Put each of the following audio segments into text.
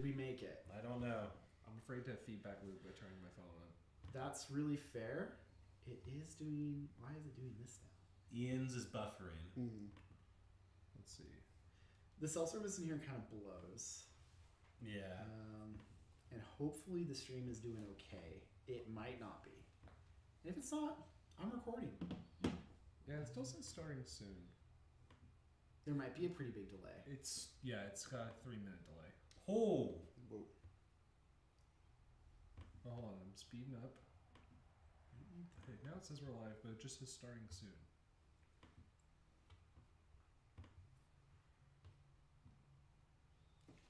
Did we make it? I don't know. I'm afraid to have feedback loop by turning my phone on. That's really fair. It is doing... Why is it doing this now? Ian's is buffering. Let's see. The cell service in here kind of blows. Yeah. And hopefully the stream is doing okay. It might not be. And if it's not, I'm recording. Yeah, it still says starting soon. There might be a pretty big delay. It's got a 3-minute delay. Oh! Whoa. Oh, hold on, I'm speeding up. Okay, now it says we're live, but it just says starting soon.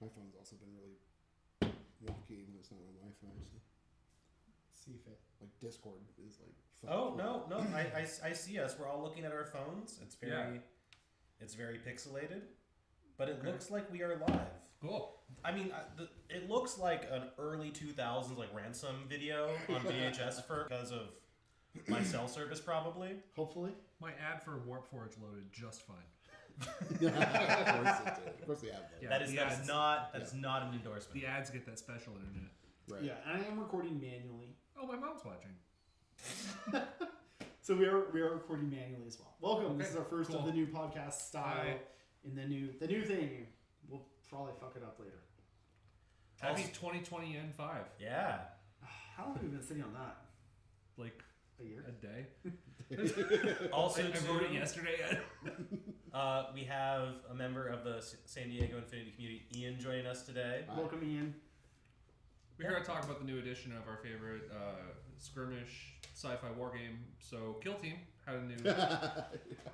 My phone's also been really wonky when it's not on Wi-Fi. So. See if it... Like Discord is like... Oh, no. I see us. We're all looking at our phones. It's very pixelated. But it looks like we are live. Cool. I mean, it looks like an early 2000s like ransom video on VHS because of my cell service, probably. Hopefully. My ad for Warp Forge loaded just fine. Of course it did. Of course the ad did. Yeah, that is not an endorsement. The ads get that special internet. Right. Yeah, and I am recording manually. Oh, my mom's watching. So we are recording manually as well. Welcome. Okay, this is our first of the new podcast style. Hi. In the new thing. We'll probably fuck it up later. Happy 2020 N5. Yeah. How long have we been sitting on that? Like A year? a day. Also, I wrote it yesterday. we have a member of the San Diego Infinity community, Ian, joining us today. Welcome, Ian. We're here to talk about the new edition of our favorite skirmish sci-fi war game. So Kill Team had a new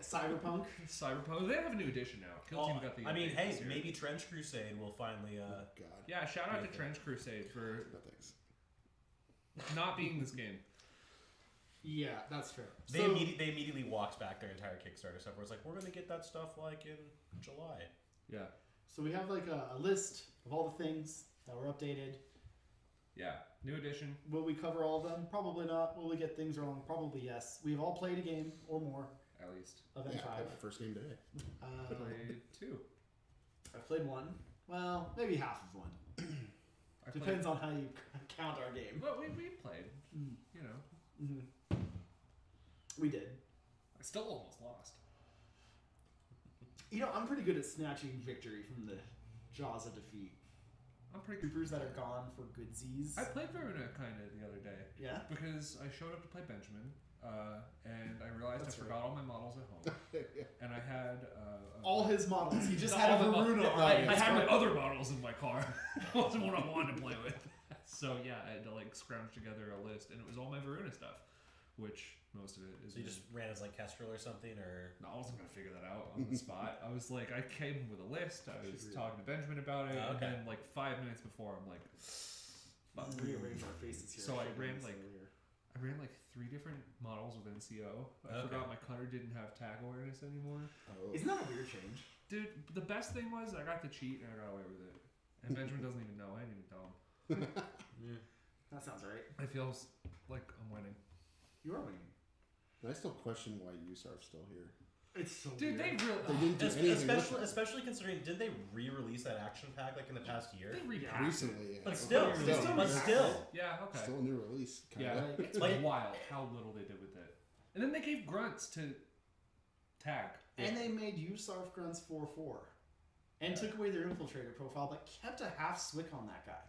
Cyberpunk. Cyberpunk. They have a new edition now. Kill Team got the. I mean, update hey, this year. maybe Trench Crusade will finally. God. Yeah, shout out to Trench Crusade for No thanks. not being this game. Yeah, that's fair. They immediately walked back their entire Kickstarter stuff. Where it's like, we're gonna get that stuff like in July. Yeah. So we have like a list of all the things that were updated. Yeah, new edition. Will we cover all of them? Probably not. Will we get things wrong? Probably yes. We've all played a game or more At least. of Yeah, I N5. played my first game today. Played 2. I've played one. Well, maybe half of one. I Depends on how you count our game. Well, we played. You know. Mm-hmm. We did. I still almost lost. You know, I'm pretty good at snatching victory from the jaws of defeat. I'm pretty good. Troopers that are gone for goodsies. I played Verona kind of the other day. Yeah? Because I showed up to play Benjamin, and I realized That's I forgot all my models at home. And I had... all his models. He just not had a all my Verona models. on I his had my car. other models in my car. It wasn't what I wanted to play with. So yeah, I had to like scrounge together a list, and it was all my Verona stuff, which most of it is... So you just ran as like Kestrel or something, or... No, I wasn't going to figure that out on the spot. I was like, I came with a list. I was talking to Benjamin about it. Oh, okay. And then like 5 minutes before, I'm like, fuck. Rearrange our faces here. So I Should've ran done this like earlier. 3 different models with NCO. I Okay. forgot my cutter didn't have tag awareness anymore. Oh. Isn't that a weird change? Dude, the best thing was I got to cheat and I got away with it. And Benjamin doesn't even know. I didn't even tell him. Yeah. That sounds right. I feel like I'm winning. You are winning. I still question why USARF's still here. It's so Dude, weird. they really... They didn't do anything with it. Especially considering, did they re-release that action pack like in the past year? They repacked Recently, yeah. But still. Yeah, okay. Still a new release. Kinda. Yeah, it's Like- wild how little they did with it. And then they gave grunts to tag. And they made USARF grunts 4-4. And took away their infiltrator profile, but kept a half swick on that guy.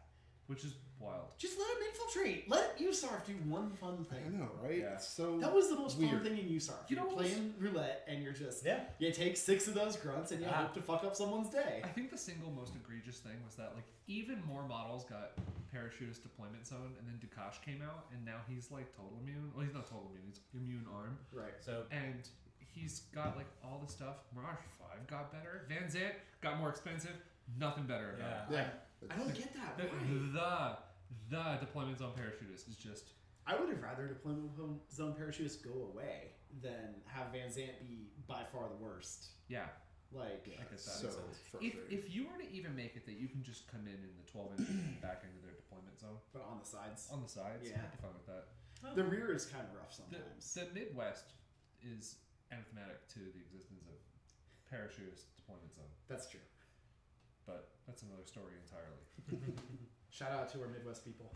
Which is wild. Just let him infiltrate. Let USARF do one fun I thing. know, right? Yeah. It's so That was the most fun weird. thing in USARF. You know You're what was- playing roulette and you're just... Yeah. You take 6 of those grunts and you hope to fuck up someone's day. I think the single most egregious thing was that like even more models got parachutist deployment zone, and then Dukash came out, and now he's like total immune. Well, he's not total immune. He's immune arm. Right. So And he's got like all the stuff. Mirage 5 got better. Van Zant got more expensive. Nothing better about yeah. Yeah. I don't get that. it. Why? The deployment zone parachutist is just... I would have rather deployment zone parachutists go away than have Van Zant be by far the worst. Yeah. Like, I guess that So makes sense. frustrating. If you were to even make it that you can just come in the 12 inches and back into their deployment zone but on the sides. on the sides, Yeah. I'd be fine with that. The rear is kind of rough The, sometimes. the Midwest is anathematic to the existence of parachutist deployment zone. That's true. but that's another story entirely. Shout out to our Midwest people.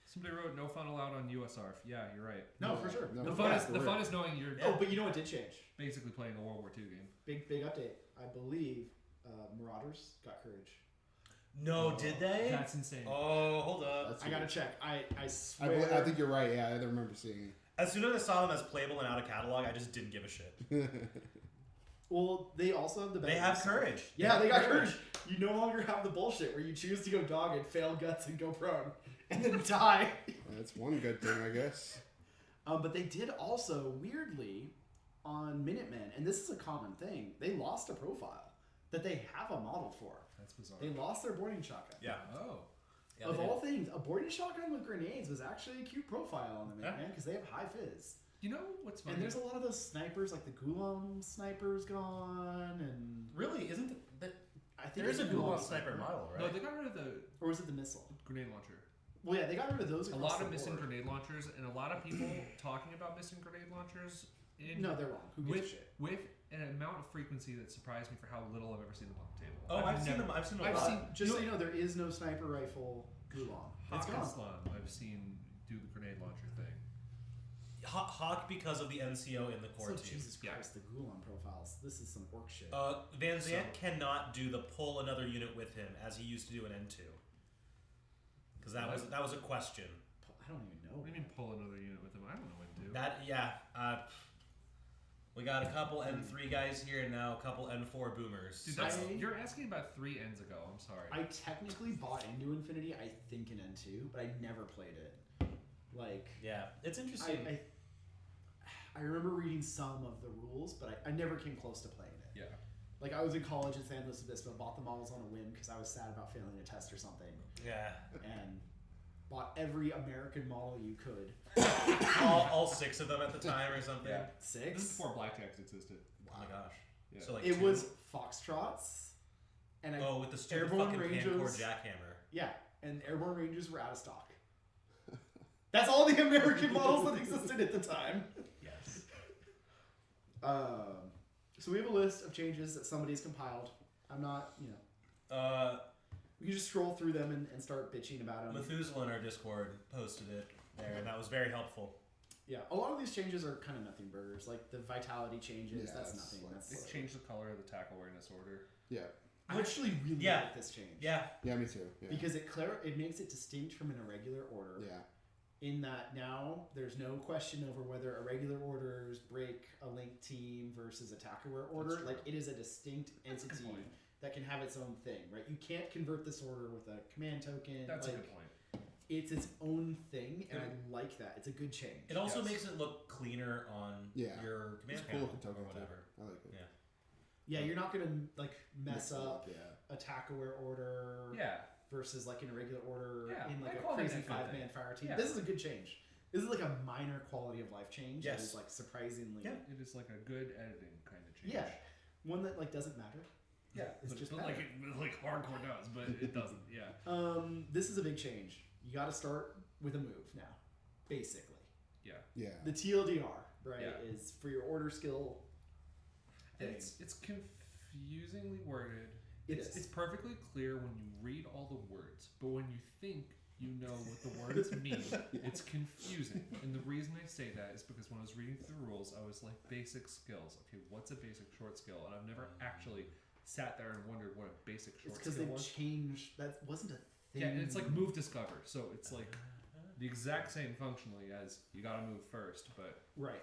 Somebody wrote no fun allowed on USARF. Yeah, you're right. No, for sure. No, The yeah, fun is knowing you're Oh, but you know what did change? basically playing a World War II game. Big update. I believe Marauders got courage. No, did they? That's insane. Oh, hold up. That's I gotta weird. check. I swear. I think you're right. Yeah, I remember seeing As soon as I saw them as playable and out of catalog, I just didn't give a shit. it. Well, they also have the. They have courage. Yeah, they got courage. You no longer have the bullshit where you choose to go dog and fail guts and go prone and then die. That's one good thing, I guess. But they did also weirdly on Minutemen, and this is a common thing. They lost a profile that they have a model for. That's bizarre. They lost their boarding shotgun. Yeah. Oh. Yeah, Of they all did. things, a boarding shotgun with grenades was actually a cute profile on the Yeah. Minutemen because they have high fizz. You know what's funny? And there's a lot of those snipers, like the Gulam snipers gone, and Really? Isn't that I think there is a it's Gulag sniper model, right? No, they got rid of the or was it the missile? grenade launcher. Well, yeah, they got rid of those. A across lot of the missing board. grenade launchers, and a lot of people talking about missing grenade launchers. No, they're wrong. Who gives a with shit? with an amount of frequency that surprised me for how little I've ever seen them on the table. Oh, I've seen them. I've seen them. a I've lot. seen. Just so you know, there is no sniper rifle Gulam. It's gone. Islam, I've seen do the grenade launcher thing. Hawk because of the NCO in the core So team. Jesus Yeah. Christ, the Gulam profiles. This is some orc shit. Van Zant So- cannot do the pull another unit with him as he used to do in N2. Because that was a question. I don't even know. What do you mean pull another unit with him? I don't know when to. That we got a couple N3 guys here and now a couple N4 boomers. Dude, So- that's, you're asking about 3 ends ago. I'm sorry. I technically bought into Infinity, I think in N2, but I never played it. Like, yeah, it's interesting. I remember reading some of the rules, but I never came close to playing it. yeah. Like, I was in college in San Luis Obispo, bought the models on a whim because I was sad about failing a test or something, yeah, and bought every American model you could. all 6 of them at the time or something. Yeah. This is 6? before blackjacks existed. Oh my gosh. Yeah. So like It 2? was Foxtrots, and with the stupid Airborne fucking Rangers. Pancore jackhammer. Yeah, and Airborne Rangers were out of stock. That's all the American models that existed at the time. Yes. So we have a list of changes that somebody's compiled. I'm not, we can just scroll through them and start bitching about them. Methuselah in our Discord posted it there, and that was very helpful. Yeah, a lot of these changes are kind of nothing burgers. Like the vitality changes, Yeah, that's it's nothing. like- That's They changed the color of the tackle awareness order. Yeah. I actually really Yeah. like this change. Yeah. Yeah, me too. Yeah. Because it makes it distinct from an irregular order. Yeah. In that now there's no question over whether irregular orders break a link team versus attack-aware order. true. Like it is a distinct That's a good entity point. that can have its own thing, right? You can't convert this order with a command token. That's like, a good point. It's its own thing, and I like that. It's a good change. It also Yes. makes it look cleaner on Yeah. your command It's cool panel looking token or too. whatever. I like it. Yeah. Yeah, you're not gonna like mess Mix it up Yeah. attack-aware order Yeah. versus like an irregular order Yeah, in like I a call it crazy that good 5-man thing. fire team. Yeah. This is a good change. This is like a minor quality of life change. That Yes. is like surprisingly. Yeah. It is like a good editing kind of change. Yeah. One that like doesn't matter. Yeah. It's but, just but like hardcore does, but it doesn't. Yeah. This is a big change. You got to start with a move now, basically. Yeah. Yeah. The TLDR, right, Yeah. is for your order skill. And thing. it's confusingly worded. It It's is. perfectly clear when you read all the words, but when you think you know what the words mean, it's confusing. And the reason I say that is because when I was reading through the rules, I was like, basic skills. Okay, what's a basic short skill? And I've never actually sat there and wondered what a basic It's short because skill they was. changed. That wasn't a thing. Yeah, and it's like move discover. So it's like the exact same functionally as you gotta move first, but Right.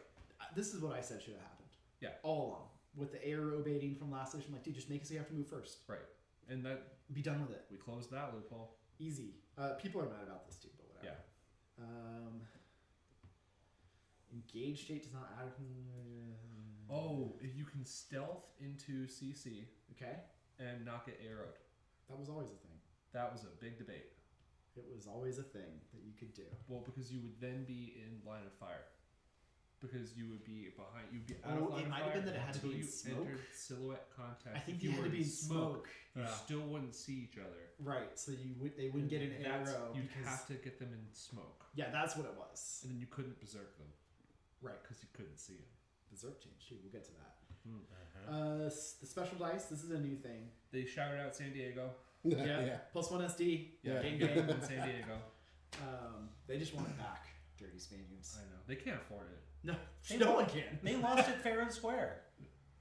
This is what I said should have happened. Yeah. All along. With the arrow baiting from last session, like, dude, just make it so you have to move first. right. And that Be done with it. we closed that loophole. Easy. People are mad about this too, but whatever. Yeah. Engage state does not add. Oh, you can stealth into CC Okay. and not get arrowed. That was always a thing. That was a big debate. It was always a thing that you could do. Well, because you would then be in line of fire. Because you would be behind, you'd be out Oh, of line it of might fire have been that it had to until be in you smoke? entered silhouette contact. I think If you had were to be in smoke. smoke. You Yeah. still wouldn't see each other. Right, so they wouldn't get an That's- arrow. You'd because, have to get them in smoke, Yeah, that's what it was. and then you couldn't berserk them Right. because you couldn't see them. Berserk change too. We'll get to that. The special dice. This is a new thing. They shouted out San Diego. Yeah. Plus 1 SD. Yeah. Gang in gang. San Diego. They just want it back. Dirty Spaniards. I know. They can't afford it. No, no one can. They lost it fair and square.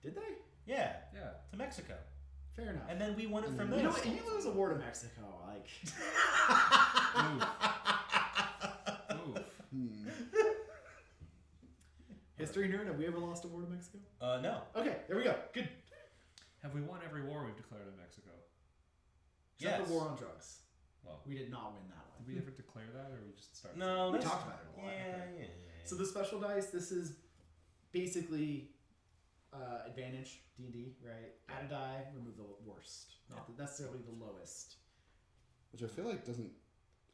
Did they? Yeah, Yeah. to Mexico. Fair enough. And then we won it from You them. know what? You lose a war to Mexico, like. Oof. Hmm. History nerd, have we ever lost a war to Mexico? No. Okay, there we go. Good. Have we won every war we've declared in Mexico? Except Yes. the war on drugs. Well, We did not win that one. did we ever declare that, or we just started? No, We that's- talked about it a lot. Yeah. So the special dice, this is basically advantage D&D, right? Add a die, remove the worst, not necessarily the lowest. Which I feel like doesn't.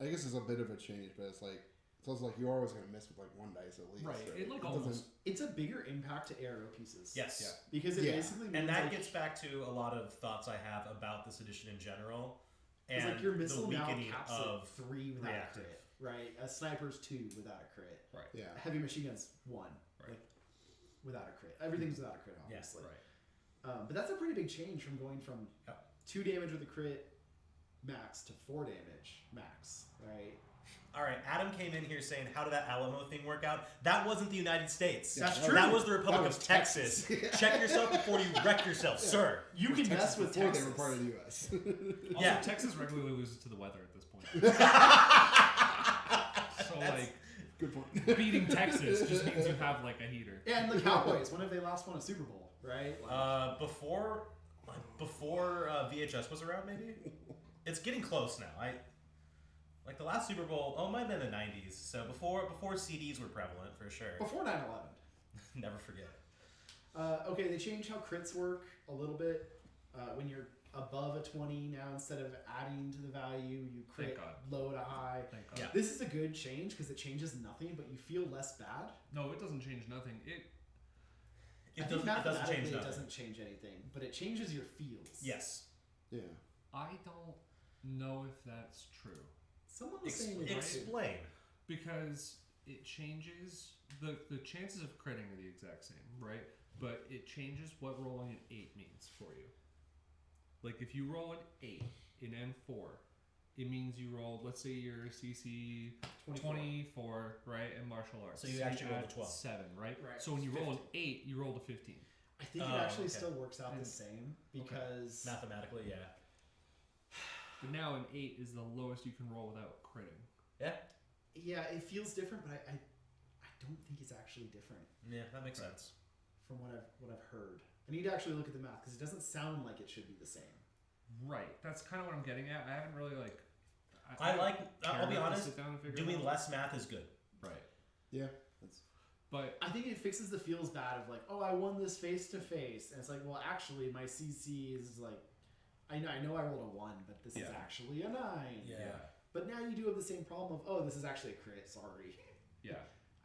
I guess it's a bit of a change, but it's like also like you're always gonna miss with like one dice at least. Right. It like doesn't- almost. It's a bigger impact to arrow pieces. Yes. Yeah. Because it Yeah. basically means And that like, gets back to a lot of thoughts I have about this edition in general. it's And like your the missile now weakening caps of at 3 without reactive. a crit, right? A sniper's 2 without a crit. Right. Yeah. A heavy machine gun's 1, Right. like, without a crit. Everything's without a crit, obviously. Right. But that's a pretty big change from going from Yep. 2 damage with a crit max to 4 damage max, right? All right, Adam came in here saying, "How did that Alamo thing work out?" That wasn't the United States. That's that true. That was the Republic That was of Texas. Texas. Check yourself before you wreck yourself, sir. You can mess with before Texas. they were part of the U.S. Also, Yeah. Texas regularly loses to the weather at this point. So like, Good point. beating Texas just means you have like a heater. And the Cowboys, when have they last won a Super Bowl, right? Like, Before VHS was around, maybe. It's getting close now. Like the last Super Bowl. Oh, it might have been the '90s. So before CDs were prevalent for sure. before 9/11. Never forget. Okay, they changed how crits work a little bit. When you're above a 20 now, instead of adding to the value, you crit Thank God. low to high. Thank God. Yeah. This is a good change because it changes nothing, but you feel less bad. No, it doesn't change nothing. I think It doesn't change mathematically nothing. it doesn't change anything, but it changes your feels. Yes. Yeah. I don't know if that's true Someone was saying it too. Explain. because it changes the chances of critting are the exact same, right? But it changes what rolling an 8 means for you. Like if you roll an 8 in N4, it means you rolled, let's say your CC 24, right, in martial arts. So you actually rolled a add 12. 7, right? Right. So when you roll an 8, you rolled a 15. I think it Oh, actually okay. still works out the And- same because Mathematically, yeah. But now an 8 is the lowest you can roll without critting. Yeah. yeah, it feels different, but I don't think it's actually different Yeah, that makes sense. from what I've heard. I need to actually look at the math because it doesn't sound like it should be the same. Right. That's kind of what I'm getting at. I haven't really like. I'll be honest. Sit down and figure it Doing out. less math is good. Right. Yeah. That's. But I think it fixes the feels bad of like, oh, I won this face to face, and it's like, well, actually, my CC is like, I know I rolled a 1, but this is Yeah. actually a 9. Yeah. But now you do have the same problem of, oh, this is actually a crit. Sorry, yeah.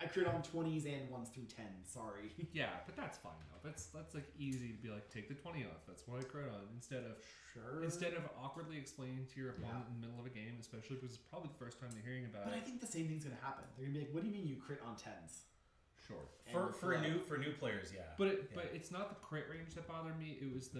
I crit on 20s and 1s through 10s. Sorry. Yeah, but that's fine though. That's like easy to be like, take the 20 off. That's what I crit on. Instead of awkwardly explaining to your opponent in the middle of a game, especially because it's probably the first time they're hearing about But I it. think the same thing's gonna happen. They're gonna be like, what do you mean you crit on 10s? Sure. For new players, yeah. But it's not the crit range that bothered me. It was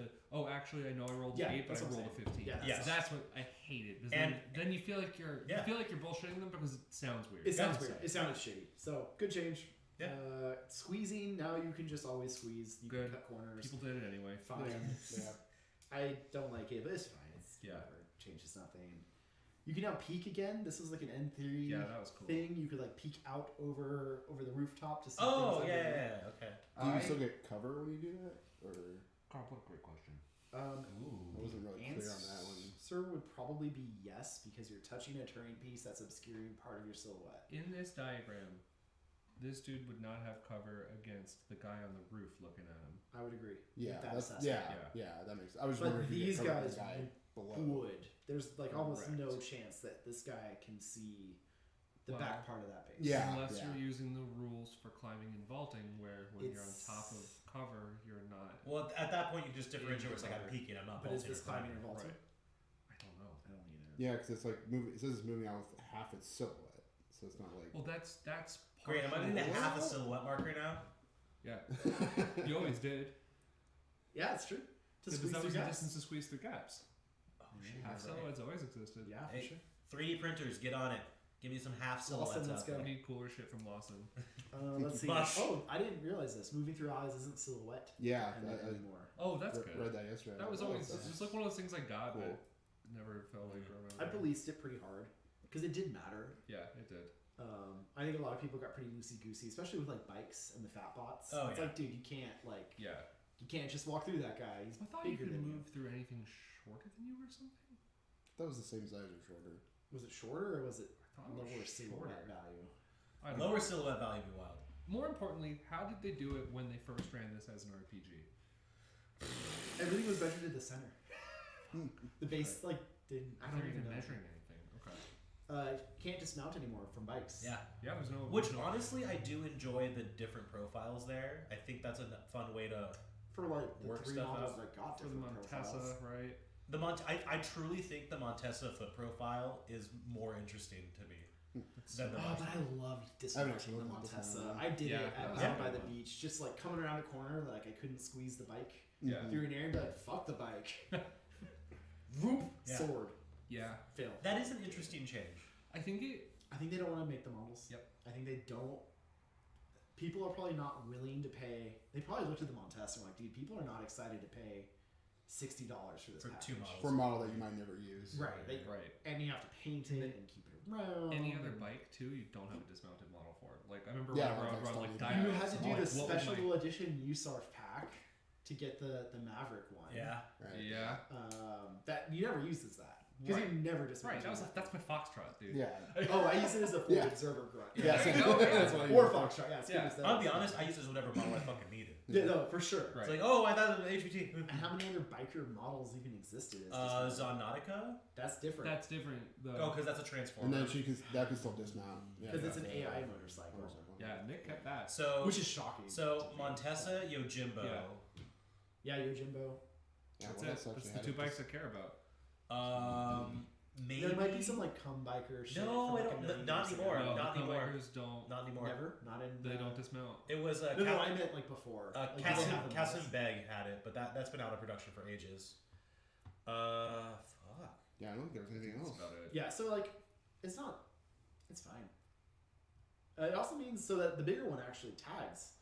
actually I know I rolled an 8, but that's I what I'm rolled a saying. 15. Yeah, Yes. That's what I hated. Because And- then you feel like you're Yeah. bullshitting them because it sounds weird. It sounds Yeah. weird. It sounded shitty. So good change. Yeah. Squeezing, now you can just always squeeze. You Good. can cut corners. People did it anyway. Fine. Yeah. I don't like it, but it's fine. It's Yeah. whatever. Changes nothing. You can now peek again. This was like an N3 Yeah, that was cool. thing. You could like peek out over the rooftop to see Oh, things. yeah, okay. Do you still get cover when you do that, or God, what a great question. I wasn't really clear on that one? Answer would probably be yes, because you're touching a terrain piece that's obscuring part of your silhouette. In this diagram, this dude would not have cover against the guy on the roof looking at him. I would agree. Yeah, with that that's assessment. that makes. I was But wondering if you these get cover guys the guy below. would. There's like almost Correct. no chance that this guy can see the Well, back part of that base. Yeah. Unless you're using the rules for climbing and vaulting, where when you're on top of cover, you're not. Well, at that point, you just differentiate where it's like I'm peeking, I'm not But is vaulting this or climbing or climbing. vaulting? I don't know. I don't either. Yeah, because it's like moving. It says it's moving out with half its silhouette, so it's not like. Well, that's Great, am I partially- getting a half a silhouette marker now? Yeah, you always did. Yeah, it's true. To Because squeeze that through was the gaps. distance to squeeze through gaps. Oh shit. Half you're right. silhouettes always existed. Yeah, for Hey, sure. 3D printers, get on it. Give me some half silhouettes Lawson, let's out go. there. I need cooler shit from Lawson. Let's see. Mush. Oh, I didn't realize this. Moving through eyes isn't silhouette Yeah, anymore. Oh, that's I good. read that yesterday. That was Oh, always that's- it was like one of those things I got, Cool. but never felt like I policed it pretty hard because it did matter. Yeah, it did. I think a lot of people got pretty loosey goosey, especially with like bikes and the fat bots. Oh, It's yeah. like, dude, you can't Yeah. just walk through that guy. He's I thought you bigger could than move through anything shorter than you or something. That was the same size or shorter. Was it shorter or was it I thought it was lower silhouette shorter. value? I don't Lower know. silhouette value would be wild. More importantly, how did they do it when they first ran this as an RPG? Everything was measured in the center. The base didn't. I don't They're even even know. measuring anything. Okay. Can't dismount anymore from bikes. Yeah. Yeah, there's no. Which no- honestly, I do enjoy the different profiles there. I think that's a fun way to For like the Work 3 stuff models out. that got for the different Montesa, profiles. right? the I truly think the Montesa foot profile is more interesting to me than the Oh, but Montesa. I loved I dismounting haven't the looked at this Montesa. one. I did Yeah, it that at was down a by good the one. beach, just like coming around a corner, like I couldn't squeeze the bike Yeah. through an air and be like, fuck the bike. Whoop, Yeah. sword, Yeah. fail. That is an interesting change. I think it. I think they don't want to make the models. Yep. I think they don't. People are probably not willing to pay. They probably looked at the Montesa and were like, dude, people are not excited to pay $60 for this For package. 2 models. For a model that you might never use. Right. They, Right. and you have to paint it and keep it around. Any other bike too, you don't have a dismounted model for it. Like I remember Yeah, whenever I like would run like Stone. diamonds. You had to I'm do like, the what would my- special edition USARF pack to get the Maverick one. Yeah. Right. Yeah. That you never used as that because Right. you never Right. dismantled That was that. that's my Foxtrot, dude. Yeah. Oh, I use it as a full Yeah. observer grunt. Yeah. There you so- go. that's what I Or use. Foxtrot. Yeah, it's Yeah. good as that. I'll be honest, I use this whatever model I fucking needed. Yeah, no, for sure. Right. It's like, oh, I thought it was an HVT. And how many other biker models even existed? As dismounted? Zonautica? That's different. That's different. Oh, because that's a And transformer. then that can still dismount. Yeah, Because it's an yeah. AI motorcycle, Yeah, Nick kept that. So, which is shocking. so Montesa, Yojimbo. Yeah. Yeah, Yojimbo. Yeah, That's what else it. actually That's the had two it? bikes I care about. Maybe There might be some like cum biker shit. No, from, I like, don't- a million not years anymore. ago. No, not the anymore. bikers don't. not anymore. Never, not in. They don't dismount. It was No, I meant like before. Like, they didn't have the Kasim models. Beg had it, but that's been out of production for ages. Fuck. Yeah, I don't think there was anything That's else. about it. Yeah, so like, it's fine. It also means so that the bigger one actually tags.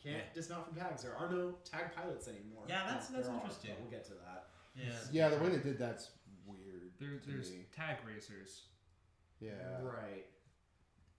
Can't Yeah. dismount from tags. There are no tag pilots anymore. Yeah, that's There are, interesting. but we'll get to that. Yeah. Yeah, the way they did that's weird. There's me. tag racers. Yeah. Right.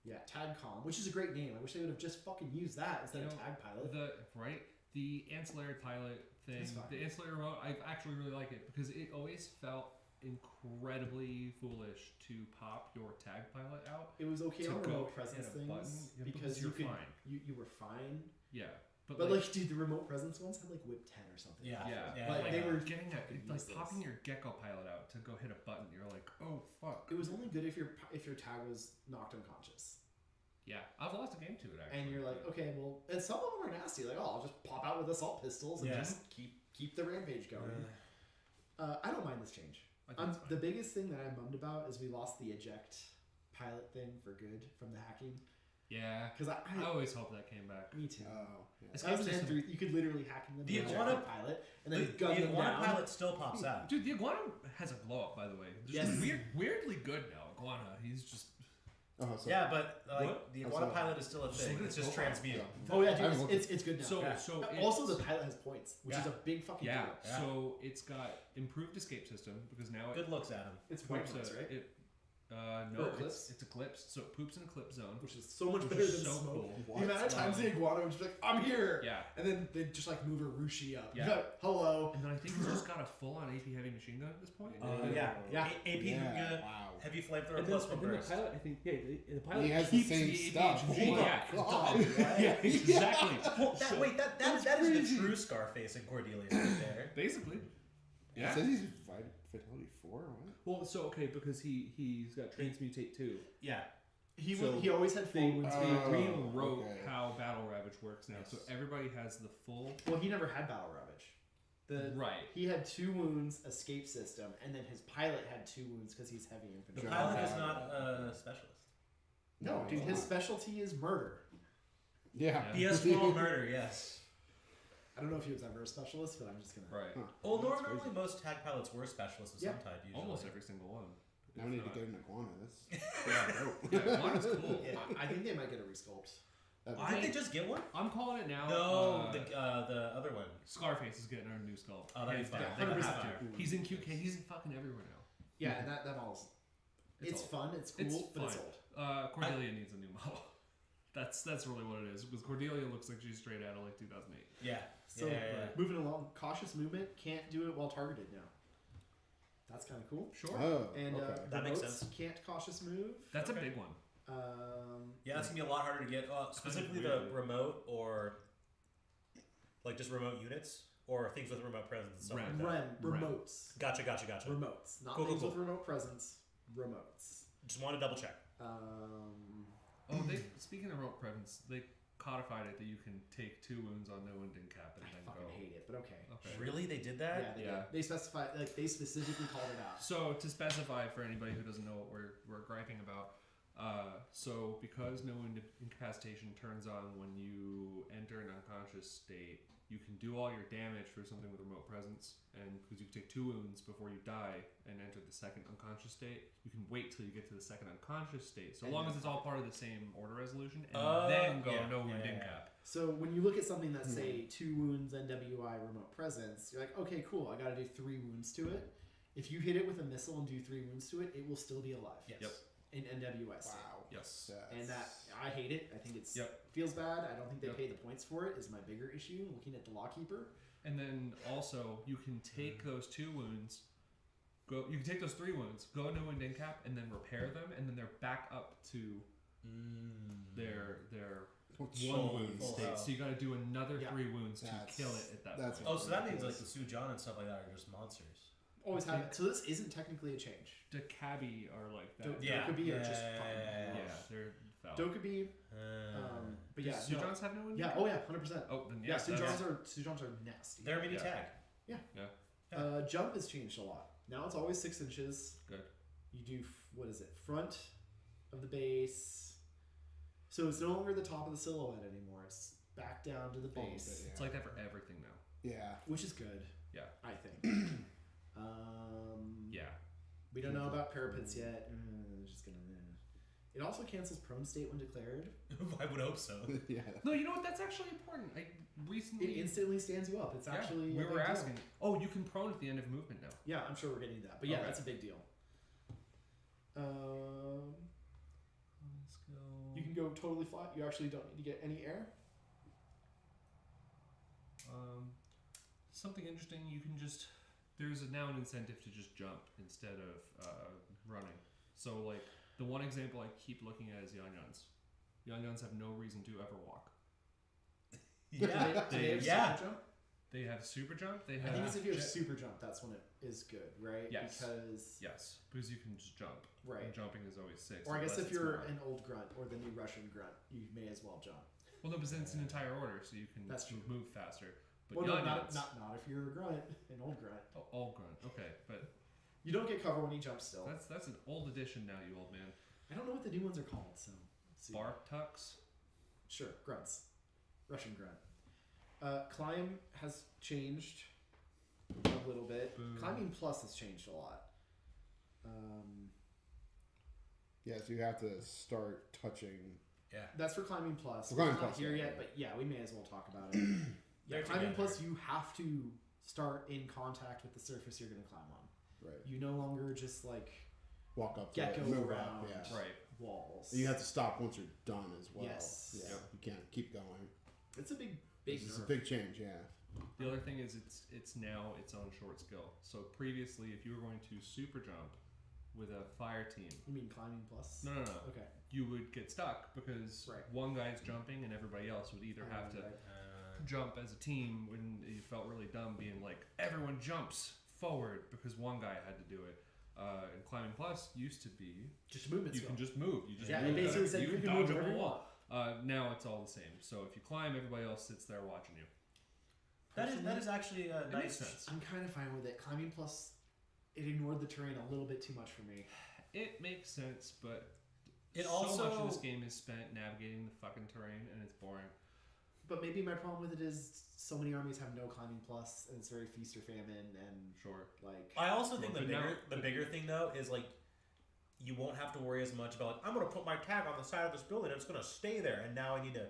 Yeah, TagCom, which is a great name. I wish they would have just fucking used that instead You of know, Tag Pilot. The ancillary pilot thing, That's fine. the ancillary remote, I actually really like it because it always felt incredibly foolish to pop your tag pilot out. It was okay to on go remote hit presence a things button, yeah, because because you you're could fine. you were fine. Yeah, But like, dude, the remote presence ones had like whip 10 or something. Yeah. yeah, Yeah, Like, like they were getting that, fucking like useless. popping your gecko pilot out to go hit a button. You're like, oh fuck. It was only good if your tag was knocked unconscious. Yeah, I've lost a game to it actually. And you're like, okay, well, and some of them are nasty. Like, oh, I'll just pop out with assault pistols and Yeah. just keep the rampage going. I don't mind this change. I think it's fine. The biggest thing that I'm bummed about is we lost the eject pilot thing for good from the hacking. Yeah, Because I always hope that came back. me too. Oh, yeah. It's That was Escape an system. N3. You could literally hack them. The eject Iguana- pilot and then The gun them Iguana down. pilot still pops out. Dude, the iguana has a glow up, by the way. Just Yes. weirdly good now. Iguana, he's just Oh, so, Yeah, but like What? the Oh, Iguana so- pilot is still a Just thing. look at It's its just profile. transmute. Oh yeah, I haven't dude, looked it's good now. so Yeah. so. Also, it's- the pilot has points, which is Yeah. a big fucking yeah, deal. Yeah. so it's got improved escape system because now Good looks, Adam. It's white poops noise, right? no, Or eclipse? it's eclipse, so it poops in eclipse zone. Which is so much Which better is than so smoke. cool. What? The amount of times the iguana would just be like, I'm here! Yeah, And then they just like move a Rushi up. Yeah. You're like, hello. and then I think he's just got a full-on AP heavy machine gun at this point. Yeah. Yeah. AP Yeah, wow. heavy flamethrower And plus then, one and then the burst. pilot, I think, the pilot He has the keeps same the stuff. APHG. Oh my Yeah, God. yeah, exactly. Well, that, So- wait, that is the true Scarface and Cordelia right there. Basically. It Yeah. says he's Fatality 4 or what? Well, so okay, because he's got Transmutate too. Yeah. He always had full They wounds. Oh, rewrote okay. how Battle Ravage works now, so Yes. everybody has the full. Well, he never had Battle Ravage. Right. He had 2 wounds, escape system, and then his pilot had 2 wounds because he's heavy The infantry. pilot is not a specialist. No, dude, he's his not. specialty is murder. Yeah. Be a small murder, yes. I don't know if he was ever a specialist, but I'm just gonna. Right. Huh. Well, That's normally crazy. most tag pilots were specialists of some type. Usually, Almost every single one. Now we need to get an iguana. That's dope. Yeah, Iguana's cool. Yeah. I think they might get a resculpt. Why did they just get one? I'm calling it now. No, the other one. Scarface is getting our new skull. Oh, that'd be Hands fun. down. They would have have to. He's in QK. He's in fucking everywhere now. Yeah, and that all's. It's old. fun. It's cool, It's but it's fine. old. Cordelia needs a new model. That's really what it is. Because Cordelia looks like she's straight out of like 2008. Yeah. So yeah. moving along, cautious movement can't do it while targeted now. That's kind of cool. Sure. Oh, And okay. That makes remotes sense. can't cautious move. That's Okay. a big one. Yeah, that's gonna be a lot harder to get. Specifically Kind of the weird. remote or like just remote units or things with remote presence and stuff like that. Ren, Ren. remotes. Gotcha. Remotes. Not Cool, things cool, with remote presence. Remotes. Just want to double check. Oh, speaking of remote presence, they codified it that you can take 2 wounds on no wound in cap and I then fucking go. hate it, but okay. Okay. Really, they did Yeah, that? they Yeah. did. They specified, like, they specifically called it out. So to specify for anybody who doesn't know what we're griping about, so because no incapacitation turns on when you enter an unconscious state, you can do all your damage for something with remote presence, and because you can take 2 wounds before you die and enter the second unconscious state, you can wait till you get to the second unconscious state, so And long then as it's all part of the same order resolution, and then go no wound in cap. So when you look at something that say 2 wounds NWI remote presence, you're like, okay, cool. I got to do 3 wounds to it. If you hit it with a missile and do 3 wounds to it, it will still be alive. Yes. Yep. In NWS. Wow. Yes. And that I hate it. I think it's Yep. feels bad. I don't think they Yep. pay the points for it. Is my bigger issue. Looking at the Lawkeeper. And then also you can take those 2 wounds, you can take those 3 wounds, go no wound in cap, and then repair them, and then they're back up to their Oh, 1 wound full state. health. So you got to do another Yeah. 3 wounds to That's- kill it at that that's point. Oh, so that means like the Sujan and stuff like that are just monsters. Always have it. So this isn't technically a change. The cabbie are like that. Dokubi are just fucking Yeah, they're foul. Dokubi. But yeah, Does no. Sujans have no wound? Yeah. Oh yeah, 100%. Oh, then Yeah, yeah. Sujans are nasty. They're mini Yeah. tag. Jump has changed a lot. Now it's always 6 inches. Good. You do what is it? Front of the base. So it's no longer the top of the silhouette anymore. It's back down to the A little bit, bit, It's like that for everything now. Yeah. which is good. Yeah. I think. Yeah. We don't know about parapets yet. Just gonna. It also cancels prone state when declared. I would hope so. Yeah. No, you know what? That's actually important. I recently. It instantly stands you up. It's yeah, actually. we a were big deal. asking. Oh, you can prone at the end of movement now. Yeah, I'm sure we're getting to that. But yeah, Okay. that's a big deal. Let's go. You can go totally flat. You actually don't need to get any air. Something interesting. You can just. There's now an incentive to just jump instead of running. So like the one example I keep looking at is Yan-Yans. Yan-Yans have no reason to ever walk. Yeah. Do they have Yeah. super jump? They have super jump. They I have. think it's if you have jet- super jump, that's when it is good, right? Yes. Because Yes, because you can just jump. right. And jumping is always 6. Or I guess unless if it's you're more. an old grunt or the new Russian grunt, you may as well jump. Well, no, but then it's an entire order, so you can That's true. move faster. But Well, no, not Yan-Yans- if you're a grunt, an old grunt. Oh, all grunt. Okay, but You don't get cover when you jump still. that's an old edition now, you old man. I don't know what the new ones are called, so let's see. Bark tucks. Sure, grunts. Russian grunt. Climb has changed a little bit. Boo. Climbing Plus has changed a lot. Yeah, so you have to start touching. That's for Climbing Plus. For Climbing It's not Plus, here yeah, yet, yeah. but yeah, we may as well talk about it. They're Climbing together. Plus, you have to start in contact with the surface you're going to climb on. Right. You no longer just like Walk up to Gecko it, move around. up. Yeah. Right. walls. You have to stop once you're done as well. Yes. Yeah. Yep. You can't keep going. It's a big It's a nerf. big change. Yeah. The other thing is it's now its own short skill. So previously, if you were going to super jump with a fire team, You mean Climbing Plus? no, Okay. you would get stuck because Right. one guy's jumping and everybody else would either have to jump as a team when you felt really dumb being like everyone jumps forward because one guy had to do it. And Climbing Plus used to be Just movement you skill. can just move. You just Yeah, move it basically better. said you can dodge move up wherever a you wall. Now it's all the same. So if you climb, everybody else sits there watching you. That is actually a It makes nice. sense. I'm kind of fine with it. Climbing Plus, it ignored the terrain a little bit too much for me. It makes sense, but It so also- much of this game is spent navigating the fucking terrain, and it's boring. But maybe my problem with it is so many armies have no climbing plus, and it's very feast or famine, and Sure. like. I also think Well, the bigger thing though is like you won't have to worry as much about like I'm gonna put my tag on the side of this building and it's gonna stay there, and now I need to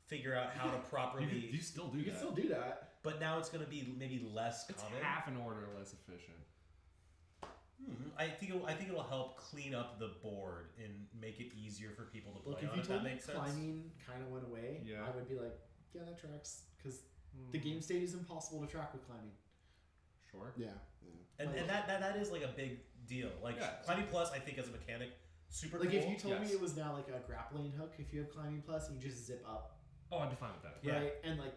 figure out how to properly. You still do You that. can still do that. But now it's gonna be maybe less It's common. half an order less efficient. I think it'll help clean up the board and make it easier for people to play Look, if on. you If told that me makes sense. climbing kind of went away, Yeah. I would be like, yeah, that tracks. Because the game state is impossible to track with climbing. Sure. Yeah. And that is like a big deal. Like Yeah. climbing plus, I think as a mechanic, super Like cool. if you told me Yes. it was now like a grappling hook, if you have climbing plus and you just zip up, Oh, I'd be fine with that. Yeah. right? And like,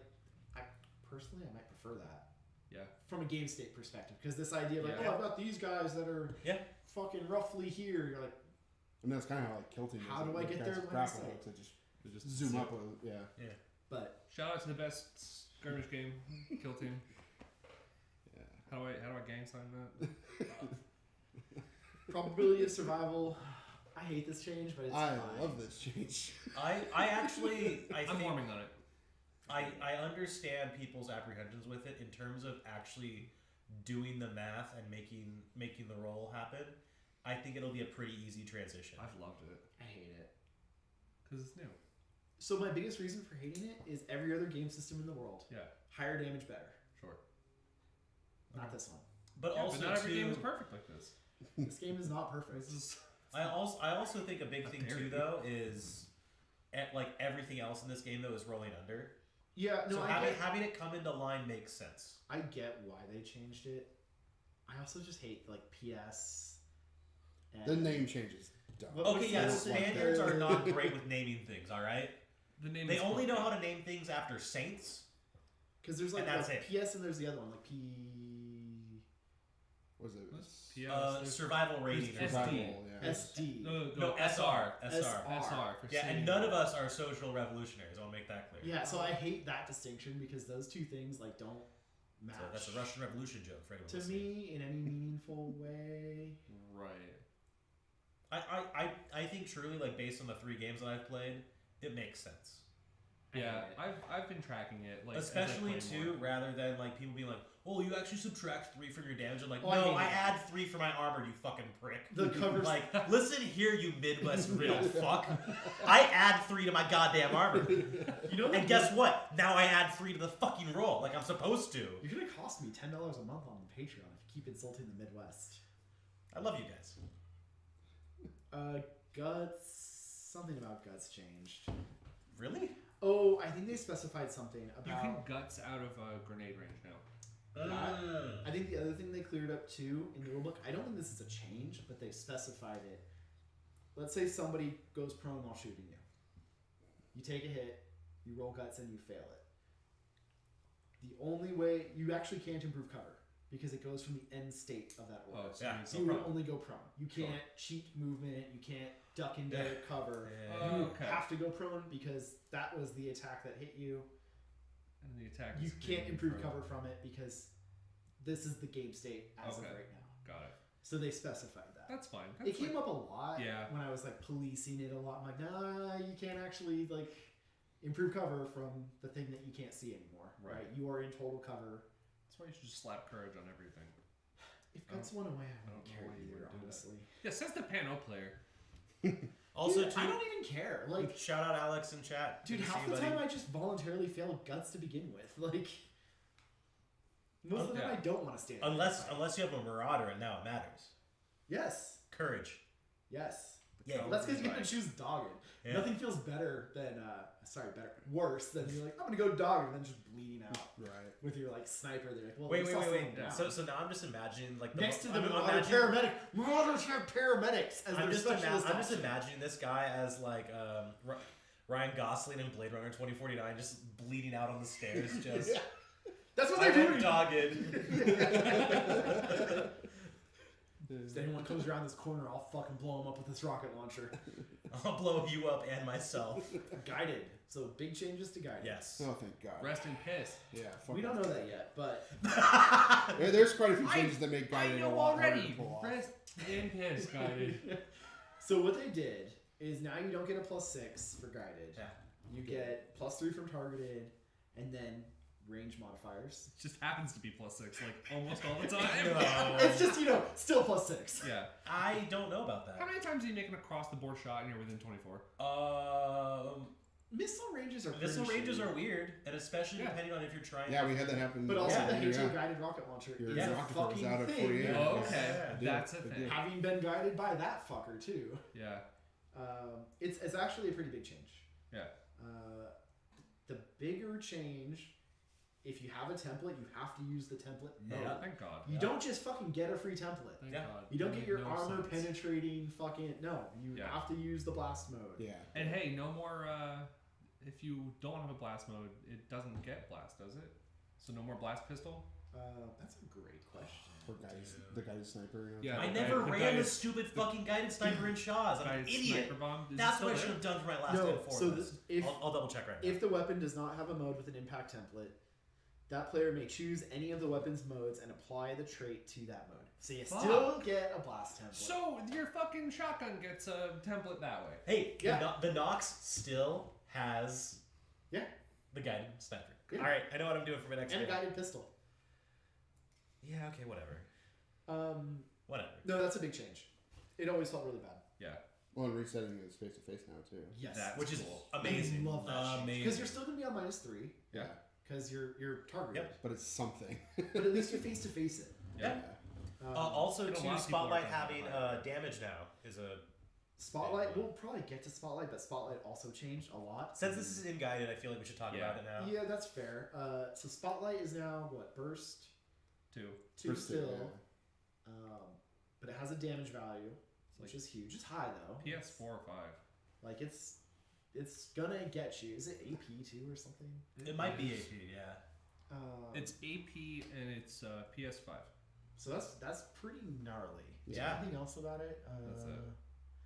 I personally, I might prefer that Yeah. from a game state perspective. Because this idea of like, Yeah. oh, I've got these guys that are fucking roughly here. You're like, And that's kind of like kilting. How do I get there line of grapple sight? hooks that just To just zoom zip. up. Yeah. but Shout out to the best skirmish game, Kill Team. Yeah. How do I gang sign that? probability of survival. I hate this change, but it's I fine. love this change. I actually I I'm think warming on it. I understand people's apprehensions with it in terms of actually doing the math and making the roll happen. I think it'll be a pretty easy transition. I've loved it I hate it. because it's new. So my biggest reason for hating it is every other game system in the world. Yeah. Higher damage, better. Sure. Not this one. But Yeah, also but not every too, game is perfect like this. This game is not perfect. This is I also think a big How thing dare too you. though is like everything else in this game though is rolling under. Yeah, no, So I having it come into line makes sense. get why they changed it. I also just hate like PS. And The name changes. Dumb. What- Okay, what's yeah, the the other thing? Spaniards are not great with naming things. All right, the name. they is only know perfect. how to name things after saints. Because there's like And that's what, PS and there's the other one like What was it? What's PS? Survival rating. there's or SD. something. Survival, yeah. SD. No, SR. SR for Yeah, and city. none of us are social revolutionaries. I'll make that clear. Yeah, so I hate that distinction because those two things like don't match. So that's a Russian Revolution joke for anyone to listening. me in any meaningful way. Right. I think truly, like based on the 3 games that I've played, it makes sense. Yeah, I I've been tracking it like as I Especially play too, more. rather than like people being like, "Oh, you actually subtract 3 from your damage." I'm like, Oh, I no, hate I that. add 3 for my armor. You fucking prick. The covers Like, listen here, you Midwest real fuck. I add 3 to my goddamn armor. you know, And guess what? Now I add 3 to the fucking roll, like I'm supposed to. you're gonna cost me $10 a month on Patreon if you keep insulting the Midwest. I love you guys. Guts. Something about guts changed. Really? Oh, I think they specified something You about. can guts out of grenade range now. I think the other thing they cleared up too in the rulebook. I don't think this is a change, but they specified it. Let's say somebody goes prone while shooting you. You take a hit, you roll guts, and you fail it. The only way you actually can't improve cover because it goes from the end state of that order. Oh, so Yeah, you So go you would prone. only go prone. You can't cheat movement. You can't duck into Yeah. cover. Yeah. You Okay. have to go prone because that was the attack that hit you. And the attack. You is can't being improve thrown. cover from it because this is the game state as Okay. of right now. Got it. So they specified that. That's fine. It That's came like, up a lot Yeah. when I was like policing it a lot. I'm like, nah, you can't actually like improve cover from the thing that you can't see anymore. Right. Right? You are in total cover. That's why you should just slap courage on everything. If guts went away, I I wouldn't don't know care why you either, would do that. honestly. Yeah, says the Pano player. Also, Dude, too, I don't even care. Like, shout out Alex in chat. dude, Good to half see the you, time buddy. I just voluntarily fail guts to begin with. Like, most of the time Yeah. I don't want to stand. Unless you have a Marauder and now it matters. Yes. Courage. Yes. Yeah. Well, that's because you Right. get to choose dogged. Yeah. Nothing feels better than worse than you're like, I'm gonna go dogged and then just bleeding out Right. with your like sniper. They're like, well, Wait. at least I'll slow them Yeah. down. So now I'm just imagining like Next to the I'm Marauder paramedic, Marauders have paramedics as I'm their just specialist option. imagining this guy as like Ryan Gosling in Blade Runner 2049, just bleeding out on the stairs. Just Yeah. That's what I they're went doing. dogged. If anyone comes around this corner, I'll fucking blow him up with this rocket launcher. I'll blow you up and myself. Guided. So big changes to guided. Yes. Oh, thank God. Rest in piss. Yeah. We don't know that yet, but There's quite a few changes that make guided a lot harder to pull off. Rest in piss, guided. so what they did is now you don't get a +6 for guided. Yeah. You get +3 from targeted, and then range modifiers. It just happens to be +6, like almost all the time. No. It's just still +6. Yeah. I don't know about that. How many times do you make an across the board shot and you're within 24? Missile ranges are Missile pretty ranges shitty. are weird, and especially Yeah. depending on if you're trying. Yeah, we had that happen. But also last the year, HA guided rocket launcher Your is a rocket was fucking out at thing. 48. Oh, okay. Yeah. That's a It thing. did. Having been guided by that fucker too. Yeah. It's actually a pretty big change. Yeah. The bigger change, if you have a template, you have to use the template mode. Yeah. Thank God. You don't just fucking get a free template. Thank Yeah. God. You don't That get made your no armor sense. penetrating fucking no. You Yeah. have to use the blast mode. Yeah. And hey, no more. If you don't have a blast mode, it doesn't get blast, does it? So no more blast pistol. That's a great question. Or the guided sniper. Yeah. I the never guy- the ran guy the is- stupid fucking guided sniper in Shaw's. I'm an Guy's idiot. sniper bomb. Is it That's still what I there? should have done for my last No, N4 so list. if I'll double check right now. if the weapon does not have a mode with an impact template, that player may choose any of the weapon's modes and apply the trait to that mode. So you Fuck. still get a blast template. So your fucking shotgun gets a template that way. Hey, Yeah. the Nox still has yeah, the guided sniper. Yeah. All right, I know what I'm doing for my next and a game. guided pistol. Yeah, okay, whatever. Whatever. No, that's a big change. It always felt really bad. Yeah. Well, and resetting is face to face now too. Yes, That's Which is cool. amazing. I love that Amazing. because you're still gonna be on -3 Yeah. because you're targeted. Yep. But it's something. But at least you face to face it. Yeah. Also, And a lot too, of people are Spotlight talking having about damage now is a. Spotlight. We'll probably get to Spotlight, but Spotlight also changed a lot. Since this is in guided, I feel like we should talk Yeah. about it now. Yeah, that's fair. So Spotlight is now what burst 2. 2 Burst two, still, but it has a damage value, which is huge. It's high though. PS4 or 5. Like it's gonna get you. Is it AP too or something? It might be AP, yeah. It's AP and it's PS5. So that's pretty gnarly. Is there Yeah. anything else about it? That's it.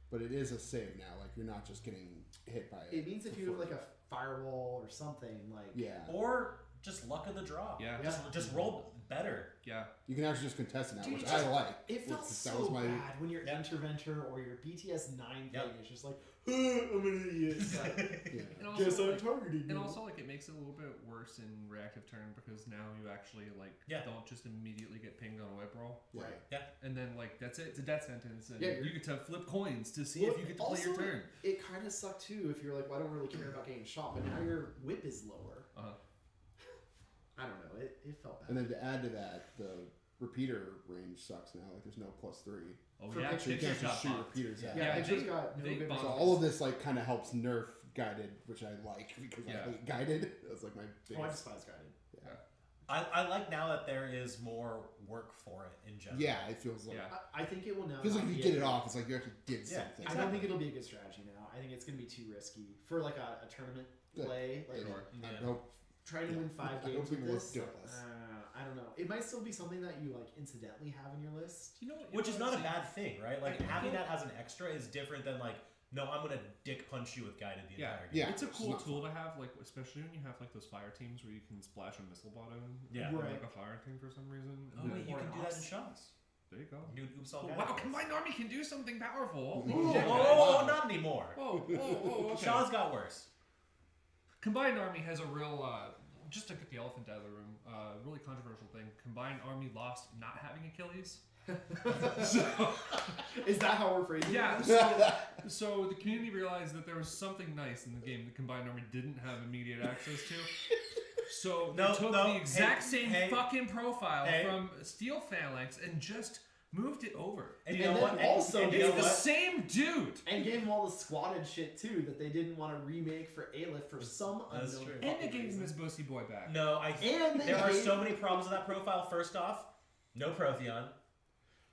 But it is a save now. Like you're not just getting hit by it. It means if you have like a firewall or something like Yeah. Or just luck of the draw. Yeah. Just roll better. Yeah. You can actually just contest it now, Dude, which it just- I like. it felt That so was my- bad when your Yep. Interventor or your BTS 9 Yep. thing is just like, I'm an idiot. It's like, Yeah. And also, guess I'm like, targeting and you. also, like, it makes it a little bit worse in reactive turn because now you actually, like, Yeah. don't just immediately get pinged on a whip roll. Yeah. Right. And then, like, that's it. It's a death sentence. And Yeah, you you're- get to flip coins to see Well, if you get to play your also, turn. It kind of sucked too if you're like, well, I don't really care about getting shot, but now your whip is lower. Uh-huh. I don't know. It felt bad. And then to add to that, the repeater range sucks now. Like there's no +3. Oh, For yeah. pictures, So you Pictures can't just got shoot bumped. repeaters at. yeah, Yeah, pictures they- got no they good bumped So results. all of this like kind of helps nerf guided, which I like because Yeah. I hate guided. That's like my biggest. Oh, I despise guided. I like now that there is more work for it in general. Yeah, it feels like. Yeah. I think it will now. Feels like not if you be get a- it off, it's like you actually did Yeah, something. I don't think it'll be a good strategy now. I think it's going to be too risky for like a tournament Good. play. Like Sure. I Yeah. hope. trying to win 5 I hope games with people this. do it less. I don't know. It might still be something that you like incidentally have in your list. You know what? Which is not a See, bad thing, right? Like I having feel- that as an extra is different than like, no, I'm gonna dick punch you with guided the Yeah. entire game. Yeah. It's a it's cool not tool to have, like especially when you have like those fire teams where you can splash a missile bottom. Yeah. Or Right. like a fire team for some reason. Oh And wait, then- you Or can an do that in ops. shots. There you go. New oops all Oh, guided. wow, Combined Army can do something powerful. Oh, Yeah. oh, not anymore. Okay. Shaw's got worse. Combined Army has a real, just to get the elephant out of the room, really controversial thing. Combined Army lost not having Achilles. So, Is that how we're phrasing yeah, it? so the community realized that there was something nice in the game that Combined Army didn't have immediate access to. So they No, took no, the exact hey, same hey, fucking profile hey. from Steel Phalanx and just moved it over. And And you know then what? also and you It's know the what? same dude. And gave him all the squatted shit too that they didn't want to remake for Aleph for some That's unknown true. And they fucking gave him reason. his Bussy Boy back. No, And they there are gave- so many problems with that profile. First off, no Protheon,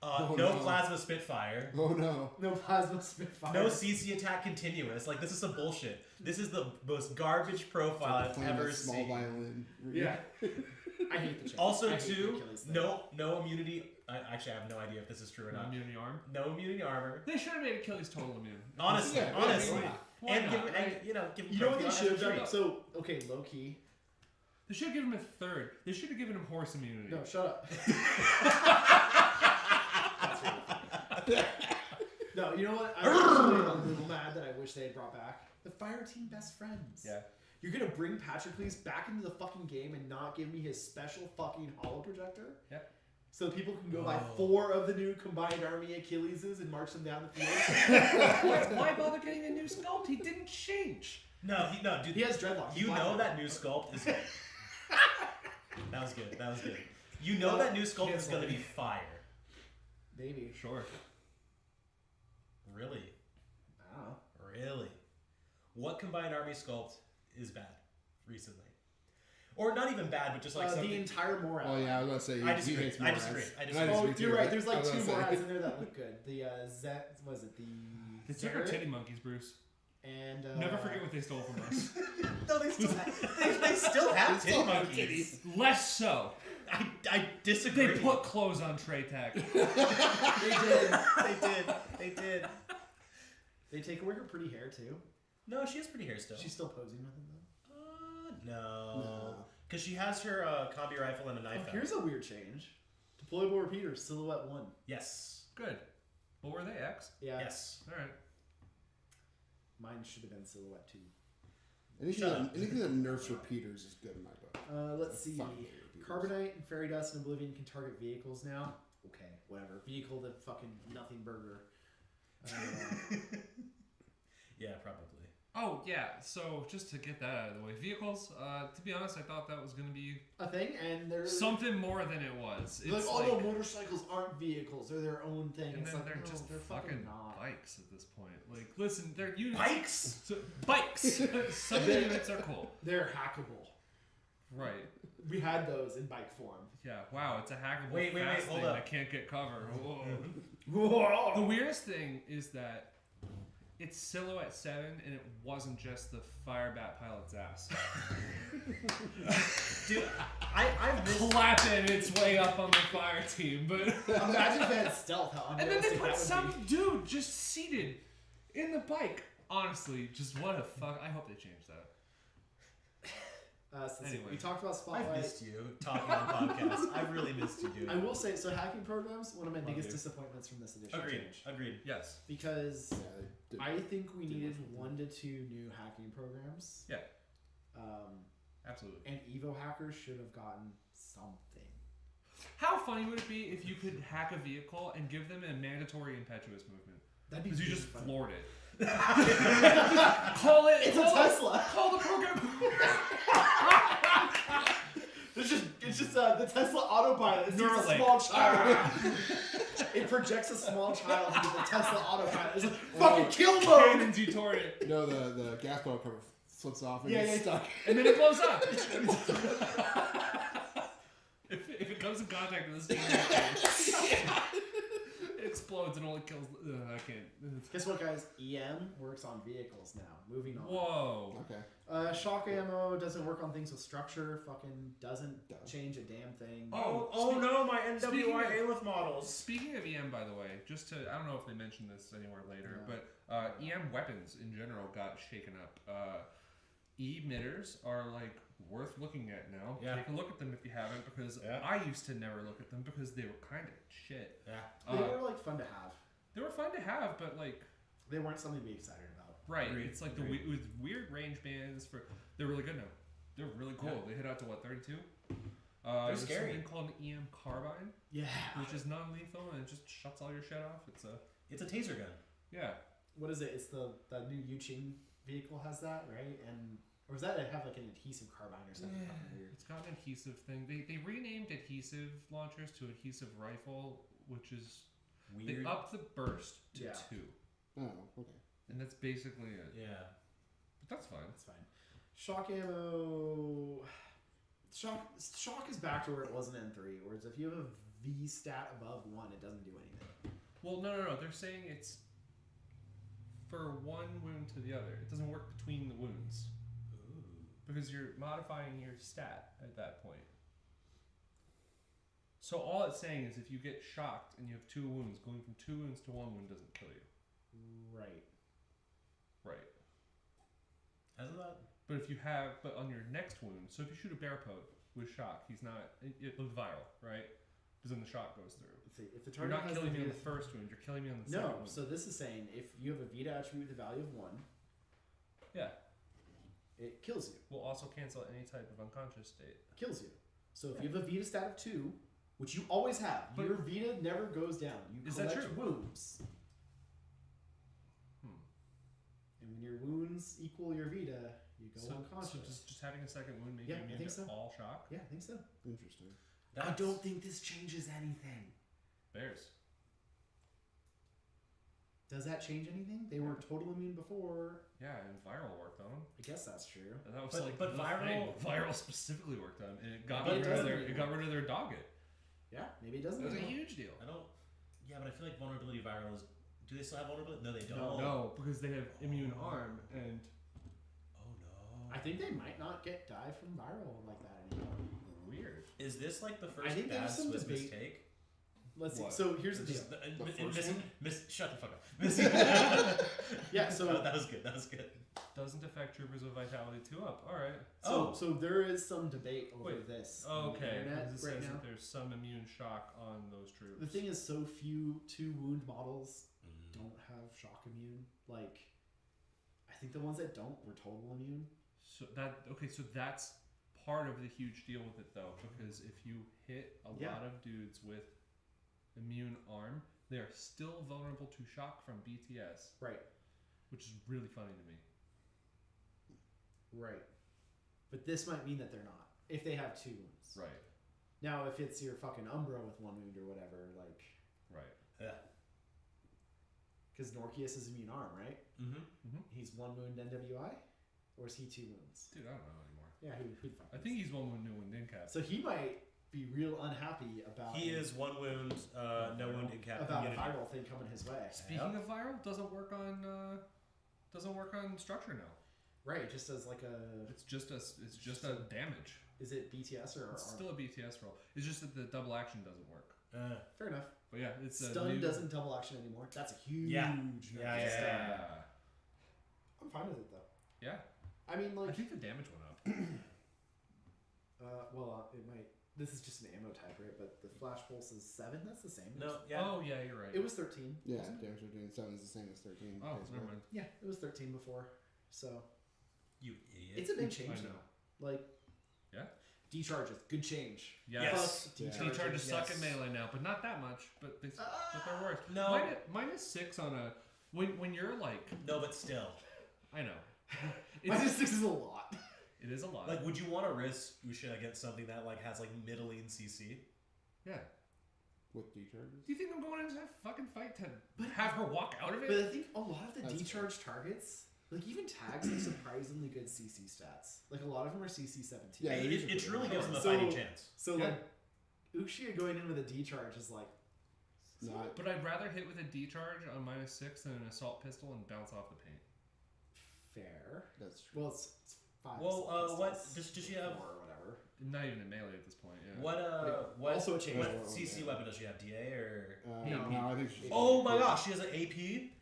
Oh, no no. Plasma Spitfire, Oh no. No plasma Spitfire. no CC attack continuous. Like this is some bullshit. This is the most garbage profile I've Playing ever that small seen. violin. Yeah. I hate the change. Also, I hate the too, Achilles thing. no immunity. Actually, I have no idea if this is true or No not. immunity arm. No immunity armor. They should have made Achilles total immune. Honestly, Yeah, honestly, yeah, Why and not, give right? and, give You know what they Protheon should as have a done? treat. So, okay, low key. They should have given him a third. They should have given him horse immunity. No, shut up. That's really funny. No, you know what? I'm actually a little mad that I wish they had brought back the fire team best friends. Yeah. You're gonna bring Patroclus back into the fucking game and not give me his special fucking holo projector? Yep. So people can go buy 4 of the new combined army Achilleses and march them down the field. Why bother getting a new sculpt? He didn't change. No, dude. He has dreadlocks. You know that new sculpt is. That was good. You know that new sculpt is going to be fire. Maybe. Sure. Really? I don't know. Really? What combined army sculpt is bad recently? Or not even bad, but just like something. The entire morale. Oh yeah, I was gonna say. I disagree. I disagree. Oh, you're right. There's like I was 2 gonna say. morals in there that look good. The was it the? They took our Zerg titty monkeys, Bruce. And Never forget what they stole from us. No, they still have titty monkeys. Less so. I disagree. They put clothes on tray tag. They did. They take away her pretty hair too. No, she has pretty hair still. She's still posing with him though. No. Because she has her combi rifle and a knife. Oh, here's a weird change. Deployable repeater, silhouette 1. Yes. Good. What were they, X? Yeah. Yes. All right. Mine should have been silhouette 2. Anything that nerfs repeaters is good in my book. Let's see. Fucking hate repeaters. Carbonite and Fairy Dust and Oblivion can target vehicles now. Okay, whatever. Vehicle the fucking nothing burger. Yeah, probably. Oh, yeah. So, just to get that out of the way. Vehicles, to be honest, I thought that was going to be a thing, and they're something more than it was. It's although motorcycles aren't vehicles, they're their own thing. And it's then like, they're no, just they're fucking not. bikes at this point. Like, listen, they're units. Bikes? So, bikes! Some of the units are cool. They're hackable. Right. We had those in bike form. Yeah, wow, it's a hackable Wait, hold thing up. I can't get cover. Whoa. Whoa. The weirdest thing is that it's silhouette 7 and it wasn't just the Firebat pilot's ass. Dude, I've missed... Clapping its way up on the fire team, but Imagine if they had stealth, how and then they unrealistic put that some would be. dude just seated in the bike. Honestly, just what a fuck. I hope they change that. Anyway. We talked about Spotlight. I've missed you talking on podcasts. I've really missed you, dude. I will say, so hacking programs, one of my biggest you. disappointments from this edition. Agreed. Yes. Because Yeah, I think we needed 1 to 2 new hacking programs. Yeah. Absolutely. And Evo hackers should have gotten something. How funny would it be if you could hack a vehicle and give them a mandatory impetuous movement? That'd be Because you really just funny. floored it. Call it. It's a Tesla. Call the program. It's just the Tesla autopilot. It sees a Neuralink. small child. It projects a small child into the Tesla autopilot. It's like, fucking kill mode. Cannons you toward it. No, the gas pedal cover flips off and Yeah, gets yeah. stuck. And then it blows up. if it comes in contact with this thing, it explodes and only kills. I can't. Guess what, guys? EM works on vehicles now. Moving on. Whoa. Okay. Shock ammo doesn't work on things with structure. Fucking doesn't change a damn thing. Oh no, my speaking NWI of- Aleph models. Speaking of EM, by the way, just to I don't know if they mentioned this anywhere later, Yeah. but EM weapons in general got shaken up. Emitters are like worth looking at now. Yeah. Take a look at them if you haven't, because Yeah. I used to never look at them because they were kind of shit. Yeah. They were like fun to have. They were fun to have, but like They weren't something to be excited about. right, Agreed. it's like Agreed. with weird range bands for they're really good now. They're really cool. Yeah. They hit out to what 32. There's scary. something called an EM carbine, Yeah. which is non-lethal and it just shuts all your shit off. It's a taser gun. Yeah. What is it? It's the new Yuching vehicle has that, right? And or was that have like an adhesive carbine or something? Fucking weird. It's got an adhesive thing. They renamed adhesive launchers to adhesive rifle, which is Weird. they upped the burst to Yeah. 2, Oh, okay. and that's basically it. Yeah. But that's fine. That's fine. Shock ammo. Shock is back to where it was in N3. Whereas if you have a V stat above 1, it doesn't do anything. Well, no. They're saying it's for one wound to the other. It doesn't work between the wounds because you're modifying your stat at that point. So all it's saying is if you get shocked and you have 2 wounds, going from 2 wounds to 1 wound doesn't kill you. Right. Right. Hasn't that? But if you but on your next wound, so if you shoot a bear poke with shock, he's not, it was viral, right? Because then the shot goes through. Let's see. If the You're target not has killing me on V- the first wound, you're killing me on the second No, wound. so this is saying if you have a Vita attribute with a value of 1, Yeah. it kills you. Will also cancel any type of unconscious state. Kills you. So if you have a Vita stat of 2, which you always have, But- your Vita never goes down. You Is that collect true? wounds. And when your wounds equal your Vita, you go So unconscious. just having a second wound make Yeah, you I immune think to so. all shock? Yeah, I think so. Interesting. I don't think this changes anything. Bears. Does that change anything? They were total immune before. Yeah, and viral worked on them. I guess that's true. And that was But- like but the viral- thing. Viral specifically worked on, and it got But it rid of doesn't their anymore. it got rid of their dogged. Yeah, maybe it doesn't. It was a anymore. huge deal. I don't. Yeah, but I feel like vulnerability viral is. Do they still have vulnerability? No, they don't. No. No, because they have immune arm, and Oh no. I think they might not get die from viral like that anymore. weird. Is this like the I first think bad there's some Swiss debate. mistake? Let's see. What? So here's the deal. Just first missing, one? shut the fuck up. Missing. Yeah, so that was good. That was good. Doesn't affect troopers with vitality 2 up. All right. so there is some debate over Wait. this. Oh, on the okay. internet Because it right says now. that there's some immune shock on those troops. The thing is, so few 2 wound models don't have shock immune. Like, I think the ones that don't were total immune. So that's part of the huge deal with it though, because if you hit a Yeah. lot of dudes with immune arm, they are still vulnerable to shock from BTS, Right. which is really funny to me. Right. But this might mean that they're not if they have 2 wounds. Right. Now, if it's your fucking Umbra with 1 wound or whatever, like, Right. Yeah. because Norkius is immune arm, right? Mm-hmm. He's 1 wound NWI, or is he 2 wounds? Dude, I don't know anymore. Yeah, who the fuck? I think he's one with new one in cap. So he might be real unhappy about. He is 1 wound, no wound in cap about a immunity. viral thing coming his way. Speaking of viral, doesn't work on structure now. Right, it just as like a. It's just a damage. Is it BTS or? It's still a BTS roll. It's just that the double action doesn't work. Fair enough. But yeah, it's a Stun new, doesn't double action anymore. That's a huge. Yeah. nerf Yeah, to yeah, stun. Yeah. I'm fine with it though. Yeah. I mean, I like, think the damage went up. it might. This is just an ammo type, right? But the flash pulse is 7. That's the same. No, yeah. Oh yeah, you're right. It was 13. Yeah, wasn't it? damage doing 7 is the same as 13. Oh, basically. never mind. Yeah, it was 13 before. So You idiot. it's a big change I know. though. Like, Yeah. D-charges, good change. Yes. Fuck Yeah. D-charges, D-charges suck yes. in melee now, but not that much. But they're worse. No. -6 on a when you're like, No, but still. I know. Minus 6 is a lot. It is a lot. Like, would you want to risk Usha against something that like has like middling CC? yeah. With D-charges? Do you think I'm going into that fucking fight to have her walk out of But it? I think a lot of the That's D-charge targets, like even tags, have surprisingly good CC stats. Like a lot of them are CC 17. Yeah, It, these are it pretty truly hard. gives them a So- fighting chance. So Yeah. like, Uxia going in with a D-charge is like, Not. But I'd rather hit with a D-charge on -6 than an assault pistol and bounce off the paint. fair. That's true. Well, it's 5. Well, assault what pistols, does she have? 4 or whatever. Not even in melee at this point. Yeah. What also a change. what Yeah. CC weapon does she have? DA or? No, I think she's. Oh my gosh, she has an AP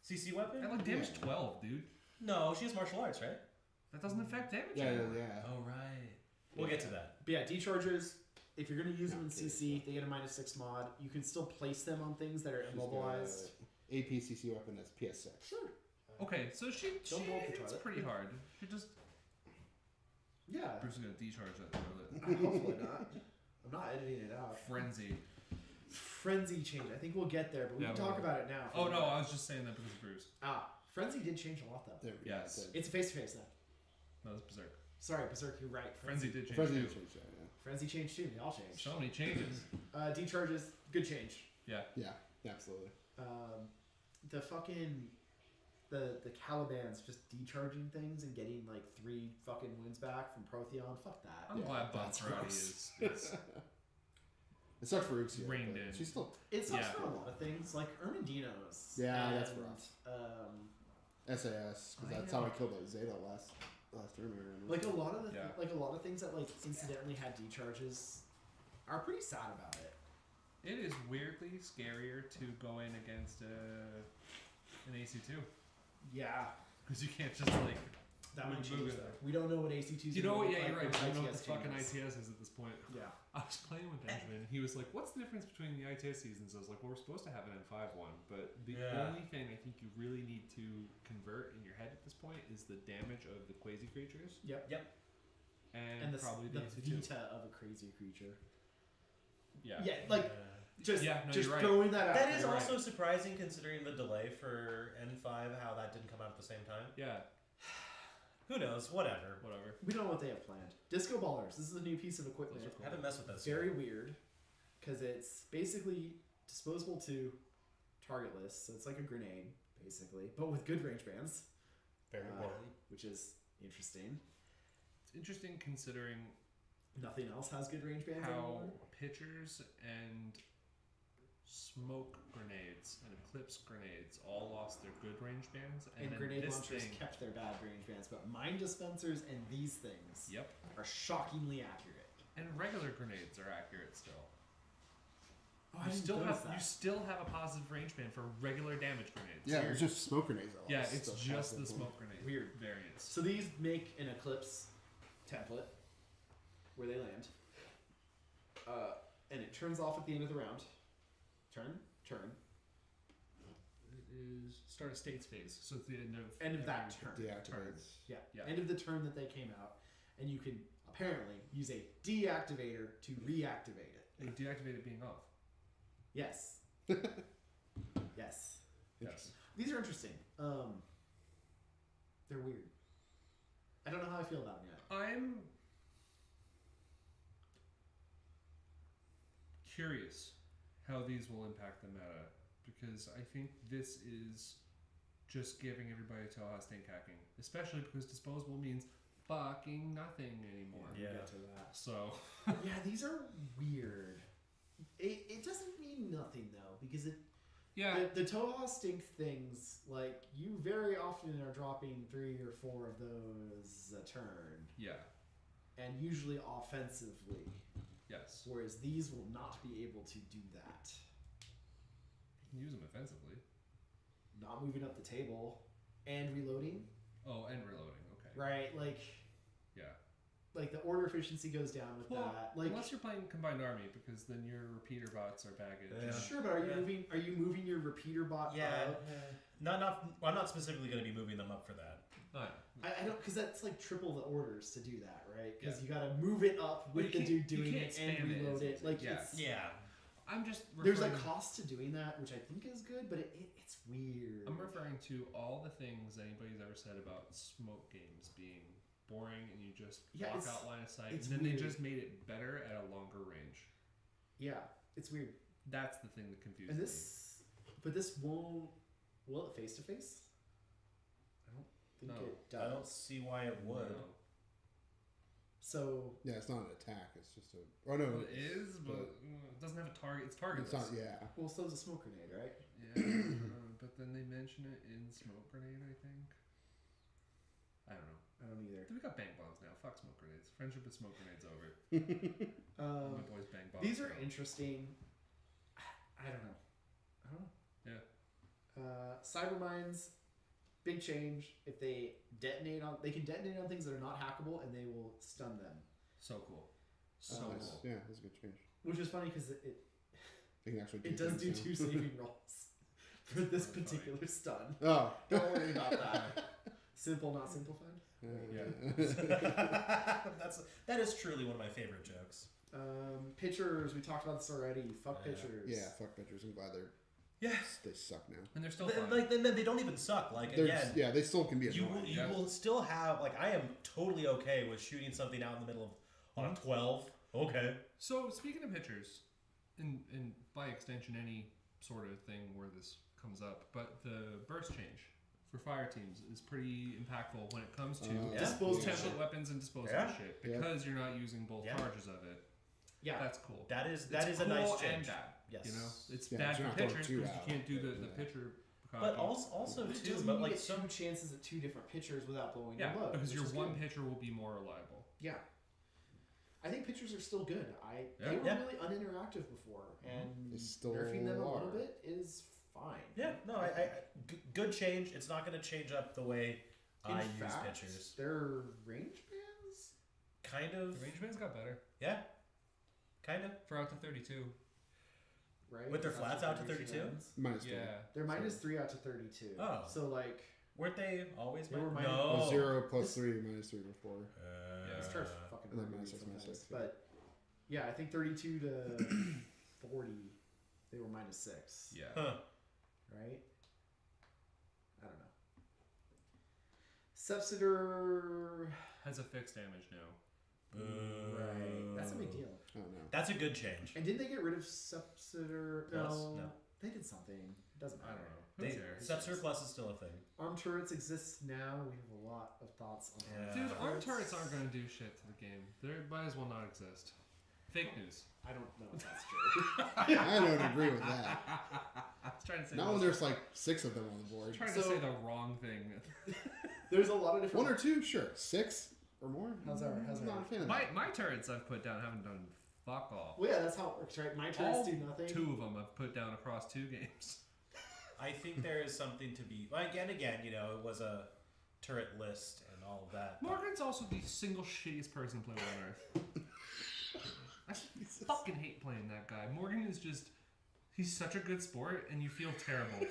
CC weapon. I like damage Yeah. 12, dude. No, she has martial arts, right? That doesn't affect damage. Yeah, anymore. yeah. Oh right. We'll get to that. But yeah, D-charges, if you're going to use them in Okay. CC, they get a -6 mod. You can still place them on things that are She's got immobilized. a APCC weapon that's PS6. Sure. Okay, so she Don't blow up the hits toilet. pretty hard. She just Yeah. Bruce is gonna D-charge that toilet. Hopefully not. I'm not editing it out. Frenzy. Frenzy change. I think we'll get there, but we Yeah, can we talk will. about it now. if Oh we no, want. I was just saying that because of Bruce. Frenzy did change a lot though. There we Yes. go. It's a face-to-face now. No, that's Berserk. Sorry, Berserk, you're right. Frenzy did change Frenzy too. did change that, Frenzy changed too. They all changed. So many changes. D-charges, good change. Yeah. yeah. Yeah, absolutely. The fucking the Calibans just decharging things and getting like 3 fucking wounds back from Protheon. Fuck that. I'm Yeah, glad Bob that's Ferrari gross. is It sucks for Uxia. Reined but in. She's still It sucks Yeah. for a lot of things, like Ermendino's. Yeah, that's and, rough. SAS because that's how I killed that Zeta last room. Like a lot of the Yeah. like a lot of things that like incidentally had decharges are pretty sad about it. It is weirdly scarier to go in against an AC2 Yeah. because you can't just like That might Move change it. though. We don't know what AC2 is. You know what? gonna Yeah, look you're right. like I don't know what ITS the fucking changes. ITS is at this point. Yeah. I was playing with Benjamin. He was like, "What's the difference between the ITS seasons?" I was like, "Well, we're supposed to have an M5 one, but the only thing I think you really need to convert in your head at this point is the damage of the quasi creatures Yep. and the probably the AC2. Vita of a crazy creature. Yeah. Yeah, like just Yeah, no, just you're right. throwing that out. That is there. also surprising considering the delay for N5, how that didn't come out at the same time. Yeah. Who knows? Whatever. Whatever. We don't know what they have planned. Disco Ballers. This is a new piece of equipment. Those are cool. I haven't messed with those. Very weird, because it's basically disposable to targetless. So it's like a grenade, basically, but with good range bands, Very important. which is interesting. It's interesting considering Nothing else has good range bands how anymore. pitchers and smoke grenades and eclipse grenades all lost their good range bands, and And then grenade this launchers thing. kept their bad range bands, but mine dispensers and these things Yep. are shockingly accurate. And regular grenades are accurate still. Oh, You still have a positive range band for regular damage grenades. Yeah, it's just smoke grenades. that Yeah, lost it's the just the positive smoke grenade Weird. variants. So these make an eclipse template where they land, and it turns off at the end of the round. Turn. It is start of states phase, so it's the end of That every turn. Deactivates. Yeah. Yeah. End of the turn that they came out, and you can apparently use a deactivator to reactivate it. They deactivate it being off. Yes. Yes. Yes. These are interesting. They're weird. I don't know how I feel about them yet. I'm curious how these will impact the meta, because I think this is just giving everybody Toho stink hacking, especially because disposable means fucking nothing anymore. We'll Yeah. get to that. So Yeah, these are weird. It doesn't mean nothing though, because yeah, the Toho stink things, like, you very often are dropping 3 or 4 of those a turn, yeah, and usually offensively, yes. whereas these will not be able to do that. You can use them offensively. Not moving up the table and reloading, Oh, and reloading. Okay. right? Yeah. Like the order efficiency goes down with Well, that. Like, unless you're playing combined army, because then your repeater bots are baggage. Yeah. sure, but are you moving your repeater bot up? I'm not specifically going to be moving them up for that. No. I don't, because that's like triple the orders to do that, right? Because Yeah. you got to move it up Well, with you the dude can't- you doing can't it and spam it, reload it's it. Like, yeah. it's, Yeah. I'm just there's a referring- cost to doing that, which I think is good, but it's weird. I'm referring to all the things anybody's ever said about smoke games being boring and you just Yeah, walk it's- out line of sight, it's and then weird. they just made it better at a longer range. Yeah, it's weird. That's the thing that confuses And me. but this won't. Will it face to face? I don't think know. it I don't does. see why it would. No. So Yeah, it's not an attack. It's just a. Oh no, Well, it is, but it doesn't have a target. It's targetless. it's not. Yeah. well, so's a smoke grenade, right? Yeah, but then they mention it in Smoke Grenade, I think. I don't know. I don't either. We got bang bombs now. Fuck smoke grenades. Friendship with smoke grenades over. My boys bang bombs. These are now. interesting. I don't know. Yeah. Cyber mines, big change. If they can detonate on things that are not hackable, and they will stun them. So cool. So Nice. cool. Yeah, that's a good change. Which is funny because They can actually. it does do things 2 now. saving rolls for this Very funny. particular stun. Oh. Don't worry about that. Simple, not simplified. That is truly one of my favorite jokes. Pitchers, we talked about this already. Fuck Yeah. pitchers. Yeah, fuck pitchers. I'm glad Yes. they suck now. And they're still Th- fun. like then they don't even suck. Like They're again, yeah, they still can be you annoying. Yeah. will still have like I am totally okay with shooting something out in the middle of on a 12. Okay. So speaking of pitchers, and by extension any sort of thing where this comes up, but the burst change for fire teams is pretty impactful when it comes to Yeah. Disposable template shit. weapons and disposable Yeah. shit, Yeah. because you're not using both Yeah. charges of it. Yeah. That's cool. That is It's a nice cool change. and bad. Yes. You know, it's Yeah, bad but you're for not throwing pitchers two because you out. can't do the Yeah. pitcher. But copy. also It too, doesn't but mean like you get some 2 chances at 2 different pitchers without blowing yeah, your load. because which your is one good. pitcher will be more reliable. Yeah. I think pitchers are still good. They Yeah. were Yeah. really uninteractive before, and They still nerfing them a are. little bit is fine. yeah, no, good change. It's not going to change up the way I In use fact, pictures. They're range bands? Kind of. The range bands got better Yeah. Kind of. for out to 32. Right? With their Out flats to out to 32? bands? Minus Yeah. They're -3 out to 32. Oh. So, like, Weren't they always? They were no. minus- Oh. 0 plus 3 minus 3 before. this chart's fucking and then weird -6, sometimes. -6, yeah. But, yeah, I think 32 to 40, they were -6. Yeah. Huh. Right? I don't know. Sepsitor. Has a fixed damage now. Right. That's a big deal. Oh no. That's a good change. And didn't they get rid of Sepsitor? Plus? No. No. They did something. Doesn't I matter. don't know. Who cares? Sepsitor Plus is still a thing. Arm turrets exist now. We have a lot of thoughts on Yeah. Dude, arm turrets aren't going to do shit to the game. They might as well not exist. Fake news. I don't know if that's true. I don't agree with that. I was trying to say Not when there's like 6 of them on the board. trying So- to say the wrong thing. There's a lot of different. 1 or 2, sure. 6 or more. How's our- how's I'm our- not a fan of My that. my turrets I've put down haven't done fuck all. Well, yeah, that's how it works, right? My turrets All do nothing. 2 of them I've put down across 2 games. I think there is something to be. Well, again, you know, it was a turret list and all of that. Morgan's also the single shittiest person to play with on Earth. I fucking hate playing that guy. Morgan is just, he's such a good sport and you feel terrible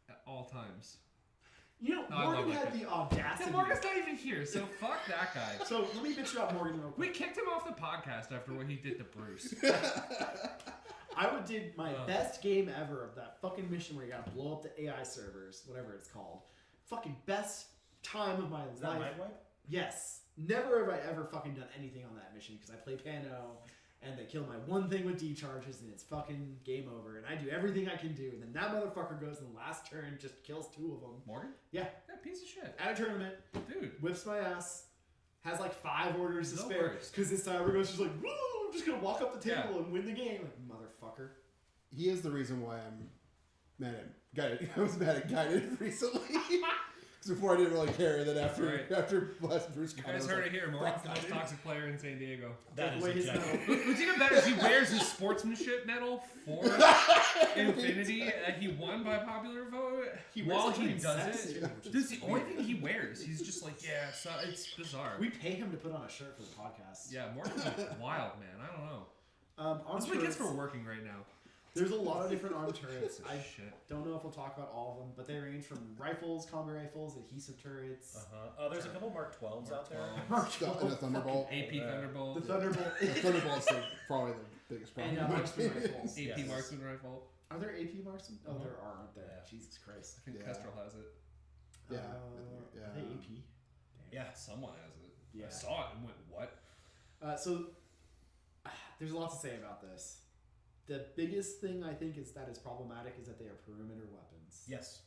at all times. You know, No, I love Morgan that had guy. the audacity. Yeah, Morgan's not even here, so fuck that guy. So let me bitch about Morgan real We quick. kicked him off the podcast after what he did to Bruce. I did my best game ever of that fucking mission where you gotta blow up the AI servers, whatever it's called. Fucking best time of my Is that life. Mind Wipe? Yes. Never have I ever fucking done anything on that mission because I play Pano and they kill my one thing with D charges and it's fucking game over. And I do everything I can do. And then that motherfucker goes in the last turn, just kills 2 of them. Morgan? Yeah. That piece of shit. At a tournament, Dude. whips my ass, has like 5 orders to No spare. worries. Because this cyber goes just like, woo, I'm just gonna walk up the table Yeah. and win the game. Like, motherfucker. He is the reason why I'm mad at Guided. I was mad at Guided recently. Because before I didn't really care. And then after last Bruce You got guys heard it here. Morgan's the most toxic player in San Diego. That Take is away his exactly. medal. What's even better is he wears his sportsmanship medal for Infinity that he won by popular vote. He wears While it he during does sex, it, too, which is this is the only weird. thing he wears. He's just like, yeah, so it's bizarre. We pay him to put on a shirt for the podcast. Yeah, Morgan's wild, man. I don't know. Arm That's what he gets turrets, for working right now. there's a lot of different arm turrets. I Shit. don't know if we'll talk about all of them, but they range from rifles, combi rifles, adhesive turrets. Oh, there's a couple Mark 12s out there. And a Thunderbolt. AP Thunderbolt. The Thunderbolt. The Thunderbolt's probably the biggest problem. And marksman rifles. AP Yes. marksman rifle. Are there AP marksman? Oh, Uh-huh. there are, aren't there? Yeah. Jesus Christ. I think Yeah. Kestrel has it. Yeah. Are they AP? Yeah. Someone has it. Yeah. I saw it and went, what? So there's a lot to say about this. The biggest thing I think is that is problematic is that they are perimeter weapons. Yes.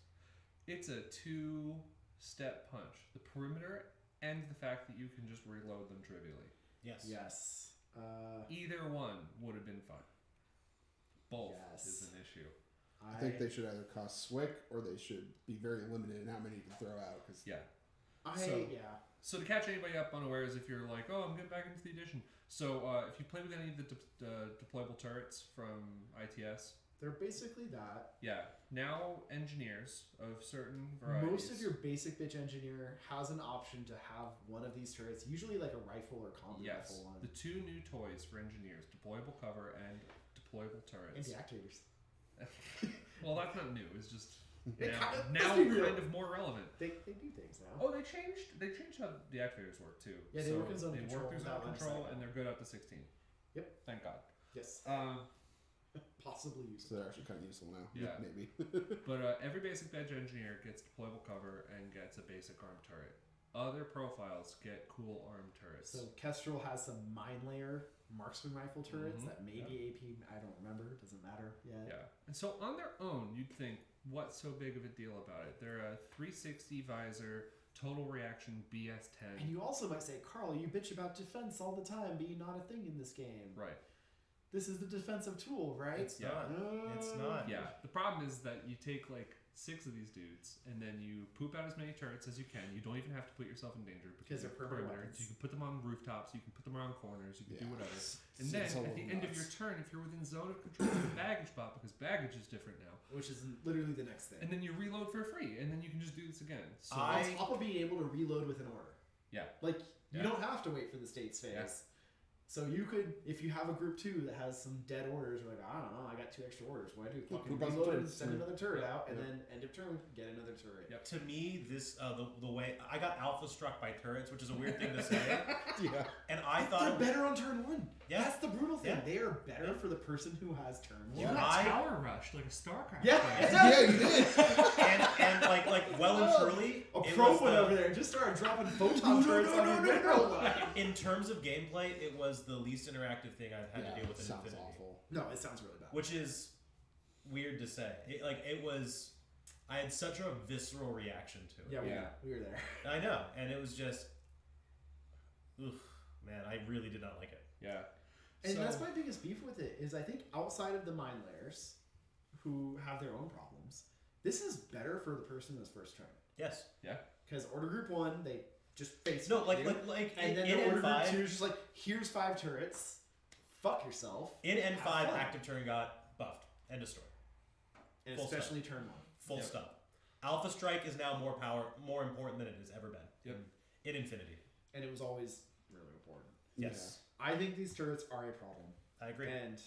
It's a 2-step punch. The perimeter and the fact that you can just reload them trivially. Yes. Yes. Either one would have been fun. Both Yes. is an issue. I think they should either cost Swick or they should be very limited in how many you can throw out. Cause Yeah. Yeah. So to catch anybody up unawares, if you're like, oh, I'm getting back into the edition. So if you play with any of the deployable turrets from ITS, They're basically that. yeah, now engineers of certain varieties. Most of your basic bitch engineer has an option to have one of these turrets, usually like a rifle or combi Yes, rifle one. the 2 new toys for engineers: deployable cover and deployable And turrets. deactivators. Well, that's not new. It's just It now, kinda- now let's be real. kind of more relevant. They do things now. Oh, they changed how the activators work too. Yeah, they work in zone they control work through zone without line of control, sight. and they're good up to 16. Yep. Thank God. Yes. Possibly So useful. they're actually kind of useful now. Yeah. Maybe. But every basic bench engineer gets deployable cover and gets a basic arm turret. Other profiles get cool arm turrets. So Kestrel has some mine layer marksman rifle turrets Mhm. that may be AP. I don't remember. Doesn't matter yet. yeah. And so on their own, you'd think, what's so big of a deal about it? They're a 360 visor, total reaction BS10. And you also might say, Carl, you bitch about defense all the time being not a thing in this game. Right. This is the defensive tool, right? It's not. It's not. Yeah. The problem is that you take like 6 of these dudes, and then you poop out as many turrets as you can. You don't even have to put yourself in danger Because they're permanent weapons. You can put them on rooftops. You can put them around corners. You can do whatever. And It's then a at the little end of nuts. your turn, if you're within zone of control of the baggage bot, because baggage is different now, Which is literally the next thing. and then you reload for free, and then you can just do this again. So On top of being able to reload with an order. yeah, Like, you Yeah. don't have to wait for the states phase. Yeah. So you could, if you have a group 2 that has some dead orders, you're like, I don't know, I got 2 extra orders. What do I do? Fucking put reload and turrets. send another turret Yeah. out, and then end of turn, get another turret. Yep. To me, this the way I got alpha struck by turrets, which is a weird thing to say, Yeah. and I They're thought better on turn 1. Yeah. That's the brutal thing. Yeah. They are better for the person who has turn 1. you got tower rushed like a StarCraft. Yeah. player. Yeah, you did. and like well and truly, A it pro was went the- over there and just started dropping photon turrets on your general line. In terms of gameplay, it was the least interactive thing I've had to deal with in sounds Infinity, awful. No, it sounds really bad. which is weird to say. It was. I had such a visceral reaction to it. Yeah, we were there. I know, and it was just, oof, man, I really did not like it. Yeah. And So- that's my biggest beef with it, is I think outside of the mine layers, who have their own problems, this is better for the person that's first turn. Yes. Because order group 1, they just face No, fuck you. And then the order group N5, 2 is just like, here's 5 turrets, fuck yourself, in N5, Have fun. active turn got buffed and destroyed. and Full especially turn 1. Full Yep. stop. Alpha Strike is now more important than it has ever been. Yep. In Infinity. And it was always really important. Yes. I think these turrets are a problem. I agree. And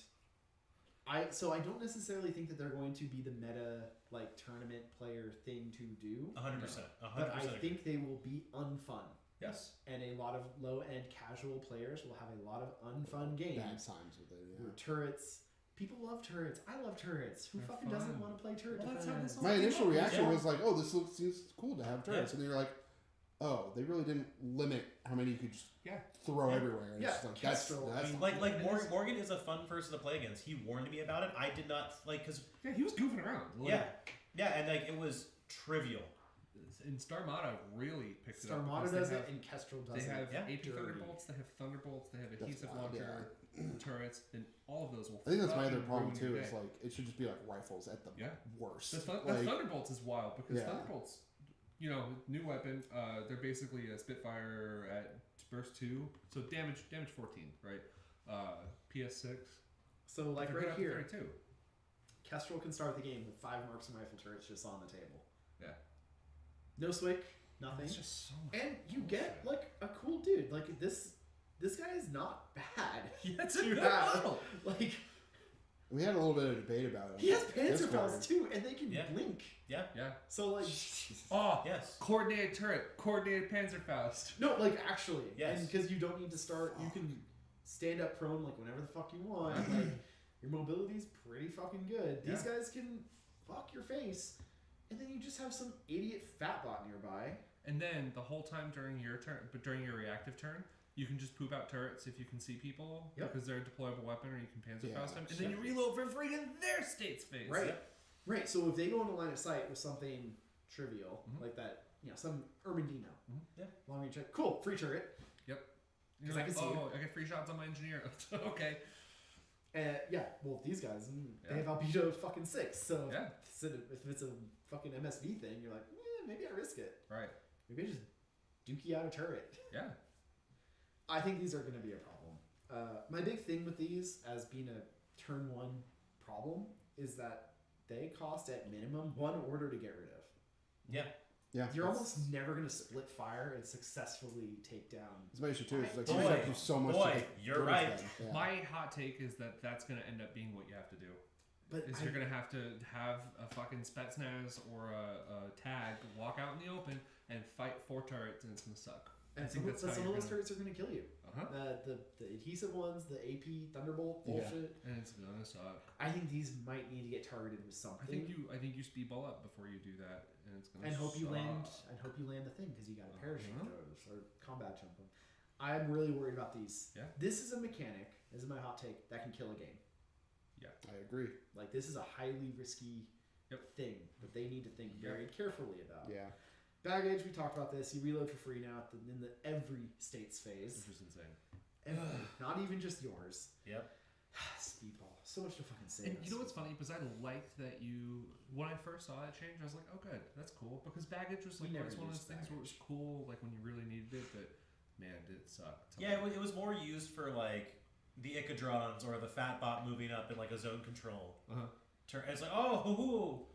I don't necessarily think that they're going to be the meta like tournament player thing to do. 100%. But I 100%. think they will be unfun. Yes. And a lot of low end casual players will have a lot of unfun games. Bad times with it. Where Yeah. turrets, people love turrets. I love turrets. Who They're fucking fun. doesn't want to play turret Well, that's how defense? this My initial reaction Yeah. was like, "Oh, seems cool to have turrets," and then you're like, "Oh, they really didn't limit how many you could just throw Yeah. everywhere." And Yeah, it's like, that's Kestrel, that's I mean, Like Morgan is a fun person to play against. He warned me about it. I did not because Yeah, he was goofing around. yeah, and like it was trivial. And Starmada really picked it up. Starmada because does they it have- and Kestrel does They it. have Yeah. AP dirty. Thunderbolts, they have Thunderbolts, they have adhesive wild, launcher, turrets, and all of those will I think that's my other fucking problem ruin your too. day. Is like it should just be like rifles at the Yeah. worst. The Like, Thunderbolts is wild because Yeah. Thunderbolts, new weapon. They're basically a Spitfire at burst 2, so damage 14, right? PS6. So like They're right good up to here, 32. Kestrel can start the game with 5 marksman rifle turrets just on the table. Yeah. No swick, nothing. It's just so much. And you get like a cool dude. Like this guy is not bad. Yeah, it's to a good have. model. Like we had a little bit of debate about it. he has Panzer Discord. Faust too, and they can Yeah. blink. Yeah. Yeah. So like Oh, Yes. coordinated turret, coordinated Panzerfaust. no, like actually, Yes. and because you don't need to start, you can stand up prone like whenever the fuck you want. Like your mobility's pretty fucking good. These guys can fuck your face, and then you just have some idiot fat bot nearby. And then the whole time during your turn, but during your reactive turn, you can just poop out turrets if you can see people because they're a deployable weapon, or you can Panzerfaust them, and then you reload for free in their state's face. Right. Right. So if they go into line of sight with something trivial like that, some Ermendino, long range, cool, free turret. Yep. Because You're I like, can see I get free shots on my engineer. Okay. Well, these guys, they have albedo fucking 6. So Yeah. if it's a fucking MSV thing, you're like, maybe I risk it. Right. Maybe I just dookie out a turret. Yeah. I think these are going to be a problem. My big thing with these, as being a turn 1 problem, is that they cost at minimum 1 order to get rid of. Yeah. Yeah, You're almost never going to split fire and successfully take down. It's my issue too. It's like Boy, you have to do so much. boy, to get you're rid of right. them. Yeah. My hot take is that that's going to end up being what you have to do. But You're going to have a fucking Spetsnaz or a tag walk out in the open and fight 4 turrets, and it's going to suck. and I think that's how some you're of those gonna- turrets are going to kill you. The adhesive ones, the AP Thunderbolt bullshit. And it's going to suck. I think these might need to get targeted with something. I think you speedball up before you do that, and it's going to And hope you suck. land. And hope you land the thing because you got a parachute those or combat jump them. I'm really worried about these. Yeah. This is a mechanic. This is my hot take that can kill a game. I agree. Like this is a highly risky thing that they need to think very carefully about. Yeah. Baggage, we talked about this. You reload for free now in the every state's phase. Which is insane. Every, not even just yours. Yep. Speedball. So much to fucking say. And about you know what's Speedball. funny? Because I liked that you. When I first saw that change, I was like, "Oh, good, that's cool." Because baggage was We like never always one of those used things where it was baggage. cool, like when you really needed it. But man, did it suck. to Yeah, learn. it was more used for like the Icadrons or the Fat Bot moving up in like a zone control. Uh-huh. It's like, oh,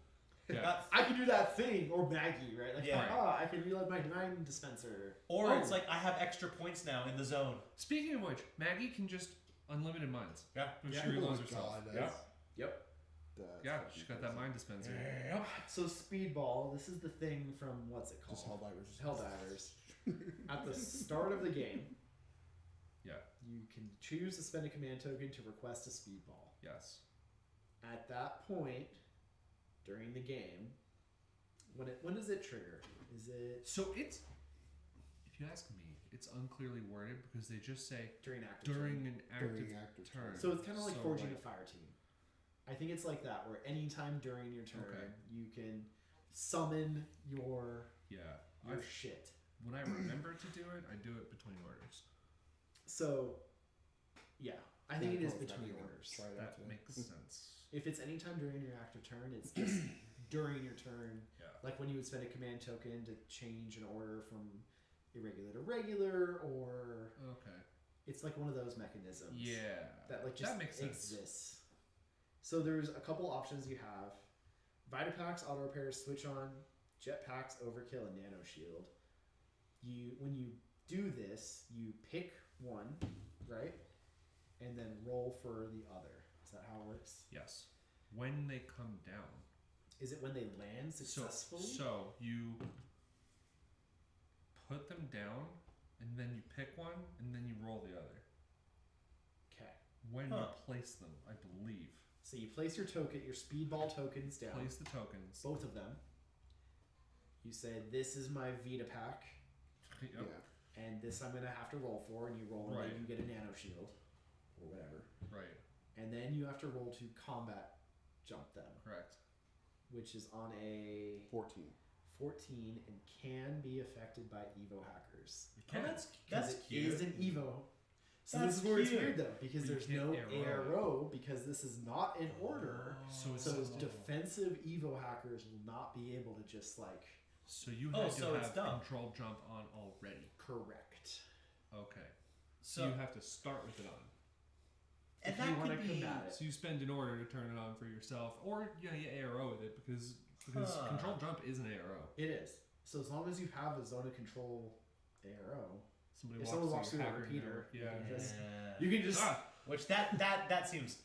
Yeah. I can do that thing, or Maggie, right? Like, Yeah. I can reload my 9 dispenser. or Oh. it's like I have extra points now in the zone. Speaking of which, Maggie can just unlimited mines. Yeah. Because Yeah. she Oh reloads my herself. God, Yeah. Yep. that's Yeah, fucking she's got that crazy. mine dispenser. Yep. So Speedball, this is the thing from what's it called? Just Helldivers. Helldivers. At the start of the game, Yeah. you can choose to spend a command token to request a Speedball. Yes. At that point, during the game, when does it trigger? Is it So it's, if you ask me, it's unclearly worded because they just say during active during turn? an active During active turn. So it's kind of like So, forging like- a fire team. I think it's like that, where anytime during your turn, Okay. you can summon your Yeah. shit. When I remember to do it, I do it between orders. So, yeah, I think Yeah, it is probably between gotta orders. try it out That today. makes sense. If it's anytime during your active turn, it's just during your turn. Yeah. Like when you would spend a command token to change an order from irregular to regular, or Okay. it's like one of those mechanisms. Yeah. That like just makes sense. exists. So there's a couple options you have. Vitapacks, auto repairs, switch on, jetpacks, overkill, and nano shield. When you do this, you pick one, right? And then roll for the other. Is that how it works? Yes. When they come down. Is it when they land successfully? So you put them down, and then you pick one, and then you roll the other. Okay. When Huh. you place them, I believe. So you place your token, your speedball tokens down, Place the tokens. both of them. You say, "This is my Vita pack, Yep. Yeah. and this I'm gonna have to roll for," and you roll, and Right. then you get a nano shield, or whatever. Right. And then you have to roll to combat jump them, Correct. which is on a 14. 14 and can be affected by Evo hackers. You Oh, can. that's Because it cute. is an Evo. So That's this is where it's cute. weird though, because But you there's can't no arrow. arrow, because this is not in order. So it's So Oh. defensive Evo hackers will not be able to just like So you Oh, had so to it's have dumb. control jump on already. correct. Okay. So So you have to start with it on. and if you that wanna could be combat it. So you spend an order to turn it on for yourself, or you ARO with it because Huh. control jump is an ARO. It is. So as long as you have a zone of control arrow, Somebody if walks someone walks through through your a hacker repeater, network, yeah. you can just which that seems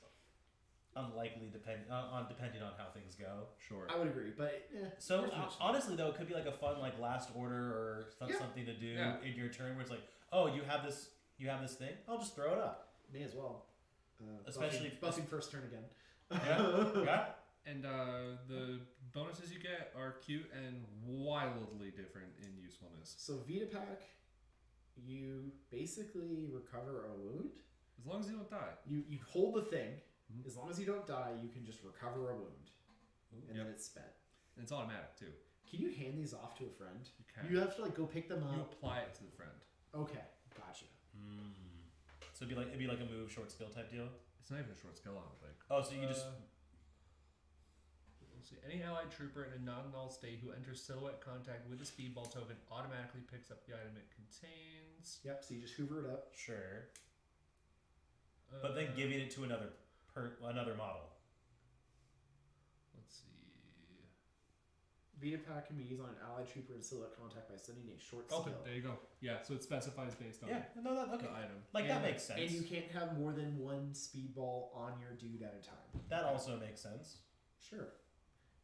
unlikely depending on how things go. Sure. I would agree, but So worth mentioning. honestly though, it could be like a fun like last order or Yeah. something to do Yeah. in your turn where it's like, oh, you have this thing, I'll just throw it up. may as well. Especially buffing first turn again. Yeah. And the bonuses you get are cute and wildly different in usefulness. So Vita Pack, you basically recover a wound. As long as you don't die. You hold the thing. Mhm. As long as you don't die, you can just recover a wound, and then Yep. it's spent. And it's automatic too. Can you hand these off to a friend? You can. You have to like go pick them You up. apply it to the friend. Okay, gotcha. So it'd be like a move short skill type deal. It's not even a short skill, I don't think. Oh, so you just Let's see. Any allied trooper in a non-null state who enters silhouette contact with a speedball token automatically picks up the item it contains. Yep. So you just hoover it up. sure, but then giving it to another model. Let's see. Vita Pack can be used on an allied trooper in silhouette contact by sending a short Oh, skill. there you go. Yeah, so it specifies based on Yeah, no, that okay. the item. Like that And- makes sense. And you can't have more than one speedball on your dude at a time. That also makes sense. Sure.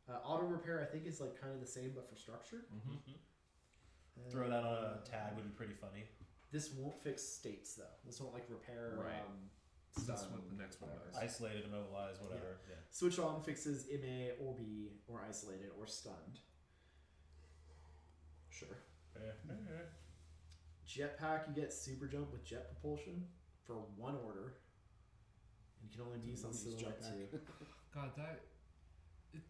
Auto repair, I think, is like kind of the same, but for structure. Mm-hmm. Throw that on a tag would be pretty funny. This won't fix states though. This won't like repair. Right. That's stun, what the next one whatever. does. Isolated, immobilized, whatever. Yeah. Switch on fixes MA or B or isolated or stunned. Sure. Jetpack, you get super jump with jet propulsion for one order. And you can only be used on Use silhouette jetpack. too. God,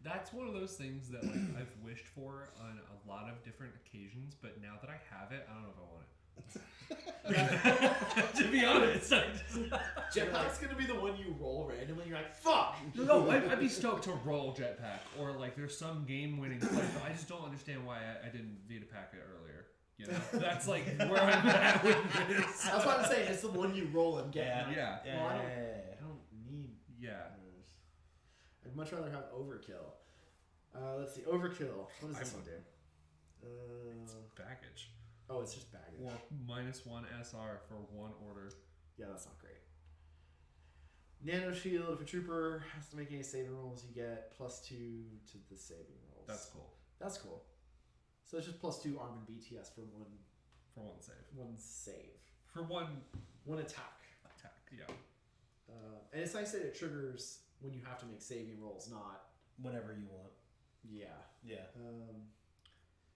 that's one of those things that like I've wished for on a lot of different occasions, but now that I have it, I don't know if I want it. To be honest, Jetpack's gonna be the one you roll randomly. You're like, fuck. no, I'd be stoked to roll Jetpack, or like there's some game-winning play, but I just don't understand why I didn't Vita pack it earlier. You know, that's like where I'm at with this. That's what I'm saying. It's the one you roll and get. Yeah. Well, I don't need. Yeah. those. I'd much rather have Overkill. Let's see, Overkill. What does this one do? It's baggage. Oh, it's just baggage. Or -1 SR for 1 order. Yeah, that's not great. Nano Shield. If a trooper has to make any saving rolls, you get +2 to the saving rolls. That's cool. That's cool. So it's just +2 arm and BTS for one save. one save. For one attack. Yeah. And it's nice that it triggers when you have to make saving rolls, not Whatever you want. yeah. Yeah.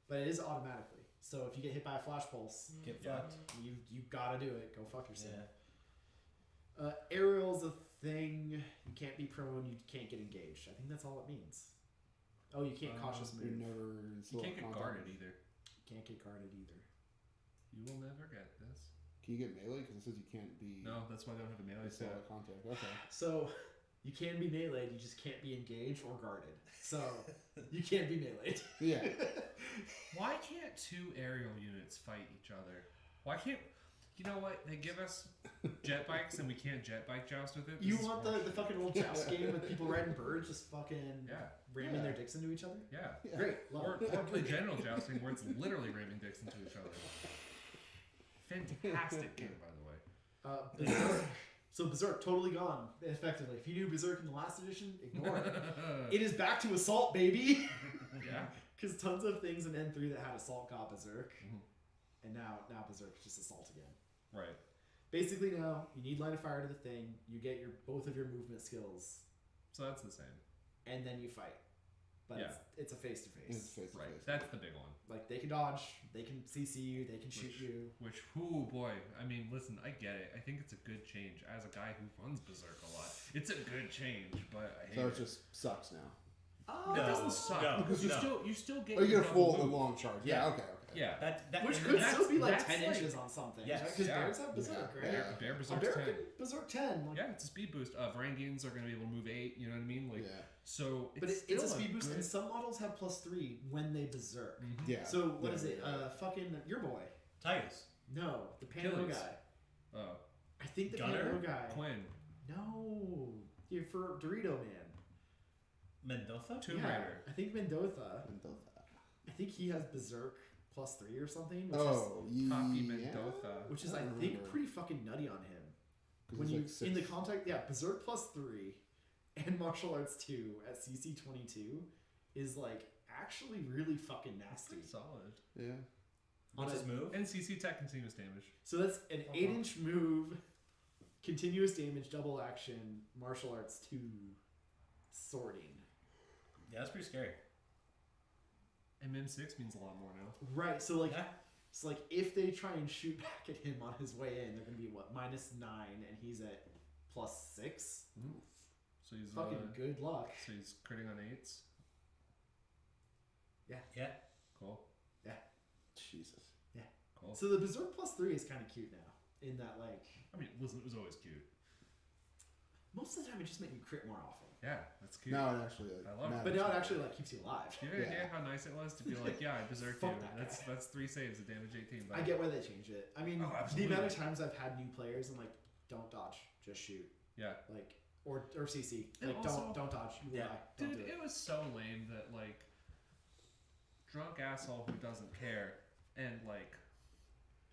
But it is automatically. So if you get hit by a flash pulse, Get Yeah. fucked. you gotta do it. Go fuck yourself. Yeah. Aerial's a thing. You can't be prone. You can't get engaged. I think that's all it means. Oh, you can't cautious You move. never. You can't get guarded either. Can't get guarded either. You will never get this. Can you get melee? Because it says you can't be. No, that's why I don't have the melee It's all set. contact. Okay. So you can be meleeed. You just can't be engaged or guarded. So you can't be meleeed. Yeah. Why can't 2 aerial units fight each other? Why can't... You know what? They give us jet bikes and we can't jet bike joust with it. You This is want horseshit. the fucking old joust game with people riding birds just fucking Yeah. ramming Yeah. their dicks into each other? Yeah. Yeah. Great. Love Or it. play general jousting where it's literally ramming dicks into each other. Fantastic game, by the way. Berserk. So Berserk totally gone effectively. If you knew Berserk in the last edition, ignore it. It is back to Assault, baby. Yeah. Because tons of things in N3 that had Assault got Berserk, Mhm. and now Berserk's just Assault again. Right. Basically, now you need line of fire to the thing. You get both of your movement skills, So that's the same. and then you fight. But Yeah. it's a face to It's face. face to Right. face. That's the big one. Like they can dodge, they can CC you, they can shoot you. Which, oh boy. I mean, listen, I get it. I think it's a good change. As a guy who runs Berserk a lot, it's a good change, but I hate So it. it just sucks now. Oh, It No. doesn't suck no, because no. you still get Oh, you get a double full move. long charge. Yeah. Yeah. Okay. Yeah. That which and could that's- still be like that's 10 like- inches on something. Yes. Because Yeah. bears have Berserk, right? Yeah. Bear A Berserk's bear 10. can Berserk 10. Like, Yeah, it's a speed boost. Varangians are going to be able to move 8. You know what I mean? Like, Yeah. so but it's it's a still speed boost, good- and some models have +3 when they Berserk. Mhm. Yeah. So what Yeah, is it? yeah. Fucking your boy. Titus. No, the Pano Achilles. guy. Oh, I think the Gunner? Pano guy. Quinn, No, you're for Dorito Man. Mendoza? Tomb Yeah, Raider. I think Mendoza. Mendoza. I think he has Berserk +3 or something. Oh, Poppy yeah. Mendoza. Which is I I don't think remember. pretty fucking nutty on him. 'Cause When he's you like 6. in the contact, yeah, Berserk +3 and martial arts 2 at CC 22 is like actually really fucking That's nasty. pretty solid. Yeah. What's his move? And CC tech continuous damage. So that's an 8-inch move, continuous damage, double action, martial arts 2, sorting. Yeah, that's pretty scary. MM6 means a lot more now. Right. So like, Yeah. so like if they try and shoot back at him on his way in, they're gonna be what -9, and he's at +6. So he's Fucking good luck. So he's critting on 8s. Yeah. Cool. Jesus. Cool. So the Berserk +3 is kind of cute now. In that like, I mean, listen, it was always cute. most of the time it just makes you crit more often. Yeah, that's cute. Now it actually like. I love it. But matters now it more. actually like keeps you alive. Do you have any Yeah. idea how nice it was to be like, yeah, I berserked Fuck you. that That's 3 saves of damage 18. But I get why they changed it. I mean, Oh, the absolutely. amount of times I've had new players and like, don't dodge, just shoot. Yeah. Like, or CC. And Like, also- don't dodge. You will Yeah. die. Don't Dude, do it was so lame that like drunk asshole who doesn't care and like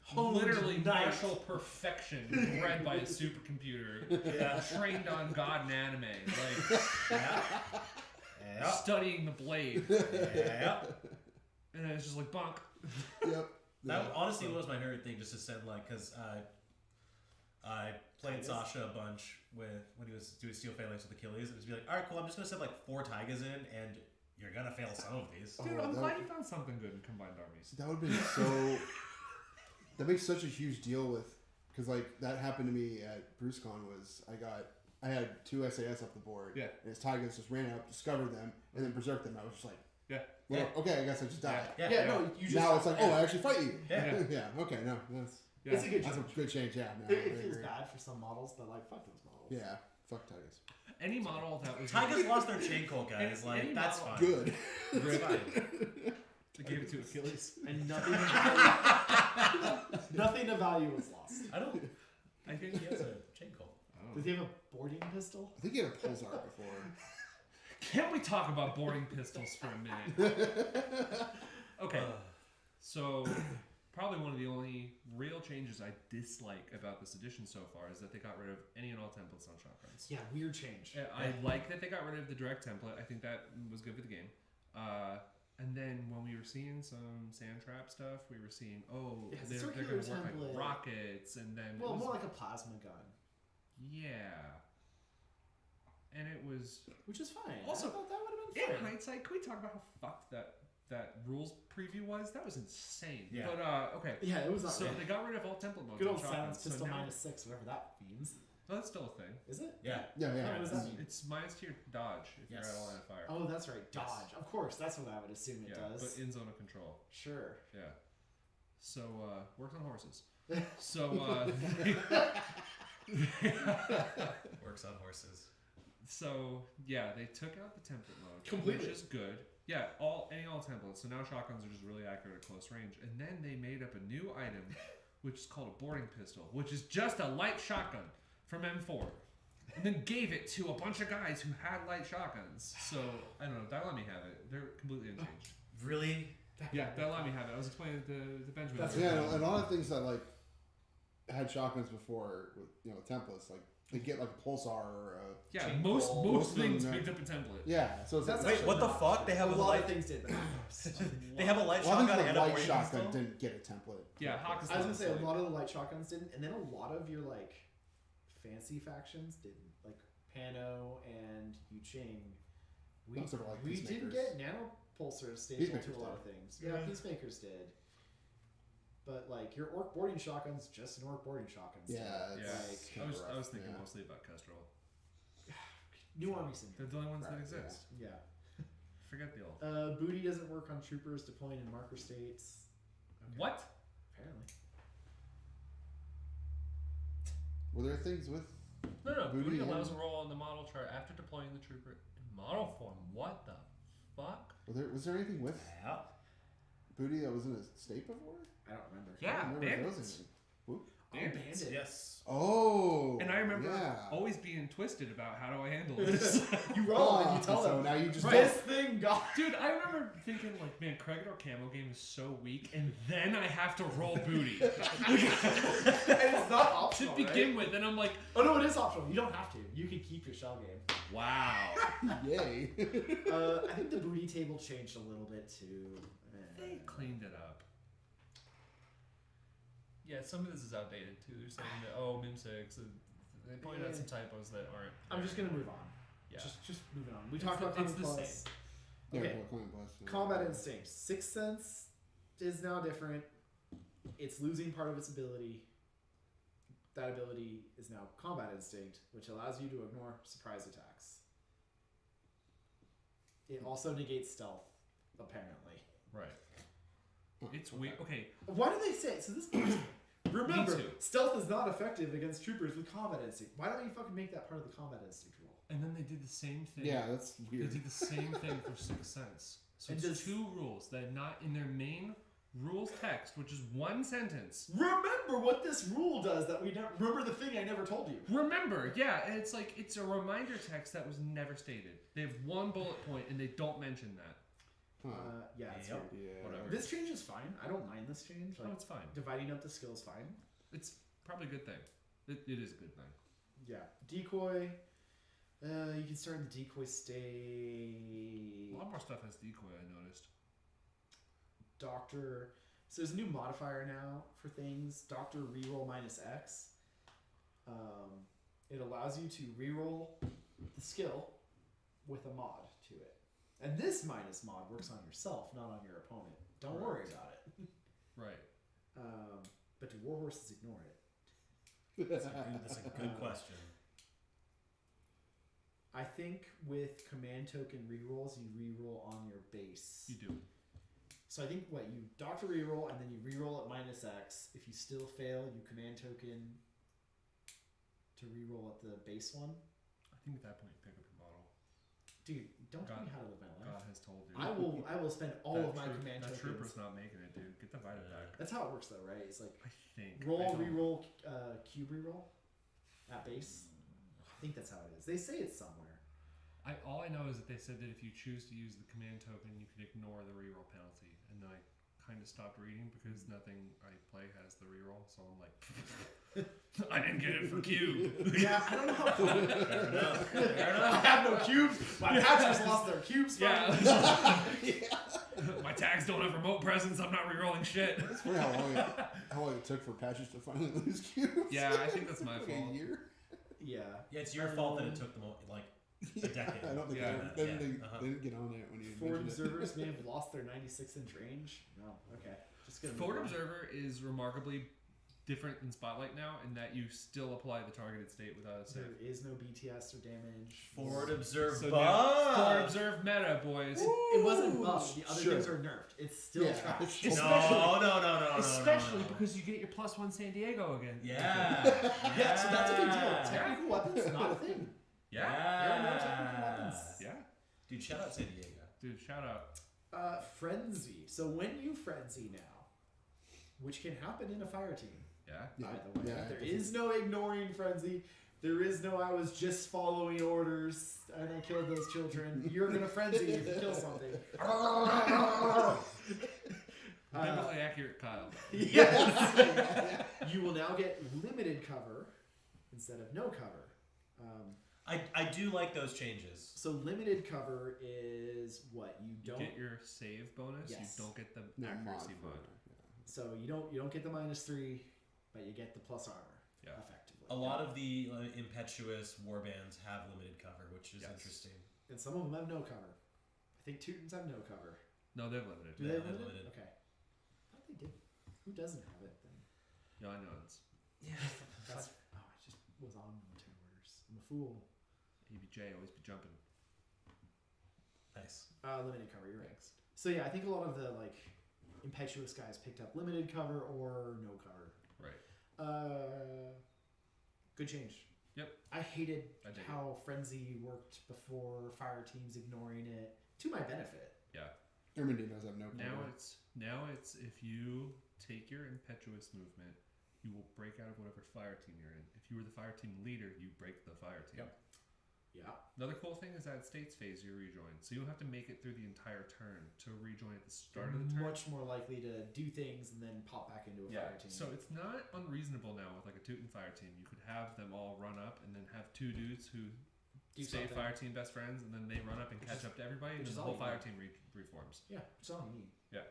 Honed literally knife. martial perfection bred by a supercomputer Yeah. trained on God and anime, like Yeah. Yeah. studying the blade, Yeah. and then it's just like bonk. Yep. That Yeah. honestly was my favorite thing, just to send like, because I played Tigers? Sasha a bunch with when he was doing Steel Phalanx with Achilles. It was be like, all right, cool. I'm just gonna send like 4 Tigers in, and you're gonna fail some of these. Oh, Dude, I'm that glad would- you found something good in combined armies. That would have been so. That makes such a huge deal with, because like that happened to me at BruceCon. I had 2 SAS up the board. Yeah. And his Tigers just ran out, discovered them, and then berserked them. I was just like, Yeah. well, Yeah. okay, I guess I just died. Yeah. Yeah, no, you just. Now it's like, oh, I actually fight you. Yeah. Yeah. Okay. No, that's Yeah. It's a good That's change. a good change. Yeah, no, It I feels agree. bad for some models, but like fuck those models. Yeah, fuck Tigers. Any model that was Tigers lost their chain colt, guys. Any Like that's model- fine. Good. It's fine. they gave it to Achilles. And nothing nothing of value was lost. I don't I think think he has a chain colt. Does he have a boarding pistol? I think he had a Pulsar before. Can we talk about boarding pistols for a minute? Okay, so probably one of the only real changes I dislike about this edition so far is that they got rid of any and all templates on shotguns. Yeah, weird change. I like that they got rid of the direct template. I think that was good for the game. And then when we were seeing some sand trap stuff, we were seeing, Yeah, they're circular going to work template. like rockets, and then Well, it was, more like a plasma gun, yeah. And it was which is fine. Also, I thought that would have in been fine. hindsight, can we talk about how fucked that rules preview was? That was insane. Yeah. But okay. Yeah, it was not So right. they got rid of all template modes. Good on old shotguns, silence pistol so now, -6, whatever that means. oh, that's still a thing. Is it? Yeah. Yeah, yeah. What does that mean? It's minus to your dodge if Yes. you're at a line of fire. Oh, that's right. Yes. Dodge. Of course, that's what I would assume it yeah, does. but in zone of control. Sure. Yeah. So works on horses. So Works on horses. so yeah, they took out the template mode, Completely. which is good. Yeah, any all templates. So now shotguns are just really accurate at close range. And then they made up a new item, which is called a boarding pistol, which is just a light shotgun from M4. And then gave it to a bunch of guys who had light shotguns. So I don't know. That let me have it. They're completely unchanged. Really? Yeah, that let me have it. I was explaining to Benjamin. That's Yeah, and a lot of things that like had shotguns before with templates, like they get like a Pulsar or a Yeah, Chain most roll. most Most of them, things yeah. picked up a template. yeah. So it's That's like Wait, what the not fuck? true. They have a a lot light- of things did, but They have a light a lot of shotgun things and like a light boarding shotgun pistol? didn't get a template. Yeah, Hawk is I was gonna say a like- lot of the light shotguns didn't, and then a lot of your like fancy factions didn't, like Pano and Yuching. We Those are like we did Peacemakers. get nano pulsars staple to Peacemakers a lot did. of things. Yeah, Yeah. Peacemakers did. But like your orc boarding shotguns, just an orc boarding shotgun. Yeah, still. Yeah, like it's I was rough, thinking yeah. mostly about Kestrel. new army sim. They're the only ones that Right, exist. Yeah. Forget the old. Booty doesn't work on troopers deploying in marker states. Okay. What? Apparently. Were there things with? No, Booty booty and- allows a roll on the model chart after deploying the trooper in model form. What the fuck? Was there anything with Yeah. booty that was in a state before? I don't remember. I Yeah, don't remember if there was bandits. anything. Oh, Bandits. bandit. Yes. Oh. And I remember yeah. always being twisted about how do I handle this. You roll and you tell so them. now you just This thing got. Dude, I remember thinking like, man, Kregador camo game is so weak, and then I have to roll booty And it's not to optional. begin right? with, and I'm like, Oh no, it is optional. You don't have to. You can keep your shell game. wow. Yay. I think the booty table changed a little bit too. They cleaned it up. Yeah, some of this is outdated too. They're saying that MIM6. They point out some typos that aren't. I'm just gonna move on. Yeah. Just moving on. We It's talked the- about it's Combat the Plus. Yeah, Okay. Coin Plus, yeah. Combat Instinct. Sixth Sense is now different. It's losing part of its ability. That ability is now Combat Instinct, which allows you to ignore surprise attacks. It also negates stealth, apparently. Right. Oh, It's weird. Okay, Why do they say so? This remember, Me too. stealth is not effective against troopers with Combat Instinct. Why don't you fucking make that part of the Combat Instinct rule? and then they did the same thing. Yeah, that's They weird. did the same thing for Sixth Sense. So And it's does- 2 rules that are not in their main rules text, which is 1 sentence. Remember what this rule does that we never remember the thing I never told you. Remember, yeah, and it's like it's a reminder text that was never stated. They have 1 bullet point and they don't mention that. Huh. Yeah, it's Yep. weird. Yeah. Whatever. This change is fine. I don't mind this change. No, Like, it's fine. dividing up the skills fine. It's probably a good thing. It is a good thing. Yeah. Decoy. You can start in the decoy state. A lot more stuff has decoy, I noticed. Doctor. So there's a new modifier now for things. Doctor reroll -X. It allows you to reroll the skill with a mod to it. And this minus mod works on yourself, not on your opponent. Don't worry about it. Right. But do warhorses ignore it? That's a good question. I think with command token rerolls, you reroll on your base. You do. So I think you doctor reroll and then you reroll at -X. If you still fail, you command token to reroll at the base one. I think at that point you pick up your model. Dude, don't tell God- me how to live my life. God has told you. I will spend all That of my command that tokens. trooper's not making it, dude. Get the Vita back. That's how it works, though, right? It's like I think. roll, I don't- reroll, cube reroll at base. I think that's how it is. They say it's somewhere. All I know is that they said that if you choose to use the command token, you can ignore the reroll penalty. And then I kind of stopped reading because nothing I play has the reroll. So I'm like, I didn't get it for cube. Yeah, I don't know how. Fair enough. Fair I enough. have no cubes. My patchers lost their cubes. Yeah. My tags don't have remote presence. I'm not rerolling shit. It's funny how long it took for patches to finally lose cubes. Yeah, I think that's my Like fault. a year. Yeah. Yeah, it's your fault that it took them like a decade. I don't think Yeah. they Yeah. didn't get on it when you Forward mentioned it. observers may have lost their 96-inch range. No, okay. Just gonna Forward move on. Observer is remarkably different than Spotlight now in that you still apply the targeted state without a save. There is no BTS or damage. Forward observe So buff. now, Forward Observe meta, boys. It wasn't buffed. The other Sure. things are nerfed. It's still Yeah, trash. it's still- No. Especially because you get your +1 San Diego again. Yeah. Yeah, so that's a big deal. Technical weapons, not a thing. Yeah. There are no technical weapons. Yeah. Dude, shout out San Diego. Dude, shout out. Frenzy. So when you frenzy now, which can happen in a fire team, Yeah. by the way, Yeah, there it is no ignoring frenzy. There is no I was just following orders and I killed those children. You're gonna frenzy if you kill something. Biblically accurate, Kyle. Yes. You will now get limited cover instead of no cover. I do like those changes. So limited cover is what you You don't. get your save bonus. Yes. You don't get the No, accuracy mod mod. for- So you don't get the -3, but you get the plus armor. Yeah. Effectively. A lot of the impetuous warbands have limited cover, which is Yes. interesting. And some of them have no cover. I think Teutons have no cover. No, they're limited. Do Yeah, they have they're limited? limited. Okay. I thought they did. Who doesn't have it then? Yeah, I know. It's Yeah. That's, I just was on military orders. I'm a fool. EBJ always be jumping. Nice. Limited cover, you're right. So yeah, I think a lot of the impetuous guys picked up limited cover or no cover. Right. Good change. Yep. I hated I dig how Frenzy worked before fire teams ignoring it to my benefit. Yeah. Normandy does have no Now cover. it's if you take your impetuous movement, you will break out of whatever fire team you're in. If you were the fire team leader, you break the fire team. Yep. Yeah. Another cool thing is that states phase you rejoin, so you don't have to make it through the entire turn to rejoin at the start of the turn. Much more likely to do things and then pop back into a fire team. So it's not unreasonable now with like a Teuton fire team. You could have them all run up and then have two dudes who Do stay something. fire team best friends, and then they run up and catch up to everybody, and which then is the all whole you fire need. team reforms. Yeah, that's all you need. Yeah.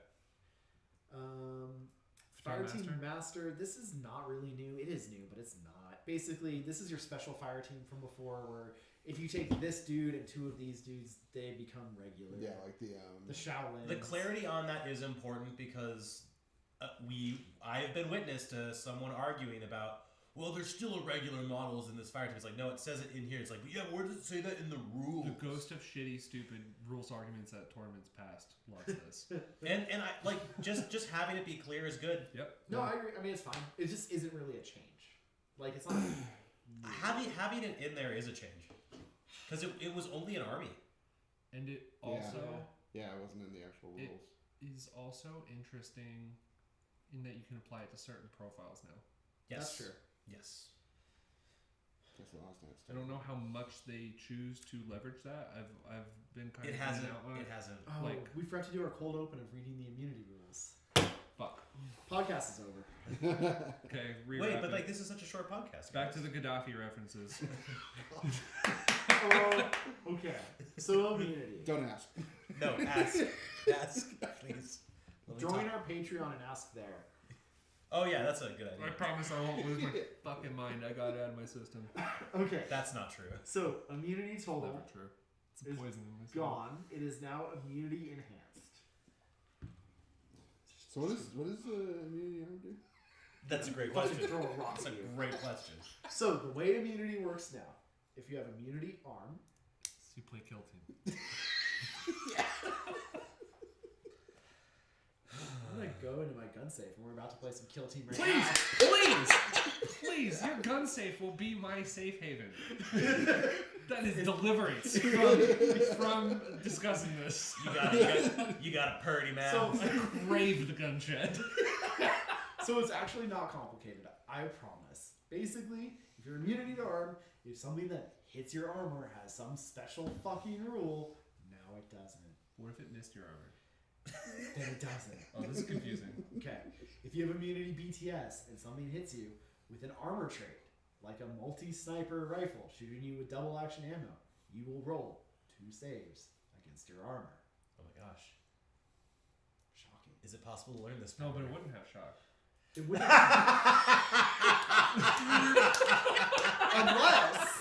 Fire Master? Team Master, this is not really new. It is new, but it's not. Basically, this is your special fire team from before where if you take this dude and two of these dudes, they become regular. Yeah, like the Shaolin. The clarity on that is important because I have been witness to someone arguing about, well, there's still irregular models in this fire team. It's like, no, it says it in here. It's like, yeah, where does it say that in the rules? The ghost of shitty, stupid rules arguments at tournaments past loves this. And I like just having it be clear is good. Yep. No, I agree. I mean, it's fine. It just isn't really a change. Like, it's not. Having it in there is a change because it was only an army. And it also yeah, it wasn't in the actual It- rules. is also interesting in that you can apply it to certain profiles now. Yes, That's true. Yes. That's the last night's I don't know how much they choose to leverage that. I've been kind It of hasn't. in and out on It hasn't. Oh, Like- we forgot to do our cold open of reading the immunity rules. Fuck. Podcast is over. Okay, Wait, but like this is such a short podcast. back guys. to the Gaddafi references. Okay. So, immunity. Don't ask. No, ask, please. Let me Join talk. our Patreon and ask there. Oh yeah, that's a good I idea. promise I won't lose my fucking mind. I got it out of my system. Okay. That's not true. So, immunity It's total never true. It's is poison in my system. gone. It is now immunity enhanced. So what is the immunity arm do? That's a great Fucking question. throw a rock That's a at you. great question. So, the way immunity works now, if you have immunity arm, So you play kill team. gun safe, and we're about to play some kill team right Please, your gun safe will be my safe haven. That is deliverance from discussing this. You got a purdy man. So, I crave the gun shed. so it's actually not complicated. I promise. Basically, if you're immunity to arm, if something that hits your armor has some special fucking rule, no, it doesn't. What if it missed your armor? Then it doesn't. Oh, this is confusing. Okay. If you have immunity BTS and something hits you with an armor trait, like a multi-sniper rifle shooting you with double action ammo, you will roll 2 saves against your armor. Oh my gosh. Shocking. Is it possible to learn this? No, but it wouldn't have shock. It wouldn't. Unless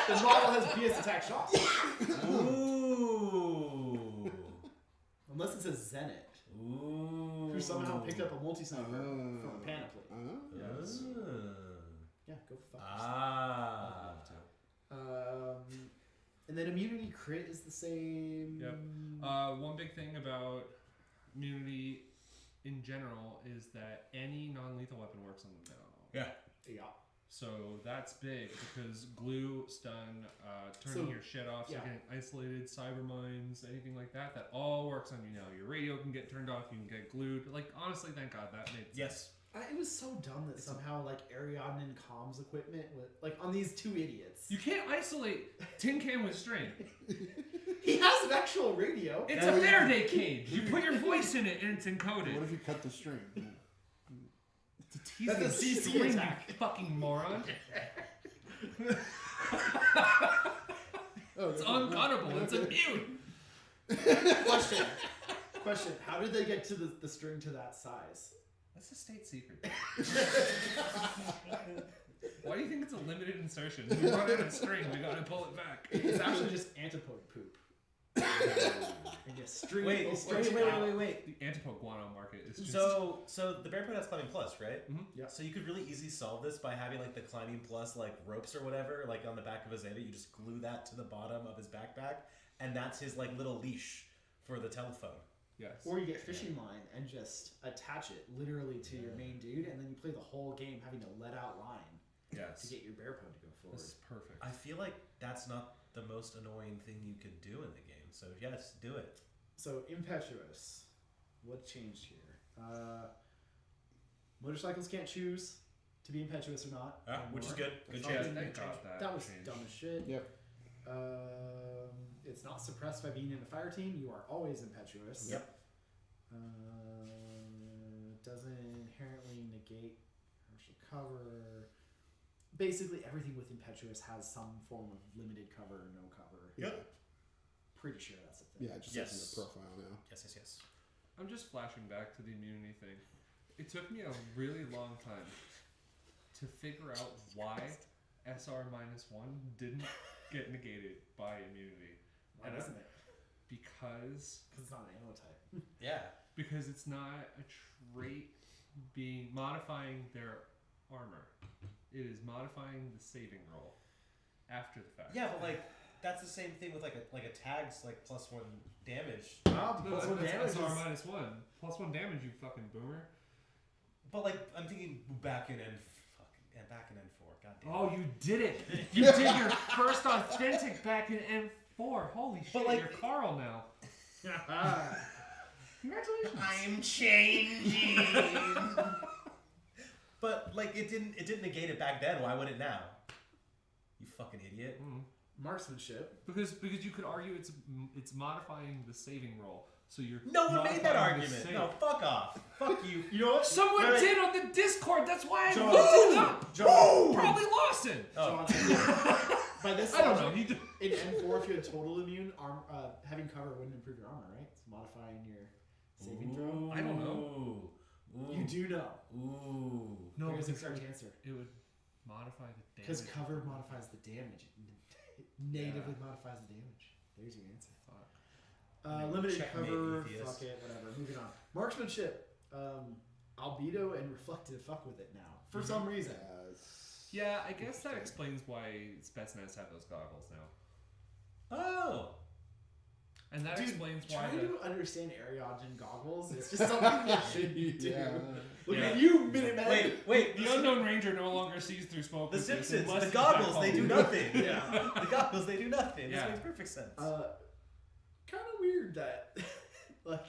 the model has PS attack shock. Ooh. Unless it says Zenit, Ooh. who somehow picked up a multi-sniper from a panoply. Yes. Yeah, go fuck Ah. and then immunity crit is the same. Yep. One big thing about immunity in general is that any non-lethal weapon works on them now. Yeah. Yeah. So that's big because glue, stun, turning So, your shit off, so yeah. getting isolated, cyber mines, anything like that, that all works on you now. Your radio can get turned off, you can get glued. Like, honestly, thank God that made sense. Yes. It was so dumb that somehow like Ariadne comms equipment with like on these 2 idiots. You can't isolate tin can with string. He has an actual radio. It's a Faraday cage. You put your voice in it and it's encoded. What if you cut the string? It's a teasing That's a CC string, attack. you fucking moron. It's uncuttable. It's immune. Question. How did they get to the string to that size? That's a state secret. Why do you think it's a limited insertion? We run out of string. We gotta pull it back. It's actually just antipode poop. And just string. Wait. The antipode guano market is just. So the Bearpod has climbing plus, right? Mhm. Yeah. So you could really easily solve this by having like the climbing plus like ropes or whatever, like on the back of his Zeta. You just glue that to the bottom of his backpack, and that's his like little leash for the telephone. Yes. Or you get fishing line and just attach it literally to your main dude, and then you play the whole game having to let out line to Yes. get your bear pod to go forward. This is perfect. I feel like that's not the most annoying thing you could do in the game. So yes, do it. So impetuous, what changed here? Motorcycles can't choose to be impetuous or not. Which is anymore. good. Good That's change. all Thank good. God That was changed. dumb as shit. Yep. It's not suppressed by being in a fire team. You are always impetuous. Yep. Doesn't inherently negate partial cover. Basically, everything with impetuous has some form of limited cover or no cover. Yep. Pretty sure that's a thing. Yeah, it just Yes. says in the profile now. Yes. I'm just flashing back to the immunity thing. It took me a really long time to figure out why SR-1 didn't get negated by immunity. Why doesn't it? Because Because it's not an ammo type. Yeah. because it's not a trait being modifying their armor. It is modifying the saving roll after the fact. Yeah, but like that's the same thing with like a tag's like +1 damage. Oh, No, plus one that's damage is- SR-1. +1 damage, you fucking boomer. But like I'm thinking back in back in N4. God damn. Oh, you did it! You did your first authentic back in M4. Holy shit, But, like, you're Carl now. Congratulations. I'm changing. But like it didn't negate it back then. Why would it now? You fucking idiot. Marksmanship. Because you could argue it's modifying the saving roll. So you're No one made that modifying the argument. save. No, fuck off. Fuck you. You know what? Someone Right. did on the Discord. That's why I John. looked it up. John. Probably Lawson. Oh. John, by this I don't know. logic, He did. in N4, if you had total immune, having cover wouldn't improve your armor, right? It's modifying your saving throw. I don't know. Ooh. You do know. Ooh. No, Here's the because correct answer. it would modify the damage. Because cover modifies the damage. It natively modifies the damage. There's your answer. Fuck. Limited Checkmate, cover, atheist. fuck it, whatever. Moving on. Marksmanship. Albedo and reflective fuck with it now. For some reason. Yeah, I guess that explains why Spetsnaz have those goggles now. Oh. And that Dude, explains why trying the... to understand Ariadne goggles is just something you should do. Yeah. Look Yeah. at you, Minutemen. Wait. The unknown ranger no longer sees through smoke. The with this Simpsons. unless The he's back goggles. They home. do nothing. Yeah. The goggles. They do nothing. Yeah. This makes perfect sense. Kind of weird that, like,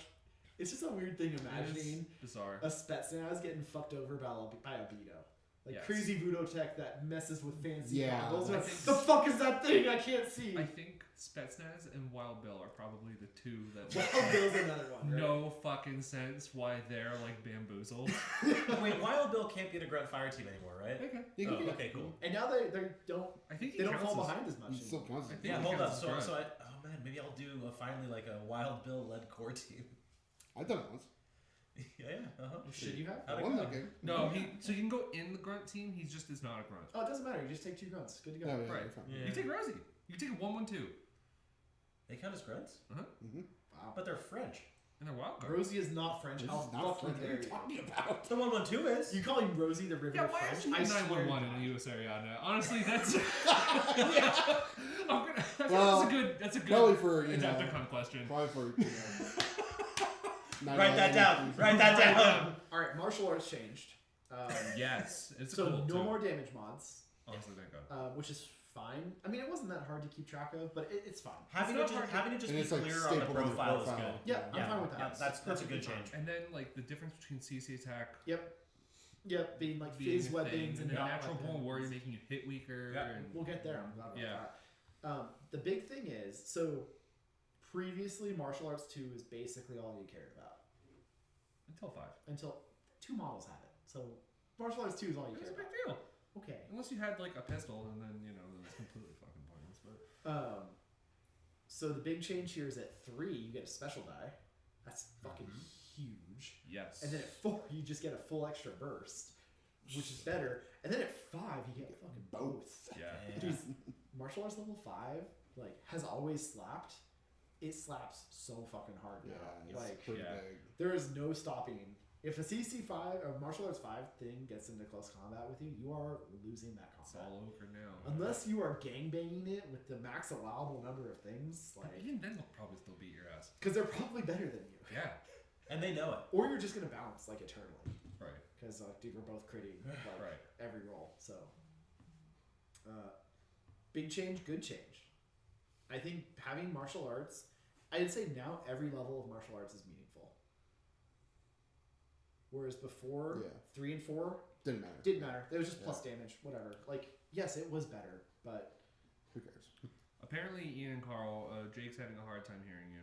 it's just a weird thing It is imagining bizarre. a Spetsnaz getting fucked over by a Beto. Like Yes. crazy voodoo tech that messes with fancy Yeah. goggles. I Like, think- the fuck is that thing? I can't see. I think Spetsnaz and Wild Bill are probably the two that Wild Bill's another one, right? no fucking sense why they're like bamboozled. Wait, Wild Bill can't be in a grunt fire team anymore, right? Okay. You Oh, can okay, cool. And now they don't I think he they don't counts fall as- behind as much. You still anymore. counts. I think Yeah, he hold counts up. as So grunt. oh man, maybe I'll do finally like a Wild Bill led core team. I've done it once. yeah. Should you have? How'd I it won go? that game. No, so you can go in the grunt team. He just is not a grunt. Oh, it doesn't matter. You just take 2 grunts. Good to go. Oh, yeah, Right. you're fine. Yeah. You take Rosie. You take a 1-1-2, They count as grunts, Wow. but they're French. and they're wild card. Rosie is not French. This How is not fucking French. What dare are you you? talking about? The 112 is. You calling Rosie the River Yeah, of why French? is he I swear 911 to in God. the US Ariadne? Honestly, that's I'm gonna, I feel Well, that's a good Probably for, you know, Adepticon question. probably for, you know. Write that down. Write that down. All right, martial arts changed. Yes, it's So cool no too. more damage mods, Honestly, thank God. which is fine. I mean, it wasn't that hard to keep track of, but it's fine. Having It's it not just, hard having it just And be it's, like, clear on the stapled in the profile is profile. good. Yeah, I'm Yeah, fine with that. yeah, that's a perfectly good fine. change. And then like the difference between CC attack Yep, being like being phase a weapons thing, and and then not natural weapons. born warrior making you hit weaker. Yeah. And We'll get there. I'm glad about Yeah. that. The big thing is, so previously martial arts 2 is basically all you cared about until 5. until 2 models had it. So martial arts 2 is all you It was care a big about. deal. Okay. Unless you had like a pistol, and then it's completely fucking pointless. But So the big change here is at 3 you get a special die. That's fucking huge. yes, And then at 4 you just get a full extra burst, which is better. And then at 5 you get fucking both. yeah. Dude, martial arts level 5 like has always slapped. It slaps so fucking hard Yeah, now. it's Like pretty yeah. big. there is no stopping. If a CC 5 or martial arts 5 thing gets into close combat with you, you are losing that It's combat. all over now. Unless you are gangbanging it with the max allowable number of things, And like even then, they'll probably still beat your ass. because they're probably better than you, Yeah, And they know it. or you're just gonna bounce like eternally. right. Because dude, we're both critting like Right. every roll. So, big change, good change. I think having martial arts, I'd say now every level of martial arts is meaningful. Whereas before, Yeah. 3 and 4 Didn't matter. didn't matter. It was just plus damage, whatever. Like, yes, it was better, but Who cares? Apparently, Ian and Carl, Jake's having a hard time hearing you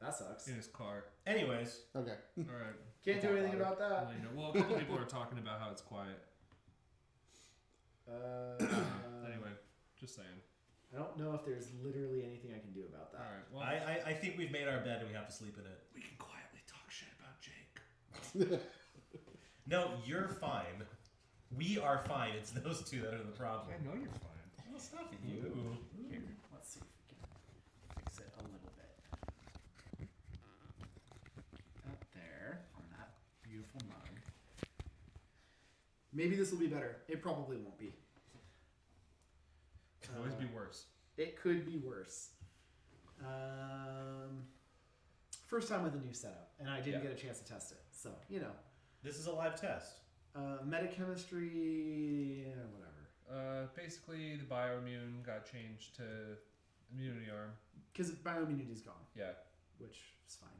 that sucks. in his car. Anyways, Okay. All right. Can't do anything about I'll that. let you know. Well, a couple people are talking about how it's quiet. Anyway, just saying. I don't know if there's literally anything I can do about All that. right. Well, I think we've made our bed and we have to sleep in it. we can quietly talk shit about Jake. No, you're fine. We are fine. It's those two that are the problem. I know you're fine. Well, stop it, you. Here, let's see if we can fix it a little bit. Up there on that beautiful mug. Maybe this will be better. It probably won't be. Could always be worse. It could be worse. First time with a new setup, and I didn't Yeah. get a chance to test it. So, you know. This is a live test. Metachemistry, whatever. Basically, the bioimmune got changed to immunity arm. Because bioimmunity is gone, Yeah. which is fine.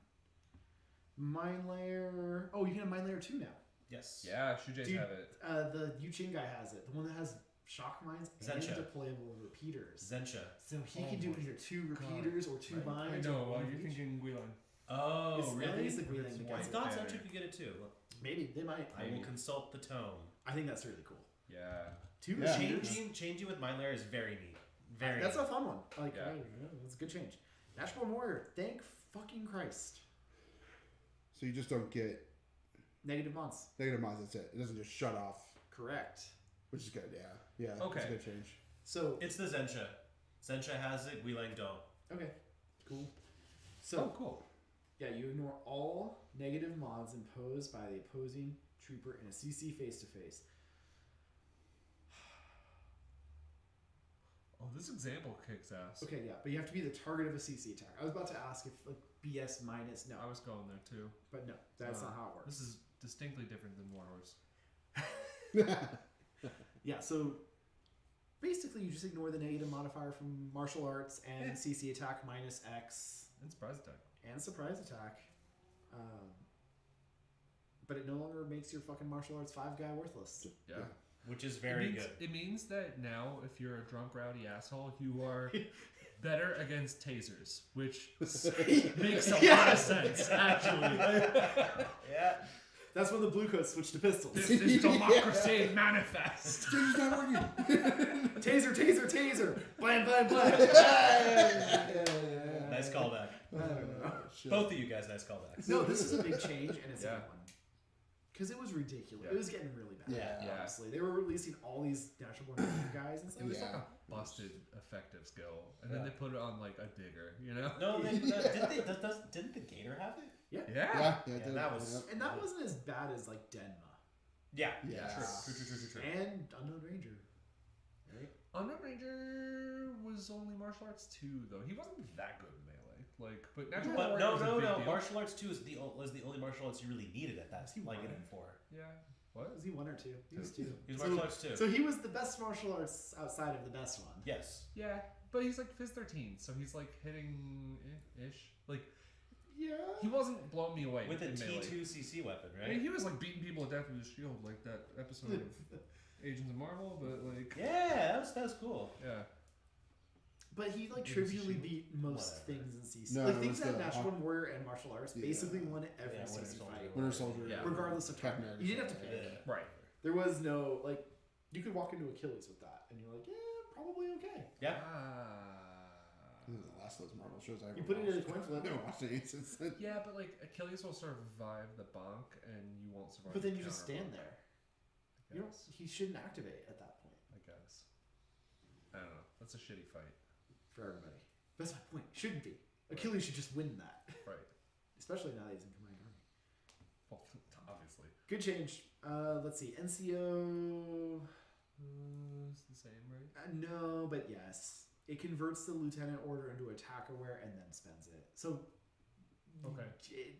Mind layer. Oh, you can have mind layer 2 now. Yes. Yeah, Shujay's Dude, have it. The Yuchin guy has it. The one that has shock mines and Zensha. deployable repeaters. Zensha. So he Oh can do my either 2 God. repeaters or 2 I mines. know. or one of You're each. thinking Guilan. Oh, It's- I think really? it's the green It's thing that I gets white. it. thought banner. Zensha could get it too. Maybe they might. I will consult the tome. I think that's really cool. Yeah. 2 Yeah. repeaters. Changing with Mind Layer is very neat. Very That's neat. a fun one. Like, Yeah. it's a good change. Natural Warrior. Thank fucking Christ. So you just don't get Negative mods. negative mods. That's it. It doesn't just shut off, Correct. which is good. Yeah. Yeah. Okay. It's a good change. So, It's the Zensha. Zensha has it, Guilang don't. okay. Cool. Oh, So, cool. yeah, you ignore all negative mods imposed by the opposing trooper in a CC face-to-face. Oh, this example kicks ass. Okay, yeah, but you have to be the target of a CC attack. I was about to ask if like BS minus. No, I was going there too. but no, that's not how it works. This is distinctly different than Warhorse. Yeah, so basically you just ignore the negative modifier from martial arts and CC attack minus X And surprise attack. and surprise attack. But it no longer makes your fucking martial arts 5 guy worthless. Yeah. Which is very good. It means that now, if you're a drunk, rowdy asshole, you are better against tasers, which makes a lot of sense, actually. Yeah. That's when the blue coats switched to pistols. This is democracy manifest. Taser's not working. Taser, taser, taser! Blam, blam, blam! Nice callback. I don't know. Shit. Both of you guys, nice callbacks. No, this is a big change, and it's a Yeah. good one. Because it was ridiculous. Yeah. It was getting really bad. Yeah. Honestly, they were releasing all these natural born Ranger guys and stuff. It was like Yeah. a busted effective skill, and then they put it on like a digger, you know? No, didn't the Gator have it? Yeah. Yeah. Yeah, that was- And that wasn't as bad as like Denma Yeah. Yeah. True. and Unknown Ranger. Right? Unknown Ranger was only martial arts 2, though. He wasn't that good in melee. Like, but natural But warrior was a no. big deal. Martial arts 2 was the only martial arts you really needed at that. Was he Like one? in 4. Yeah. What? Was he 1 or 2? He was 2. He was martial arts 2. So he was the best martial arts outside of the best one. Yes. Yeah, but he's like Fizz 13, so he's like hitting ish. Like, Yeah. he wasn't blowing me away With a in melee. T2 CC weapon, I mean, right? he was like beating people to death with his shield, like that episode of Agents of Marvel, but like, Yeah, that was cool. yeah. But he like It was a trivially shield. beat most Whatever. things in CC. No, like it things was that the Natural Born Warrior and martial arts Yeah. basically won every Yeah, Winter CC Soldier. fight, Winter Soldier. Yeah. regardless of Captain target. America. You didn't have to pick. Yeah. Right. There was no like, you could walk into Achilles with that, and you're like, yeah, probably okay. Yeah. This is the last of those Marvel shows I ever You put it in a watched. coin flip. I haven't watched any since then. Yeah, but like Achilles will survive the bonk, and you won't survive. But then the you just stand counter there. bonk, You I don't. guess. He shouldn't activate at that point. I guess. I don't know. That's a shitty fight. For everybody. That's my point. Shouldn't be. Achilles should just win that, Right. especially now that he's in Command Army. Well, obviously. Good change. Let's see. NCO. It's the same, right? No, but yes. It converts the lieutenant order into attack aware and then spends it. So Okay.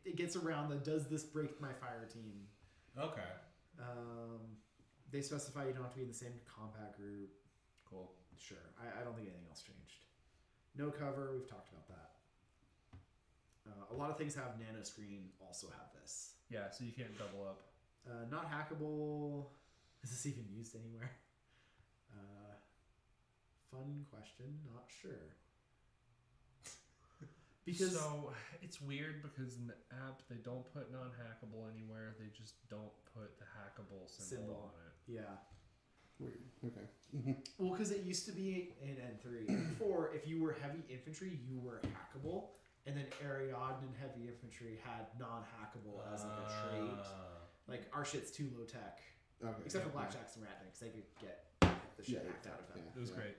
it gets around the does this break my fire team? Okay. They specify you don't have to be in the same combat group. Cool. Sure. I don't think anything else changed. No cover. We've talked about that. A lot of things have nano screen. Also have this. Yeah, so you can't double up. Not hackable. Is this even used anywhere? Fun question. Not sure. Because So it's weird because in the app they don't put non-hackable anywhere. They just don't put the hackable symbol on it. yeah. Weird. Okay. Well, because it used to be in N3. And 4, if you were heavy infantry, you were hackable. And then Ariadne and heavy infantry had non-hackable as like a trait. Like, our shit's too low tech. Okay. Except for yeah. Blackjacks and Ratniks. They could get the shit Yeah, hacked out of them. It was Yeah. great.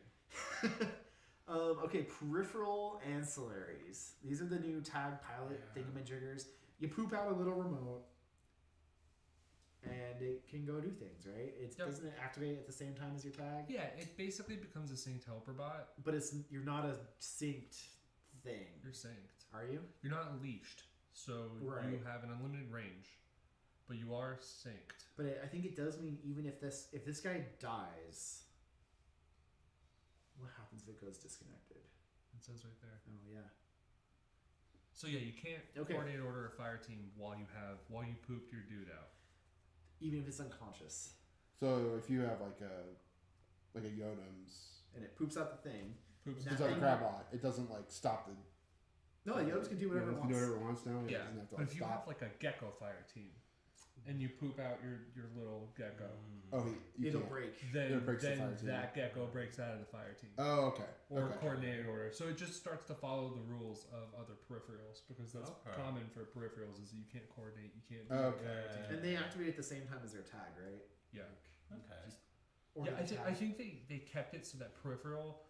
Okay, peripheral ancillaries. These are the new tag pilot thingamajiggers. You poop out a little remote, and it can go do things, right? It Yep. doesn't it activate at the same time as your tag? Yeah, it basically becomes a synced helper bot. But you're not a synced thing, You're synced. are you? You're not leashed, so you Right. have an unlimited range, but you are synced. But I think it does mean even if this guy dies, what happens if it goes disconnected? It says right there. Oh yeah. So yeah, you can't Okay. coordinate order a fire team while you pooped your dude out. Even if it's unconscious So if you have like a Yodom's, and it poops out the thing. Poops. Now- it's like a crab bot. It doesn't like stop the. No, Yodas can do whatever it Yoda wants. can do whatever it wants now. It Yeah, doesn't have to but like if you stop. have like a gecko fire team, and you poop out your little gecko, Oh, you It'll can't. break. then It breaks the fire team. that gecko breaks out of the fire team. Oh, okay. Or okay. coordinated order. So it just starts to follow the rules of other peripherals because that's Okay. common for peripherals is you can't coordinate, you can't do Okay. fire team. And they activate at the same time as their tag, right? Yeah. Okay. Or Yeah, the I tag. think they kept it so that peripheral,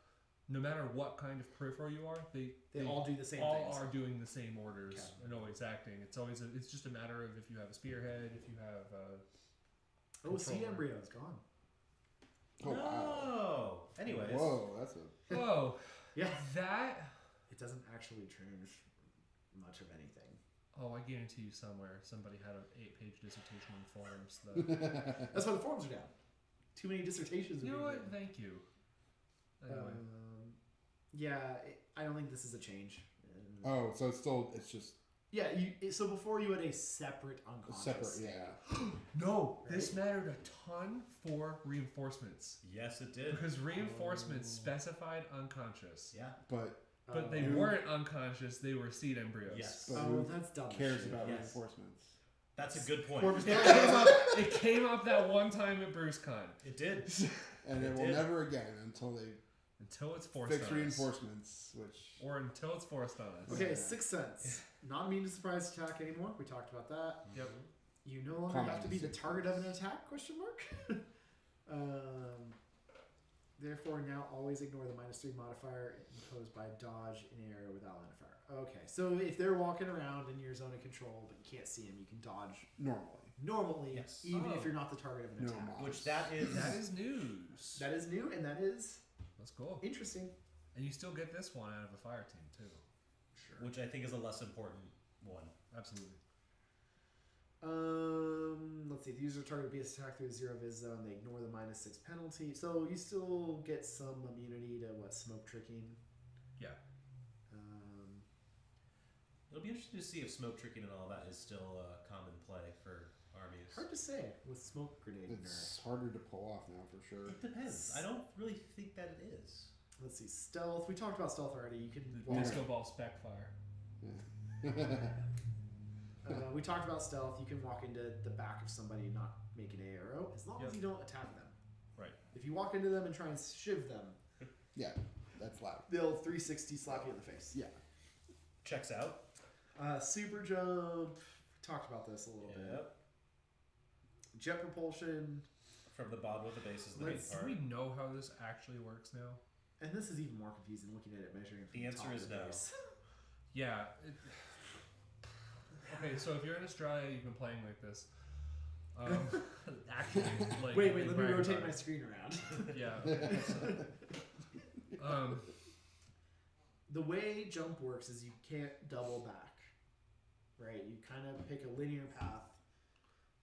no matter what kind of peripheral you are, they They all do the same all things. are doing the same orders Okay. and always acting. It's always it's just a matter of if you have a spearhead, if you have Oh, seed controller. embryo is gone. Oh, no. wow. Anyways. Whoa, that's a... Whoa. Yeah. That. It doesn't actually change much of anything. Oh, I guarantee you somewhere somebody had an 8-page dissertation on forums. That... That's why the forums are down. Too many dissertations. You know are what? being written. Thank you. Anyway. I don't think this is a change. Oh, so it's just Yeah, so before you had a separate unconscious. separate, yeah. No, Right? this mattered a ton for reinforcements. Yes, it did. Because reinforcements specified unconscious. Yeah. But they Who- weren't unconscious, they were seed embryos. Yes. But Oh, who that's dumb. cares shit. about Yes. reinforcements? That's a good point. It came up that one time at BruceCon. It did. And it It will did. never again until they Until it's forced fix on us. reinforcements, which... Or until it's forced on us. Okay, Yeah. Sixth Sense. Not immune to surprise attack anymore. We talked about that. Yep. You no longer Combat have to be the is- target of an attack? Question mark. Therefore, now always ignore the -3 modifier imposed by dodge in an area without line of fire. Okay, so if they're walking around in your zone of control but you can't see them, you can dodge normally, Yes. even if Oh. you're not the target of an No attack. mod. Which that is. That is news. That is new and that is That's cool. interesting. And you still get this one out of a fire team, too. Sure. Which I think is a less important one. Absolutely. Let's see. The user target be attacked through a 0 vis zone. They ignore the -6 penalty, so you still get some immunity to smoke tricking. Yeah. It'll be interesting to see if smoke tricking and all that is still common play for armies. Hard to say with smoke grenade. it's harder to pull off now for sure. It depends. I don't really think that it is. Let's see. Stealth. We talked about stealth already. You can The walk. disco ball spec fire. We talked about stealth. You can walk into the back of somebody and not make an arrow as long as Yep. you don't attack them. Right. If you walk into them and try and shiv them, Yeah, that's loud. they'll 360 slap you in the face. Yeah. Checks out. Super jump. Talked about this a little bit. Yep. Jet propulsion. From the bottom of the base is the main Let's- Do part. we know how this actually works now? And this is even more confusing looking at it measuring from The answer top is of the no. base. Yeah. Okay, so if you're in Australia, you've been playing like this. Actually, like Wait, they let me brag rotate about my it. screen around. Yeah. The way jump works is you can't double back, right? You kind of pick a linear path,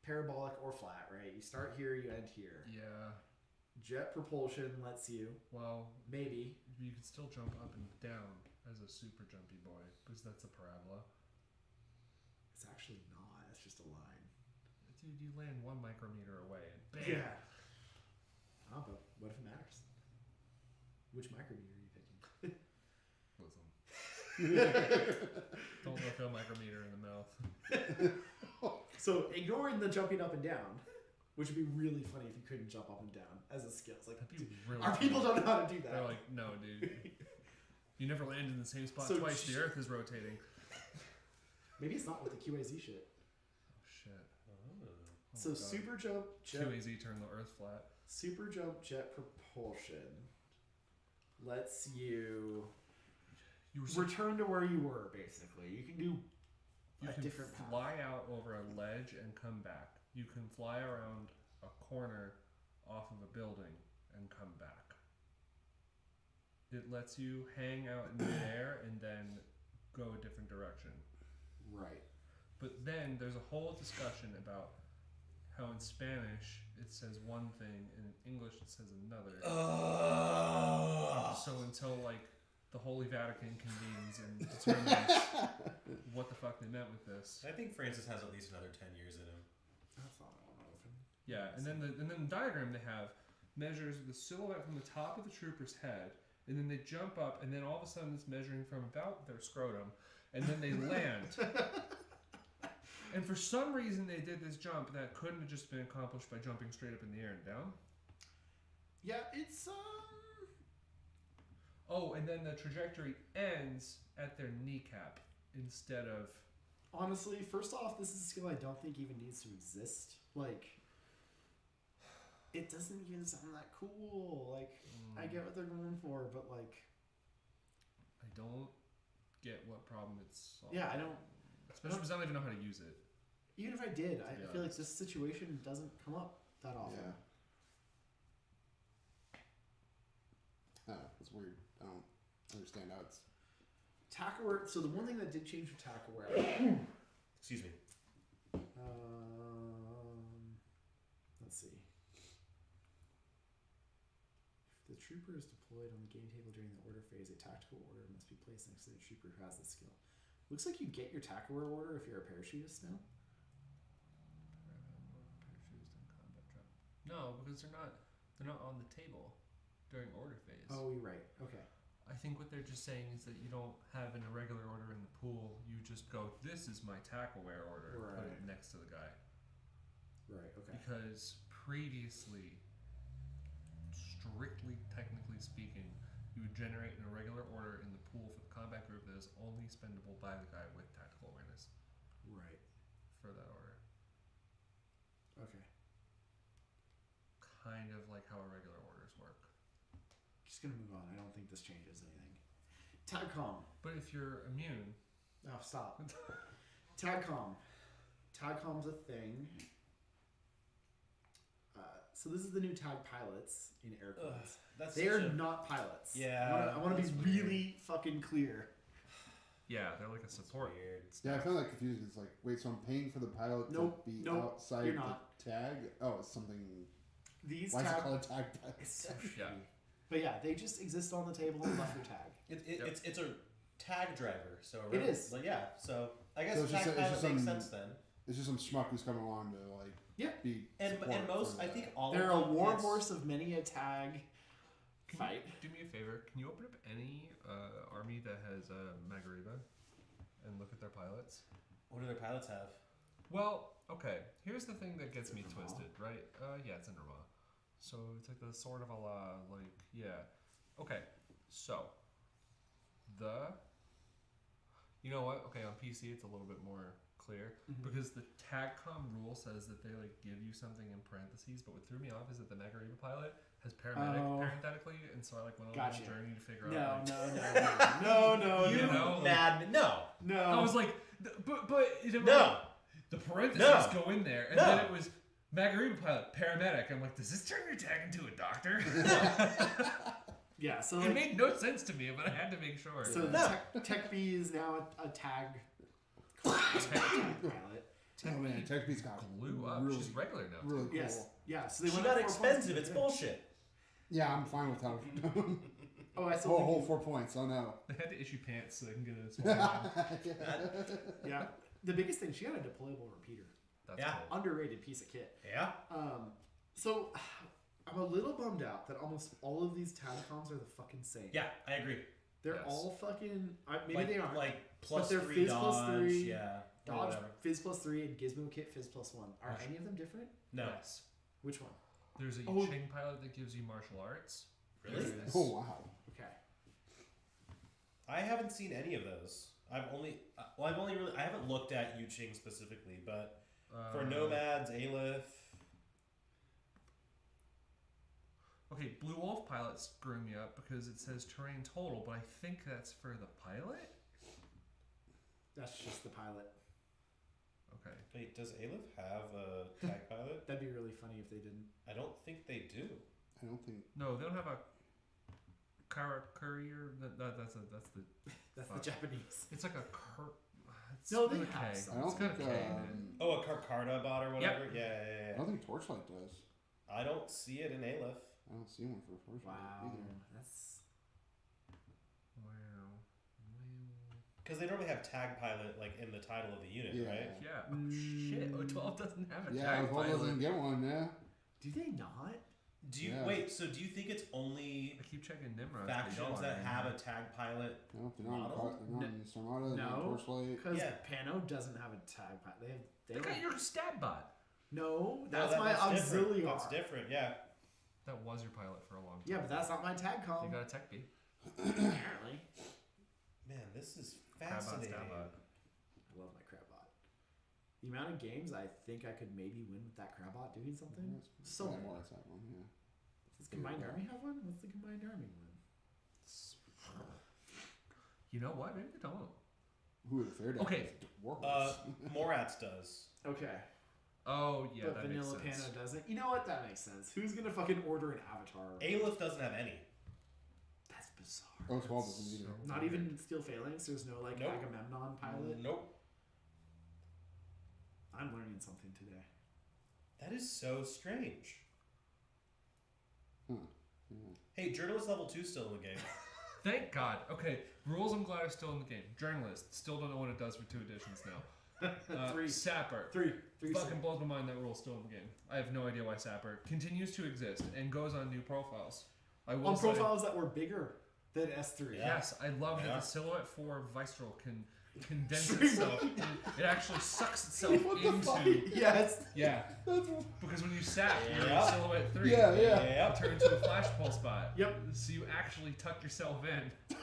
parabolic or flat, right? You start here, you end here. Yeah. Jet propulsion lets you, Well, maybe, you can still jump up and down as a super jumpy boy because that's a parabola. it's actually not. It's just a line. Dude, you land 1 micrometer away and bam. Yeah. Ah, but what if it matters? Which micrometer are you picking? Listen. Don't look a micrometer in the mouth. So ignoring the jumping up and down, which would be really funny if you couldn't jump up and down as a skill. It's like, That'd be dude, really our funny. people don't know how to do that. They're like, no, dude. You never land in the same spot So twice. The Earth is rotating. Maybe it's not with the QAZ shit. Oh, shit. Oh. Oh So my God. super jump, jet, QAZ turned the Earth flat. super jump, jet propulsion lets you You return to where you were. Basically, you can do You a can different path. fly out over a ledge and come back. You can fly around a corner off of a building and come back. It lets you hang out in midair and then go a different direction. Right. But then there's a whole discussion about how in Spanish it says one thing and in English it says another. So until like the Holy Vatican convenes and determines what the fuck they meant with this. I think Francis has at least another 10 years in him. That's not often. Yeah, and then the diagram they have measures the silhouette from the top of the trooper's head, and then they jump up, and then all of a sudden it's measuring from about their scrotum, and then they land. And for some reason they did this jump that couldn't have just been accomplished by jumping straight up in the air and down. Yeah, it's Oh, and then the trajectory ends at their kneecap instead of. honestly, first off, this is a skill I don't think even needs to exist. Like, it doesn't even sound that cool. Like, I get what they're going for, but like, I don't get what problem it's solving. yeah, I don't. Especially because I don't even know how to use it. Even if I did, I be feel like honest. this situation doesn't come up that often. Yeah. It's weird. I don't understand how it's. Tackaware. So the one thing that did change for Tackaware. Excuse me. Let's see. If the trooper is deployed on the game table during the order phase, a tactical order must be placed next to the trooper who has the skill. Looks like you get your Tackaware order if you're a parachutist now. Parachutist and combat drop. No, because they're not on the table during order phase. Oh, you're right. Okay. I think what they're just saying is that you don't have an irregular order in the pool. You just go, this is my Tackaware order, and put it Right. next to the guy. Right. Okay. Because previously, strictly technically speaking, you would generate an irregular order in the pool for the combat group that is only spendable by the guy with tactical awareness Right. for that order. Okay. Kind of like how irregular orders work. Just gonna move on. I don't think this changes anything. Tagcom. But if you're immune, Oh, stop. Tagcom. Tagcom's a thing. So this is the new tag pilots in air quotes. That's They are not pilots. Yeah, I want to be that's weird. really fucking clear. yeah, they're like a support. Weird. Yeah, I found that confusing. It's like, wait, so I'm paying for the pilot Nope, to be nope, outside you're the not. tag? Oh, it's something. These Why is it tag. called a tag pilot? It's so Yeah. shitty. But yeah, they just exist on the table and left your tag. It's a tag driver, so It is. Like, yeah, so I guess So it's tag just- it's pilot just makes some- sense then. It's just some schmuck who's coming along to like Yeah. be And support most, for I the- think all They're of a them, war it's- horse of many a tag Can fight. you do me a favor? Can you open up any army that has Magariba and look at their pilots? What do their pilots have? Well, okay. Here's the thing that gets Is it me Vermont? twisted, right? Yeah, it's in Vermont. So it's like the sort of a la, like, yeah. Okay, so you know what? Okay, on PC it's a little bit more clear because the TAGCOM rule says that they like give you something in parentheses, but what threw me off is that the Magariba pilot has paramedic Oh. parenthetically, and so I like went on Gotcha. this journey to figure No, out. Like, no. You know, Mad? No. No. I was like, but No. the parentheses No. go in there, and No. then it was Magariba pilot, paramedic. I'm like, does this turn your tag into a doctor? Yeah, so It like, made no sense to me, but I had to make sure. so No. Tech B is now a tag pilot. Oh man, Tech B's got Blew up. really, She's regular now. really cool. Yes. Yeah, so they She went got up 4 points. expensive. It's Yeah. bullshit. Yeah, I'm fine with how. Oh, I still Oh, think whole 4 points. Oh no. They had to issue pants so they can get a small one. yeah. The biggest thing, she had a deployable repeater. That's Yeah. cool. Underrated piece of kit. Yeah. So I'm a little bummed out that almost all of these TAGCOMs are the fucking same. Yeah, I agree. They're Yes. all fucking. Maybe like, they aren't. Like plus they're 3 Fizz dodge. plus 3, Yeah. or Dodge whatever. Fizz plus 3 and Gizmo Kit Fizz plus 1. Are Yes. any of them different? No. Yes. Which one? There's a Oh. Yuching pilot that gives you martial arts. Really? There's- Oh wow. Okay. I haven't seen any of those. I haven't looked at Yuching specifically, but for Nomads, Aleph. Okay, Blue Wolf pilot screw me up because it says terrain total, but I think that's for the pilot. That's just the pilot. Okay. Wait, does Aleph have a tag pilot? That'd be really funny if they didn't. I don't think they do. I don't think. No, they don't have a courier. That's the. That's Fuck. the Japanese. It's like a It's No, they with a have K. some. I don't It's got a think. K in it. Oh, a Carcarda bot or whatever? Yeah. I don't think Torchlight does. I don't see it in Aleph. I don't see one for Torchlight Wow. either. That's. Wow. Because they normally have tag pilot like in the title of the unit, Yeah. right? Yeah. Oh shit. O12 doesn't have a Yeah, tag well, pilot. doesn't get one. Yeah. Do they not? Do you Yeah. wait? So do you think it's only I keep checking Nimrod. They factions don't that already. have a tag pilot? No, they're not. Model? They're not in Sarmata. They're not No. in Torchlight. Because Yeah. Pano doesn't have a tag pilot. They They don't. got your stat bot. No, No, that's my auxiliary. Different. That's different. Yeah. That was your pilot for a long time. Yeah, but that's not my tag You com. got a tech B. Apparently. Man, this is Crabot, fascinating. Stabot. I love my Crabbot. The amount of games I think I could maybe win with that Crabbot doing something. So yeah, many. that's that one. Yeah. Does Combined Army have one? What's the Combined Army one? You know what? Maybe they don't. Who are the third? Okay. Warhorse. Morats does. Okay. Oh yeah, but that makes Vanilla sense. Pano doesn't. You know what? That makes sense. Who's gonna fucking order an avatar? Aleph doesn't have any. That's bizarre. Oh, 12 isn't either. Not even Steel Phalanx. There's no like Nope. Agamemnon pilot. Nope. I'm learning something today. That is so strange. Hmm. Hey, journalist level 2 still in the game. Thank God. Okay, rules I'm glad are still in the game. Journalist, still don't know what it does for 2 editions now. 3. Sapper. Three. Fucking blows my mind that rule's still in the game. I have no idea why Sapper continues to exist and goes on new profiles. I will On say, profiles that were bigger than S3. Yeah. yes, I love that Yeah. the Silhouette 4 Viceral can condense itself. It actually sucks itself into. Yes. Yeah, because when you sap your Yeah. Silhouette 3, Yeah. it turns into a flash pull spot. Yep. So you actually tuck yourself in.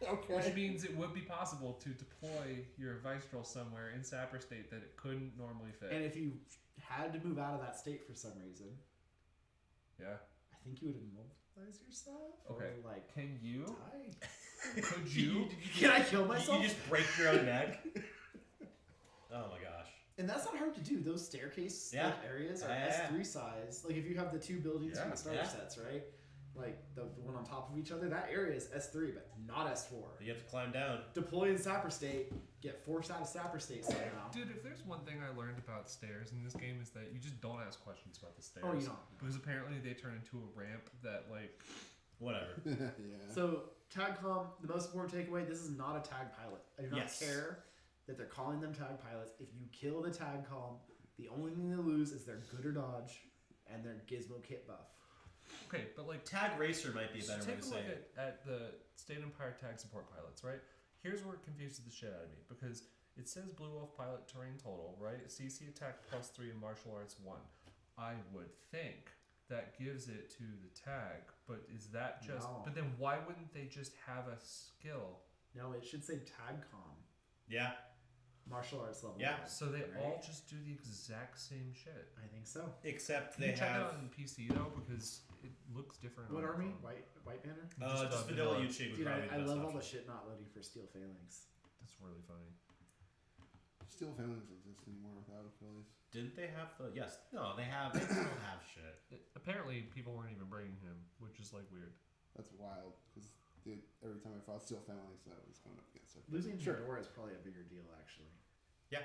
Okay. Which means it would be possible to deploy your Viceral somewhere in Sapper state that it couldn't normally fit. And if you had to move out of that state for some reason, Yeah. I think you would immobilize yourself. Okay. Or like Can you? die. Could you? Can I kill myself? You just break your own neck? Oh my gosh. And that's not hard to do. Those staircase Yeah. like, areas are Yeah. S3 size. Like if you have the 2 buildings from Yeah. the starter Yeah. sets, right? Like the one on top of each other, that area is S3, but not S4. You have to climb down. Deploy in Sapper state, get forced out of Sapper state somehow. Dude, if there's one thing I learned about stairs in this game is that you just don't ask questions about the stairs. Oh, you don't. Because apparently they turn into a ramp that, like, Whatever. Yeah. So TAGCOM, the most important takeaway: this is not a tag pilot. I do not Yes. care that they're calling them tag pilots. If you kill the TAGCOM, the only thing they lose is their good or dodge and their gizmo kit buff. okay, but like, Tag Racer might be a so better way take to a say look it. at the State Empire tag support pilots, right? Here's where it confuses the shit out of me because it says Blue Wolf pilot terrain total, right? CC attack +3 and martial arts 1. I would think that gives it to the tag, but is that just? No. But then why wouldn't they just have a skill? No, it should say TAGCOM, Yeah. martial arts level. Yeah. 1, So they right? all just do the exact same shit. I think so. Except Can they you check it have out on PC though Because it looks different. What on army? phone. White banner. just vanilla YouTube would Dude, probably be I the best love all the option. shit not loading for Steel Phalanx. That's really funny. Steel Phalanx exist anymore without Achilles. Didn't they have the? Yes. No, they have. They still have shit. Apparently, people weren't even bringing him, which is like weird. That's wild because every time I fought Steel Phalanx, I was going up against it. Losing Sure. Fedora is probably a bigger deal, actually. Yeah.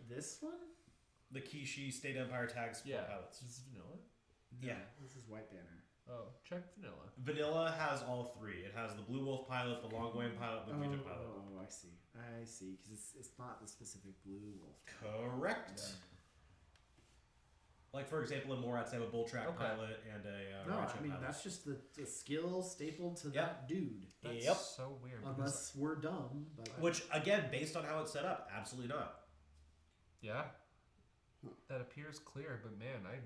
This one? The Kishi State Empire tags for pilots. This is vanilla. Yeah. No, this is White Banner. Oh, check vanilla. Vanilla has all 3. It has the Blue Wolf pilot, the Long Wayne pilot, the Legion pilot. Oh, I see. I see. Because it's not the specific Blue Wolf. Correct. Like for example, in Morats, they have a bull track Okay. pilot and a No, Ratchet I mean, pilot. that's just the skill stapled to Yep. that dude. That's Yep. so weird. because- Unless we're dumb. But Which again, based on how it's set up, absolutely not. yeah, that appears clear, but man, I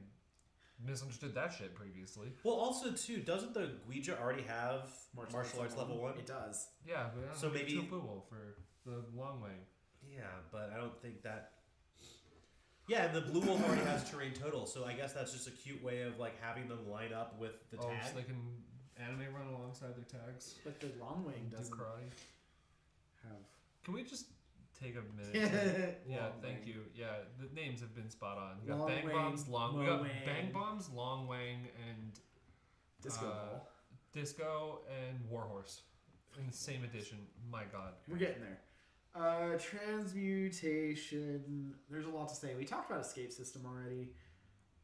misunderstood that shit previously. Well, also too, doesn't the Ouija already have martial arts level 1? It does. Yeah, but I don't So know, maybe- too blue wolf for the long way. Yeah, but I don't think that. Yeah, and the Blue Wolf already has terrain total, so I guess that's just a cute way of like having them line up with the tag. So they can anime run alongside their tags. But the Long Wing Do doesn't karate. have. Can we just take a minute? Yeah, Long thank Wing. you. Yeah, the names have been spot on. We got Long Bang Wang, Bombs, Long. We Mo got Wang. Bang Bombs, Long Wang, and Disco Uh, Ball. Disco and Warhorse in the same edition. My God. We're getting there. Transmutation. There's a lot to say. We talked about escape system already.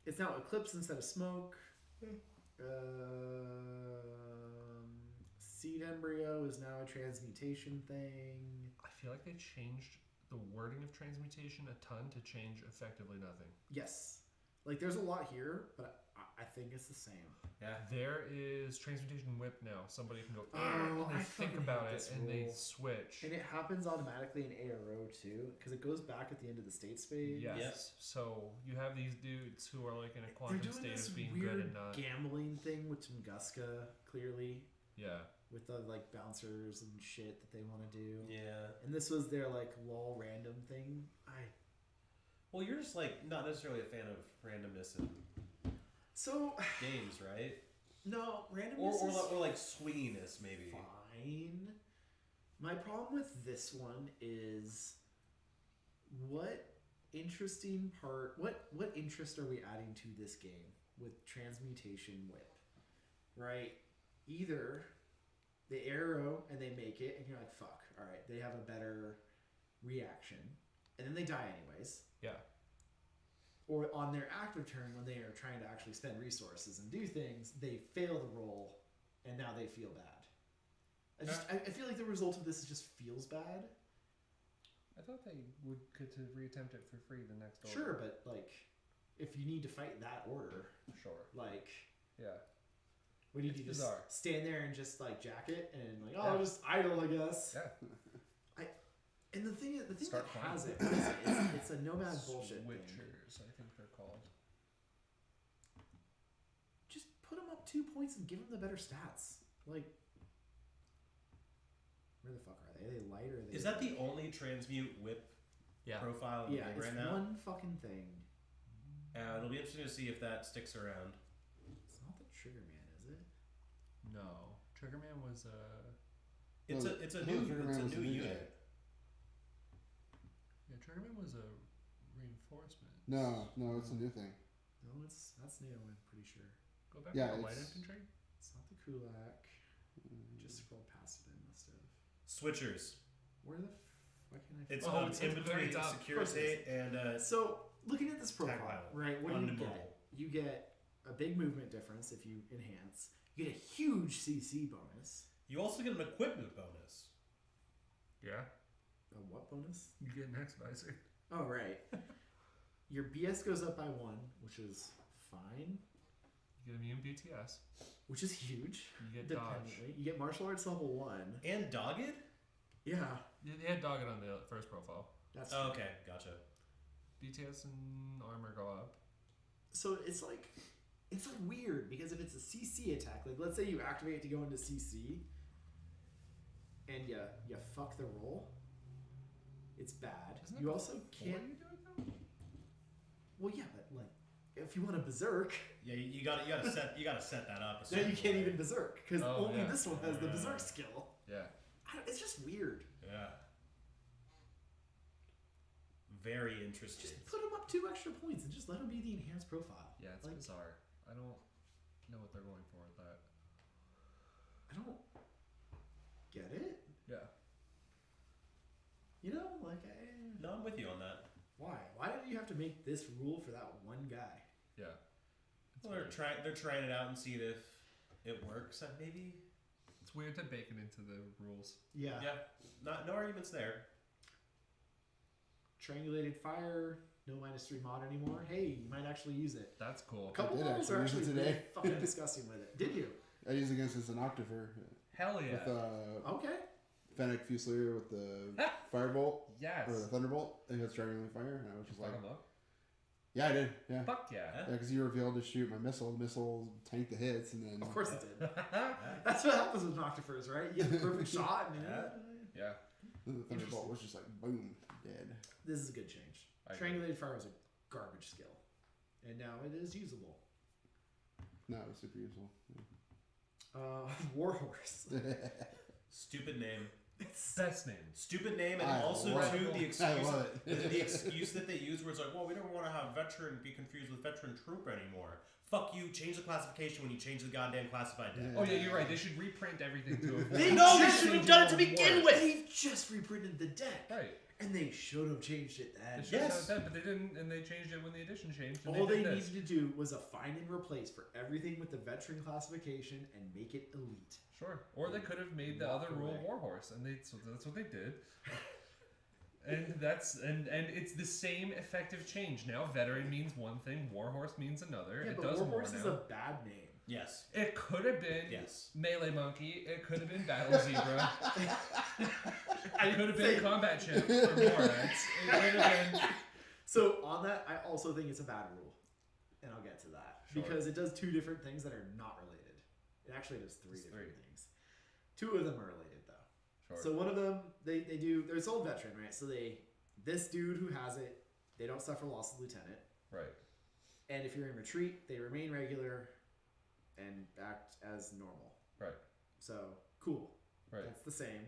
It's now Eclipse instead of Smoke. Seed Embryo is now a transmutation thing. I feel like they changed the wording of transmutation a ton to change effectively nothing. Yes. Like, there's a lot here, but I think it's the same. Yeah. There is transmutation whip now. Somebody can go Oh, and they I think fucking about hate it this and they rule. switch. And it happens automatically in ARO too, because it goes back at the end of the state phase. Yes. Yep. So you have these dudes who are like in a They're quantum doing state this of being weird good and not. gambling thing with Tunguska, clearly, Yeah. with the like bouncers and shit that they want to do. Yeah. And this was their like lol random thing. Well, you're just like not necessarily a fan of randomness in So games, right? no randomness Or, is or like swinginess, maybe. fine. My problem with this one is what interest are we adding to this game? with transmutation whip, right? Either they arrow and they make it, and you're like, fuck, all right, they have a better reaction, and then they die anyways. Yeah. Or on their active turn, when they are trying to actually spend resources and do things, they fail the roll, and now they feel bad. I feel like the result of this just feels bad. I thought they would get to reattempt it for free the next order. Sure, but like, if you need to fight that order, Sure. like, Yeah. what do you It's do? bizarre. Just stand there and just like jack it and like, Yeah. I'll just idle, I guess. Yeah. And the thing Start that has it, flying. it's a nomad bullshit thing. Switchers, I think they're called. Just put them up 2 points and give them the better stats. Like, where the fuck are they? Are they light or are they? Is that the only transmute whip profile in the Yeah, game it's right now? one fucking thing. It'll be interesting to see if that sticks around. It's not the Trigger Man, is it? No. Triggerman was It's No, a no, new Trigger Man was a new unit. Yeah, Triggerman was a reinforcement. No, it's a new thing. No, that's new. I'm pretty sure. Go back Yeah, to the light it's- infantry. It's not the Kulak. Just scrolled past it. I must have. Switchers. Where the fuck can I? It's Oh, it's in at the very between top. security and So looking at this profile, Tagline. right? What do you Unmemorable. get? You get a big movement difference if you enhance. You get a huge CC bonus. you also get an equipment bonus. Yeah. A what bonus? You get an X visor. Oh right. Your BS goes up by 1, which is fine. You get immune BTS. Which is huge. You get dodge. Dependently. You get martial arts level 1. And Dogged? Yeah, They had Dogged on the first profile. that's Oh, true. okay, gotcha. BTS and armor go up. So it's like weird because if it's a CC attack, like let's say you activate it to go into CC, and you fuck the roll, it's bad. Isn't it You also before can't. you do it though? Well, yeah, but like if you want to berserk, Yeah, you gotta set that up. a then you certain can't way. even berserk because Oh, only yeah. this one has the Yeah. berserk skill. Yeah. It's just weird. Yeah. Very interesting. Just put them up 2 extra points and just let them be the enhanced profile. Yeah, it's like, bizarre. I don't know what they're going for with that. I don't get it. Yeah. You know, like No, I'm with you on that. why? Why did you have to make this rule for that one guy? Yeah. Well, they're trying it out and seeing if it works. And maybe. It's weird to bake it into the rules. Yeah. No arguments there. Triangulated fire, no -3 mod anymore. Hey, you might actually use it. That's cool. A couple did models actually are use it actually today. really fucking disgusting with it. Did you? I use it against this Octofer Hell yeah. with Okay. Fennec Fusilier with the Firebolt Yes. or the Thunderbolt. I think that's Dragon Fire, and I was just like, Fucking look. yeah, I did, yeah. Fuck yeah. Yeah. Because you were able to shoot my missile. The missile tanked the hits, and then Of course it did. That's what happens with Noctifers, right? You get the perfect shot, and Yeah. the Thunderbolt was just like boom, dead. this is a good change. I agree. Triangulated fire was a garbage skill, and now it is usable. No, it was super useful. Warhorse. Stupid name. Best name. Stupid name, and I also love too it. the I excuse love it. the excuse that they use where it's like, well, we don't want to have veteran be confused with veteran trooper anymore. Fuck you! Change the classification when you change the goddamn classified deck. Oh yeah, you're right. They should reprint everything to avoid. They No, they just should have changing done it to one begin word. with. They just reprinted the deck, Right. and they should have changed it They then. should have Yes. done that, but they didn't, and they changed it when the edition changed. And All they did needed this. to do was a find and replace for everything with the veteran classification and make it elite. Sure. Or they could have made the Walk other rule away. Warhorse, and so that's what they did. And that's and it's the same effective change now. Veteran means one thing, Warhorse means another. Yeah, it but does Warhorse more is now. a bad name. Yes. It could have been Yes. Melee Monkey. It could have been Battle Zebra. I It could have say- been Combat Chimp or Morax. It could have been. So on that, I also think it's a bad rule, and I'll get to that Sure. because it does 2 different things that are not related. It actually does 3 It's different 3. things. 2 of them are related though. Sure. So one of them, they do. They're sold veteran, right? So this dude who has it, they don't suffer loss of lieutenant, Right. and if you're in retreat, they remain regular and act as normal. Right. So cool. Right. That's the same.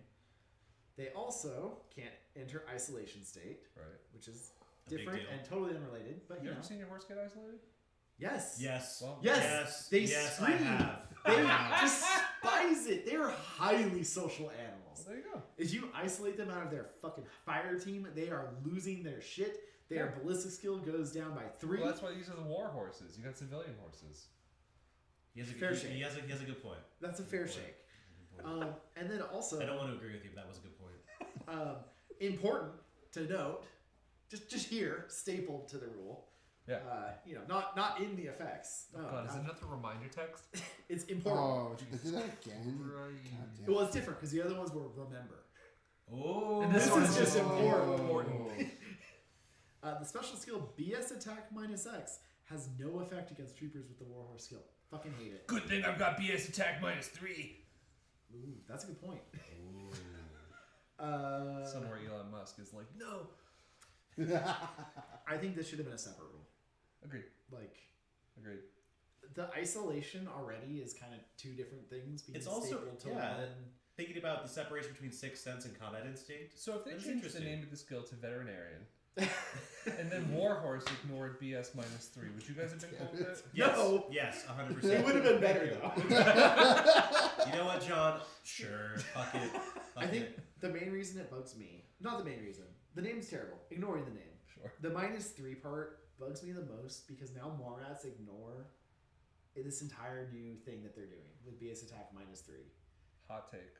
They also can't enter isolation state, Right. which is A big different deal. and totally unrelated. But You you know, ever seen your horse get isolated? Yes. Yes. Well, Yes. Yes. Yes, I have. They despise it. They are highly social animals. Well, there you go. If you isolate them out of their fucking fire team, they are losing their shit. Their ballistic skill goes down by 3. Well, that's why these are the war horses. You got civilian horses. He has a Fair good, shake. he has a good point. That's a fair shake. And then also, I don't want to agree with you, but that was a good point. important to note, just here, stapled to the rule. Yeah. Not in the effects. No, Oh God, is not- it not the reminder text? It's important. Oh, did you do that again? Right. God damn. Well, it's different because the other ones were remember. Oh, And This is just Oh. important. The special skill BS attack -X has no effect against troopers with the warhorse skill. Fucking hate it. Good thing I've got BS attack -3. Ooh, that's a good point. Somewhere Elon Musk is like, no. I think this should have been a separate rule. Agreed. Like Agreed. the isolation already is kind of two different things. Being It's also- stapled to yeah. one. Thinking about the separation between Sixth Sense and Combat Instinct. So if they That's changed the interesting. name of the skill to veterinarian, and then warhorse ignored BS -3, would you guys have been cool with it? Yes. No. Yes, 100%. It would have been better though. You know what, John? Sure. Fuck it. I think the main reason it bugs me, not the main reason, the name's terrible. Ignoring the name. Sure. The -3 part bugs me the most because now Morats ignore this entire new thing that they're doing with BS attack -3. Hot take.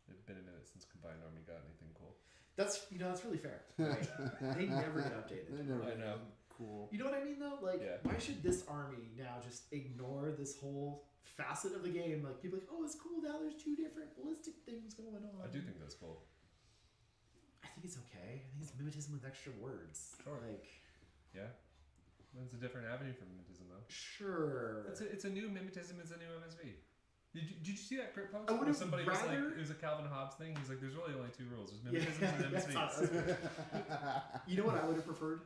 It's been a minute since Combined Army got anything cool. That's that's really fair. Right? They never get updated. They never I did. know. Cool. You know what I mean though? Like, Yeah. why should this army now just ignore this whole facet of the game? Like, people are like, oh, it's cool now. There's 2 different ballistic things going on. I do think that's cool. I think it's okay. I think it's mimetism with extra words. Sure. Like, Yeah. It's a different avenue for mimetism, though. sure. It's a new mimetism. It's a new MSV. Did you see that crit post? I where would've somebody was like, rather- it was a Calvin Hobbes thing. He's like, there's really only 2 rules. There's Yeah, mimetism and that's MSV. awesome. You know what I would have preferred?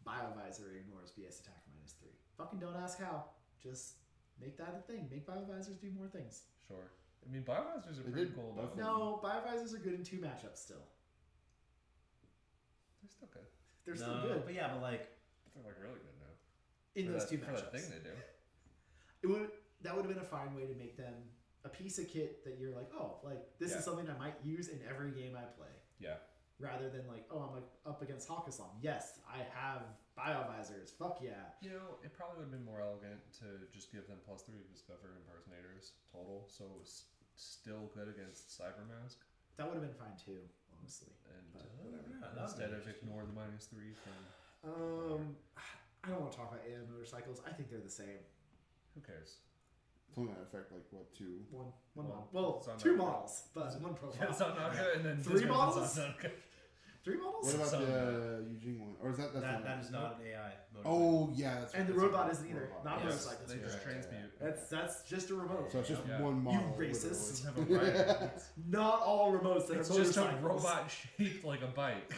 Biovisor ignores BS attack -3. Fucking don't ask how. Just make that a thing. Make biovisors do more things. Sure. I mean, biovisors are They pretty did cool, both though. of them. No, biovisors are good in 2 matchups still. They're still good. They're No, still good But yeah, but like, But they're like really good now. in For those that, 2 for that matchups. thing they do. That would have been a fine way to make them a piece of kit that you're like, oh, like this Yeah. is something I might use in every game I play. Yeah. Rather than like, oh, I'm like up against Hawkaslam. Yes, I have biovisors. Fuck yeah. You know, it probably would have been more elegant to just give them +3 to discover impersonators total, so it was still good against Cybermask, That would have been fine too, honestly. and But yeah, whatever. that would instead be of interesting. ignore the -3 from I don't want to talk about AI motorcycles. I think they're the same. who cares? It's only that effect like what 2? One Well, model. Well, it's on 2 Nautica. models, but one profile. Yeah, it's on Nautica, and then 3 this one's models? on Nautica. 3 models? What about Some- the Eugene one? Or is that that is not an AI mode. Oh yeah, that's And the right, that's robot right. isn't either. Robot. Not Yes, motorcycles. they just Yeah. transmute. That's just a remote. So it's just Yeah. one model. racist. Have a rider. Not all remotes that It's are just a motorcycles. robot shaped like a bike.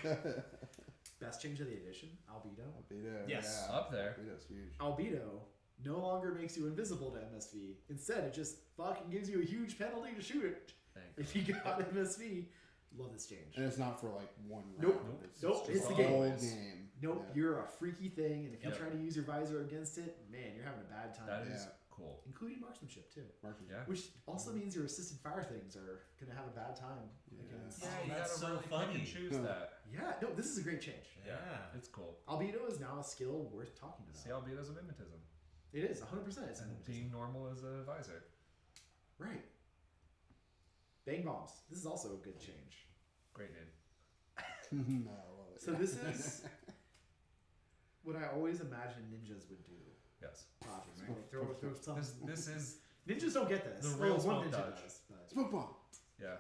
Best change of the edition, Albedo. Albedo, Yes. yeah. Up there. Albedo's huge. Albedo no longer makes you invisible to MSV. Instead, it just fucking gives you a huge penalty to shoot it Thank if you got MSV. Love this change. And it's not for like one round. Nope. It's, Nope, just it's the the game. whole game. Nope, Yeah. you're a freaky thing, and if you Yep. try to use your visor against it, man, you're having a bad time. That is Yeah. cool. Including marksmanship too, Marking. Yeah. which also means your assisted fire things are gonna have a bad time Yeah. against. Yeah, Oh, you that's gotta so really pick funny. and choose Huh. that. Yeah, no, this is a great change. Yeah. It's cool. Albedo is now a skill worth talking about. See, Albedo's a mimetism. It is 100%. It's And an being normal as a visor. right. Bang bombs. This is also a good change. Great name. No, I love it. So this is what I always imagined ninjas would do. Yes. Dodging, right? Like throw some. This is Ninjas don't get this. The Well, real one smoke ninja dodge. does, but Smoke bomb. yeah.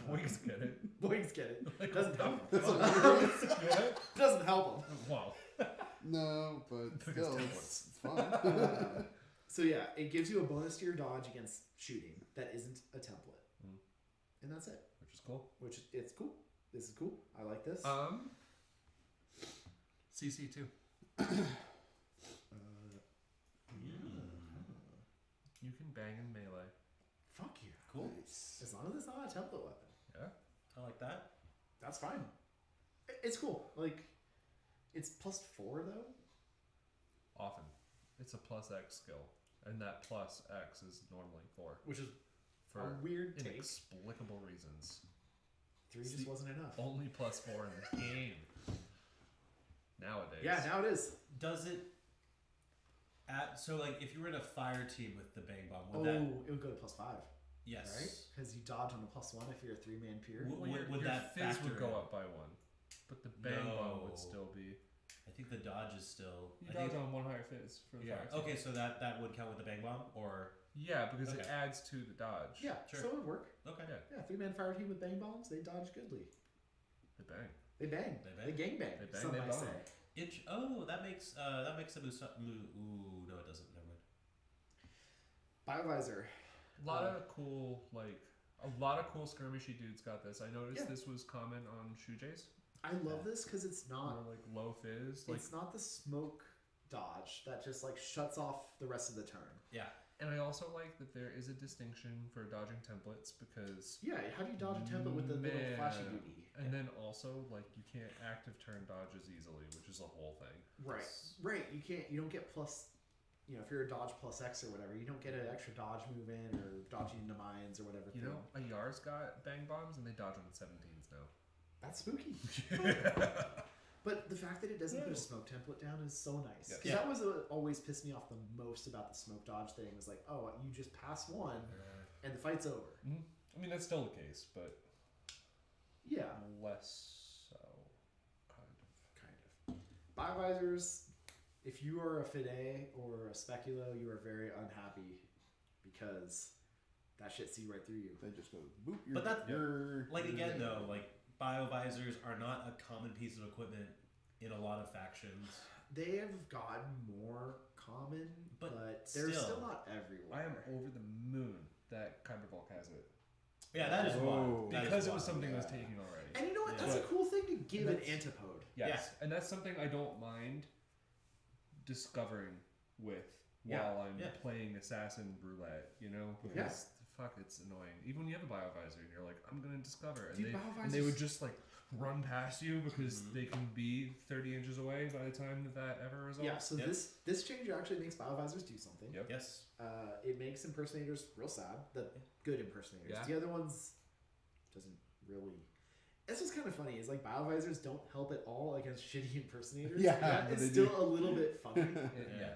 Boys get it. boys get it. Like, Doesn't help. What? Doesn't help them. Wow. No, but Took us still, down it's fun. So yeah, it gives you a bonus to your dodge against shooting that isn't a template, Mm. and that's it. Which is cool. Which it's cool. This is cool. I like this. CC2. You can bang in melee. Fuck you. Cool. Nice. As long as it's not a template weapon, Yeah. I like that. that's fine. It's cool. Like, it's +4 though. Often. It's a plus X skill, and that plus X is normally 4 Which is for a weird take. inexplicable reasons. 3 just wasn't enough. Only plus 4 in the game nowadays. Yeah, now it is. Does it? So like, if you were in a fire team with the bang bomb, Oh, would that? it would go to +5, Yes. right? Because you dodge on a +1 if you're a 3-man peer. Would- Well, would your that fizz would factor go in? up by 1, but the bang bomb No. would still be. I think the dodge is still. You I dodge think, on 1 higher fizz for the yeah. fire team. Okay, so that would count with the bang bomb, or Yeah, because it Okay. adds to the dodge. Yeah, Sure. so it would work. okay. Yeah. Yeah, 3-man fire team with bang bombs, they dodge goodly. They bang. They bang. They bang. They gang bang. They bang, some they might bomb. say. That makes the ooh, no, it doesn't. Never mind. Biovisor. A lot of cool skirmishy dudes got this. I noticed Yeah. this was common on Shujays. I love this because it's Or not. like low fizz. Like, It's not the smoke dodge that just like shuts off the rest of the turn. Yeah. and I also like that there is a distinction for dodging templates because Yeah, how do you dodge a template with the little flashy Man. duty? and then also like you can't active turn dodge as easily, which is a whole thing. Right, It's- right. You don't get plus. You know, if you're a dodge plus X or whatever, you don't get an extra dodge move in or dodging into mines or whatever. You thing. know, a Yar's got bang bombs and they dodge on 17s now. That's spooky. But the fact that it doesn't put a smoke template down is so nice. Yes. Because Yeah. that was what always pissed me off the most about the smoke dodge thing. Was like, oh, you just pass one and the fight's over. I mean, that's still the case, but Yeah, less so, kind of. Biovisors. If you are a Fide or a Speculo, you are very unhappy because that shit see right through you. They just go boop. But that- you're Like again though, like biovisors are not a common piece of equipment in a lot of factions. They have gotten more common, But they're still. still not everywhere. I am over the moon that Kybervolk has it. Yeah, that is Oh. wild. That is Because it was wild. something I was yeah. taking already. And you know what? Yeah. That's a cool thing to give an That's- antipode. Yes, and that's something I don't mind discovering with Yeah, while I'm yeah. playing Assassin Roulette, you know? Because fuck, it's annoying. Even when you have a biovisor and you're like, I'm gonna discover, and, Dude, they would biovisors- just like run past you because they can be 30 inches away by the time that ever resolves. Yeah, so Yep. this change actually makes Biovisors do something. Yep. Yes. It makes impersonators real sad. The good impersonators. Yeah. The other ones doesn't really. This was kind of funny. Is like Biovisors don't help at all against shitty impersonators. Yeah, That but is they still do. a little bit funny. Yeah.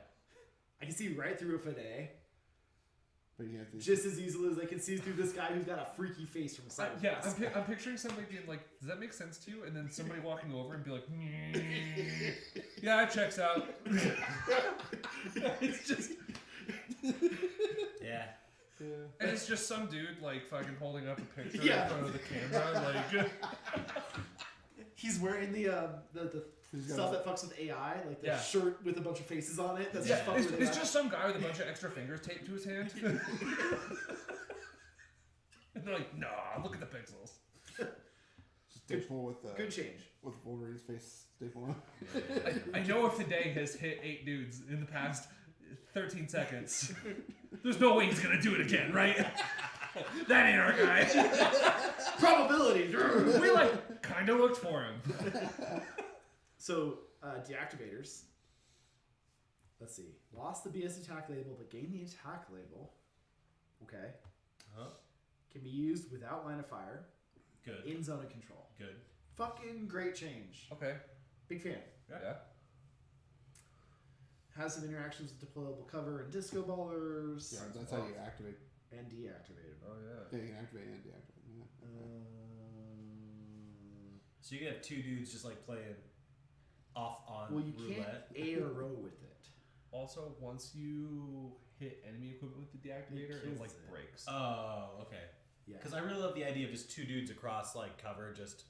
I can see right through a Fide But you have to. just as easily as I can see through this guy who's got a freaky face from a side. of Yeah, this. I'm picturing somebody being like, does that make sense to you? And then somebody walking over and be like, yeah, it checks out. It's just, Yeah. and it's just some dude like fucking holding up a picture Yeah. in front of the camera, like, He's wearing the He's got stuff a- that fucks with AI, like the Yeah. shirt with a bunch of faces on it. That's yeah, just fucking with it's AI. just some guy with a bunch of extra fingers taped to his hand. And they're like, nah, look at the pixels. Staple with Good change. with Wolverine's face staple on. I know if the day has hit 8 dudes in the past 13 seconds, there's no way he's gonna do it again, right? That ain't our guy. Probability. We like kind of looked for him. So, deactivators. Let's see. Lost the BS attack label, but gained the attack label. Okay. Huh? Can be used without line of fire. Good. In zone of control. Good. Fucking great change. Okay. Big fan. Yeah. Has some interactions with deployable cover and disco ballers. Yeah, that's how you activate. And deactivate them. Oh yeah. Yeah, you can activate and deactivate. Yeah. So you can have 2 dudes just like playing off on Well, you roulette. can't A or row with it. Also, once you hit enemy equipment with the deactivator, it kills like it. breaks. Oh, okay. Yeah. Because I really love the idea of just 2 dudes across like cover, just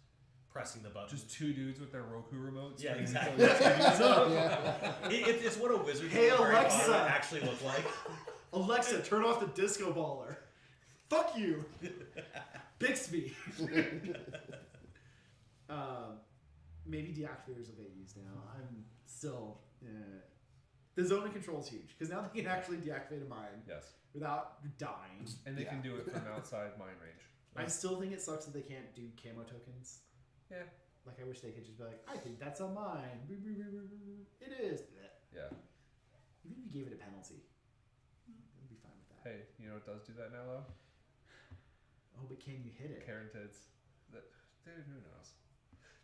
pressing the button. Just 2 dudes with their Roku remotes. Yeah, and exactly. killing 2 dudes up. It's what a wizard Hey, from Harry Potter Alexa! would actually look like. Alexa, turn off the disco baller. Fuck you. Bixby. Maybe deactivators will get used now. I'm still. The zone of control is huge because now they can actually deactivate a mine Yes. without dying. And they Yeah. can do it from outside mine range. I still think it sucks that they can't do camo tokens. Yeah. Like I wish they could just be like, I think that's a mine. It is. Yeah. Even if you gave it a penalty, I'd be fine with that. Hey, you know what does do that now though? Oh, but can you hit it? Carotids. Dude, who knows?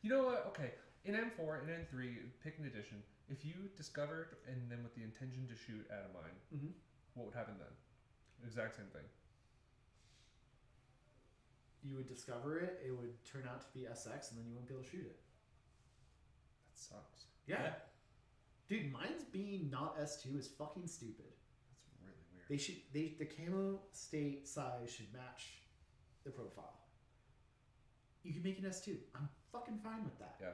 You know what? Okay, in M4 and N3, pick an edition. If you discovered and then with the intention to shoot at a mine, Mm-hmm. what would happen then? Exact same thing. You would discover it. It would turn out to be SX, and then you wouldn't be able to shoot it. That sucks. Yeah. Dude, mine's being not S2 is fucking stupid. That's really weird. The camo state size should match the profile. You can make it S2. I'm fucking fine with that. Yeah.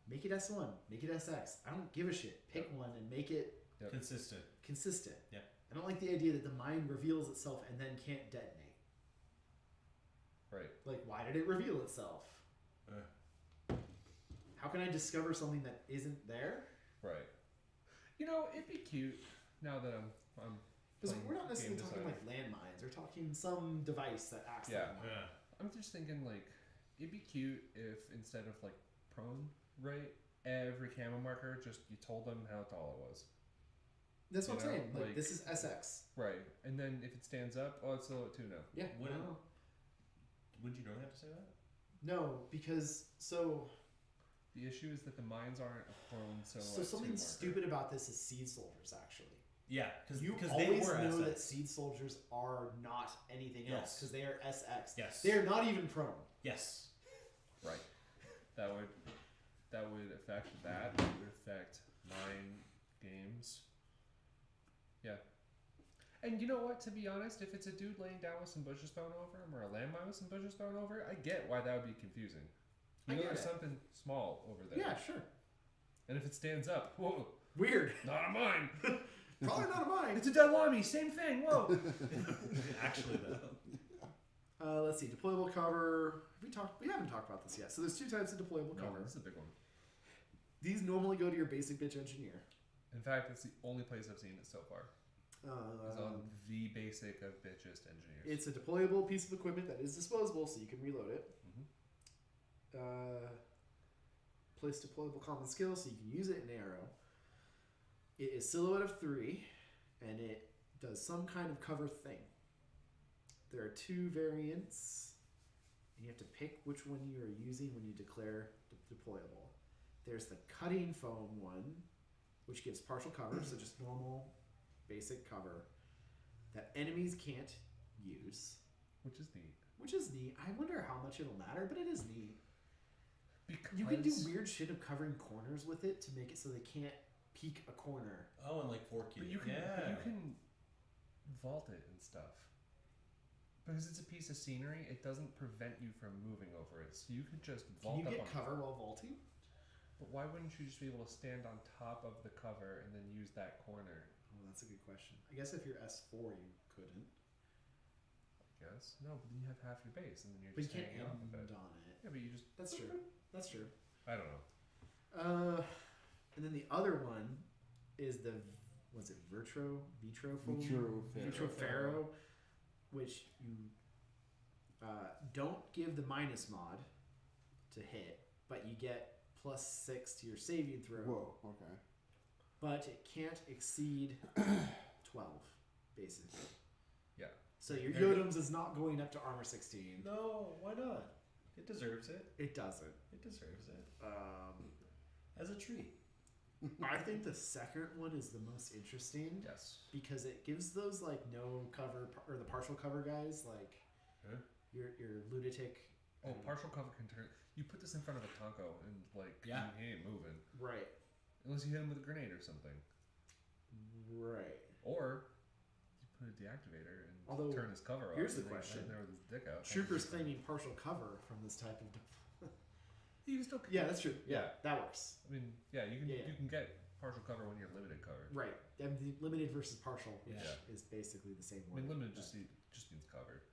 Make it S1. Make it SX. I don't give a shit. Pick one and make it Yep. Consistent. Yeah. I don't like the idea that the mine reveals itself and then can't detonate. Right. Like, why did it reveal itself? How can I discover something that isn't there? Right. You know, it'd be cute now that I'm Because playing we're not necessarily game talking design. like landmines. We're talking some device that acts Yeah. like one. I'm just thinking like it'd be cute if instead of like prone, right, every camo marker just you told them how tall it was. That's what You I'm know, saying. Like, like- this is SX. Right. And then if it stands up, oh, it's silhouette 2 now. Yeah. Wouldn't- no. Wouldn't you normally have to say that? No, because The issue is that the mines aren't a prone silhouette so 2 something marker. stupid about this is seed soldiers. Actually, Yeah, because you they always were know that SX. seed soldiers are not anything else Yes. because they are SX. Yes. They are not even prone. Yes. Right. That would affect that. That would affect mine games. Yeah. And you know what? To be honest, if it's a dude laying down with some bushes thrown over him or a landmine with some bushes thrown over, I get why that would be confusing. I You know, get there's it. something small over there. Yeah, sure. And if it stands up, whoa, Weird. not a mine. Probably not a mine. It's a Delamy, same thing. Whoa. Actually, though. Let's see. Deployable cover. We haven't talked about this yet. So there's two types of deployable No, cover. this is a big one. These normally go to your basic bitch engineer. In fact, it's the only place I've seen it so far. It's on the basic of bitchest engineers. It's a deployable piece of equipment that is disposable, so you can reload it. Mhm. Place deployable common skill, so you can use it in arrow. It is silhouette of 3, and it does some kind of cover thing. There are 2 variants, and you have to pick which one you are using when you declare deployable. There's the cutting foam one, which gives partial cover, so just normal, basic cover, that enemies can't use. Which is neat. Which is neat. I wonder how much it'll matter, but it is neat. Because You can do weird shit of covering corners with it to make it so they can't peek a corner. Oh, and like 4Q. But you can, yeah. you can vault it and stuff. Because it's a piece of scenery, it doesn't prevent you from moving over it. So you could just Can vault you up get on cover while vaulting? But why wouldn't you just be able to stand on top of the cover and then use that corner? Oh, that's a good question. I guess if you're S4, you couldn't. I guess. No, but then you have half your base and then you're But you just can't hanging off of end it. on it. Yeah, but you just. That's true. That's true. I don't know. And then the other one is the, was it Vitro foam? Vitro Ferro, which you don't give the minus mod to hit, but you get +6 to your saving throw. Whoa, okay. But it can't exceed 12, basically. Yeah. So your Yodems is not going up to armor 16. No, why not? It deserves it. It doesn't. It deserves it. As a treat. I think the second one is the most interesting Yes. because it gives those like no cover or the partial cover guys like Huh? your lunatic. Oh, partial cover can turn. You put this in front of a Tonko and like Yeah. he ain't moving Right. unless you hit him with a grenade or something, Right. or you put a deactivator and Although, turn his cover off. here's the and then question. stand there with his dick out. Troopers claiming partial cover from this type of. You can still. Yeah, that's true. Yeah. That works. I mean, yeah, you can Yeah. you can get partial cover when you're limited cover. Right. And the limited versus partial, which Yeah. is basically the same I one. mean, limited just means cover.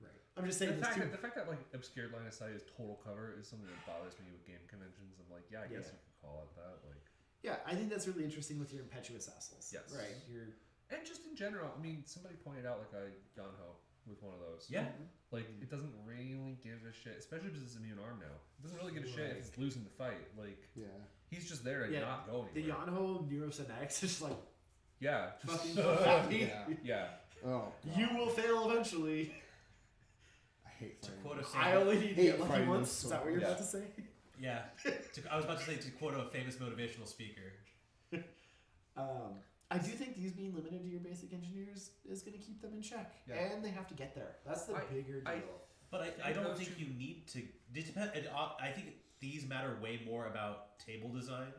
Right. I'm just saying The there's fact, two. that, the fact that like obscured line of sight is total cover is something that bothers me with game conventions. I'm like, yeah, I guess Yeah. you could call it that. Like, Yeah, I think that's really interesting with your impetuous assholes. Yes. Right. You're. and just in general, I mean, somebody pointed out like a Yonho with one of those. Yeah. Like it doesn't really give a shit, especially because it's immune arm now. It doesn't really give a shit if it's losing the fight. Like Yeah. he's just there and Yeah, not going The anywhere. Yonho Neurosynetics is just like, Yeah. Fucking happy. Yeah. Yeah. Oh, God. You will fail eventually. I hate To fighting. quote a I famous, only need to Hate get lucky fighting once. this Is that what you're yeah. about to say? yeah. I was about to say to quote a famous motivational speaker. I do think these being limited to your basic engineers is going to keep them in check, Yeah. and they have to get there. That's the bigger deal. But I don't those think two- you need to. It depends. I think these matter way more about table design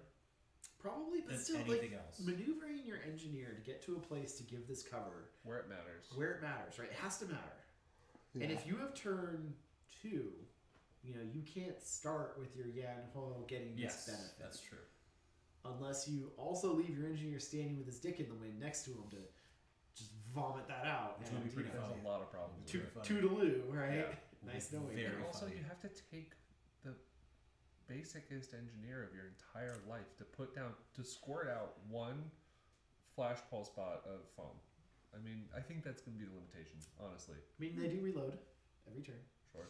Probably, but than still, anything like else. maneuvering your engineer to get to a place to give this cover Where it matters. where it matters, right? It has to matter. Yeah. And if you have turn 2, you know you can't start with your Yan Ho getting Yes, this benefit. that's true. Unless you also leave your engineer standing with his dick in the wind next to him to just vomit that out. Which and, would be pretty you know, There's a lot of problems. Two- with it. funny. toodaloo, right? Yeah. Nice knowing you. Very And also, funny. you have to take the basicest engineer of your entire life to squirt out one flash pulse bot of foam. I mean, I think that's going to be the limitation, honestly. I mean, they do reload every turn. Sure.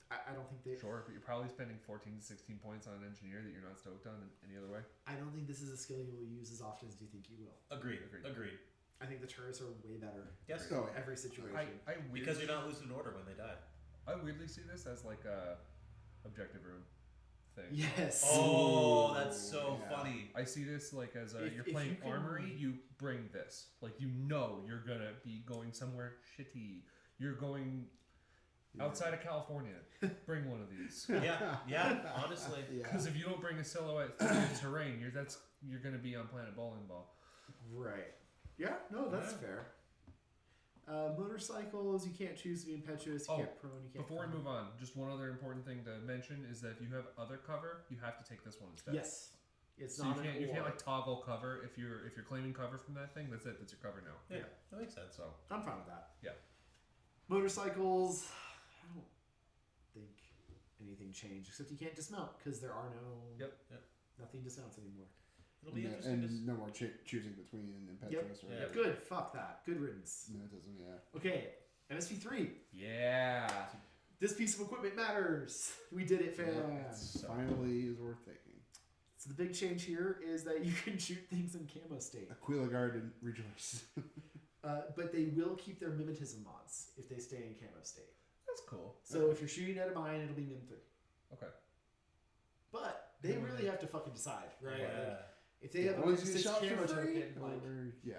I don't think they. Sure, but you're probably spending 14 to 16 points on an engineer that you're not stoked on in any other way. I don't think this is a skill you will use as often as you think you will. Agreed. Agreed. Agreed. I think the turrets are way better. Yes. in Oh, every situation. I Because weirdly, you're not losing an order when they die. I weirdly see this as like a objective room thing. Yes. Oh, that's so Yeah. funny. I see this like as If- you're if playing you can- armory, you bring this. Like you know you're gonna be going somewhere shitty. You're going outside of California. Bring one of these. Yeah. Yeah. Honestly. Yeah. Because if you don't bring a silhouette through the terrain, you're gonna be on Planet Bowling Ball. Right. Yeah. No, that's Yeah. fair. Motorcycles, you can't choose to be impetuous. You Oh, can't prone. You can't. Before we climb. move on, just one other important thing to mention is that if you have other cover, you have to take this one instead. Yes. It's So not you an can't or. like toggle cover if you're claiming cover from that thing. That's it. That's your cover now. Yeah. That makes sense. So I'm fine with that. Yeah. Motorcycles, I don't think anything changed except you can't dismount because there are no. Yep. Nothing dismounts anymore. It'll be interesting. to And no more choosing between impetuous or. Yeah. Good. Fuck that. Good riddance. No, it doesn't. Yeah. Okay. MSV3. yeah. This piece of equipment matters. We did it, fam. So- Finally, is worth taking. So the big change here is that you can shoot things in camo state. Aquila Guard and Rejoice. But they will keep their mimetism mods if they stay in camo state. That's cool. So if you're shooting at a mine, it'll be Mim 3. Okay. But they really have to fucking decide, right? Yeah. Like, if they have a Once you 6 shot camo for free, token, like, or, yeah.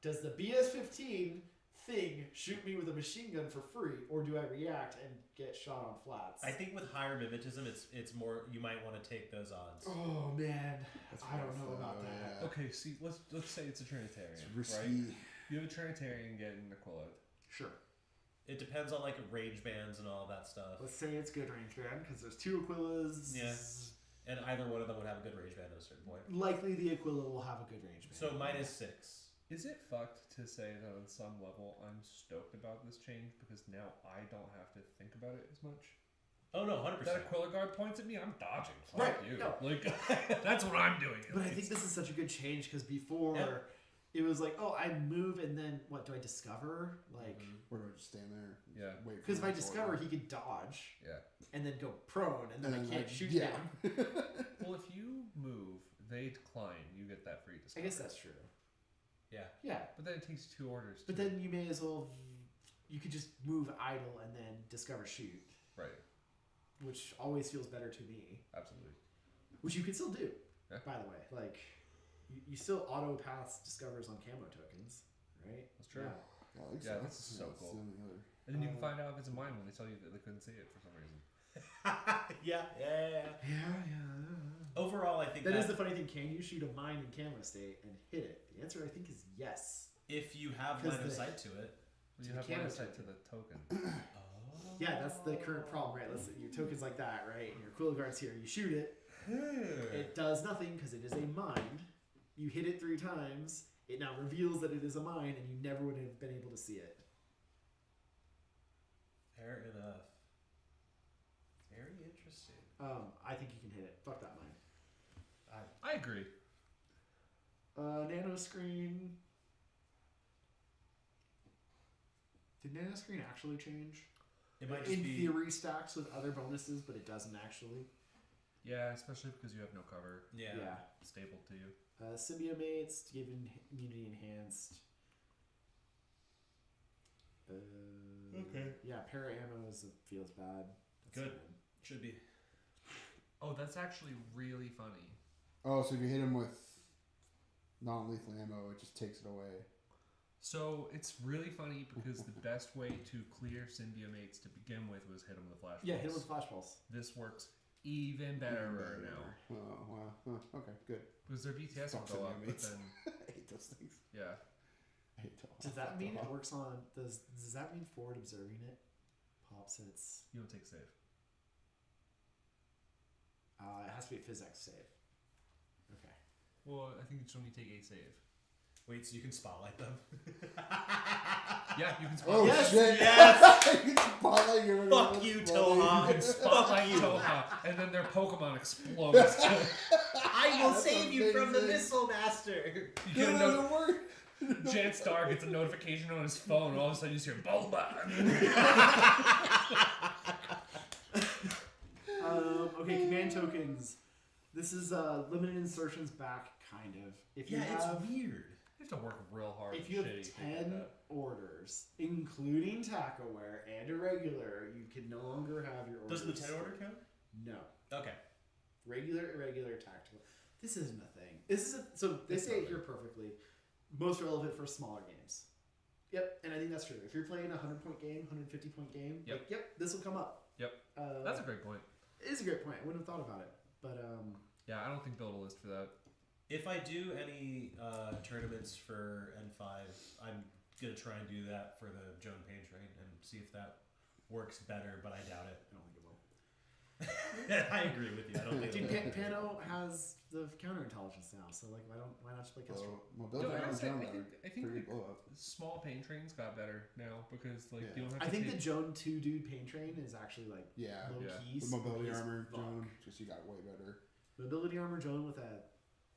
does the BS-15 thing shoot me with a machine gun for free, or do I react and get shot on flats? I think with higher mimetism, it's more. You might want to take those odds. Oh man, That's I don't know rough, about though, that. yeah. Okay. See, let's say it's a Trinitarian, It's risky. right? You have a Trinitarian getting Aquila. Sure. It depends on like range bands and all that stuff. Let's say it's good range band because there's 2 Aquilas. Yeah. And either one of them would have a good range band at a certain point. Likely the Aquila will have a good range band. So mine is 6. Is it fucked to say that on some level I'm stoked about this change because now I don't have to think about it as much? Oh no, 100%. That Aquila guard points at me, I'm dodging. Fuck Right, you. no. Like that's what I'm doing. at But I least. think this is such a good change because before Yeah. it was like, oh, I move and then what do I discover? Like, Mm-hmm. Or do I just stand there? and Yeah. Wait for because if I my discover order? he could dodge Yeah. and then go prone and then I can't shoot yeah. him. Well, if you move, they decline. You get that free I discovery. guess that's true. Yeah. Yeah, But then it takes 2 orders. but too. then you may as well. You could just move idle and then discover shoot, right, which always feels better to me. absolutely. Which you can still do, Yeah. by the way. Like, you still auto pass discovers on camo tokens, right? That's true. Yeah. Yeah, I think Yeah, so. this is so it's cool. the only other- And then you can find out if it's a mine when they tell you that they couldn't see it for some reason. yeah. Overall, I think That is the funny thing. Can you shoot a mine in camo state and hit it? The answer, I think, is yes. if you have 'Cause line of the- sight to it. You the have camera line of sight to token. the token. Oh. Yeah, that's the current problem, right? Let's say your token's like that, right? And your Quill Guard's here. You shoot it. It does nothing because it is a mine. You hit it 3 times. It now reveals that it is a mine, and you never would have been able to see it. Fair enough. Very interesting. I think you can hit it. Fuck that mine. I agree. Nano screen. Did nano screen actually change? It might just In be. theory, stacks with other bonuses, but it doesn't actually. Yeah, especially because you have no cover Yeah. stable to you. Symbiomates to give immunity enhanced. Okay. Yeah, para ammo feels bad. That's Good. fine. Should be. Oh, that's actually really funny. Oh, so if you hit him with non-lethal ammo, it just takes it away. So it's really funny because the best way to clear symbiomates to begin with was hit them with flashballs. Yeah, hit him with flashballs. This works even better now. Oh, wow. Huh, okay, good. Because their BTS will Fuck go up, but symbiomates. then I hate those things. yeah. I hate those. Does that mean it works on? Does that mean forward observing it pops its? You don't take save. It has to be a physics save. Okay. Well, I think it's only take a save. Wait, so you can spotlight them? Yeah, you can Oh, spotlight. shit. Yes! You can spotlight your Fuck you, Toha. You can spotlight Toha, and then their Pokemon explodes. I will That's save you from the amazing. Missile Master. You get a No, it doesn't work. Jan Star gets a notification on his phone, and all of a sudden you just hear Bulba. Okay, command tokens. This is limited insertions back, kind of. If you have, weird. You have to work real hard. if to you have shitty thing like 10 that. orders, including tack-aware and irregular, you can no longer have your orders. Does the 10 order count? No. Okay. Regular, irregular, tactical. This isn't a thing. This is so they It's say it not here perfectly. Most relevant for smaller games. Yep, and I think that's true. If you're playing a 100-point game, 150-point game, Yep. like, this will come up. Yep. That's a great point. It is a great point. I wouldn't have thought about it, but Yeah, I don't think build a list for that. If I do any tournaments for N5, I'm going to try and do that for the Joan Payne train and see if that works better, but I doubt it. I don't think it will. I agree with you. I don't think Dude, it will. Pano has the counterintelligence now, so like, why not just play Kestrel? Mobility No, I armor's honestly- down I there. think Pretty like, blow up. small pain trains got better now because like Yeah. you don't have I to think the take, Joan 2 dude pain train is actually like Yeah. low Yeah. key. The mobility as armor, fuck. Joan, just you got way better. Mobility armor Joan with a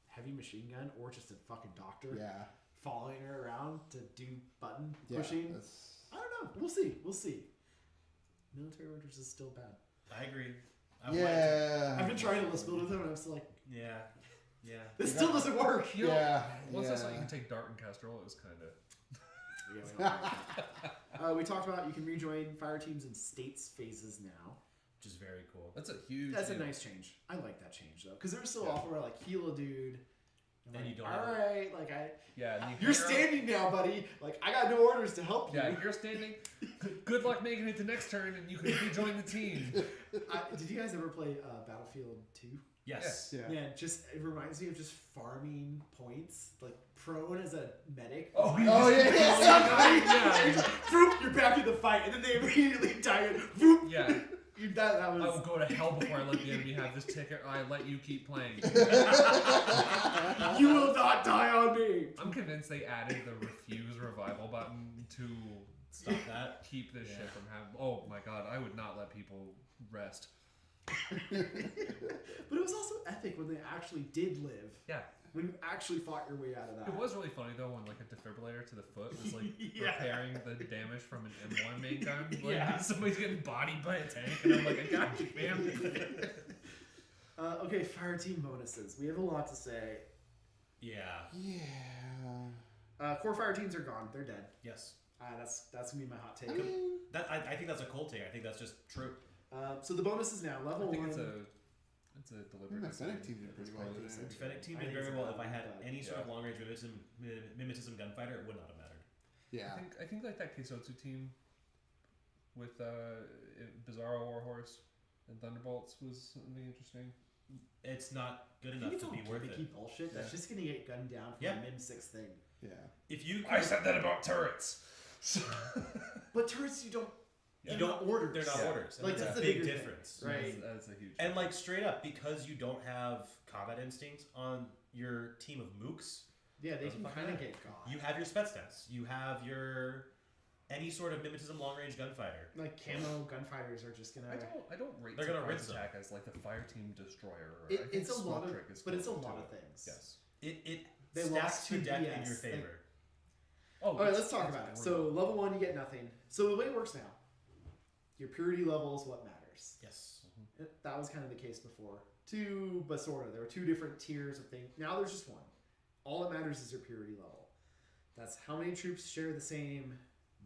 heavy machine gun or just a fucking doctor Yeah. following her around to do button Yeah. pushing. That's, I don't know. We'll see. We'll see. Military orders is still bad. I agree. I want it yeah. I've been trying to list build with them and I'm still like, to- Yeah. Yeah. this still doesn't work. you know, Yeah. once I saw yeah. you can take Dart and Kestrel, it was kind of Yeah, we don't like that. We talked about you can rejoin fire teams in states phases now. Which is very cool. that's a huge. That's a deal. nice change. I like that change though, because there was still Yeah. often where like heal a dude. I'm And like, you don't all have- right, like Yeah, and you're hang around- standing now, buddy. Like I got no orders to help you. Yeah, you're standing. Good luck making it to next turn, and you can rejoin the team. Did you guys ever play Battlefield 2? Yes. Yeah. Man, just it reminds me of just farming points, like prone as a medic. Oh, Oh, yeah, yeah. yeah. Vroom, you're back in the fight, and then they immediately die. And vroom, Yeah. that I will was. go to hell before I let the enemy have this ticket. Or I let you keep playing. You will not die on me. I'm convinced they added the refuse revival button to Stop that. keep this Yeah. shit from happening. Oh my god, I would not let people rest. But it was also epic when they actually did live. Yeah. When you actually fought your way out of that. It was really funny though when like a defibrillator to the foot was like Yeah. repairing the damage from an M1 main gun. Like Yeah. somebody's getting bodied by a tank, and I'm like, I got you, man. Okay, fire team bonuses. We have a lot to say. Yeah. Yeah. Core fire teams are gone. They're dead. Yes. That's gonna be my hot take. I mean, That I think that's a cold take. I think that's just true. So the bonuses now I level think 1. it's a I deliberate. think that Fennec decision team did at this pretty well point. today. Fennec team I did think very it's well. a If I had bad- any sort of yeah. long range mimetism gunfighter, it would not have mattered. Yeah. I think like that Keisotsu team with Bizarro Warhorse and Thunderbolts was something interesting. It's not good I enough think it's to all be worth gimmicky it. bullshit. That's Yeah. just gonna get gunned down for Yeah. a Mim 6 thing. Yeah. If you I said that about turrets. But turrets, you don't. You They're don't not orders. They're not Yeah. orders. And Like, that's that's a the big bigger thing. difference. Right. That's a huge. And like straight up, because you don't have combat instinct on your team of mooks, Yeah, they Doesn't can fucking kind of matter. get God. you have your spec stats. You have your any sort of mimetism long range gunfighter. Like camo gunfighters are just gonna. I don't rate They're gonna surprise rinse them. attack as like the fire team destroyer. Or I It, think it's a Smoke lot of, Trick is but it's a closer lot to of it. things. Yes. It They stacks lost the to deck in DS. your They- favor. Oh, All right, let's talk about it. it's So brutal. level 1, you get nothing. So the way it works now, your purity level is what matters. Yes. that was kind of the case before. But sort of. There were 2 different tiers of things. Now there's just one. All that matters is your purity level. That's how many troops share the same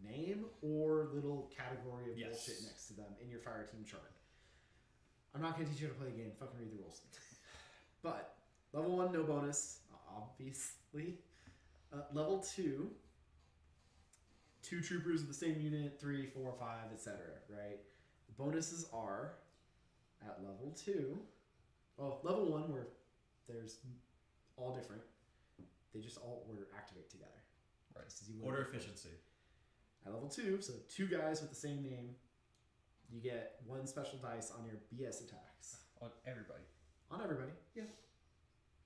name or little category of bullshit next to them in your fire team chart. I'm not going to teach you how to play the game. Fucking read the rules. But level 1, no bonus, obviously. Level 2, 2 troopers of the same unit, 3, 4, 5, etc. Right? The bonuses are at level 2. Well, level 1 where there's all different. They just all order activate together. Right. Order efficiency. At level 2, so 2 guys with the same name, you get 1 special dice on your BS attacks. On everybody. On everybody, yeah.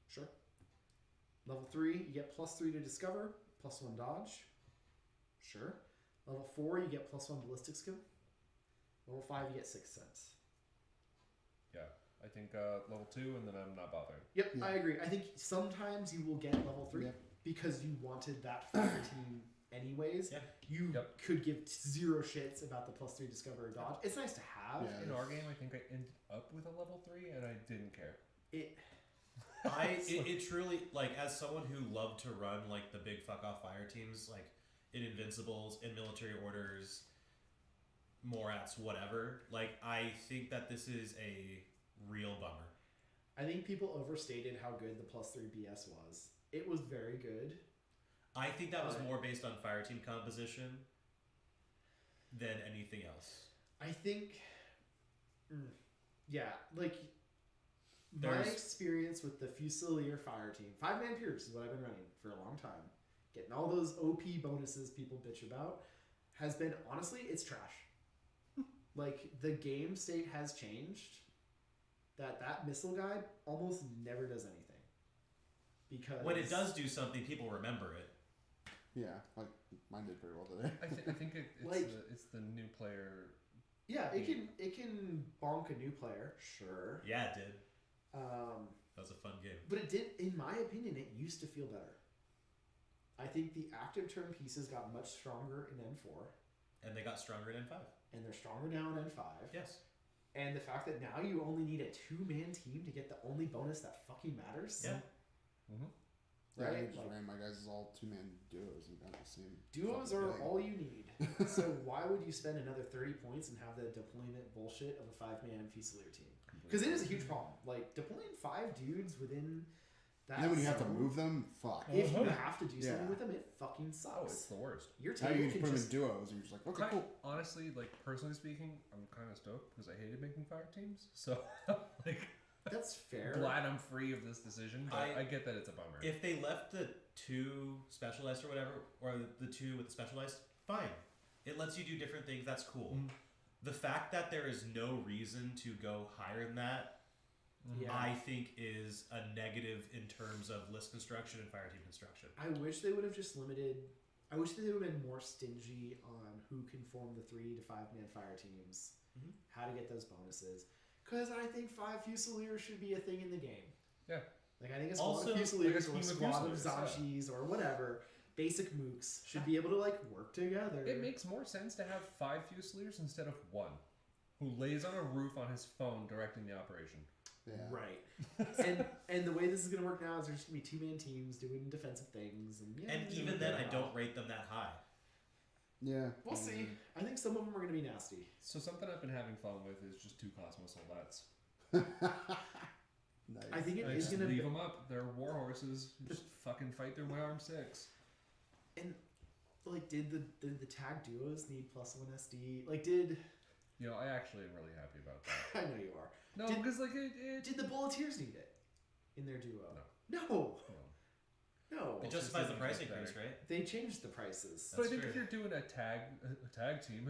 Sure. Level 3, you get +3 to discover, +1 dodge. Sure. Level 4, you get +1 ballistic skill. Level 5, you get 6th sense. Yeah. I think level 2, and then I'm not bothering. Yep, Yeah. I agree. I think sometimes you will get level 3 because you wanted that fire team anyways. Yeah. You could give 0 shits about the +3 discover or dodge. It's nice to have. Yeah. In our game, I think I ended up with a level 3, and I didn't care. It truly, like, as someone who loved to run, like, the big fuck off fire teams, like, in Invincibles, in Military Orders, Morats, whatever, like, I think that this is a real bummer. I think people overstated how good the +3 BS was. It was very good. I think that was more based on fire team composition than anything else. I think, yeah, like, my There's- experience with the Fusilier fire team, 5-man Pierce is what I've been running for a long time. Getting all those OP bonuses people bitch about has been, honestly, it's trash. Like, the game state has changed. That missile guy almost never does anything. Because When it does do something, people remember it. Yeah, like mine did very well today. I think it's, Like- it's the new player. Yeah, it can bonk a new player, sure. Yeah, it did. Um, That was a fun game. But it did, in my opinion, it used to feel better. I think the active turn pieces got much stronger in N4, And they got stronger in N5. and they're stronger now in N5. Yes. And the fact that now you only need a 2-man team to get the only bonus that fucking matters. Yeah. Mm-hmm. Yeah, I Right? just Like, ran my guys as all 2-man duos and got the same. duos fucking are thing. all you need. So why would you spend another 30 points and have the deployment bullshit of a 5-man Fusilier team? Because it is a huge problem. Like, deploying 5 dudes within that And then when you have to zone, move them, fuck. if you have to do something Yeah. with them, it fucking Oh, it's sucks. the worst. Your Now table you just can put them just in duos and you're just like, okay, cool. Honestly, like personally speaking, I'm kind of stoked because I hated making fire teams. So, like, That's fair. glad I'm free of this decision. But I get that it's a bummer. If they left the 2 specialized or whatever, or the 2 with the specialized, fine. It lets you do different things. That's cool. The fact that there is no reason to go higher than that, Yeah. I think is a negative in terms of list construction and fire team construction. I wish they would have just limited. I wish they would have been more stingy on who can form the 3 to 5-man fire teams, how to get those bonuses. Because I think 5 Fusiliers should be a thing in the game. Yeah. Like, I think a squad Also, of Fusiliers like a or a team of squad of Fusiliers, yeah. Zashis or whatever, basic mooks, should be able to, like, work together. It makes more sense to have 5 Fusiliers instead of 1, who lays on a roof on his phone directing the operation. Yeah. Right. and the way this is going to work now is there's going to be 2-man teams doing defensive things. And Even then, I don't rate them that high. Yeah. We'll see. I think some of them are going to be nasty. So something I've been having fun with is just 2 Cosmo Soldats. Nice. I think it I is just going to leave be. them up. They're war horses. Just fucking fight their way arm 6. And like, did the tag duos need +1 SD? Like, did You know, I actually am really happy about that. I know you are? No, Did- because like it Did the Bulleteers need it in their duo? No. No. No. It It's justifies the just price better. increase, right? They changed the prices. But I That's think true. if you're doing a tag team,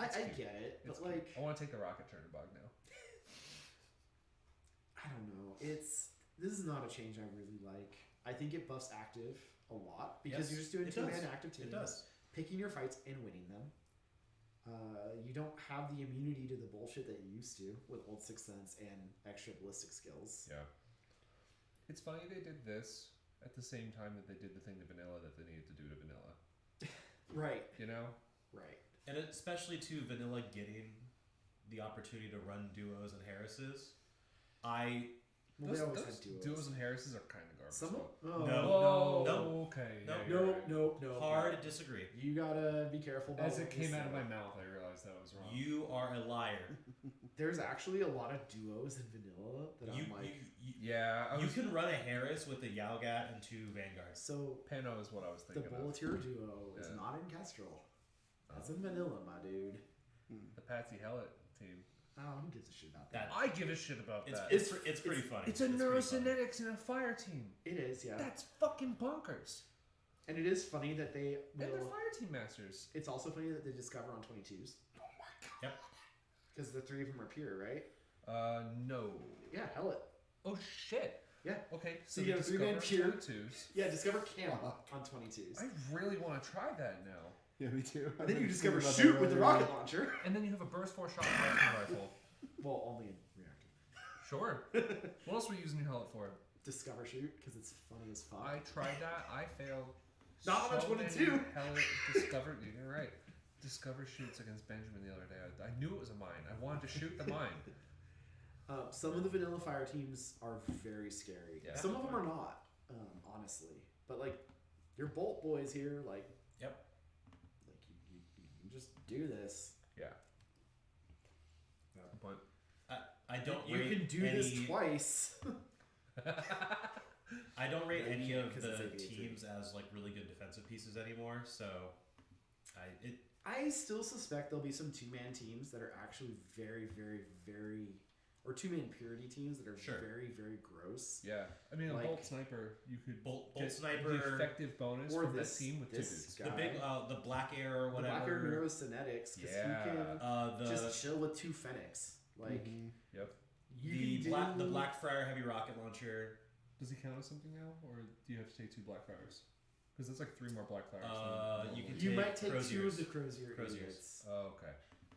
I cute. get it, it's but cute. like, I want to take the rocket Turnabog now. I don't know. This is not a change I really like. I think it buffs active a lot because Yes, you're just doing it 2-man does. active teams, It does. picking your fights and winning them. You don't have the immunity to the bullshit that you used to with old 6th sense and extra ballistic skills. Yeah. It's funny they did this at the same time that they did the thing to vanilla that they needed to do to vanilla. Right. You know? Right. And especially to vanilla getting the opportunity to run duos and Harrises, Well, they always had duos. Duos and Harrises are kind of garbage. Some though. No. Oh, okay. No. Yeah, you're right. No. hard disagree. You gotta be careful. About As it what you came out say. of my mouth, I realized that was wrong. You are a liar. There's actually a lot of duos in vanilla that I'm like. You can run a Harris with a Yalgat and 2 Vanguards. So Pano is what I was the thinking of. Bulleteer duo is Yeah. not in Kestrel. That's in vanilla, my dude. The Patsy Hellett team. Oh, who gives a shit about that? That I give a shit about it's that. it's pretty funny. It's a pretty funny. neurocynetics in a fire team. It is, yeah. That's fucking bonkers. And it is funny that they And they're will. fire team masters. It's also funny that they discover on 22s. Oh my god. Yep. Because the 3 of them are pure, right? No. Yeah, hell it. Oh shit. Yeah. Okay, So so you they have 3-man discover pure. 22s. Yeah, discover cam on 22s. I really want to try that now. Yeah, me too. And then you discover about shoot that with the earlier. rocket launcher. And then you have a burst 4 shot rifle. Well, only in reactor. Sure. What else were you using your helmet for? Discover shoot because it's funny as fuck. I tried that. I failed. Not on so 22. many Helmet discovered. You're right. Discover shoots against Benjamin the other day. I knew it was a mine. I wanted to shoot the mine. Some of the vanilla fire teams are very scary. Yeah. Some of them are not, honestly. But like, your bolt boys here, like, Yep. like you just do this. Yeah. Good point. I don't You rate can do any, this twice. I don't rate You any can't of 'cause the it's ABA teams as like really good defensive pieces anymore. So, I still suspect there'll be some 2-man teams that are actually very, very, very, or 2-man purity teams that are Sure. very, very gross. Yeah. I mean, a Like- bolt sniper, you could Bolt get sniper the effective bonus Or from this- that team with 2 this dudes. guy. the big the black air or The whatever. Blacker Neurocynetics, because Yeah. he can The just chill with 2 Fenix. Like, Mhm. Yep. you the can do... the Blackfriar heavy rocket launcher. Does he count as something now, or do you have to take 2 Blackfires? Because that's like 3 more Blackfires. You can You take might take 2 of Croziers. the Crozier Croziers. idiots. Oh, okay.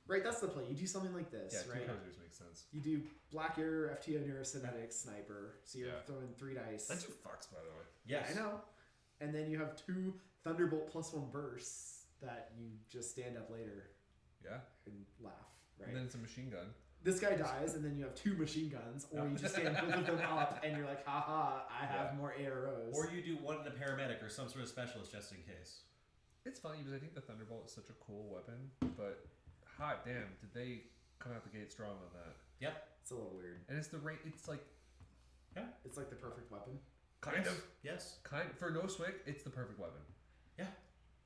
Right, that's the play. You do something like this, Yeah, 2 right? Croziers makes sense. You do Black Air, FTO Neurocynetics, Sniper. So you're Yeah. throwing 3 dice. That's your fucks, by the way. Yes. I know. And then you have 2 Thunderbolt +1 bursts that you just stand up later Yeah. and laugh, right? And then it's a machine gun. This guy dies, and then you have 2 machine guns, or you just stand both of them up, and you're like, haha, I have Yeah. more AROs. Or you do one in a paramedic or some sort of specialist just in case. It's funny because I think the Thunderbolt is such a cool weapon, but hot damn, did they come out the gate strong on that? Yep. It's a little weird. And it's the rate. It's like It's like the perfect weapon. kind of Yes. for no swig. It's the perfect weapon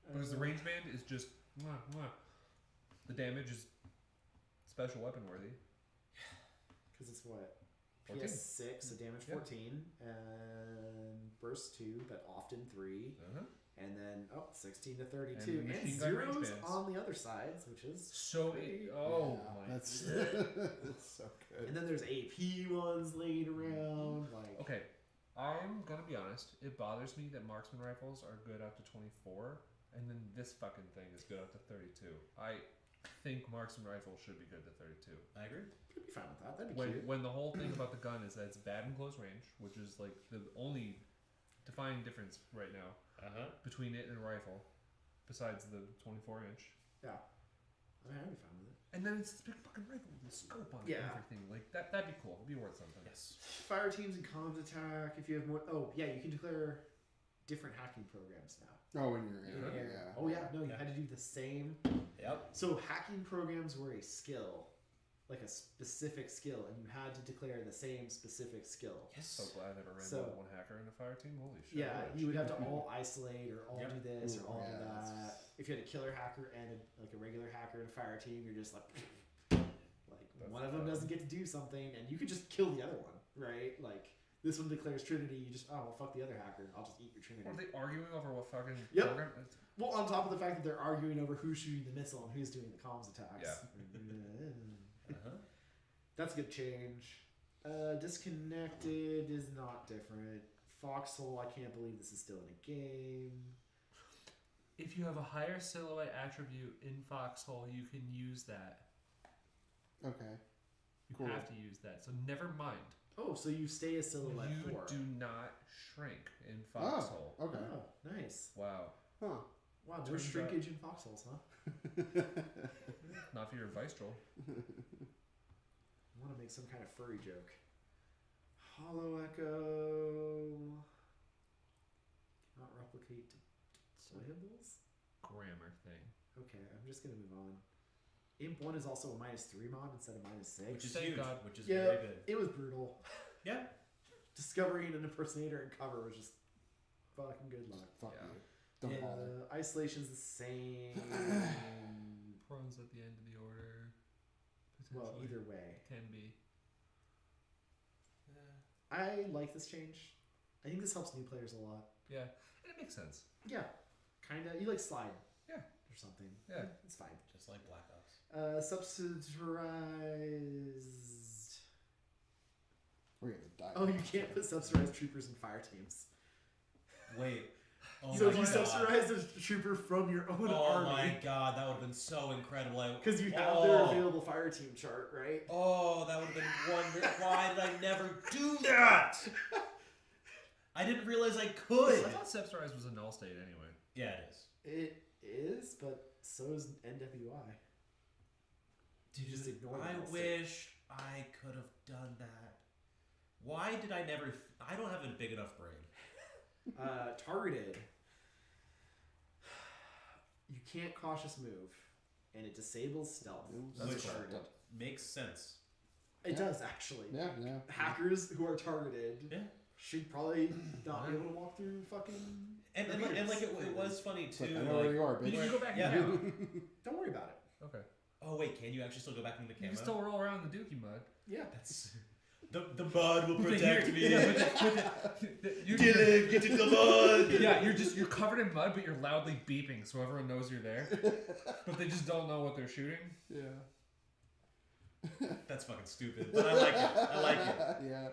because the range band is just the damage is special weapon worthy. Because it's what? 14. PS6, so damage Yeah. 14, and burst 2, but often 3, and then 16 to 32, And and, machine gun range zeros bands. on the other sides, which is. So my. That's, that's so good. And then there's AP ones laid around, like. Okay, I'm gonna be honest. It bothers me that marksman rifles are good out to 24, and then this fucking thing is good out to 32. I think marksman rifles should be good to 32. I agree. I'd be fine with that. That'd be cute. When the whole thing about the gun is that it's bad in close range, which is like the only defining difference right now between it and a rifle, besides the 24-inch. Yeah. I mean, I'd be fine with it. And then it's this big fucking rifle with a scope on it Yeah. and everything. Like that'd be cool. It'd be worth something. Yes. Fire teams and comms attack. If you have more. Oh, yeah, you can declare different hacking programs now. Oh, when you're in Yeah. it, yeah. Oh, yeah. No, you Yeah. had to do the same. Yep. So hacking programs were a skill, like a specific skill, and you had to declare the same specific skill. Yes. So glad I never ran So- one hacker in a fire team. Holy shit. Yeah, what a you would have cheat. to all isolate or all Yep. do this or Ooh, all yeah, do that. that's- If you had a killer hacker and a regular hacker in a fire team, you're just like That's one of them dumb. doesn't get to do something, and you could just kill the other one, right? Like this one declares Trinity, you just well fuck the other hacker, I'll just eat your Trinity. Are they arguing over what fucking Yep. program? Well, on top of the fact that they're arguing over who's shooting the missile and who's doing the comms attacks. Uh-huh. That's a good change. Disconnected is not different. Foxhole, I can't believe this is still in a game. If you have a higher silhouette attribute in Foxhole, you can use that. Okay. You Cool. have to use that. So never mind. Oh, so you stay a silhouette You 4. do not shrink in Foxhole. Okay. Oh, nice. Wow. Huh. Wow, no Turns out- shrinkage in foxholes, huh? Not for your Viceroll. I want to make some kind of furry joke. Hollow Echo. Cannot replicate deployables? Grammar thing. Okay, I'm just going to move on. Imp 1 is also a -3 mod instead of -6. Which is Thank huge. God. Which is Yeah. very good. It was brutal. Yeah. Discovering an impersonator in cover was just fucking good luck. Fuck Yeah. you. Don't bother. Isolation's the same. Prone's at the end of the order. Well, Potentially. either way. Can be. I like this change. I think this helps new players a lot. Yeah. And it makes sense. Yeah, kind of. You like slide. Yeah. Or something. Yeah. It's fine. Just like Black Ops. Subsidized. We're gonna die. Oh, you can't put subsidized troopers in fire teams. Wait. Oh So my if you God. subsidize a trooper from your own Oh army, my god, that would have been so incredible. because you have their available fire team chart, right? Oh, that would have been wonderful. Why did I never do that? I didn't realize I could. I thought Subsidize was a null state anyway. Yeah, it is. It is, but so is NWI. You just ignore I that. wish I could have done that. Why did I never? I don't have a big enough brain. Targeted. You can't cautious move, and it disables stealth. That's Which targeted. makes sense. It Yeah. does actually. Yeah, yeah. Hackers who are targeted Yeah. should probably not be able to walk through fucking. And like it was funny It's like, too. I know where you are, But you bitch. can go back Yeah. now. Don't worry about it. Okay. Oh wait, can you actually still go back into the You camo? can still roll around in the Dookie mud. Yeah. That's the mud will But protect here- me. yeah, Get in the mud. Yeah, you're covered in mud, but you're loudly beeping, so everyone knows you're there. But they just don't know what they're shooting. Yeah. That's fucking stupid, but I like it. I like it. Yeah.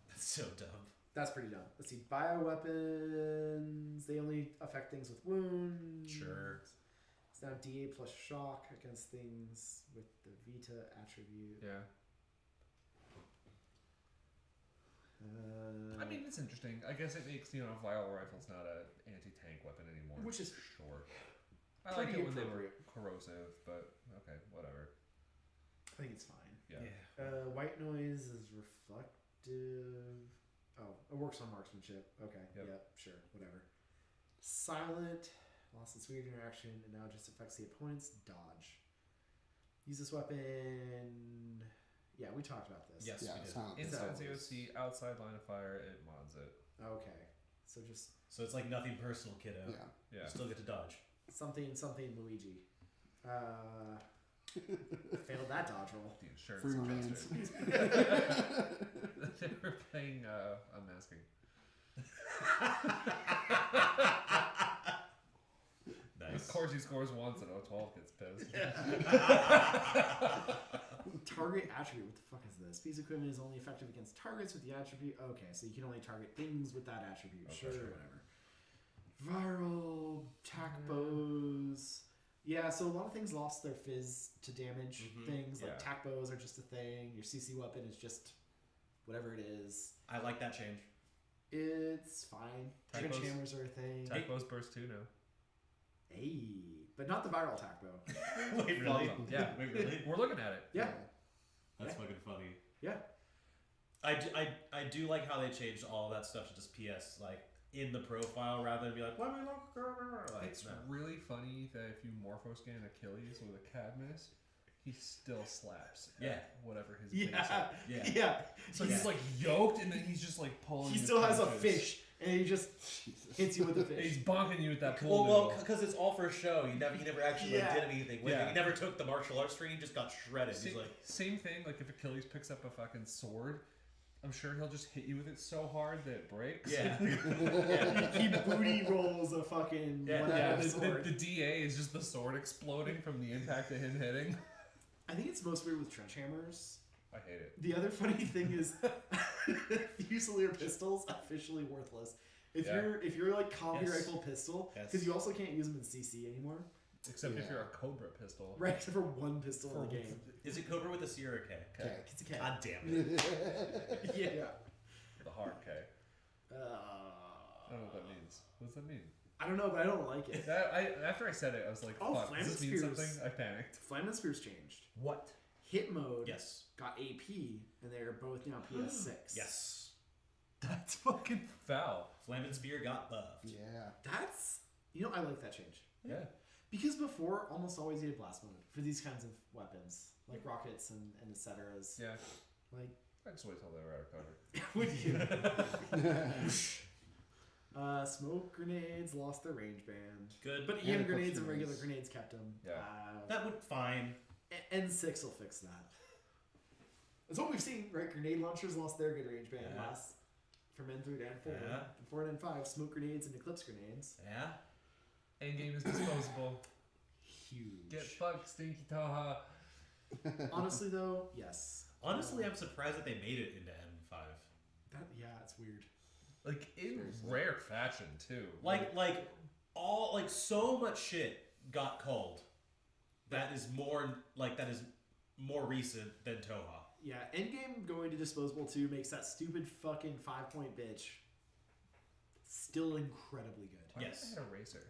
That's so dumb. That's pretty dumb. Let's see. Bioweapons. They only affect things with wounds. Sure. It's now DA plus shock against things with the Vita attribute. Yeah. I mean, it's interesting. I guess it makes, vial rifles not a anti-tank weapon anymore. Which is short. I like pretty it when they were appropriate. corrosive, but okay, whatever. I think it's fine. Yeah. White noise is reflective. Oh, it works on marksmanship. Okay. Yep. Sure. Whatever. Silent. Lost its weird interaction and now just affects the opponent's dodge. Use this weapon. Yeah, we talked about this. Yes, Yeah, we did. sound. Inside AOC, outside line of fire, it mods it. Okay. So just So it's like nothing personal, kiddo. Yeah. Yeah. You still get to dodge. something Luigi. Failed that dodge roll. The insurance Free my hands. adjuster. They were playing Unmasking. Nice. Of course, he scores once and 012 gets pissed. Target attribute. What the fuck is this? Piece of equipment is only effective against targets with the attribute. Okay, so you can only target things with that attribute. Okay, Sure, sure. whatever. Viral tack bows. Yeah, so a lot of things lost their fizz to damage Mhm. things. Like Yeah. tack bows are just a thing. Your CC weapon is just whatever it is. I like that change. It's fine. Tack Trench bows- hammers are a thing. Tack bows burst 2 now. Hey, but not the viral tack bow. Wait, really? Yeah. Wait, really? We're looking at it. Yeah. That's Yeah. fucking funny. Yeah. I do like how they changed all of that stuff to just PS, like, in the profile rather than be like, what am I like, It's no. really funny that if you morphoscan Achilles with a Cadmus, he still slaps at Yeah. whatever his Yeah. Yeah. Yeah. So he's like yoked, and then he's just like pulling. He the still has a punches. fish, and he just hits you with the And he's fish. bonking you with that pool Well, noodle. because it's all for show. He never actually Yeah. did anything with it. Yeah. He never took the martial arts training. He just got shredded. Same, He's like, same thing. Like if Achilles picks up a fucking sword, I'm sure he'll just hit you with it so hard that it breaks. yeah. He booty rolls a fucking Yeah. whatever Yeah, sword. the DA is just the sword exploding from the impact of him hitting. I think it's most weird with trench hammers. I hate it. The other funny thing is, Fusilier pistols officially worthless. If Yeah. you're like combi Yes. rifle pistol, Yes. because you also can't use them in CC anymore, Except if Yeah. you're a Cobra pistol. right? Except for one pistol in the game. Is it Cobra with a C or a K? Okay. It's a cat. God damn it. Yeah. The hard K. I Uh, don't know what that means. What does that mean? I don't know, but I don't like it. After I said it, I was like, Oh, fuck, does this mean Flaming something? Spears. I panicked. Flame and Spears changed. What? Hit mode Yes. got AP, and they are both now PS6. Yes. That's fucking foul. Flaming Spear got buffed. Yeah. That's, I like that change. Yeah. Because before, almost always you had blast mode for these kinds of weapons, like rockets and et ceteras. Yeah. Like, I just wait till they were out of cover. would you? Smoke grenades lost their range band. Good. But And EM the grenades and grenades. regular grenades kept them. Yeah. That would fine. N6 will fix that. That's what we've seen, right? Grenade launchers lost their good range band Yeah. last from N3 to N4. Yeah. And 4 and N5, smoke grenades and eclipse grenades. Yeah. Endgame is disposable. Huge. Get fucked, Stinky Taha. Honestly, though, yes. Honestly, I'm surprised that they made it into N5. It's weird. Like, in Seriously. rare fashion, too. Like so much shit got culled. That is more recent than Toha. Yeah, Endgame going to disposable 2 makes that stupid fucking 5-point bitch still incredibly good. Why Yes. did I had a racer?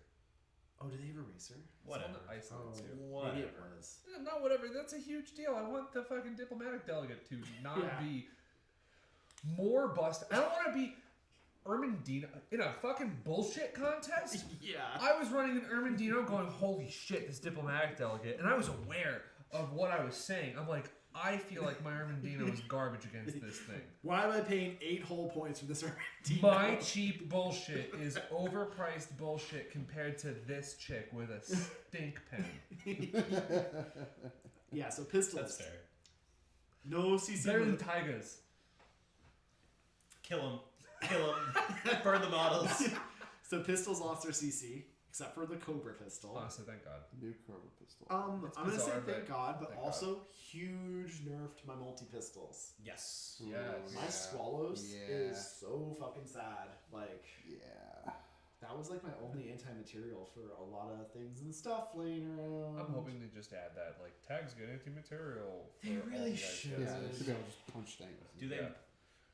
Oh, do they have a racer? Whatever. It's on the Iceland, Oh, too. Whatever. maybe it was. Yeah, not whatever. That's a huge deal. I want the fucking diplomatic delegate to not Yeah. be more bust. I don't want to be Ermendino in a fucking bullshit contest. Yeah. I was running an Ermendino going, holy shit, this diplomatic delegate. And I was aware of what I was saying. I'm like, I feel like my Ermendino is garbage against this thing. Why am I paying 8 whole points for this team? My cheap bullshit is overpriced bullshit compared to this chick with a stink pen. Yeah, so pistols. That's fair. No CC. Better than mode. Tygas. Kill him. Burn the models. So pistols lost their CC, except for the Cobra pistol. Honestly, thank God. New Cobra pistol. It's I'm gonna say bizarre, thank but God, but thank also huge nerf to my multi pistols. Yes. Yes. My Yeah. Swallows Yeah. is so fucking sad. Like, Yeah. that was like my only anti-material for a lot of things and stuff laying around. I'm hoping they just add that, like, tags get anti-material. They for all really the should. ITSs. Yeah, they should be able to just punch things. Do they? Yeah.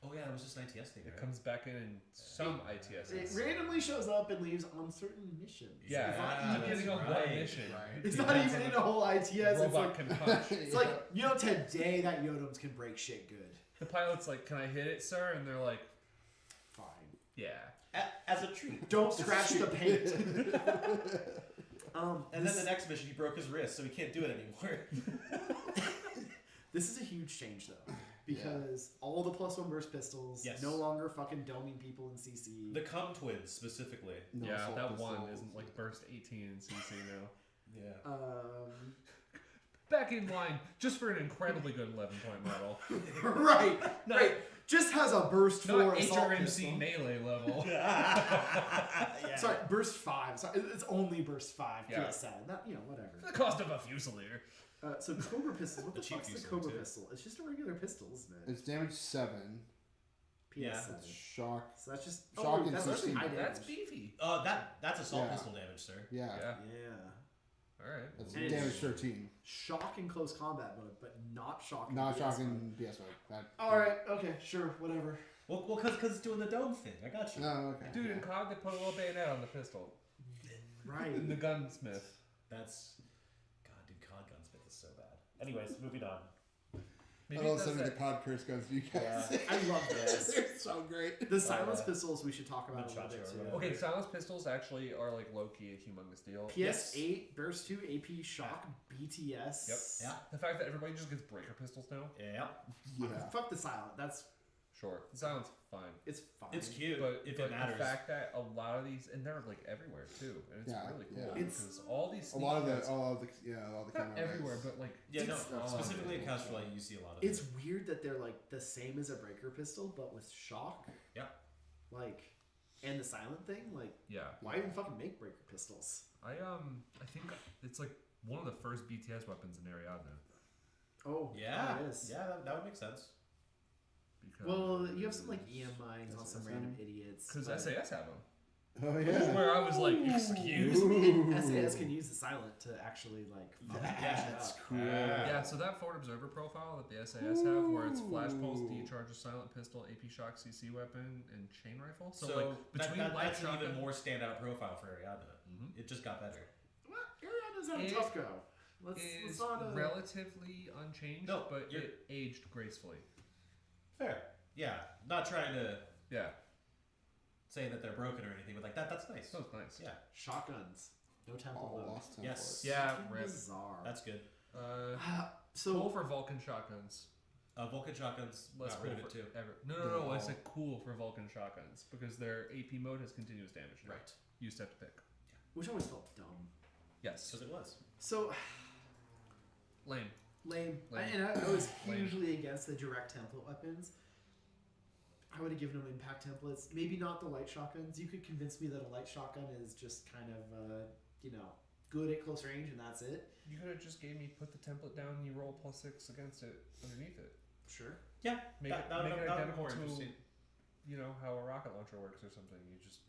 Oh yeah, it was just an ITS thing. It Right? comes back in some It ITSs. randomly shows up and leaves on certain missions. Yeah, It's not that's even, depending on what right. mission. Right. it's It not depends even on in a whole ITS. It's Robot like, can punch. it's like, today that Yodoms can break shit good. The pilot's like, "Can I hit it, sir?" And they're like, Fine. "Yeah." As a treat. Don't scratch the paint. And then the next mission, he broke his wrist, so he can't do it anymore. This is a huge change though, because all the +1 burst pistols Yes. no longer fucking doming people in CC. The Cum Twins specifically. No Yeah, assault that one pistols. isn't like burst 18 in CC now. Yeah. Back in line, just for an incredibly good 11-point model. right. Just has a burst 4 Not assault HRMC pistol. melee level. Yeah. Sorry, burst 5. Sorry, it's only burst 5. Yeah. PS7. That whatever. The cost of a Fusilier. So Cobra pistols. What the The cheap fuck's the pistol, Cobra too. pistol? It's just a regular pistol, isn't it? It's damage 7. Yeah. PS7. Shock. So that's just Shock and that's actually 16. high damage. That's beefy. That's assault Yeah. pistol damage, sir. Yeah. Yeah. Yeah. All right. That's And damage it's- 13. Shock in close combat mode, but not shock. Not in shock PS mode. in BS mode. That, All right. Okay. Sure. Whatever. Well, because it's doing the dome thing. I got you. Oh, okay. Dude, in COD, they put a little bayonet on the pistol. Right. The gunsmith. That's God, dude. COD Gunsmith is so bad. Anyways, moving on. Maybe I it love does sending the that. COD curse guns to you guys. I love this. They're so great. The silence yeah. pistols we should talk about a little Machacho bit or too. whatever. Okay, silence pistols actually are like low-key a humongous deal. PS8 burst 2 AP shock BTS. Yep. Yeah. The fact that everybody just gets breaker pistols now. Yeah. Yeah. Fuck the silent. That's Sure, the silence fine. it's fine. It's cute But if but it matters. the fact that a lot of these, and they're like everywhere too, and it's Yeah, really cool yeah. It's- because all these A lot of sneak the, all of the not camera everywhere, guys. but like Yeah, no. It's- Specifically in Counter Strike, you see a lot of It's it. weird that they're like the same as a breaker pistol, but with shock. Yeah. Like, and the silent thing. Like, yeah. why even fucking make breaker pistols? I think it's like one of the first BTS weapons in Ariadne. Oh, Yeah. it is. Yeah, that would make sense. Because Well, you have some like EM mines on some SAS random have 'em? idiots. because but- SAS have them. Oh Which is yeah. where I was like, excuse me? And SAS can use the silent to actually like flash it That's up. cool. Yeah, so that forward observer profile that the SAS have, where it's flash pulse, decharger, silent pistol, AP shock, CC weapon, and chain rifle. So, like between light that's an shotgun, even more standout profile for Ariadna. Mhm. It just got better. What? Ariadna's had a It tough go. Let's is not. relatively unchanged, No, but you're- it aged gracefully. Fair. Yeah. Not trying to Yeah, say that they're broken or anything, but like that's nice. that was nice. Yeah. Shotguns. No temple All mode. lost templates. Yes. Yeah, Fucking rip. bizarre. That's good. Cool So for Vulcan shotguns. Vulcan shotguns Less got cool rid of it for too. ever. No. I No. said cool for Vulcan shotguns because their AP mode has continuous damage. Now. Right. You used to have to pick. which always felt dumb. Yes. Because it was. So Lame. lame. Lame. And I was Lame. hugely against the direct template weapons. I would have given them impact templates. Maybe not the light shotguns. You could convince me that a light shotgun is just kind of, good at close range and that's it. You could have just gave me put the template down and you roll +6 against it underneath it. Sure. Yeah. Make it would be identical more to interesting. how a rocket launcher works or something. You just.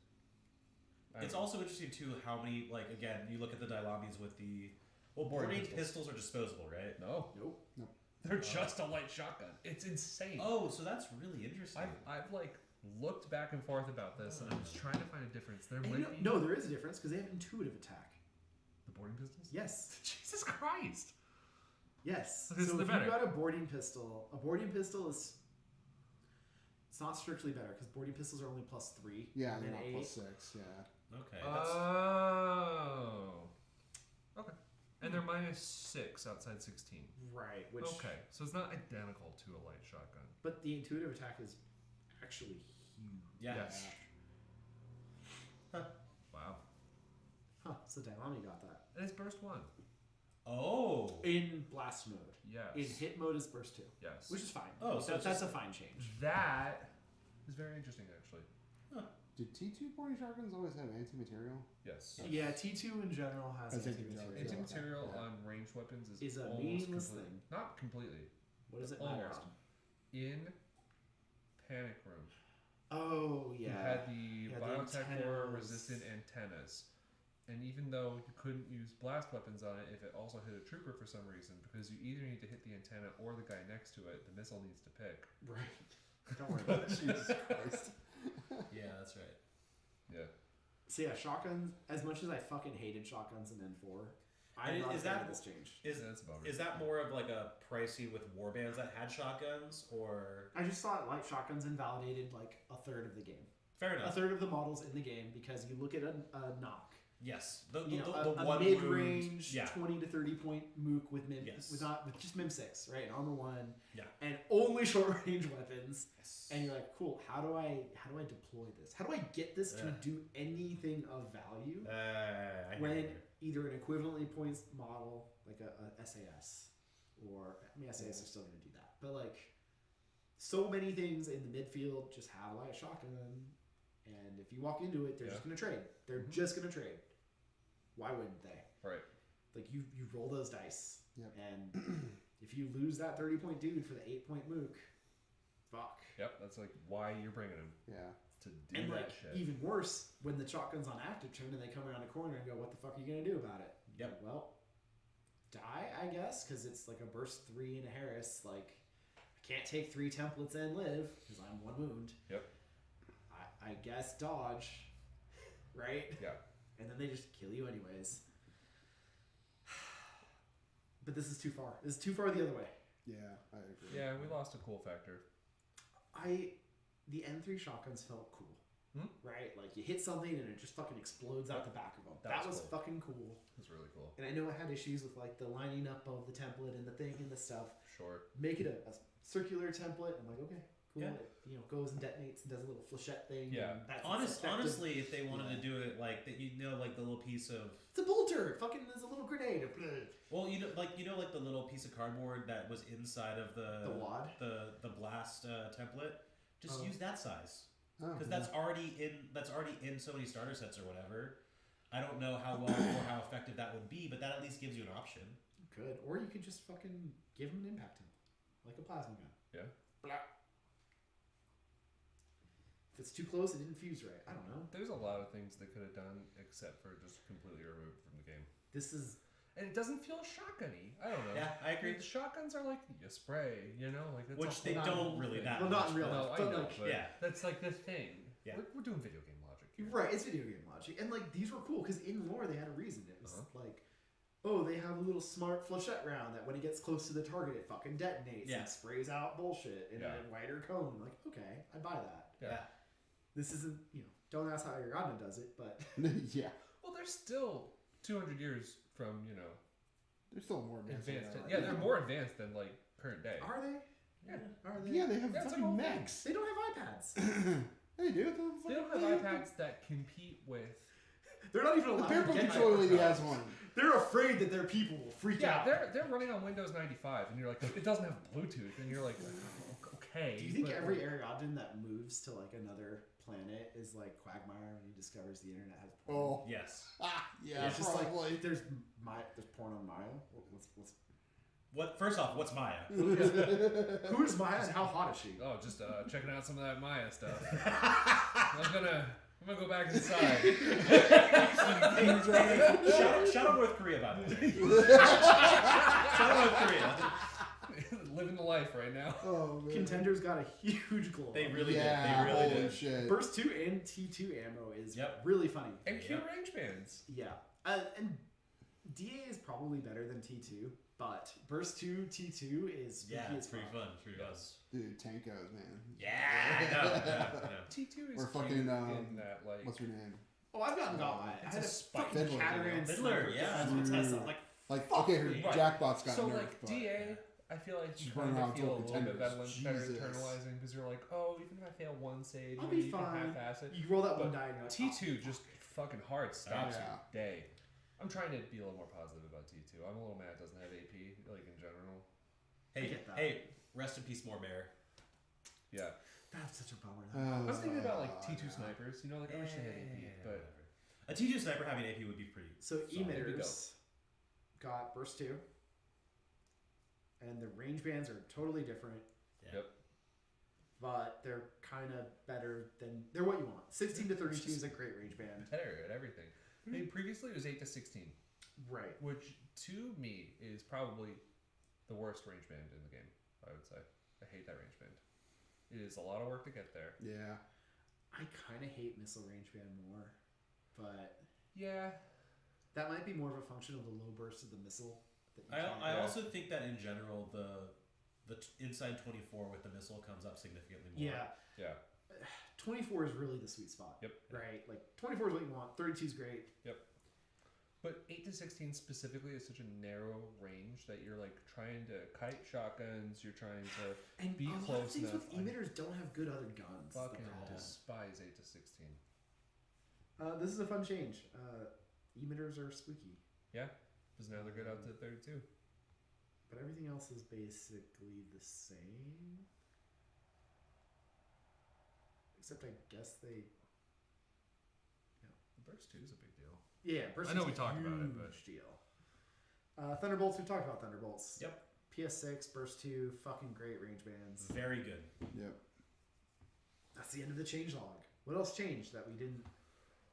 I don't It's know. also interesting too how many again you look at the Dailamis with the Boarding boarding pistols. pistols are disposable, right? No. Nope. They're just a light shotgun. It's insane. Oh, so that's really interesting. I've looked back and forth about this and I was trying to find a difference. There And might be no, there is a difference because they have intuitive attack. the boarding pistols. Yes. Jesus Christ. Yes. Okay, so So they're if better. you've got a boarding pistol is. It's not strictly better because boarding pistols are only +3. Yeah, and they're then not 8. +6. Yeah. Okay. That's, Oh. Okay. And they're -6 outside 16. Right. Which. Okay, so it's not identical to a light shotgun. But the intuitive attack is actually huge. yeah. Yes. Wow. Huh. So Dailami got that. And it's burst 1. Oh. In blast mode. Yes. In hit mode is burst 2. Yes. Which is fine. Oh, so it's that's just- a fine change. That is very interesting, actually. Did T2 boarding shotguns always have anti-material? Yes. Yeah, T2 in general has Has anti-material. anti-material. Anti-material Yeah. on ranged weapons Is a almost meaningless completely- thing. Not completely. What does it matter Almost. on? In Panic Room, Oh, you yeah. had the Yeah, the biotech antennas. war resistant antennas. And even though you couldn't use blast weapons on it if it also hit a trooper for some reason, because you either need to hit the antenna or the guy next to it, the missile needs to pick. Right. Don't worry about it. Jesus Christ. Yeah, that's right. Yeah. So yeah, shotguns, as much as I fucking hated shotguns in N4, I'm And not is a fan that- of this change. Is That's a bummer. is that more of like a pricey with warbands that had shotguns, or I just thought light shotguns invalidated like a third of the game. fair A enough? third of the models in the game because you look at a knock. Yes. The You know, the a one mid-range, wound- Yeah. 20 to 30 point mook with mim, Yes. with just mim 6, right? And armor 1, Yeah. and only short range weapons. Yes. And you're like, cool. How do I deploy this? How do I get this to Yeah. do anything of value I hear when you. either an equivalently points model like a SAS, or I mean SAS are still going to do that, but like so many things in the midfield just have a light shotgun, and if you walk into it, they're Yeah. just going to trade. They're just going to trade. Why wouldn't they? Right. Like you roll those dice, Yep. and if you lose that 30-point dude for the 8-point mook, fuck. Yep. That's like why you're bringing him Yeah. to do And that like shit. even worse, when the shotgun's on active turn and they come around a corner and go, "What the fuck are you gonna do about it?" Yep. Like, well, die, I guess, because it's like a burst 3 and a Harris. Like, I can't take 3 templates and live because I'm 1 wound. Yep. I guess dodge, right? Yeah. And then they just kill you anyways. But this is too far. This is too far the other way. Yeah, I agree. Yeah, we lost a cool factor. The N3 shotguns felt cool. Hmm? Right? Like you hit something and it just fucking explodes out the back of them. That That was was cool. fucking cool. It was really cool. And I know it had issues with like the lining up of the template and the thing and the stuff. Sure. Make it a circular template. I'm like, okay, cool. Yeah. It goes and detonates and does a little flechette thing. Yeah. And that's effective. Honestly, if they wanted Yeah. to do it like that, like the little piece of It's a bolter. Fucking there's a little grenade. well, like the little piece of cardboard that was inside of the wad? the blast template. Just Oh. use that size Oh, because yeah. that's already in so many starter sets or whatever. I don't know how well or how effective that would be, but that at least gives you an option. Good. Or you could just fucking give him an impact template. Like a plasma gun. Yeah. Blah. it's too close, it didn't fuse right. I don't know. There's a lot of things they could have done except for just completely remove it from the game. This is And it doesn't feel shotgun-y. I don't know. Yeah, I agree. The shotguns are like you spray, you know, like that's Which a they whole don't other really thing. that well, not in much. real No, life, I but know, like, but Yeah. that's like the thing. Yeah. We're doing video game logic here. right, it's video game logic, and like these were cool because in lore they had a reason. It was like, oh, they have a little smart flechette round that when it gets close to the target, it fucking detonates Yeah. and sprays out bullshit in Yeah. a wider cone. Like, okay, I buy that. Yeah. This isn't, don't ask how Ariadne does it, but yeah. Well, they're still 200 years from, They're still more advanced. than advanced. they are Yeah, right they're now. more advanced than like current day. are they? Yeah. Are they? Yeah, they have Yeah, it's like fucking all mechs. They don't have iPads. They do. They don't have iPads that compete with. They're not even The allowed paper to get controller lady iPads. has one. They're afraid that their people will freak Yeah, out. they're running on Windows 95, and you're like, it doesn't have Bluetooth, and you're like, okay. Do you think but, every like, Ariadne that moves to like another planet is like Quagmire when he discovers the internet has porn? Oh. Yes. Yeah, It's just probably. like there's porn on Maya. What? First off, what's Maya? Who is Maya and how hot is she? Oh, just checking out some of that Maya stuff. I'm gonna go back inside. Shout out North Korea, by the way. Shout out North Korea. Living the life right now. Oh, man. Contender's got a huge glow. They really yeah, did. They really holy did. shit. Burst 2 and T2 ammo is Yep. really funny. And Q Yep. range bands. Yeah. And DA is probably better than T2, but Burst 2 T2 is spooky Yeah, as it's pretty fuck. fun. It's pretty fun. Dude, Tankos, man. Yeah, I know. T2 is Or cute fucking, in that like. What's her name? Oh, I've gotten got mine. I It's had a a spike. fucking Fiddler, Cataran Fiddler, sniper yeah. defense with Tessa. I'm like, Like, fuck okay, her me. Right. jackpot's got So nerfed, like but- DA, I feel like you She's kind running of around feel a with little bit better, contenders. better Jesus. internalizing because you're like, oh, even if I fail one save, I'll maybe be you can fine. half-ass it. You roll that one But die and you're like, T2 just fucking hard stops Yeah. your day. I'm trying to be a little more positive about T2. I'm a little mad it doesn't have AP, like in general. I get that. Hey, rest in peace, more bear. Yeah. That's such a bummer. I was thinking about like T2 yeah. snipers, like I wish they had AP, but A T2 sniper having AP would be pretty. So solid. emitters got Burst 2. And the range bands are totally different. Yeah. Yep. But they're kind of better than... They're what you want. 16 to 32 is a great range band. better at everything. I mean, previously it was 8 to 16, Right. which to me is probably the worst range band in the game, I would say. I hate that range band. It is a lot of work to get there. Yeah. I kind of hate missile range band more. But Yeah. that might be more of a function of the low burst of the missile. That you can't- I also think that in general the inside 24 with the missile comes up significantly more. Yeah. Yeah. 24 is really the sweet spot. Yep. Right? Like, 24 is what you want. 32 is great. But 8 to 16 specifically is such a narrow range that you're like trying to kite shotguns, you're trying to And Be a lot of close things enough. with emitters don't have good other guns. That's the fucking problem. despise 8 to 16. This is a fun change. Emitters are spooky. Because now they're good out to 32. But everything else is basically the same. Except I guess they... Burst 2 is a big deal. Yeah, Burst I know is we a talked about it, but- huge deal. Thunderbolts, we talked about Thunderbolts. Yep. PS6, Burst 2, fucking great range bands. Very good. Yep. That's the end of the changelog. What else changed that we didn't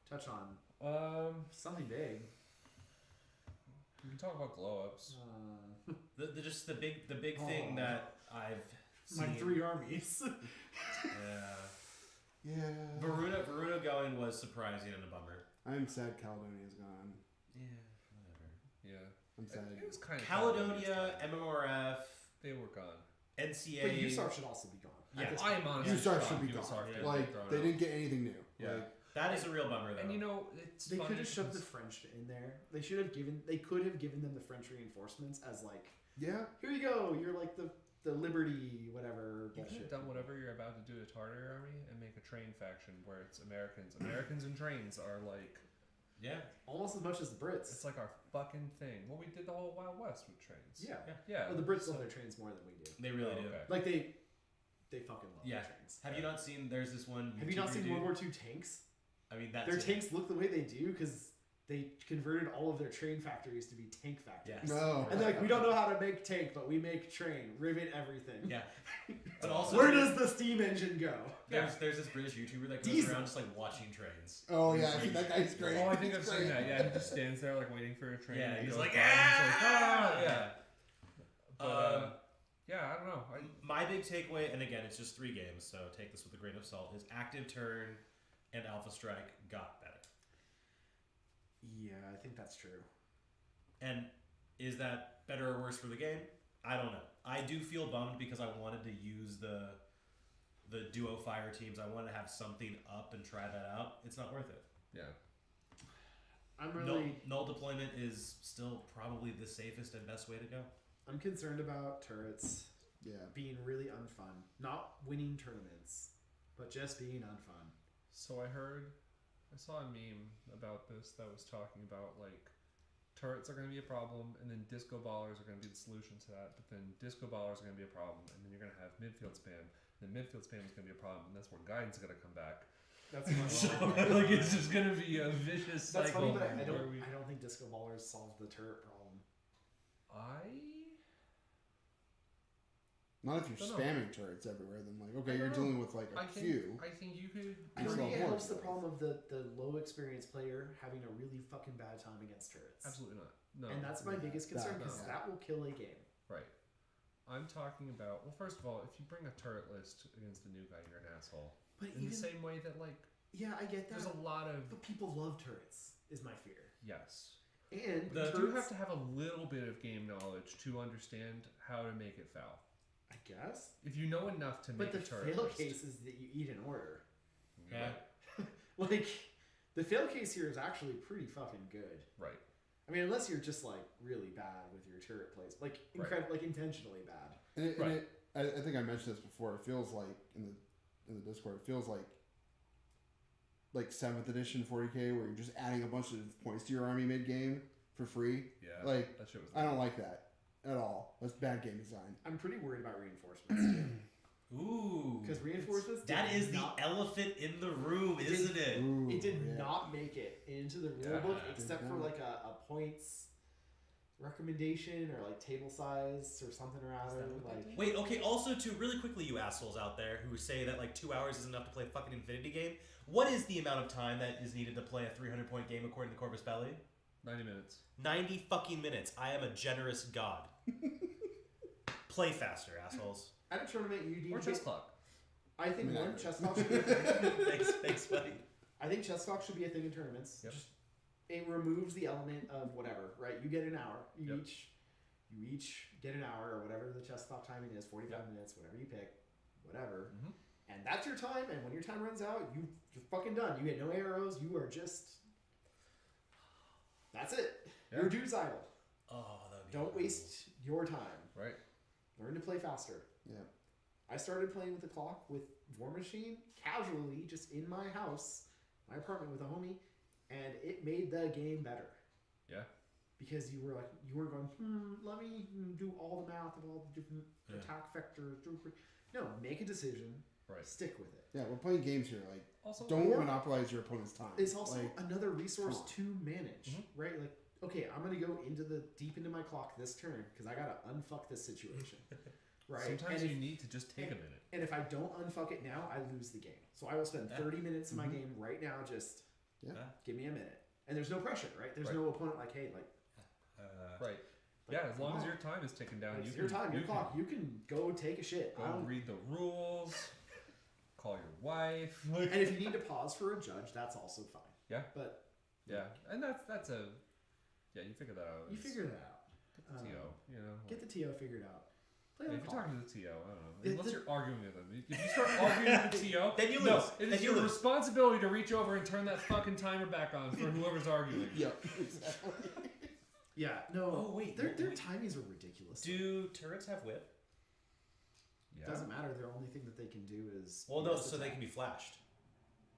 touch on? Something big. We can talk about glow ups. The big thing that I've My seen. 3 armies. Yeah. Varuda going was surprising and a bummer. I'm sad Caledonia's gone. Yeah, whatever. Yeah. I'm sad. It was kind of Caledonia, MMRF, They were gone. NCA. But USARF should also be gone. Yeah. At this I am point. honestly USARF shocked should be gone. USARF didn't Like, get thrown they out. didn't get anything new. Yeah. Like, That is a real bummer, though. And it's They funny could have shoved the because- French in there. They should have given. They could have given them the French reinforcements as like, yeah. here you go. You're like the Liberty whatever You could bullshit. have done whatever you're about to do to Tartar Army and make a train faction where it's Americans. Americans and trains are like Yeah. Almost as much as the Brits. it's like our fucking thing. Well, we did the whole Wild West with trains. Yeah. Yeah. Well, the Brits love their trains more than we do. They really do. Okay. Like they fucking love Yeah. their trains. Have you not seen? There's this one. Have you not YouTuber seen dude- World War II tanks? I mean, that's Their it. tanks look the way they do because they converted all of their train factories to be tank factories. Yes. No. And they're like, we don't know how to make tank, but we make train, rivet everything. Yeah. But also, Where does the steam engine go? there's this British YouTuber that goes Diesel. around just like watching trains. Oh yeah, I think that guy's great. Oh, I think I've He's seen great. that. Yeah, he just stands there like waiting for a train. Yeah, and he's goes like, by, and he's like, ah, yeah. But, yeah, I don't know. My big takeaway, and again, it's just 3 games, so take this with a grain of salt, is Active Turn and Alpha Strike got better. Yeah, I think that's true. And is that better or worse for the game? I don't know. I do feel bummed because I wanted to use the duo fire teams. I wanted to have something up and try that out. It's not worth it. Yeah. I'm really Null deployment is still probably the safest and best way to go. I'm concerned about turrets Yeah. being really unfun. Not winning tournaments, but just being unfun. So I saw a meme about this that was talking about like turrets are going to be a problem, and then disco ballers are going to be the solution to that. But then disco ballers are going to be a problem, and then you're going to have midfield spam. And then midfield spam is going to be a problem, and that's where guidance is going to come back. That's So like it's just going to be a vicious That's cycle. funny, but I where we- don't think disco ballers solve the turret problem. Not if you're Don't know. spamming turrets everywhere. Then like, I okay, you're don't know. dealing with like a few. I think you could. I It's think not it helps horrible. the problem of the low experienced player having a really fucking bad time against turrets. Absolutely not. No. And that's my Yeah, biggest concern that- because no. that will kill a game. Right. I'm talking about. Well, first of all, if you bring a turret list against a new guy, you're an asshole. But In even the same way that like yeah, I get that. there's a lot of But people love turrets. Is my fear. yes. And You do have turrets, to have a little bit of game knowledge to understand how to make it foul. I guess. If you know enough to But make the a turret fail list, case is that you eat an order. Yeah. Like the fail case here is actually pretty fucking good. right? I mean, unless you're just like really bad with your turret plays, like like intentionally bad. And Right. I think I mentioned this before. It feels like in the Discord, it feels like 7th edition 40k, where you're just adding a bunch of points to your army mid game for free. Yeah. Like, that shit was. I don't like that at all. That's bad game design. I'm pretty worried about reinforcements Ooh. because reinforcements. That did is the not, elephant in the room, isn't it? Ooh, It did yeah. not make it into the Yeah, rulebook it except did for not. like a points recommendation or like table size or something or other. Like Wait, okay, also too, really quickly, you assholes out there who say that like 2 hours is enough to play a fucking Infinity game, what is the amount of time that is needed to play a 300-point game according to Corvus Belli? 90 minutes. 90 fucking minutes. I am a generous god. Play faster, assholes. at a tournament, you need Or to chess get, clock. I think I mean, I one agree. chess clock should be a thing. Thanks, buddy. I think chess clock should be a thing in tournaments. Yep. Just, it removes the element of whatever, right? You get an hour. You Yep. each get an hour or whatever the chess clock timing is, 45 minutes, whatever you pick, whatever. Mhm. And that's your time. And when your time runs out, you're fucking done. You get no arrows. You are just. That's it. Yeah. Your dude's idle. Oh, that would be Don't waste your time. Right. Learn to play faster. Yeah. I started playing with the clock with War Machine casually, just in my house, my apartment with a homie, and it made the game better. Yeah. Because you were going, let me do all the math of all the different attack vectors. No, make a decision, Right. stick with it. Yeah, we're playing games here. Like, Also, don't or- monopolize your opponent's time. It's also like, another resource come on. to manage, right? Like, okay, I'm gonna go deep into my clock this turn because I gotta unfuck this situation, right? sometimes And you if- need to just take a minute. And if I don't unfuck it now, I lose the game. So I will spend 30 minutes in my game right now. Just give me a minute. And there's no pressure, right? There's Right. no opponent like, hey, like, Right. like, Yeah, as long come as on. your time is ticking down, Like, you it's your can, time, your you clock. You can go take a shit. Can I go don't, read the rules. Call your wife. and if you need to pause for a judge, that's also fine. Yeah. But Yeah, and that's a yeah. You figure that out. you It's- figure that out. Get the TO. You know. Get the TO figured out. Play Yeah, on if the you're clock. talking to the TO, I don't know. The- Unless the- you're arguing with them. If you start arguing with the TO, Then you no, lose. it Then is you your lose. responsibility to reach over and turn that fucking timer back on for whoever's arguing. Yep, exactly. Yeah, no. Oh, wait, Their wait. timings are ridiculous. Do turrets have whip? Yeah. Doesn't matter. The only thing that they can do is. Well, no, BS so they attack. can be flashed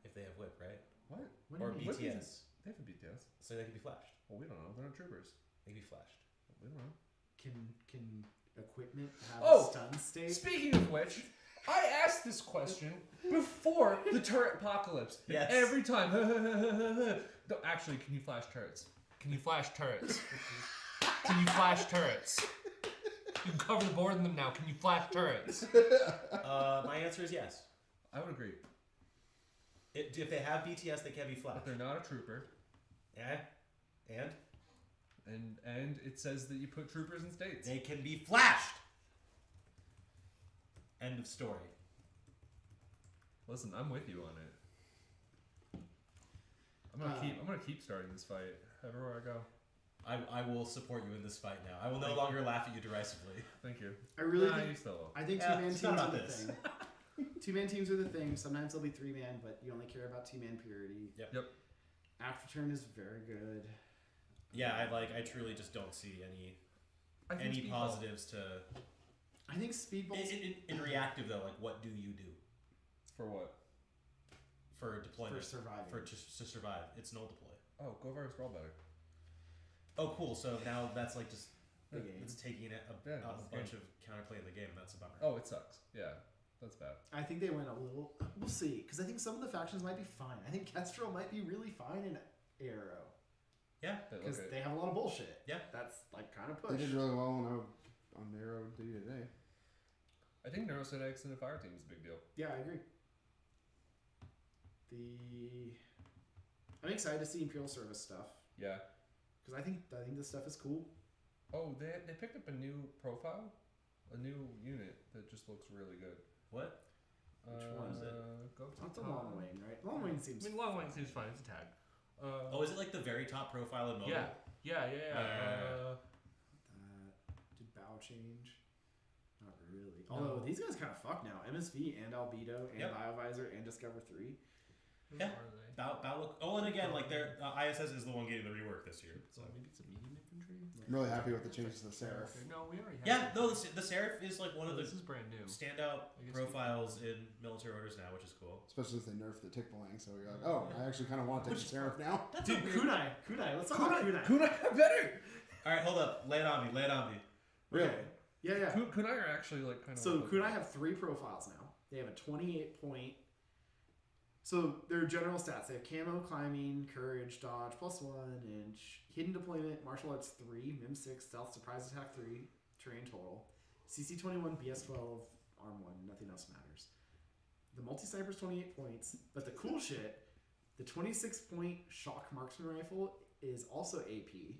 if they have whip, right? What? What do Or you mean? What is BTS. They have a BTS. So they can be flashed. Well, we don't know. They're not troopers. They can be flashed. We don't know. Can equipment have Oh! a stun state? Speaking of which, I asked this question before the turret apocalypse. Yes. Every time. No, actually, can you flash turrets? Can you flash turrets? Can you flash turrets? You can cover the board in them now. Can you flash turrets? My answer is yes. I would agree. If they have BTS, they can be But flashed. they're not a trooper. And it says that you put troopers in states. They can be flashed. End of story. Listen, I'm with you on it. I'm gonna keep starting this fight everywhere I go. I will support you in this fight now. I will no longer laugh at you derisively. Thank you. I really Nah, think, you still will. I think Yeah, two-man it's teams not are about the this. thing. Two-man teams are the thing. Sometimes they'll be three-man, but you only care about two-man purity. Yep. After turn is very good. Yeah, I truly just don't see any Speedball. positives to. I think Speedball's... In reactive though, like what do you do For what? for deployment? For surviving. To survive, it's null deploy. Oh, go versus roll better. Oh, cool. So now that's like just The game. it's taking a Yeah, it's the bunch of counterplay in the game. That's a bummer. Oh, it sucks. Yeah, that's bad. I think they went a little... We'll see. Because I think some of the factions might be fine. I think Kestrel might be really fine in Arrow. Yeah. Because they have a lot of bullshit. Yeah. That's like kind of They push. did really well on Narrow today. I think Neurosync Extended Fire Team is a big deal. Yeah, I agree. I'm excited to see Imperial Service stuff. Yeah. Because I think this stuff is cool. Oh, they picked up a new profile, a new unit that just looks really good. What? Which one is it? Go to It's not the top. Long Wayne, right? Long Wayne seems... Long Wayne seems fine. It's a tag. Oh, is it like the very top profile in mobile? Yeah. Did bow change? Not really. Although these guys kind of fuck now. MSV and Albedo and Yep. Biovisor and Discover 3. Yeah. Look. Oh, and again, like their ISS is the one getting the rework this year. So. Maybe it's a medium infantry. I'm really happy with the changes to the Seraph. No, we already have. Yeah, no, the Seraph is like one of the This is brand new. standout I guess profiles in military orders now, which is cool. Especially if they nerfed the tick bowling, so you're like, oh, I actually kind of want to take the Seraph now. That's Dude, Kunai. Let's talk about Kunai. Kunai got better. All right, hold up. Lay it on me. Really? Okay. Yeah. Kunai are actually like kind of. So Kunai have 3 profiles now. They have a 28 point. So their general stats: they have camo, climbing, courage, dodge +1, and hidden deployment, martial arts 3, mim 6, stealth, surprise attack 3, terrain total, CC 21, BS 12, arm 1. Nothing else matters. The multi sniper's 28 points, but the cool shit: the 26 point shock marksman rifle is also AP.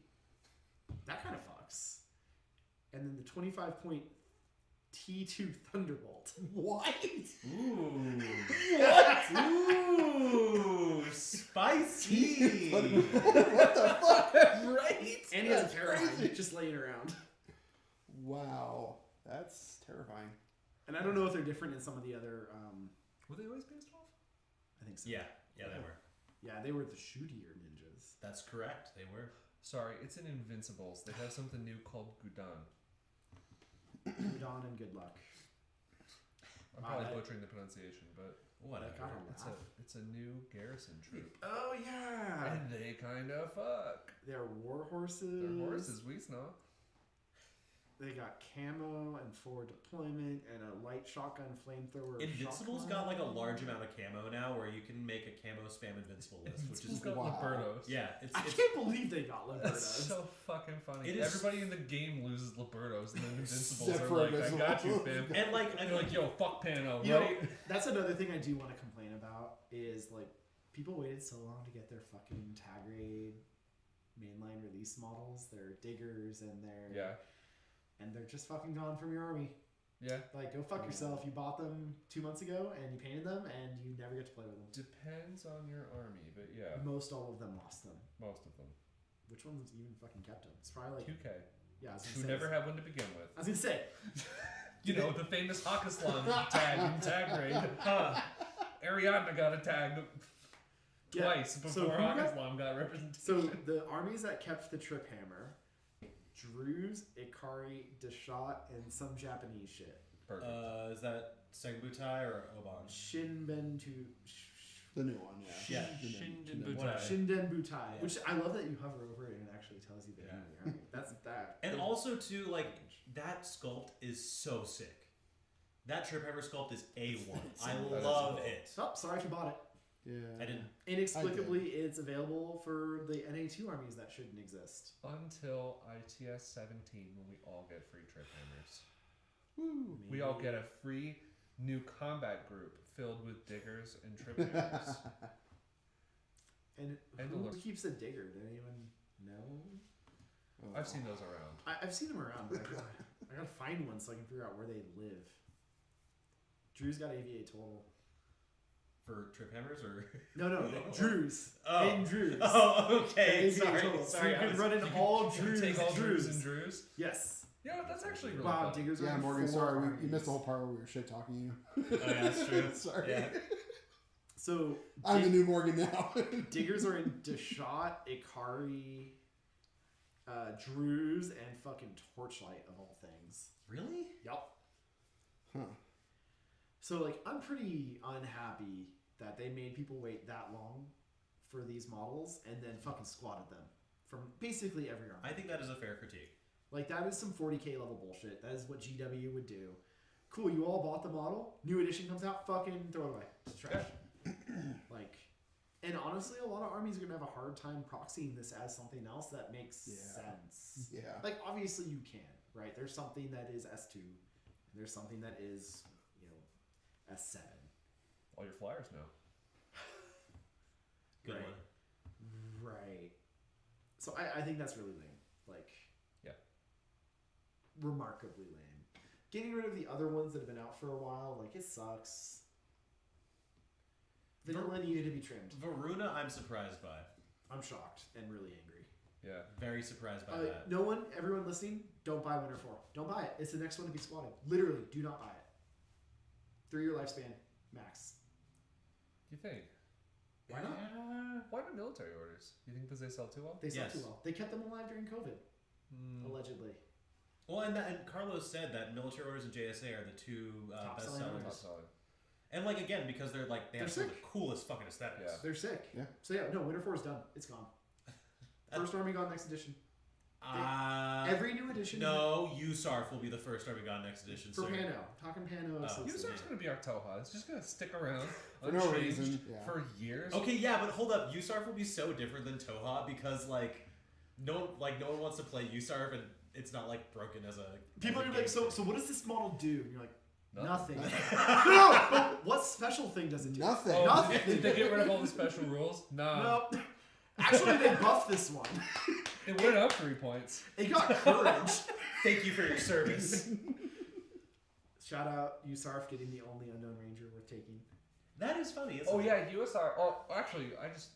That kind of fucks. And then the 25 point T2 Thunderbolt. What? Ooh. Ooh. Spicy. What the fuck? Right? And he has a That's Paradigm crazy. just laying around. Wow. That's terrifying. And I don't know if they're different in some of the other. Were they always base 12? I think so. Yeah, they were. Yeah, they were the shootier ninjas. That's correct. They were. Sorry, it's in Invincibles. They have something new called Gudon. Udon and good luck. I'm probably butchering the pronunciation, but Whatever. it's a new garrison troop. Oh yeah. And they kind of fuck. They're war horses. They're horses, we know. They got camo and forward deployment and a light shotgun flamethrower. Invincible's got like a large amount of camo now, where you can make a camo spam invincible list, which is got wow. Libertos. yeah. It's I can't believe they got That's Libertos. so fucking funny. It is- Everybody in the game loses Libertos, and then Invincibles Except are for like, I got you, Invincibles. fam. and like And you're like, yo, fuck Pano, You know, right? that's another thing I do want to complain about is like people waited so long to get their fucking tag raid mainline release models. They're diggers and they're just fucking gone from your army. Yeah. Like go fuck yourself. You bought them 2 months ago and you painted them and you never get to play with them. Depends on your army, but yeah, Most all of them lost them. most of them. Which ones even fucking kept them? It's probably like 2K. yeah. I was Who gonna say, never had one to begin with. I was gonna say You know, the famous Hakaslan tag in Tag Raid. Ariadna got a tag twice so before who got- Hakaslan got representation. So the armies that kept the Trip Hammer, Druze, Ikari, Deshat, and some Japanese shit. Perfect. is that Sengbutai or Oban? Shinbentu. The new one, yeah. Yeah. Shindenbutai. Shindenbutai. Which I love that you hover over it and it actually tells you the name of the army. That's that. And also too, like that sculpt is so sick. That Trip Hammer sculpt is A1. I That's love cool. it. Oh, sorry if you bought it. Yeah. I didn't. Inexplicably, it's available for the NA2 armies that shouldn't exist. Until ITS 17, when we all get free Trip Hammers. Woo. We all get a free new combat group filled with diggers and Trip Hammers. And And who the look. keeps a digger? Does anyone know? Oh. I've seen those around. I've seen them around, but I gotta find one so I can figure out where they live. Drew's got AVA total. For Trip Hammers or? No, Drew's. Oh. In Drew's. Oh, okay. AVA Sorry. total. So Sorry. you I can was- run in all Drew's. Take all Drews and Drews. Drews. Yes. Yeah, that's actually really Wow, fun. diggers are Yeah, in Morgan, 4 sorry. You armies. missed the whole part where we were shit talking you. Oh, yeah, that's true. Sorry. Yeah. So I'm the new Morgan now. diggers are in Deshot, Ikari, Drews, and fucking Torchlight of all things. Really? Yup. Huh. So like, I'm pretty unhappy that they made people wait that long for these models and then fucking squatted them from basically every army. I think that is a fair critique. Like, that is some 40k level bullshit. That is what GW would do. Cool, you all bought the model. New edition comes out, fucking throw it away. It's trash. Like, and honestly, a lot of armies are going to have a hard time proxying this as something else that makes sense. Yeah. Like, obviously you can, right? There's something that is S2. And there's something that is, S7. All your flyers now. Good Right. one. Right. So I think that's really lame. Like, Yeah. remarkably lame. Getting rid of the other ones that have been out for a while, like, it sucks. Vanilla needed to be trimmed. Varuna, I'm surprised by. I'm shocked and really angry. Yeah. Very surprised by that. No one, everyone listening, don't buy Winter 4. Don't buy it. It's the next one to be squatted. Literally, do not buy it. 3-year lifespan, max. You think? Why not? Why not military orders? You think because they sell too well? They sell Yes. too well. They kept them alive during COVID, Mm. allegedly. Well, and Carlos said that military orders and JSA are the two Top best selling sellers. Top selling. And like again, because they're like they have They're some of the coolest fucking aesthetics. Yeah. They're sick. Yeah. So yeah, no, Winter 4 is done. It's gone. First army gone next edition. Every new edition. No, USARF will be the first Armagon next edition. For so Pano. Talking Pano. Oh. exclusively. User's going to be our Toha. It's just going to stick around For no unchanged reason, yeah. for years. Okay, yeah, but hold up. USARF will be so different than Toha because like no one wants to play USARF and it's not like broken as a. People as are a like, game. so what does this model do? And you're like, Nothing. nothing. No, but what special thing does it do? Nothing. Oh, Nothing. Did they get rid of all the special rules? No. No. Actually, they buffed this one. It went up 3 points. It got courage. Thank you for your service. Shout out USARF getting the only unknown ranger worth taking. That is funny. Isn't Oh it? yeah, USR. Oh, actually, I just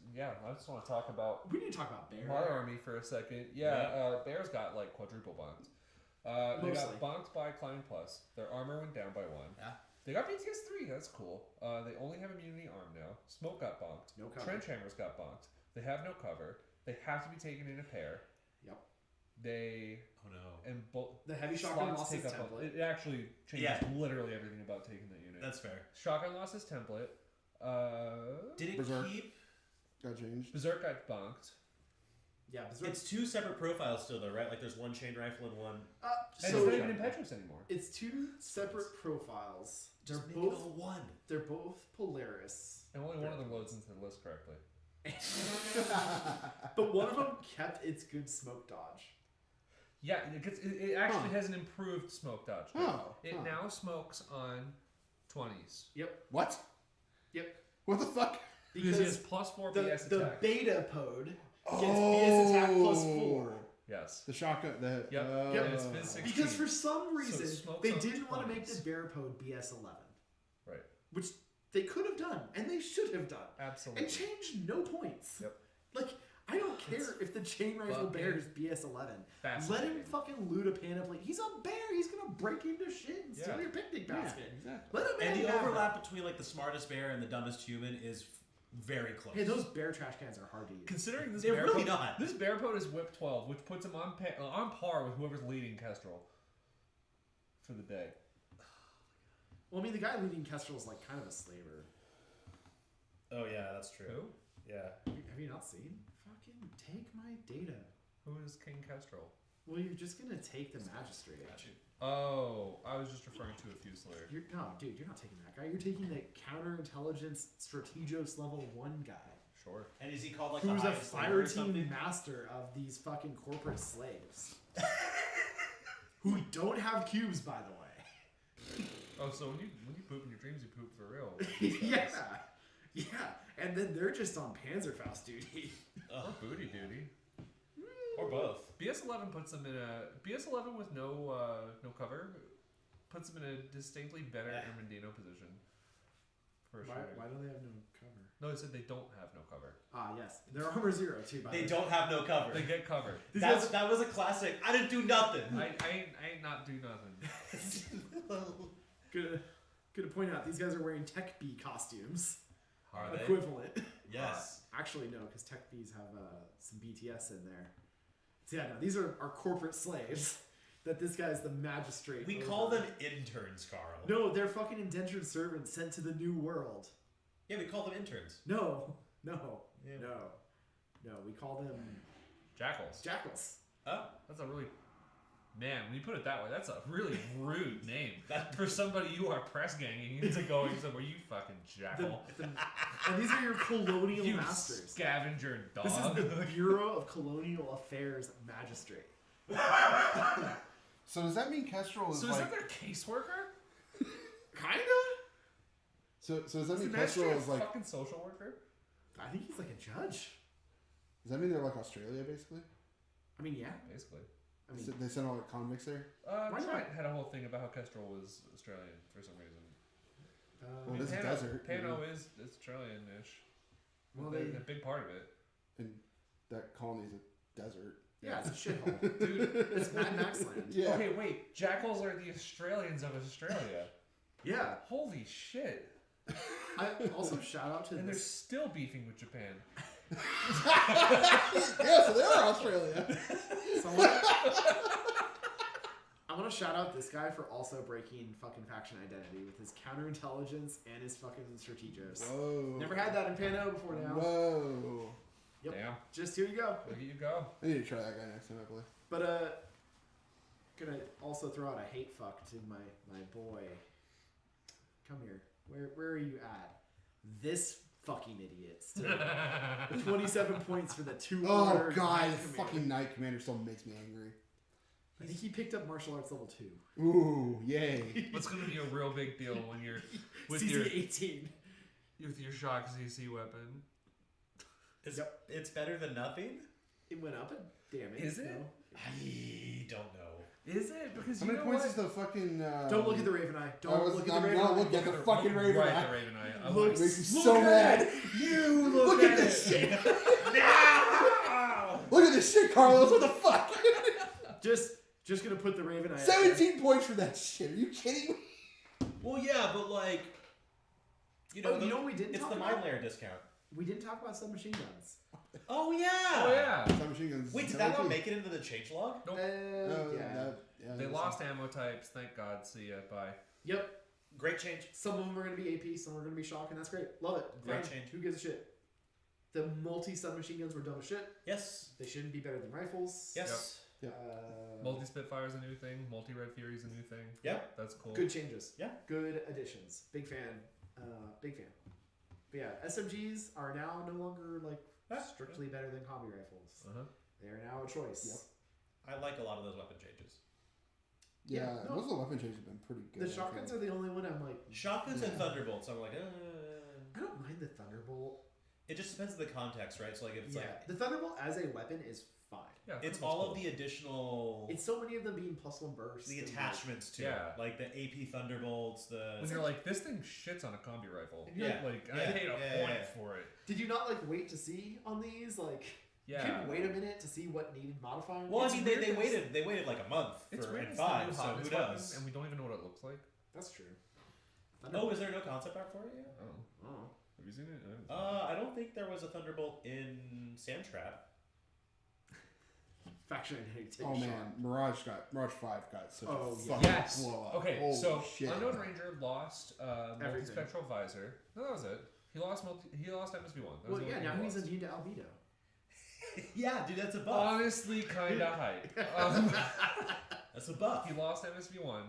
want to talk about We need to talk about Bear. my army for a second. Bear's got like quadruple bonks. They Mostly. got bonked by Klein Plus. Their armor went down by 1. Yeah. They got BTS 3. That's cool. They only have immunity arm now. Smoke got bonked. No cover. Trench hammers got bonked. They have no cover. They have to be taken in a pair. Yep. They Oh no. and both The heavy shotgun slots lost his take up. template. It actually changes Yeah. literally everything about taking that unit. That's fair. Shotgun lost his template. Did it Berserk. keep? Got changed. Berserk got bonked. Yeah, Berserk. It's two separate profiles still though, right? Like there's one chain rifle and one. And So it's not even impetuous anymore. it's two separate profiles. They're Just make it both all one. they're both Polaris. And only one of them loads into the list correctly. But one of them kept its good smoke dodge. Yeah, it actually has an improved smoke dodge. Oh, It huh. now smokes on 20s. What? Yep. What the fuck? Because he has plus 4 BS the attack. beta pod gets BS attack plus 4. Yes. The shotgun. The Yep. Yep. And it's Fizz 16. Because for some reason smokes they on didn't want to make 20s. the bear pod BS 11, Right. which they could have done and they should have done, Absolutely. and changed no points. Yep. Like, I don't care if the chain rifle fucking bear is BS 11. Let him fascinating. fucking loot a panoply. He's a bear. He's gonna break into shit and steal Yeah. your picnic Yeah, basket. exactly. Let him And the have overlap that. between like the smartest bear and the dumbest human is very close. Hey, those bear trash cans are hard to use. Considering this They're bear really pod, not. This bear pod is whip 12, which puts him on par with whoever's leading Kestrel for the day. Well, I mean, the guy leading Kestrel is like kind of a slaver. Oh yeah, that's true. Who? Yeah. Have you not seen? Fucking take my data. Who is King Kestrel? Well, you're just gonna take the magistrate. Oh, I was just referring to a Fusilier. No, dude, you're not taking that guy. You're taking the counterintelligence strategos level 1 guy. Sure. And is he called like Who's the a highest fire leader or team something? master of these fucking corporate slaves. Who don't have cubes, by the way. Oh, so when you poop in your dreams, you poop for real. Yeah. Yeah. And then they're just on Panzerfaust duty. Or booty duty. Or both. BS11 puts them in a BS11 with no cover puts them in a distinctly better Armandino position. For Why, sure. why do they have no cover? No, I said they don't have no cover. Ah, yes. They're armor 0 too, by the They way. don't have no cover. They get covered. That was a classic. I didn't do nothing. I ain't not do nothing. Gonna point out, these guys are wearing Tech B costumes. Are they? Equivalent. Yes. Actually, no, because Tech Bs have some BTS in there. So yeah, no, these are our corporate slaves. That this guy's the magistrate. We over. call them interns, Carl. No, they're fucking indentured servants sent to the new world. Yeah, we call them interns. No. Yeah. No, we call them Jackals. jackals. Oh. That's a really man. When you put it that way, that's a really rude name for somebody you are press ganging into going somewhere. You fucking jackal. And these are your colonial You masters. scavenger dog. This is the Bureau of Colonial Affairs magistrate. So does that mean Kestrel is so like? is that their caseworker? Kinda. So does that Is mean the Kestrel magistrate is a like? fucking social worker? I think he's like a judge. Does that mean they're like Australia basically? I mean, yeah. Basically. I mean, They sent all the convicts there. Why not? Trent had a whole thing about how Kestrel was Australian for some reason. Well, this is desert. Pano is Australian-ish. Well, They're they- a big part of it. And that colony's a desert. yeah, it's a shithole. Dude, It's Mad Max land. Yeah. okay, wait. Jackals are the Australians of Australia. Yeah. Holy shit. I also shout out to And they're this. still beefing with Japan. Yeah, so they are Australia. I want to shout out this guy for also breaking fucking faction identity with his counterintelligence and his fucking strategos. Whoa. Never had that in Pano before now. Whoa. Yep. Damn. Just here you go. Look at you go. I need to try that guy next time I play. But gonna also throw out a hate fuck to my boy. Come here. Where are you at? This fucking idiot. Still 27 points for the 2 Oh order god, Knight the Commander. fucking Knight Commander still makes me angry. I think he picked up martial arts level 2. Ooh, yay. What's going to be a real big deal when you're with CC your 18. with your shock CC weapon? It's better than nothing? It went up a damage. Is it? No. I don't know. Is it? Because How you many know points what? is the fucking... Don't look at the Raven Eye. Don't look at the Raven not Eye. looking at the fucking Raven right, Eye. the Raven Eye. I Look, It makes me look so at mad. it. You look Look at at this it. shit. No! Look at this shit, Carlos. What the fuck? Just gonna put the Raven Eye. 17 points for that shit. Are you kidding me? Well, yeah, but like, you know, You know what we didn't it's talk the about? mind layer discount. We didn't talk about submachine guns. Oh yeah. Oh yeah. Submachine guns. Wait, did that not make it into the changelog? Nope. Yeah. They lost ammo types. Thank God. See ya. Bye. Yep. Great change. Some of them are gonna be AP. Some are gonna be shock, and that's great. Love it. Great Fine. change. Who gives a shit? The multi-submachine guns were dumb as shit. Yes. They shouldn't be better than rifles. Yes. Multi Spitfire is a new thing. Multi Red Fury is a new thing. Yep. That's cool. Good changes. Yeah. Good additions. Big fan. Big fan. But yeah, SMGs are now no longer like strictly better than combi rifles. They are now a choice. I like a lot of those weapon changes. Yeah, Yeah, no. most of the weapon changes have been pretty good. The shotguns are the only one I'm like. Shotguns and Yeah. Thunderbolts. I'm like, I don't mind the Thunderbolt. it just depends on the context, right? So like, if it's like, The Thunderbolt as a weapon is fine. Yeah. it's Thunderbolt's all cool. of the additional, It's so many of them being +1 burst. the and, attachments to Yeah. it, like the AP Thunderbolts, the. When you're like, this thing shits on a combi rifle. Yeah. Like, I Yeah. paid a Yeah. point for it. Did you not like wait to see on these? Like, Yeah. you couldn't wait a minute to see what needed modifying? Well, It's I mean, weird they it's- waited like a month It's for weird. in It's the 5, new so hottest who weapon, knows? and we don't even know what it looks like. That's true. Oh, is there no concept art for it yet? Oh. Have you seen it? I don't think there was a Thunderbolt in Sandtrap. Faction identity. Take Oh a man, shot. Mirage 5 got such Oh, a yeah. fucking Yes. blow up. Okay, Holy so shit. Unknown Ranger lost Everything. multispectral visor. No, that was it. He lost MSV1. That was Well, the yeah. only Now thing he he's lost. immune to albedo. Yeah, dude, that's a buff. Honestly, kind of hype. That's a buff. He lost MSV1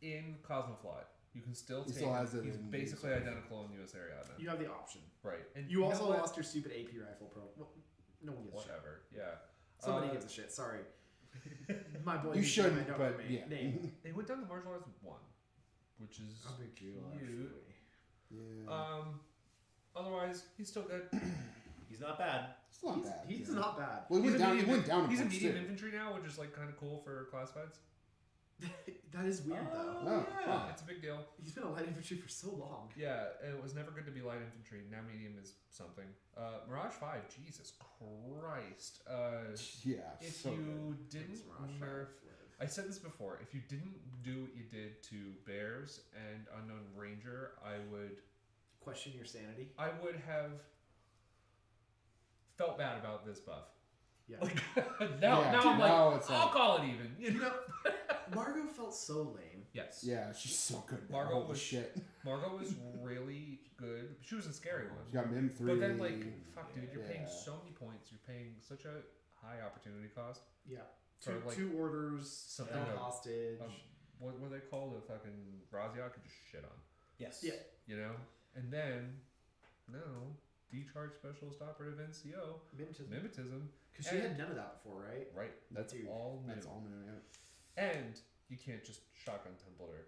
in Cosmoflot. You can still He take still him. has it He's in basically US identical in US Ariadne. You have the option. Right. And You also know what? lost your stupid AP rifle pro. Well, no one gives a shit. Whatever. Yeah. Somebody gives a shit. Sorry. My boy. You needs shouldn't, my but name. yeah. Name. They went down to martial arts 1, which is A big deal, cute. actually. Yeah. Otherwise, he's still good. He's not bad. It's not bad. He's yeah. not bad. Well, he He's went a down. He medium- went down. He's a points, medium too. infantry now, which is like kind of cool for classifieds. That is weird, though. Oh, yeah. wow. It's a big deal. He's been a light infantry for so long. Yeah, it was never good to be light infantry. Now medium is something. Mirage 5, Jesus Christ. Yeah. If so you good. didn't It's Mirage nerf, 5. I said this before, if you didn't do what you did to Bears and Unknown Ranger, I would Question your sanity. have felt bad about this buff. Yeah. Like, Yeah, now I'm like, now it's I'll like- call it even. You You know? know, Margot felt so lame. Yes. Yeah, she's so good. now. Margot Holy was- shit. Margot was really good. She was a scary one. She got Mim 3. But then, like, fuck, dude, you're paying Yeah. so many points. You're paying such a high opportunity cost. Yeah. For, Two, like, 2 orders, something held of- hostage. What were they called? A fucking Razia could just shit on. Yes. Yeah. You know? And then, no, decharge specialist operative NCO, Mimetism. mimetism, Because she had none of that before, right? right? That's Dude, all new. That's all new. Yeah. And you can't just shotgun Templar.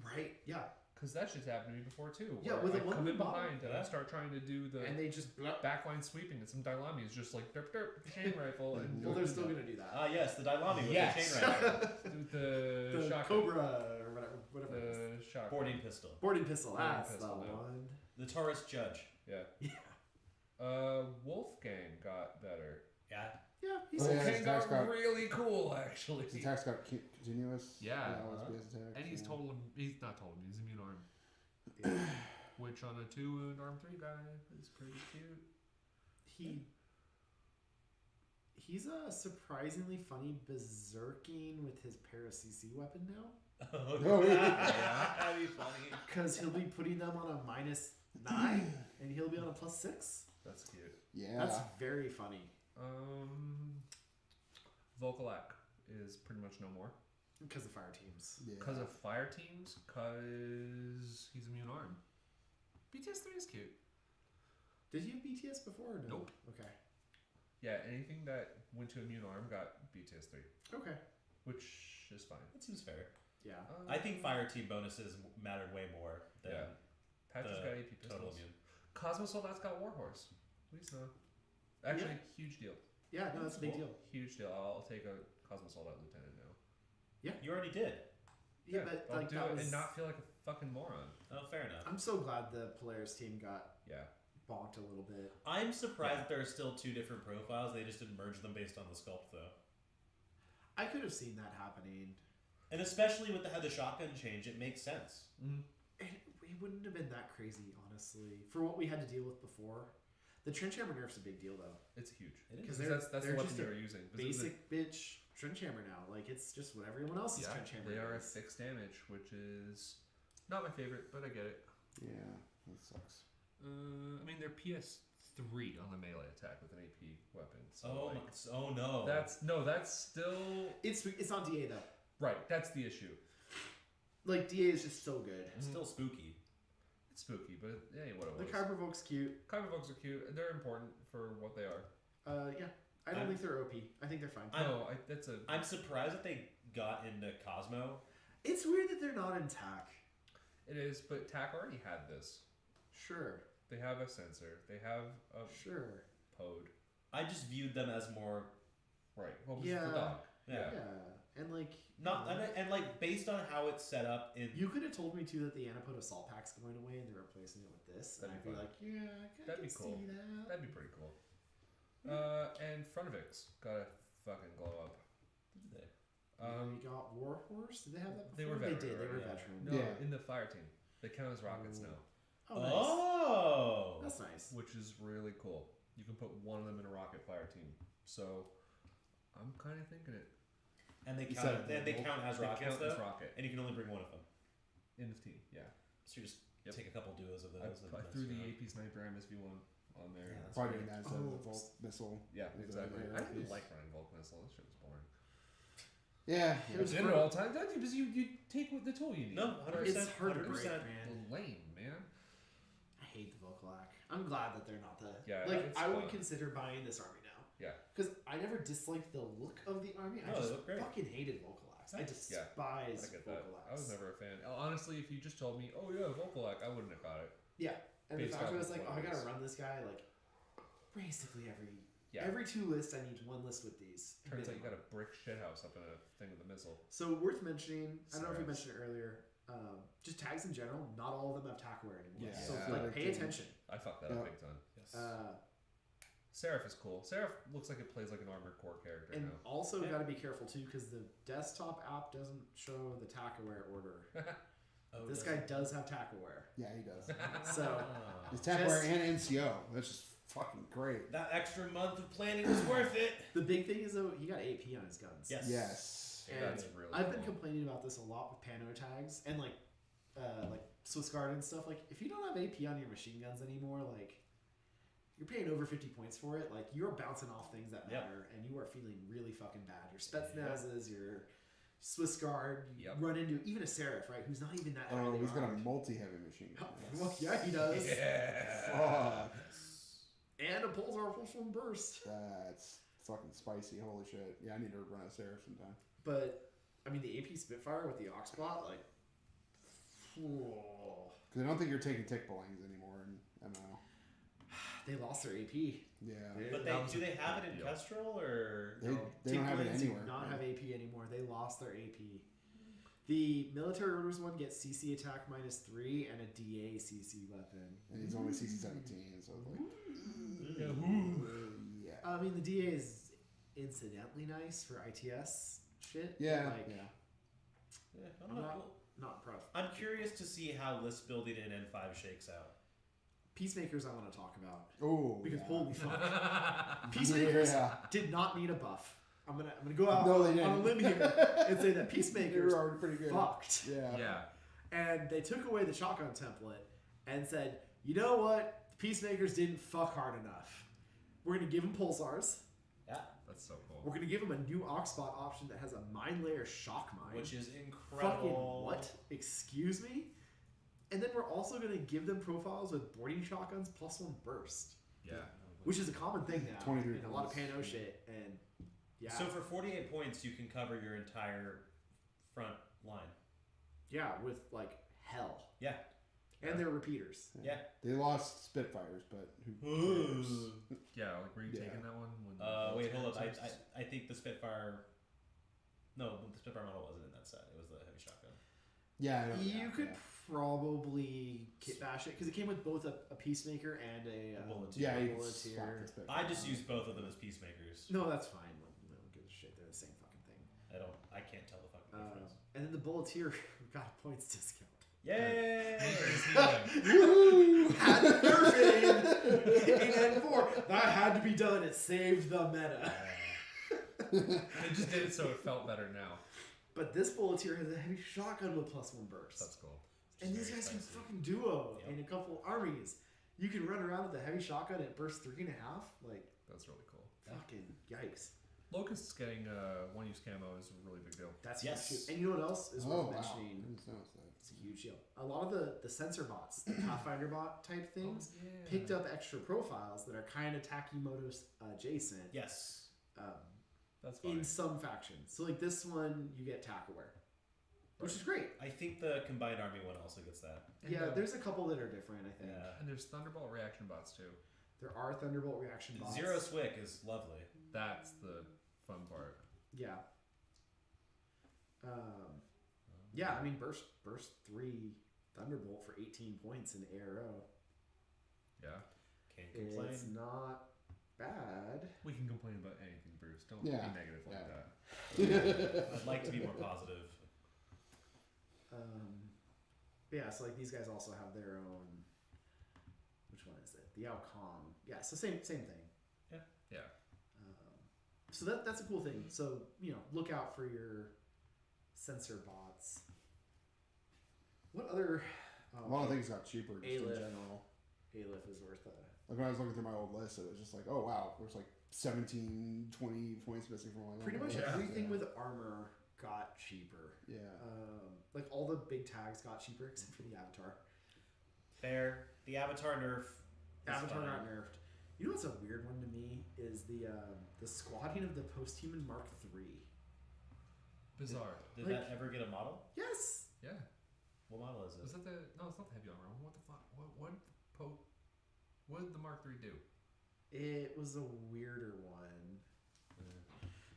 Right, yeah. Because that shit's happened to me before too. Yeah, where with I a one come in bottom. behind and I start trying to do the And they just. backline sweeping, and some Dailami is just like derp derp chain rifle, and Well, they're still going to do that. Yes, the Dailami with Yes. the chain rifle. the the shotgun, Cobra or whatever it is. the shotgun. Boarding pistol. Boarding pistol. Boarding That's pistol, the yeah. one. The Taurus Judge. Yeah. Yeah. Wolfgang got better. Yeah. Yeah, he's Oh, yeah, Wolfgang his attacks got got- really cool, actually. His attacks got continuous. Yeah. LSBS attacks. And he's yeah. total. He's not total. He's immune arm, Yeah. which on a 2 wound arm 3 guy is pretty cute. He's a surprisingly funny berserking with his para-CC weapon now. Oh, yeah. That'd be funny. Because he'll be putting them on a -9 and he'll be on a +6. That's cute. Yeah. That's very funny. Vokalak is pretty much no more Because of fire teams. yeah. because of fire teams. Because he's immune arm. BTS 3 is cute. Did he have BTS before or no? Nope. Okay. Yeah, anything that went to immune arm got BTS 3, Okay. which is fine. That seems fair. Yeah. I think fire team bonuses mattered way more than Yeah. Patches the got AP total pistols. immune. Cosmo Soldat's got Warhorse. Please no. Actually, huge deal. Yeah, no, that's a big Cool. deal. Huge deal. I'll take a Cosmo Soldat Lieutenant now. You already did. Yeah, but I'll like do that it was. and not feel like a fucking moron. Oh, fair enough. I'm so glad the Polaris team got Yeah. bonked a little bit. I'm surprised that there are still 2 different profiles. They just didn't merge them based on the sculpt, though. I could have seen that happening. And especially with how the shotgun changed, it makes sense. It wouldn't have been that crazy, honestly, for what we had to deal with before. The trench hammer nerf's a big deal, though. It's huge. It Because is. That's the they're weapon just they a were using. Because it was basic bitch trench hammer now. Like, it's just what everyone else's yeah, trench hammer they are a is. fixed damage, which is not my favorite, but I get it. Yeah. That sucks. I mean, they're PS3 on the melee attack with an AP weapon. So Oh, like, oh no. that's still It's on DA, though. right. That's the issue. Like, DA is just so good. It's still spooky. It's spooky, but it ain't what it The was. Kyber Voke's cute. Kyber Vogues are cute. They're important for what they are. Yeah. I don't think they're OP. I think they're fine. That's a. I'm surprised that they got into Cosmo. It's weird that they're not in TAC. It is, but TAC already had this. Sure. They have a sensor. They have a Sure. pod. I just viewed them as more Right. Well, this is Yeah. the dog. Yeah. Yeah. And, like... not and like based on how it's set up in You could have told me, too, that the Antipode Assault Pack's going away and they're replacing it with this. That'd and be I'd be fun. like, yeah, I That'd can be cool. see that. That'd be pretty cool. And Frontovix got a fucking glow up. We got Warhorse. Did they have that before? They were They veteran did. They were already, yeah. veteran. No, Yeah. in the fire team. They count as rockets now, Oh, nice. Oh. That's nice. which is really cool. You can put one of them in a rocket fire team. So I'm kind of thinking it. And they You count. said They count as They rockets count though, as rocket and you can only bring one of them. in the team. Yeah. So you just Yep. take a couple duos of I those. and threw mess the around. AP sniper MSV1 on there. Yeah, that's Probably weird. doing that instead of the Volt missile. Yeah, with the exactly. air I didn't piece. like running Volk missile. This shit was boring. Yeah. It was I did it all the time. Don't you? Because you take the tool you need. No, 100%. It's hard to break, 100%. man. Lame, man. I hate the Volkolak. I'm glad that they're not the Yeah, I would fun. consider buying this army now. Yeah. Because I never disliked the look of the army. I No, they just look great. fucking hated Volkolaks. I Yeah. despise I get that. Volkolaks. I was never a fan. Honestly, if you just told me, "Oh yeah, Volkolak," I wouldn't have got it. Yeah, and the Based fact off I was of like, what oh, I it gotta is. run this guy like basically Yeah. every 2 lists. I need 1 list with these. Turns out you minimum. got a brick shithouse up in a thing with a missile. So worth mentioning. I don't know if we Serifs. mentioned it earlier. Just tags in general. Not all of them have tackaware anymore. Yeah. So Yeah. like, pay Yeah. attention. I fucked that Yeah. up big time. Yes. Seraph is cool. Seraph looks like it plays like an Armored Core character And now. also Yeah. got to be careful too because the desktop app doesn't show the tackaware order. Oh, This does guy it? does have tackaware. Yeah, he does. So Ah. His Tapware Just- and NCO. That's just fucking great. That extra month of planning was worth it. the big thing is though he got AP on his guns. Yes. Yes. And That's really I've been cool. complaining about this a lot with Pano tags and like Swiss Guard and stuff. Like if you don't have AP on your machine guns anymore, like you're paying over 50 points for it. Like you're bouncing off things that Yep. matter, and you are feeling really fucking bad. Your Spetsnazes, your Swiss Guard, you Yep. run into even a Seraph, right? Who's not even that. Oh, highly he's got a armed. multi-heavy machine gun. Well, yeah, he does. Yeah. Fuck. And a pulsar pulse one burst. That's fucking spicy. Holy shit. Yeah, I need to run a Seraph sometime. But I mean, the AP Spitfire with the Oxbot, like, Because I don't think you're taking tick bowlings anymore in MO. they lost their AP. Yeah. But do they have it in Kestrel or? They don't have it Tick anywhere. do not have AP anymore. They lost their AP. The military orders one gets CC attack -3 and a DA CC weapon. And he's only CC-17, so it's like... Yeah. I mean, the DA is incidentally nice for ITS shit. Yeah, Like, yeah. Yeah, I'm not impressed. I'm curious to see how list building in N5 shakes out. Peacemakers I want to talk about. Oh, Because yeah. holy fuck. Peacemakers Yeah. did not need a buff. I'm gonna go out No, they on a didn't. limb here and say that They Peacemakers were already pretty good. fucked. Yeah. Yeah. And they took away the shotgun template and said, you know what? Peacemakers didn't fuck hard enough. We're going to give them pulsars. Yeah. That's so cool. We're going to give them a new Oxbot option that has a mine layer shock mine. Which is fucking incredible. what? Excuse me? And then we're also going to give them profiles with boarding shotguns +1 burst, Yeah. which is a common thing now 23 in a lot of points. Pano shit. And yeah, So for 48 points, you can cover your entire front line. yeah, with like hell. Yeah. And they're repeaters. Yeah. They lost Spitfires, but who cares? Yeah, like were you Yeah. taking that one? When Wait, hold up. Volunteers? I think the Spitfire. No, the Spitfire model wasn't in that set. It was the heavy shotgun. Yeah, I know, You yeah, could yeah. probably kit bash it because it came with both a Peacemaker and a Bulleteer. Yeah, you Bulleteer. slap the Spitfire. I just use both of them as peacemakers. No, that's fine. I don't give a shit. They're the same fucking thing. I can't tell the fucking difference. And then the Bulleteer got a points discount. Yay! Woo! Had to nerf it in N4. That had to be done. It saved the meta. They just did it so it felt better now. But this Bulleteer has a heavy shotgun with +1 burst. That's cool. And Which is these very guys can spicy. fucking duo Yep. in a couple armies. You can run around with a heavy shotgun and burst 3.5. Like, That's really cool. fucking yikes. Locusts getting one-use camo is a really big deal. That's Yes. huge. And you know what else is Oh, worth wow. mentioning? Goodness knows that. It's a huge deal. A lot of the sensor bots, the Pathfinder bot type things, Oh, yeah. picked up extra profiles that are kind of Takimoto adjacent Yes. That's fine. in some factions. So like this one, you get Takaware, which is great. I think the combined army one also gets that. And, Yeah, there's a couple that are different, I think. Yeah. and there's Thunderbolt reaction bots too. There are Thunderbolt reaction bots. Zero Swick is lovely. That's the fun part. Yeah. Yeah, I mean, burst 3 Thunderbolt for 18 points in ARO. Yeah. Can't complain. It's not bad. We can complain about anything, Bruce. Don't Yeah. be negative like Yeah. that. I'd like to be more positive. But yeah, so like these guys also have their own. Which one is it? The Yao Kong. Yeah, so same thing. Yeah. So that's a cool thing. So look out for your sensor bots. What other? A lot of things got cheaper just in Aleph. general. Aleph is worth it. Like when I was looking through my old list, it was just like, oh wow, there's like 17, 20 points missing from like Pretty much Yeah. everything with armor got cheaper. Yeah. Like all the big tags got cheaper except for the Avatar. Fair. The Avatar nerf. Avatar got nerfed. You know what's a weird one to me is the squatting of the post-human Mark III. Bizarre. Did Like- that ever get a model? Yes. Yeah. What model is Was it? that the? No, it's not the heavy armor. What the fuck? What did the Mark III do? It was a weirder one.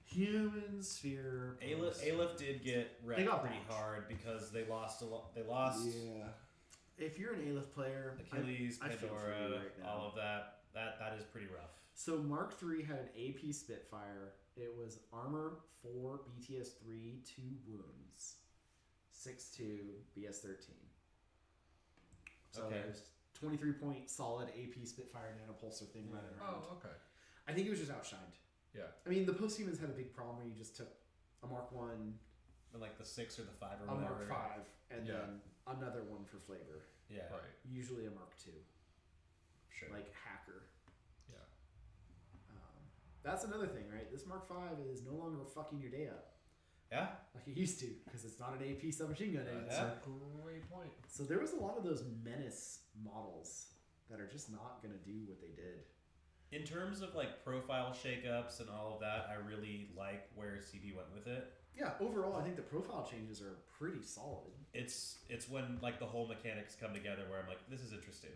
Human sphere. Aleph did get They wrecked got pretty bounced. hard because they lost a lot. They lost Yeah. If you're an Aleph player, Achilles, I feel for you Pandora, right now. all of that. That is pretty rough. So Mark III had an AP Spitfire. It was armor 4, BTS 3, 2 wounds, 6-2, BS 13. So Okay. there's 23-point solid AP Spitfire nanopulsar thing running around. Oh, okay. I think it was just outshined. Yeah. I mean, the posthumans had a big problem where you just took a Mark 1, And like the 6 or the 5 or a whatever. Mark 5, and Yeah. then another one for flavor. Yeah. Right. Usually a Mark 2, Sure. like Hacker. Yeah. That's another thing, right? This Mark 5 is no longer fucking your day up Yeah. like it used to because it's not an AP submachine gun anymore. Yeah. Great point. So there was a lot of those menace models that are just not going to do what they did. In terms of like profile shakeups and all of that, I really like where CB went with it. Yeah, overall, I think the profile changes are pretty solid. It's when like the whole mechanics come together where I'm like, this is interesting.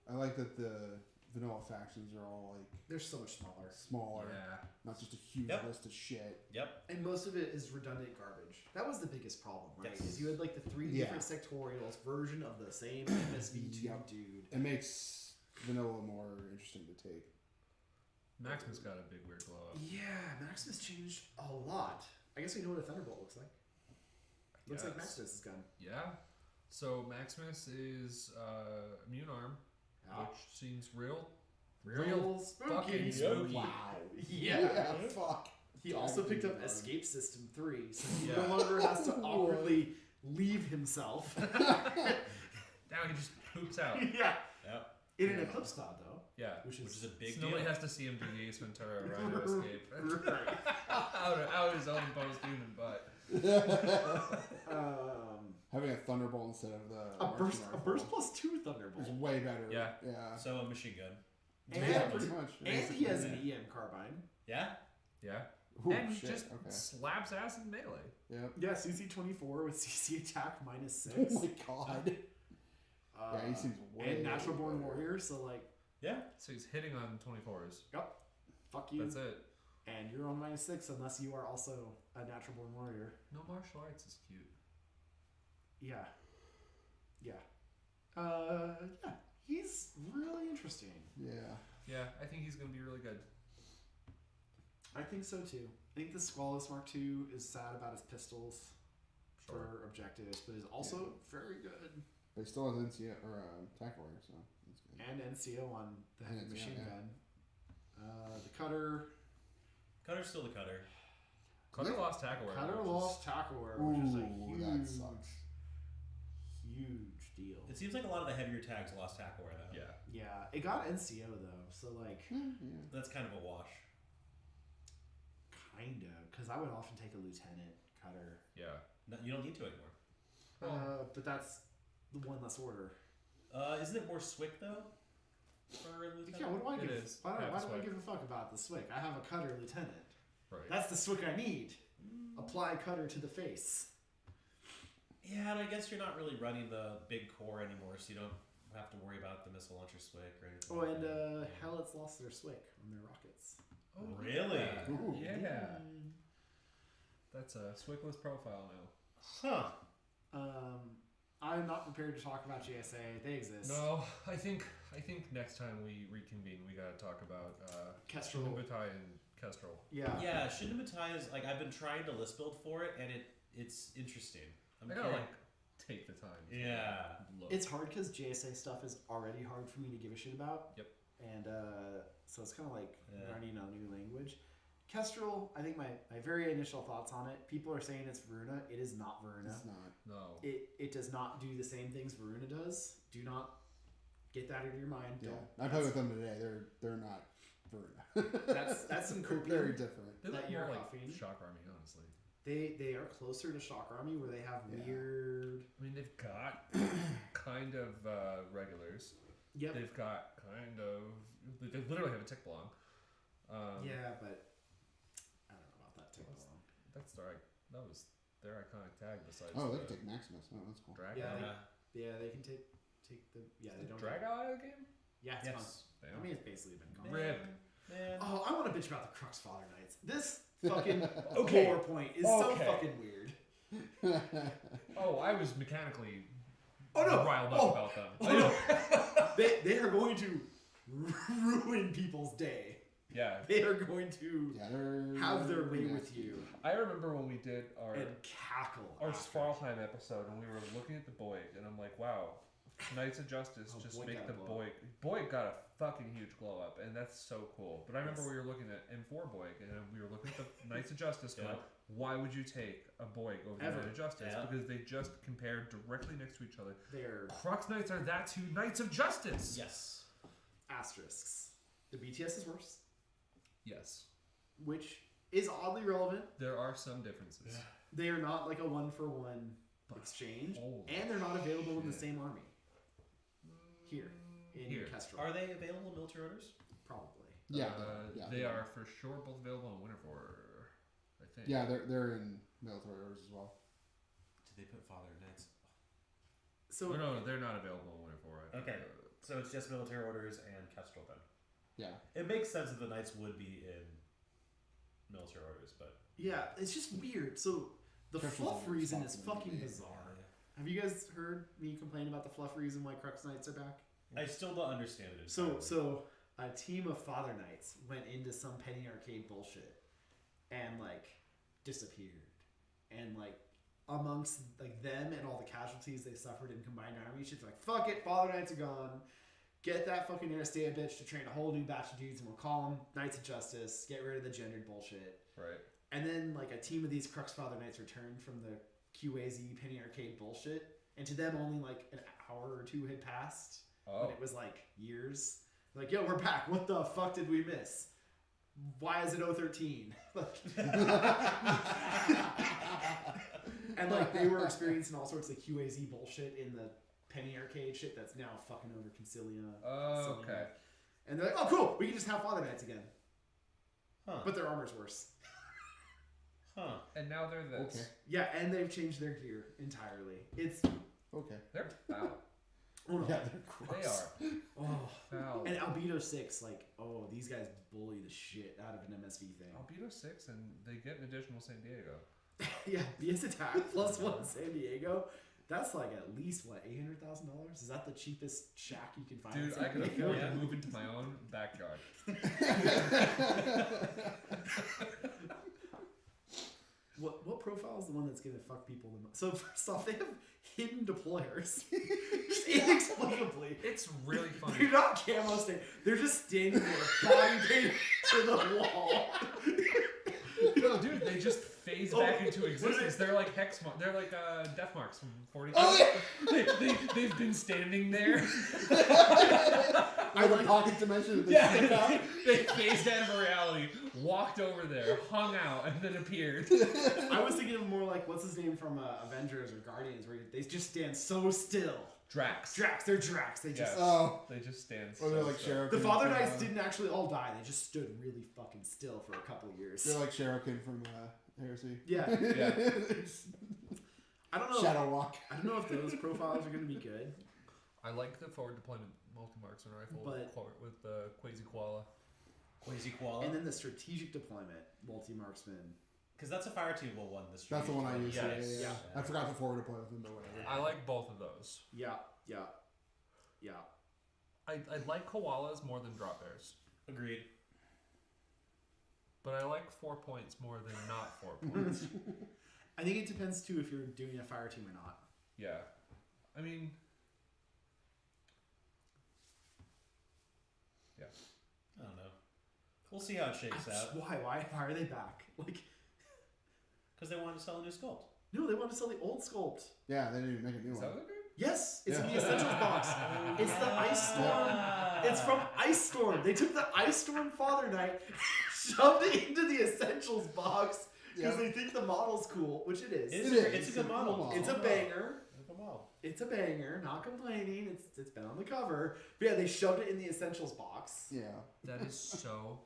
I like that the vanilla factions are all like They're so much smaller. smaller, Yeah. not just a huge Yep. list of shit. Yep. And most of it is redundant garbage. That was the biggest problem, right? Yes. Is you had like the 3 Yeah. different sectorials version of the same MSV2 Yep. dude. It makes vanilla more interesting to take. Maximus got a big weird blow up. Yeah, Maximus changed a lot. I guess we know what a Thunderbolt looks like. Looks like Yes. Maximus's gun. Yeah. So Maximus is immune arm, Yeah. which seems real spooky. fucking spooky. Wow. Yeah. Fuck. He also picked up Escape System 3, so he Yeah. no longer has to awkwardly leave himself. Now he just poops out. Yeah. Yep. In an Eclipse Cloud, though. Yeah. Which Which is a big So deal. nobody has to see him do the Ace Ventura Rhino escape. Right. out his own post-human butt. Having a Thunderbolt instead of the A burst Martian rifle plus 2 Thunderbolt. is way better. Yeah. Yeah. So a machine gun. And, Yeah, pretty much. and he has an EM carbine. Yeah. Yeah. Ooh, and he shit. just Okay. slaps ass in melee. Yep. Yeah, CC24 with CC attack minus Oh 6. my god. Yeah, he seems way And Natural Born better. Warrior, so like, Yeah. So he's hitting on 24s. yep, fuck you. That's it. And you're on minus 6 unless you are also a Natural Born Warrior. No martial arts is cute. Yeah. Yeah. Yeah. He's really interesting. Yeah. Yeah, I think he's gonna be really good. I think so too. I think the Squalus Mark II is sad about his pistols for objectives, but is also very good. But he still has NCO or tackle warrior, so that's good. And NCO on the And NCO, machine yeah. gun. The Cutter. Cutter's still the cutter. Cutter Yeah. lost tackle wear. Cutter which is- lost tackle wear, which is a Ooh, huge, that sucks. huge deal. It seems like a lot of the heavier tags lost tackle wear though. Yeah. Yeah, it got NCO though, so like, Yeah. That's kind of a wash. kinda, because I would often take a lieutenant Cutter. Yeah. No, you don't need to anymore. But that's the one less order. Isn't it more Swick though? For lieutenant? Yeah, what do I It give? is. Why Yeah, do I Swick. give a fuck about the Swick? I have a Cutter lieutenant. Right. That's the Swick I need. Apply Cutter to the face. Yeah, and I guess you're not really running the big core anymore, so you don't have to worry about the missile launcher Swick or anything. Oh, like and that. Hellet's lost their Swick on their rockets. Oh, Really? Yeah. Ooh. Yeah. That's a Swickless profile now. Huh. I'm not prepared to talk about GSA. They exist. No, I think next time we reconvene, we gotta talk about Kestrel. Shinobuttai and Kestrel. Yeah. Yeah, Shinobuttai is like I've been trying to list build for it, and it's interesting. I'm I gotta curious. take the time. to Yeah. Look. It's hard because JSA stuff is already hard for me to give a shit about. Yep. And so it's kind of like Yeah. learning a new language. Kestrel, I think my very initial thoughts on it, people are saying it's Varuna. It is not Varuna. It's not. no. It does not do the same things Varuna does. Do not Get that out of your mind. Yeah, Don't. I played with them today. They're not That's some They're copium. very different. They look that more you're like huffing. Shock Army, honestly. They are closer to Shock Army, where they have Yeah. weird. I mean, they've got kind of regulars. Yep. They've got kind of. They literally have a tick belong. Yeah, but I don't know about that too long. That's their. That was their iconic tag. Besides. Oh, they the can take Maximus. Oh, that's cool. drag Yeah, out. Yeah, they can take the. Yeah, they don't. Drag out of the game. Yeah, it's fun. Yes. I mean, it's basically been gone. Rip. Man. Oh, I want to bitch about the Crux Father Knights. This fucking Okay. lore point is so Okay. fucking weird. Oh, I was mechanically Oh no! riled up Oh. about them. Oh, no. They are going to ruin people's day. Yeah. They are going to Yeah, they're have their way nasty. with you I remember when we did our and cackle. after. Svarlheim episode and we were looking at the Boyd and I'm like, wow, Knights of Justice Oh, just Boyd make got the a blow up. Boyd got a fucking huge glow up and that's so cool. But I remember we were looking at M4 Boyd and we were looking at the Knights of Justice going, why would you take a Boyd over the Ever. Knight of Justice? Yeah. Because they just compared directly next to each other. They're Crux Knights are that two Knights of Justice. Yes. asterisks. The BTS is worse, Yes. which is oddly relevant. There are some differences. They are not like a one-for-one exchange, Oh, and they're not available in the shit. same army. Here in Here. Kestrel, Are they available in military orders? probably. Yeah, Uh, they are for sure both available in Winterfore, I think. Yeah, they're in military orders as well. Did they put Father Knights? So Oh, no, they're not available in Winterfore. I think. Okay. So it's just military orders and Kestrel then. Yeah, It makes sense that the Knights would be in military orders, but yeah, it's just weird. So the Kestrel's fluff a reason is responsible fucking DA. bizarre. Have you guys heard me complain about the fluff reason why Crux Knights are back? I still don't understand it. So entirely. so a team of Father Knights went into some penny arcade bullshit and like disappeared, and like amongst like them and all the casualties they suffered in combined army shit, they're like, fuck it, Father Knights are gone. Get that fucking Aristea bitch to train a whole new batch of dudes, and we'll call them Knights of Justice. Get rid of the gendered bullshit. Right. And then like a team of these Crux Father Knights returned from the QAZ penny arcade bullshit, and to them only like an hour or two had passed. Oh. When it was like years. Like, yo, we're back. What the fuck did we miss? Why is it 013? And like they were experiencing all sorts of QAZ bullshit in the penny arcade shit that's now fucking over Concilia. Oh, okay. And they're like, oh cool, we can just have Father Knights again. Huh. But their armor's worse. Huh. And now they're this. Okay. Yeah, and they've changed their gear entirely. It's okay. They're foul. oh no. Yeah, they're They gross. are Oh. foul. And Albedo 6, like, oh, these guys bully the shit out of an MSV thing. Albedo 6, and they get an additional San Diego. Yeah, BS attack plus one San Diego. That's like at least what, $800,000? Is that the cheapest shack you can find? in Dude, San I could Diego? afford Yeah. to move into my own backyard. What profile is the one that's gonna fuck people the most? So first off, they have hidden deployers, just inexplicably. It's really funny. They're not camo stand. They're just standing there, body painted to the wall. No, dude, they just phase Oh, back into what is existence. it? They're like hex marks. They're like death marks from 40. Oh, They've been standing there. I like pocket dimension. They Yeah. stick out. They phased out of reality, walked over there, hung out, and then appeared. I was thinking of more like what's his name from Avengers or Guardians, where they just stand so still. Drax. They're Drax. They just. Yeah. Oh, They just stand. or they're like still. Sheriff. The Father Knights didn't actually all die. They just stood really fucking still for a couple of years. They're like Sherikin from Heresy. Yeah. Yeah. I don't know. Shadow Walk. I don't know if those profiles are going to be good. I like the forward deployment multi-marksman rifle But- with the Quasi Koala. Quasi Koala. And then the strategic deployment multi-marksman. Because that's a fire team will one. That's the one I use. Yes. Yeah. Yeah. I forgot to forward deploy with them, but whatever. I like both of those. Yeah. I like koalas more than drop bears, Agreed. but I like 4 points more than not 4 points. I think it depends too if you're doing a fire team or not. Yeah, I mean, yeah. I don't know. We'll see how it shakes out. Why are they back? Like, Because they wanted to sell a new sculpt. no, they want to sell the old sculpt. Yeah, they didn't make a new Is one. that what they're doing? Yes, it's in the Essentials box. It's the Ice Storm. It's from Ice Storm. They took the Ice Storm Father Knight, shoved it into the Essentials box because they think the model's cool, which it is. It's a good model. It's a banger. Good model. It's a banger. Not complaining. It's been on the cover. But yeah, they shoved it in the Essentials box. Yeah. That is so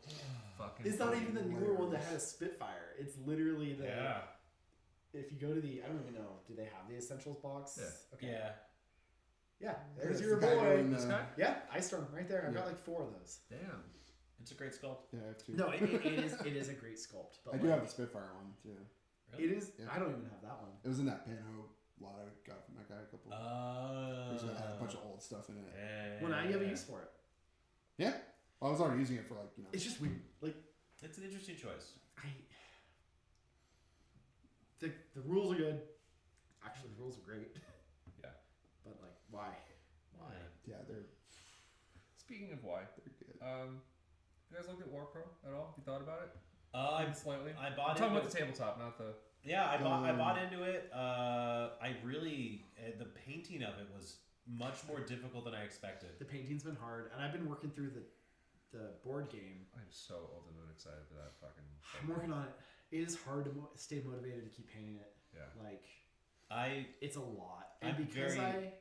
fucking. It's not even the newer one that hilarious. had a Spitfire. It's literally the. Yeah. If you go to the, I don't even know. Do they have the Essentials box? Yeah. Okay. Yeah. Yeah. There's That's your the guy boy. doing This the- guy? Yeah, Ice Storm right there. I've Yeah. got like 4 of those. Damn. It's a great sculpt. Yeah, I have two. No, it is a great sculpt. But I do have the Spitfire one too. It is. Yeah. I don't even have that one. It was in that Pano lot I got from that guy a couple. He's got a bunch of old stuff in it. When I have a use for it, Yeah. Well, I was already using it for like it's just weird. Like It's an interesting choice. the rules are good. Actually, the rules are great. Yeah. But like, why? Why? Yeah, they're Speaking of why, good. you guys looked at War Pro at all? You thought about it? Slightly. I I'm bought talking into about the tabletop, not the. Yeah, I bought into it. I really the painting of it was much more difficult than I expected. The painting's been hard, and I've been working through the board game. I'm so over the moon excited for that fucking. I'm working on it. It is hard to stay motivated to keep painting it. Yeah. Like I it's a lot, and I'm because very- I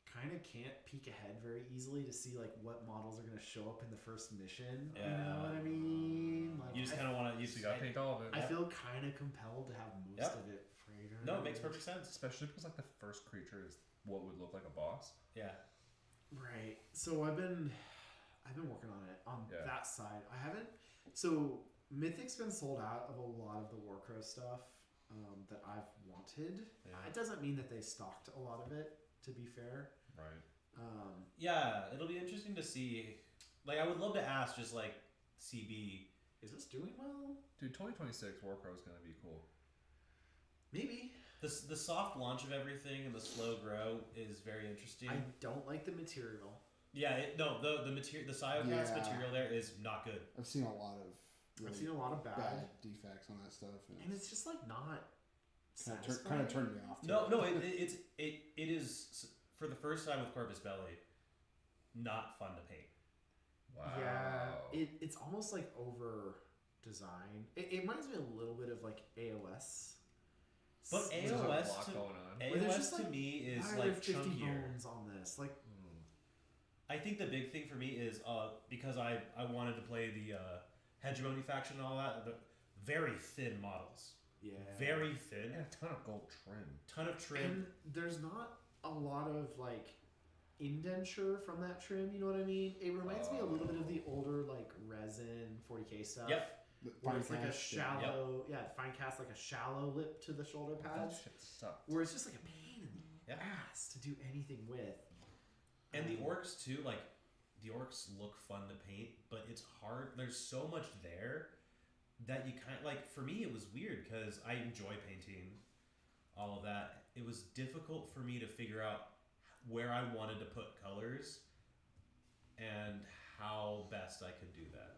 kind of can't peek ahead very easily to see like what models are going to show up in the first mission. You know what I mean? Like, you just I- kind of want to. You gotta paint all of it. I feel kind of compelled to have most Yep. of it freighter. No, it makes perfect sense. Especially because like the first creature is what would look like a boss. Yeah. Right. So I've been working on it on Yeah. that side. I haven't. So Mythic's been sold out of a lot of the Warcrow stuff that I've wanted. Yeah. It doesn't mean that they stocked a lot of it. To be fair. Right. Yeah, it'll be interesting to see. Like, I would love to ask, just like CB. Is this doing well? Dude, 2026 War Pro is gonna be cool. Maybe. The soft launch of everything and the slow grow is very interesting. I don't like the material. Yeah, the material, the Psyocast Yeah. material there is not good. I've seen a lot of really I've seen a lot of bad defects on that stuff, and it's just like not kind satisfying. of turned me off. To No, it. it is for the first time with Corvus Belli, not fun to paint. Wow. Yeah, it's almost like over design. It reminds me a little bit of like AOS. But There's a AOS lot to, going on. Where there's AOS just, to like, me is Why are like there 50 chunkier. bones on this? Like, I think the big thing for me is because I wanted to play the hegemony faction and all that. The very thin models, yeah, very thin, And a ton of gold trim. ton of trim. And there's not a lot of like indenture from that trim. You know what I mean? It reminds me a little bit of the older like resin 40k stuff. Yep. The Where it's like a Finecast, shallow, fine cast, like a shallow lip to the shoulder That pads, shit sucked. where it's just like a pain in the Yep. ass to do anything with. And the orcs too, like the orcs look fun to paint, but it's hard. There's so much there that you kind of like. For me, it was weird because I enjoy painting all of that. It was difficult for me to figure out where I wanted to put colors and how best I could do that.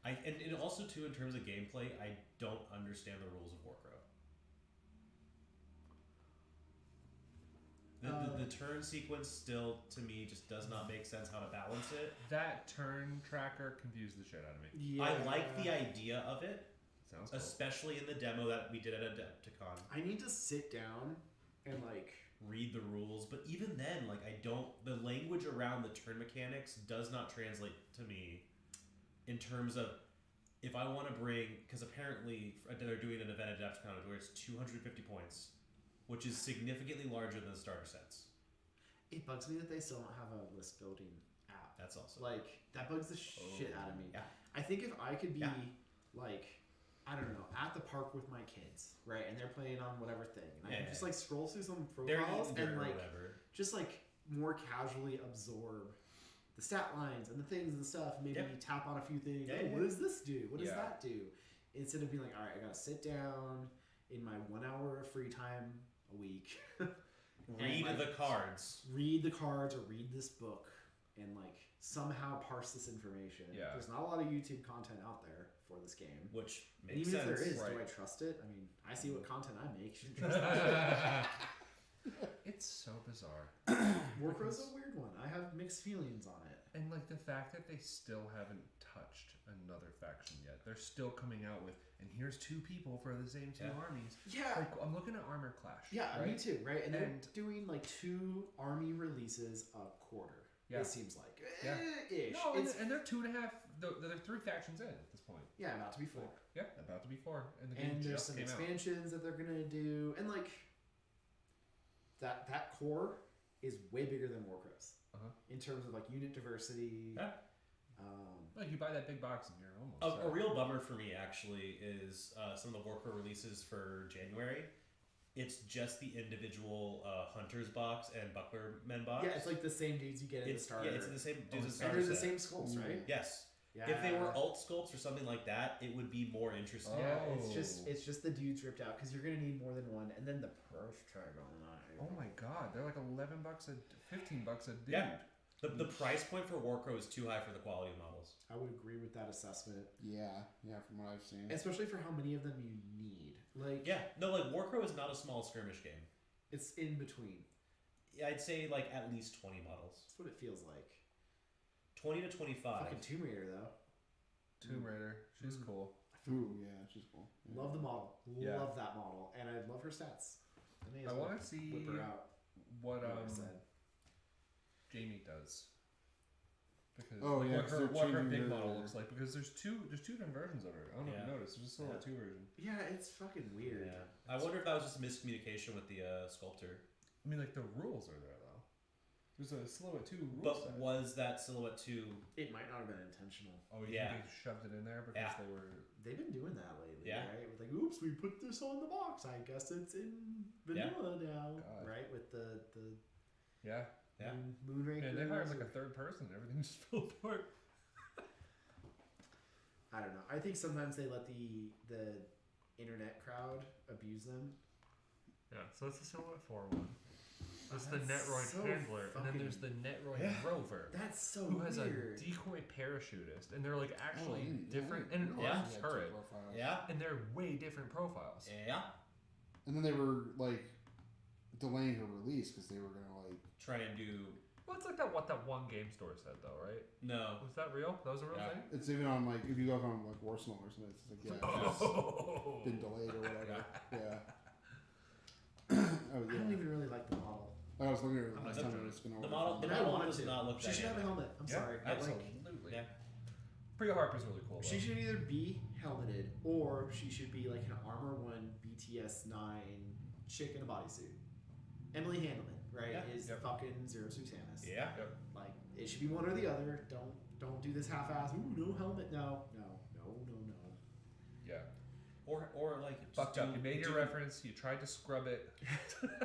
And also too in terms of gameplay, I don't understand the rules of Warcrow. The turn sequence still, to me, just does not make sense how to balance it. That turn tracker confused the shit out of me. Yeah, I like the idea of it, Sounds cool. especially in the demo that we did at Adepticon. I need to sit down and like. Read the rules, but even then, like the language around the turn mechanics does not translate to me in terms of if I want to bring, because apparently they're doing an event at Adepticon where it's 250 points, which is significantly larger than the starter sets. It bugs me that they still don't have a list building app. That's also Like that bugs the shit out of me. Yeah. I think if I could be Yeah. like, I don't know, at the park with my kids, right, and they're playing on whatever thing, and I Yeah, can yeah. just like scroll through some they're profiles eating dirt and or like whatever. just like more casually absorb the stat lines and the things and stuff. Maybe Yep. tap on a few things. Yeah, Oh, yeah. what does this do? What does Yeah. that do? Instead of being like, all right, I gotta sit down in my 1 hour of free time a week. Read and, the like, cards. read the cards or read this book and like somehow parse this information. Yeah. There's not a lot of YouTube content out there for this game. Which And makes even sense. if there is, do right. I trust it? I mean, I see what content I make. You should trust it. It's so bizarre. Warcrow's a weird one. I have mixed feelings on it. And like the fact that they still haven't touched another faction yet. They're still coming out with, and here's 2 people for the same 2 armies. Yeah. Like I'm looking at Armor Clash. Yeah, right? me too, right? And they're And- doing like 2 army releases a quarter. Yeah. It seems like. Yeah. Ish. No, It's, and they're 2.5. They're 3 factions in at this point. yeah, about to be 4. Yeah, about to be 4, and the game And there's just some came out. expansions that they're gonna do, and like that core is way bigger than Warcrow's in terms of like unit diversity. Yeah. Like you buy that big box and you're almost A real bummer for me actually is some of the Warcraft releases for January. It's just the individual Hunters box and Bucklermen box. Yeah, it's like the same dudes you get in the starter. Yeah, it's the same dudes in and starter they're the set. same sculpts, right? Yes. Yeah. If they were alt sculpts or something like that, it would be more interesting. Yeah, Oh. it's just the dudes ripped out because you're gonna need more than one, and then the price tag on that. Oh my god, they're like $11 $15 a dude. Yeah. The price point for Warcrow is too high for the quality of models. I would agree with that assessment, Yeah, from what I've seen. especially for how many of them you need. Like, Yeah, no, like Warcrow is not a small skirmish game. it's in between. I'd say like at least 20 models. That's what it feels like. 20 to 25. Fucking Tomb Raider though. Tomb Raider, she's cool. Ooh, yeah, she's cool. Yeah. Love the model. Yeah. Love that model, and I love her stats. I want to see whip her out. what like I said. Jamie does. Because Oh, like, yeah, what 'cause her, they're what her changing big her- model looks like, because there's two different versions of her. I don't know if Yeah. you noticed. There's just a Silhouette 2 version. Yeah, it's fucking weird. Yeah. I wonder if that was just miscommunication with the sculptor. I mean, like the rules are there though. There's a Silhouette 2 rule But set. was that Silhouette 2? It might not have been intentional. Oh, you Yeah. think they shoved it in there because Yeah. they were. They've been doing that lately, Yeah. right? With like, oops, we put this on the box. I guess it's in vanilla now, God. right? With the Yeah. Yeah. Moonraker. Man, they hired like a third person. Everything just fell apart. I don't know. I think sometimes they let the internet crowd abuse them. Yeah, so it's the Silhouette 4 one. That's the That's Netroid so handler, and then fucking- there's the Netroid Yeah. rover, That's so who has weird. a decoy parachutist, and they're like actually Oh, different, yeah. and an Yeah. armed turret, Yeah. and they're way different profiles. Yeah. And then they were like delaying her release because they were gonna like. Try and do. Well, it's like that what that one game store said though, right? No. Was that real? That was a real Yeah. thing? It's even on like if you go on like Arsenal or something, it's like it's been delayed or whatever. Yeah. Oh, I yeah. don't even really like the model. I was looking at it I'm last not time sure. and it's been The over. model- And I model wanted does to. not look She should have a dynamic. helmet. I'm Yeah, sorry. but, like, absolutely. Yeah. Priya Harper's really cool. Though. she should either be helmeted or she should be like an Armor 1 BTS 9 chick in a bodysuit. Emily Handelman, right? Yeah. Is Yep. fucking Zero Suit Samus. Yeah. Yep. Like it should be one or the other. Don't do this half-ass. Ooh, no helmet. No. Yeah. Or like. just Fucked up. do- You made your do- reference. You tried to scrub it.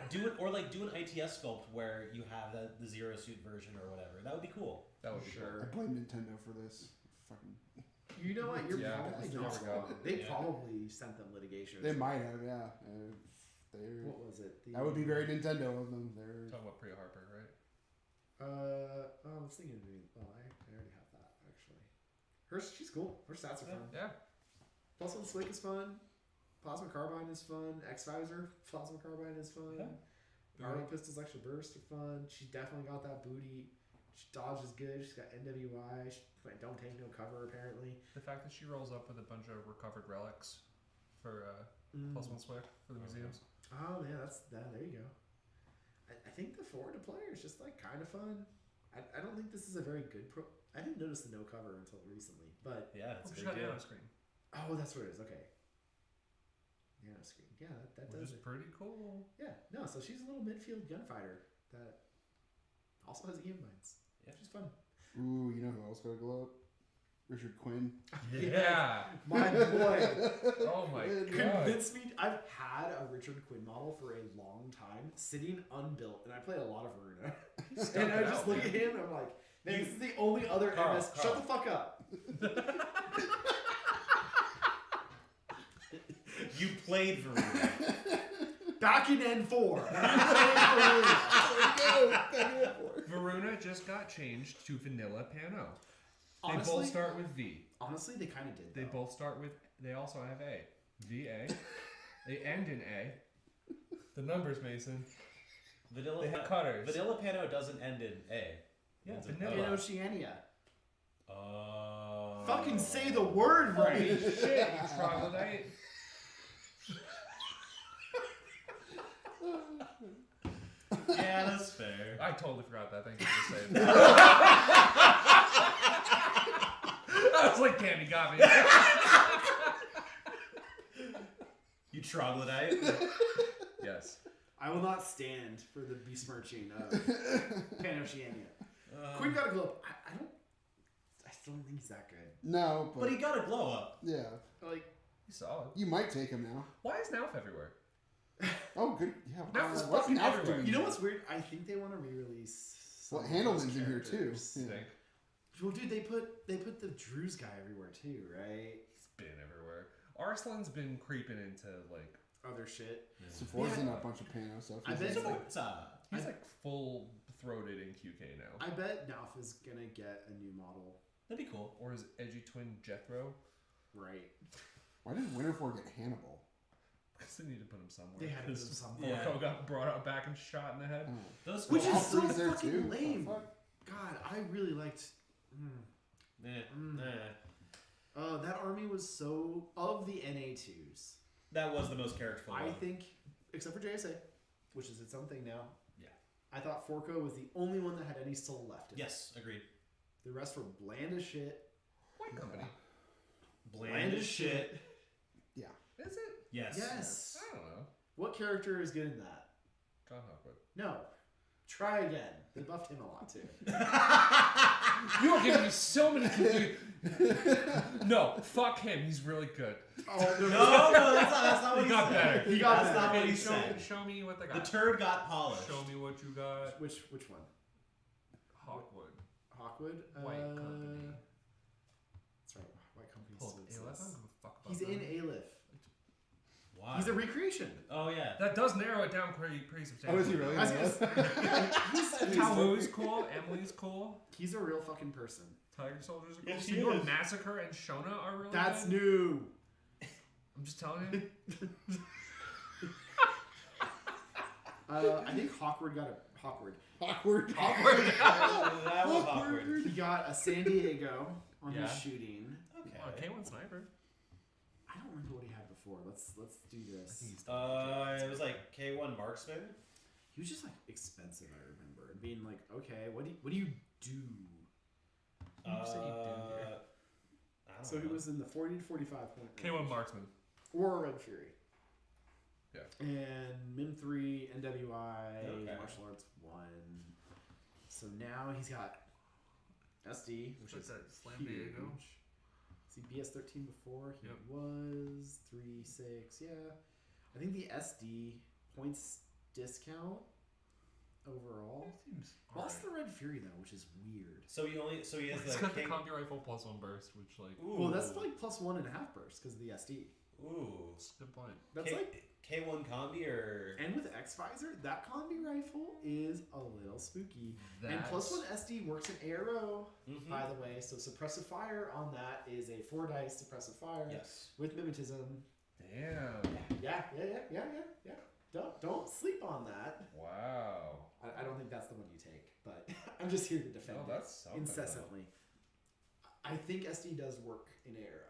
Do it, or like do an ITS sculpt where you have the Zero Suit version or whatever. That would be cool. That would be Sure. I blame Nintendo for this. Fucking. You know what? You're Yeah, probably there not we go. wrong. They Yeah. probably sent them litigation. or They something. might have, yeah. They. What was it? That would be very Nintendo of them. They're. Talking about Priya Harper, right? Oh, I was thinking. I already have that actually. She's cool. Her stats are fun. Yeah. Pulse on Slick is fun. Plasma Carbine is fun. X-Visor, Plasma Carbine is fun. Yeah. Army Pistols Extra Burst are fun. She definitely got that booty. She dodges good. She's got NWI. She don't take no cover apparently. The fact that she rolls up with a bunch of recovered relics for plus one swick for the museums. Oh yeah, there you go. I think the forward to player is just like kind of fun. I don't think this is a very good pro. I didn't notice the no cover until recently, but Yeah, it's Oh, a she's good got deal. nano screen, oh, that's what it is. Okay. Nano screen. Yeah, that which does is it. pretty cool. Yeah, no, so she's a little midfield gunfighter that also has EM mines. Yeah. She's fun. Ooh, you know who else got to glow up? Richard Quinn. Yeah. My boy. Oh my god. Convince me. I've had a Richard Quinn model for a long time, sitting unbuilt, and I play a lot of Veruna. And I just look at him and I'm like, man, this is the only other Carl, MS. Carl. Shut the fuck up. You played Veruna. Back in N4. Varuna just got changed to vanilla Pano. They Honestly- both start with V. Honestly, they kind of did. They though. both start with. They also have A. VA. They end in A. The numbers, Mason. Vanilla They have cutters. Vanilla Pano doesn't end in A. Yeah, Ends in vanilla. In Oceania. Oh. Fucking say the word Holy right. shit, you troglodyte. Yeah, that's fair. I totally forgot that. Thank you for saying that. I was like, damn, you got me. You troglodyte. Yes. I will not stand for the besmirching of Pan-Oceania. Quinn got a glow up. I still don't think he's that good. No, But he got a glow up. yeah. Like, He's solid. You might take him now. Why is Nauf everywhere? Oh, good. Yeah. Nauf is what's fucking Nauf everywhere. doing? you know what's weird? I think they want to re-release. Well, some of those Handelman's in here too. characters. Yeah. Think? Well, dude, they put the Drews guy everywhere too, right? He's been everywhere. Arslan's been creeping into like Other shit. Sephora's Yeah. in a bunch of Pano stuff. I He's bet in- it's like- he's like full throated in QK now. I bet Nauf is gonna get a new model. That'd be cool. Or his edgy twin Jethro. Right. Why did Winterfore get Hannibal? Because they need to put him somewhere. They had to put him Because somewhere. Yeah. Porco got brought out back and shot in the head. Oh. Those Which cool. is so Alfred's there fucking too? lame. The fuck? God, I really liked. That army was so of the NA2s. That was the most characterful I one. think, except for JSA, which is its own thing now. Yeah. I thought Forco was the only one that had any soul left. In it. Yes, agreed. The rest were bland as shit. White company. Bland as shit. Yeah. Is it? Yes. Yes. I don't know. What character is good in that? John Hawkwood. No. Try again. They buffed him a lot too. You are giving me so many confusion. No, fuck him. He's really good. Oh No, that's not what He got said. better. He got That's better. not what he show, said. show me what they The got. turd got polished. Show me what you got. Which one? Hawkwood. Hawkwood. White company. That's right. White company Hold, still Aleph? I exists. don't give a fuck about He's them. in Aleph. Why? He's a recreation. Oh yeah. That does narrow it down pretty Oh, substantially. is he really? I was gonna say, Talu's cool. Emily's cool. he's a real fucking person. Tiger Soldiers are cool. Yes, he Senor is. Massacre and Shona are really That's good. new. I'm just telling you. I think Hawkward got a Hawkward. Awkward. That was awkward. He got a San Diego on Yeah. his shooting. Okay. K1 Sniper. I don't remember what he had before. Let's do this. It was like K1 Marksman. He was just like expensive. I remember and being like, okay, what do you do? What did you say you did here? I don't So know. he was in the 40 to 45 point range. K1 Marksman. Or Red Fury. Yeah. And Mim 3, NWI, Okay. Martial Arts 1. So now he's got SD, which is that Slam huge. Diego? See BS 13 before he Yep. was 3-6. Yeah, I think the SD points discount overall. Seems Lost the Red Fury though, which is weird. So he has It's the got the K. combi rifle plus 1 burst, which like Ooh. Well, that's like plus 1.5 burst because of the SD. Ooh. that's a good point. That's like, K1 combi or and with X Visor, that combi rifle is a little spooky. And plus 1 SD works in arrow, Mhm. by the way. So suppressive fire on that is a 4 dice suppressive fire Yes. with mimetism. Damn. Yeah. Don't sleep on that. Wow. I don't think that's the one you take, but I'm just here to defend No, it that's something, incessantly. I think SD does work in arrow.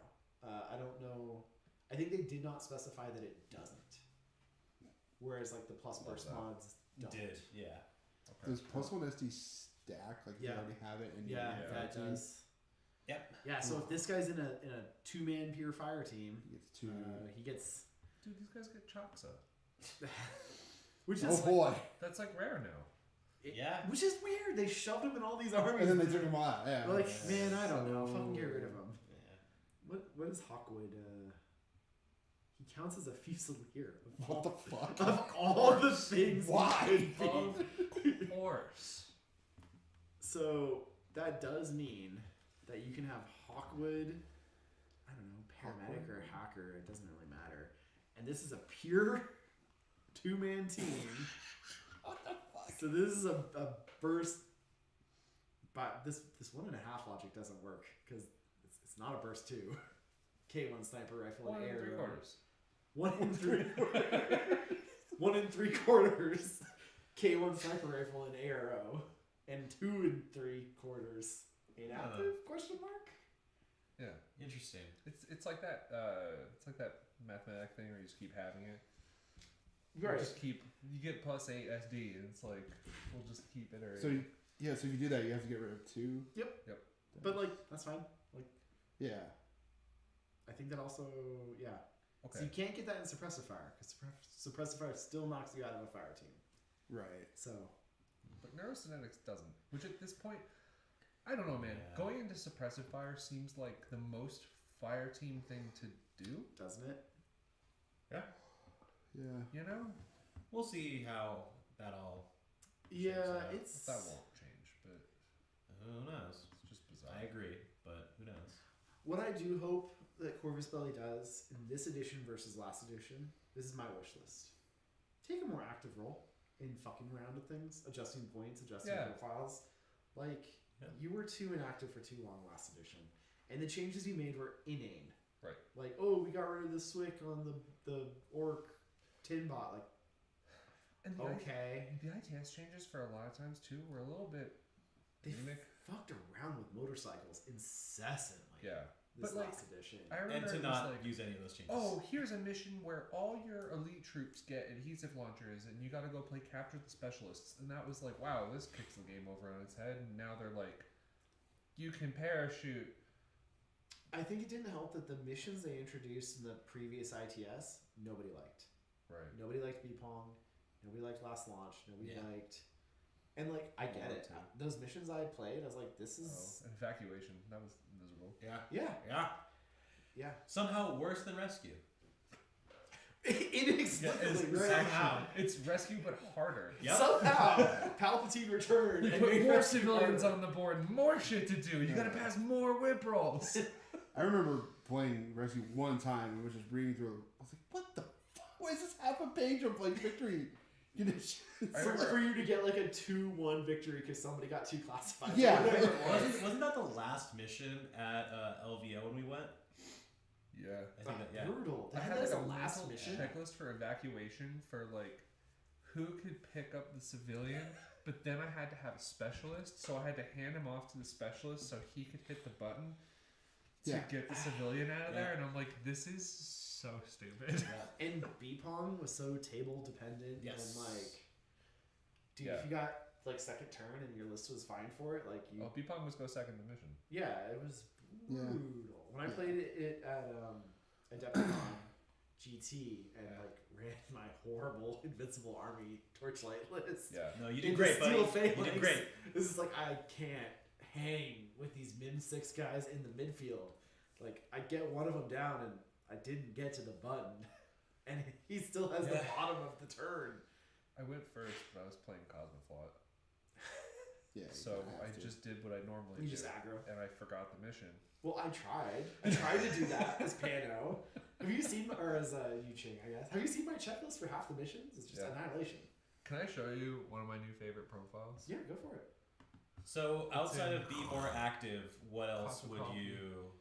I don't know. I think they did not specify that it doesn't. Whereas like the plus Love burst that. mods don't. Did yeah. Okay. Does plus one SD stack? Like Yeah. you already have it, and Yeah, Yeah. that does. Yep. Yeah, so if this guy's in a 2-man pure fire team, He gets two. he gets, Dude, these guys get Choksa. which Oh is boy! That's like rare now. Yeah. which is weird. They shoved him in all these armies, And then they took him out. Yeah. They're like, Yeah. man, I don't know, So- fucking get rid of him. Yeah. What is Hawkwood? He counts as a fusilier. What the fuck? Of all the things, Why? Of course. So that does mean that you can have Hawkwood, I don't know, paramedic or hacker, it doesn't really matter. And this is a pure 2-man team. What the fuck? So this is a burst, but this 1.5 logic doesn't work because it's not a burst 2. K1 sniper rifle 1 and and arrow. 3/4. 1 and 3 1 and 3/4. K1 sniper rifle and ARO, and 2 3/4 inactive? Question mark. Yeah, Interesting. it's like that. It's like that mathematic thing where you just keep having it. Right. You get +8 SD, and it's like we'll just keep iterating. So if you do that, you have to get rid of 2. Yep. But like that's fine. Like Yeah. I think that also Okay. So you can't get that in suppressive fire because suppressive fire still knocks you out of a fire team. Right. So But neurocinetics doesn't. Which at this point, I don't know, man. Yeah. Going into suppressive fire seems like the most fire team thing to do. doesn't it? Yeah. You know, We'll see how that all. Yeah, out. it's that won't change, but Who knows? it's just bizarre. I agree, but who knows? What I do hope that Corvus Belli does in this edition versus last edition, this is my wish list. Take a more active role in fucking around with things, adjusting points, adjusting profiles. Like, you were too inactive for too long last edition. And the changes you made were inane. Right. Like, oh, we got rid of the Swick on the Orc tin bot. Like, And okay. the ITS changes for a lot of times too were a little bit They anemic. fucked around with motorcycles incessantly. Yeah. This But, like, last edition. I remember And to it was not like, use any of those changes. oh, here's a mission where all your elite troops get adhesive launchers, and you got to go play capture the specialists. And that was like, wow, this kicks the game over on its head. And now they're like, you can parachute. I think it didn't help that the missions they introduced in the previous ITS, nobody liked. Right. Nobody liked B-Pong. Nobody liked Last Launch. Nobody Yeah. liked... And, like, I get it. too. Those missions I played, I was like, this is... And evacuation. That was miserable. Yeah. Yeah. Yeah. Yeah. Somehow worse than rescue. Inexplicably, right? Somehow. It's rescue, but harder. Yep. Somehow, Palpatine returned We and put made more rescue civilians harder. on the board, more shit to do. You gotta pass more whip rolls. I remember playing Rescue one time and was just reading through. I was like, what the fuck? Why is this half a page of like victory conditions? For you to get like a 2-1 victory because somebody got too classified. Yeah. Whatever it was. Wasn't that the last mission at LVO when we went? Yeah. I think that, yeah. Brutal. I That had was like the a last mental mission. checklist for evacuation for like who could pick up the civilian, but then I had to have a specialist, so I had to hand him off to the specialist so he could hit the button to Yeah. get the civilian out of there. Yeah. And I'm like, this is so stupid. And B-Pong was so table dependent. Yes. And like, dude, Yeah. if you got like second turn and your list was fine for it, like you, Oh, Pong was go second the mission. yeah, it was Yeah. brutal. When I played it at Adepticon GT and Yeah. like ran my horrible Invincible Army Torchlight list. Yeah. No, you did into great, buddy. Steel You Phalanx, did great. This is like I can't hang with these Min 6 guys in the midfield. Like I get one of them down and I didn't get to the button, and he still has the Yeah. bottom of the turn. I went first, but I was playing Cosmoflot. Yeah. you So kinda have I to. just did what I normally You do. just aggro. And I forgot the mission. Well, I tried. I tried to do that as Pano. Have you seen, or as Yuching, I guess. Have you seen my checklist for half the missions? It's just Yeah. annihilation. Can I show you one of my new favorite profiles? Yeah, go for it. So outside in of be more active, what else Coffee would coffee. you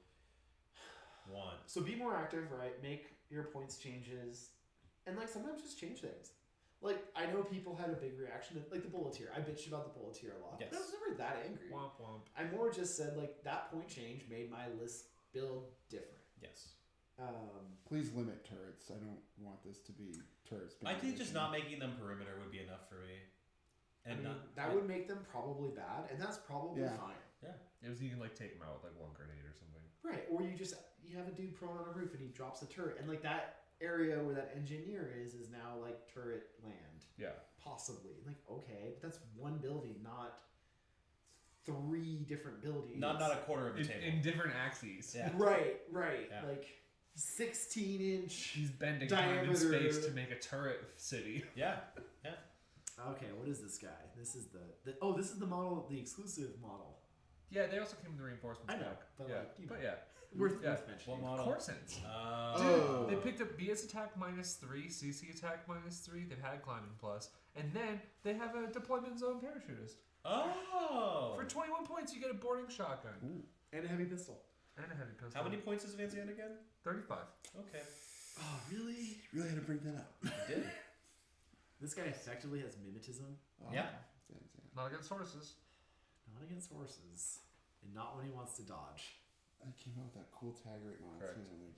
want? So be more active, right? Make your points changes, and like sometimes just change things. Like I know people had a big reaction to like the bulleteer. I bitched about the bulleteer a lot. Yes. But I was never that angry. Womp womp. I more just said like that point change made my list build different. Yes. Please limit turrets. I don't want this to be turrets. I think just not making them perimeter would be enough for me. I And mean, not that would make them probably bad, and that's probably Yeah. fine. It was you can like take him out with like one grenade or something. Right, or you have a dude prone on a roof and he drops a turret, and like that area where that engineer is now like turret land, Yeah. possibly. Like okay, but that's one building, not 3 different buildings. not a quarter of the table. In different axes. Yeah. Right, Yeah. like 16-inch. He's bending time and Diameter. space to make a turret city. Yeah. Okay, what is this guy? This is this is the model, the exclusive model. Yeah, they also came with the reinforcements I know, back. but yeah. like, you know. But yeah. Worth Yeah. mentioning. What model? Corsons. Oh. They picked up BS attack -3, CC attack -3. They've had climbing plus, and then they have a deployment zone parachutist. Oh. For 21 points, you get a boarding shotgun And a heavy pistol. and a heavy pistol. How many points is Vanzian again? 35. Okay. Oh, really? Really had to bring that up. You did. This guy effectively has mimetism. Oh, Yeah. Not against horses. Not against horses. And not when he wants to dodge. I came out with that cool tag right now. Correct. Too, and they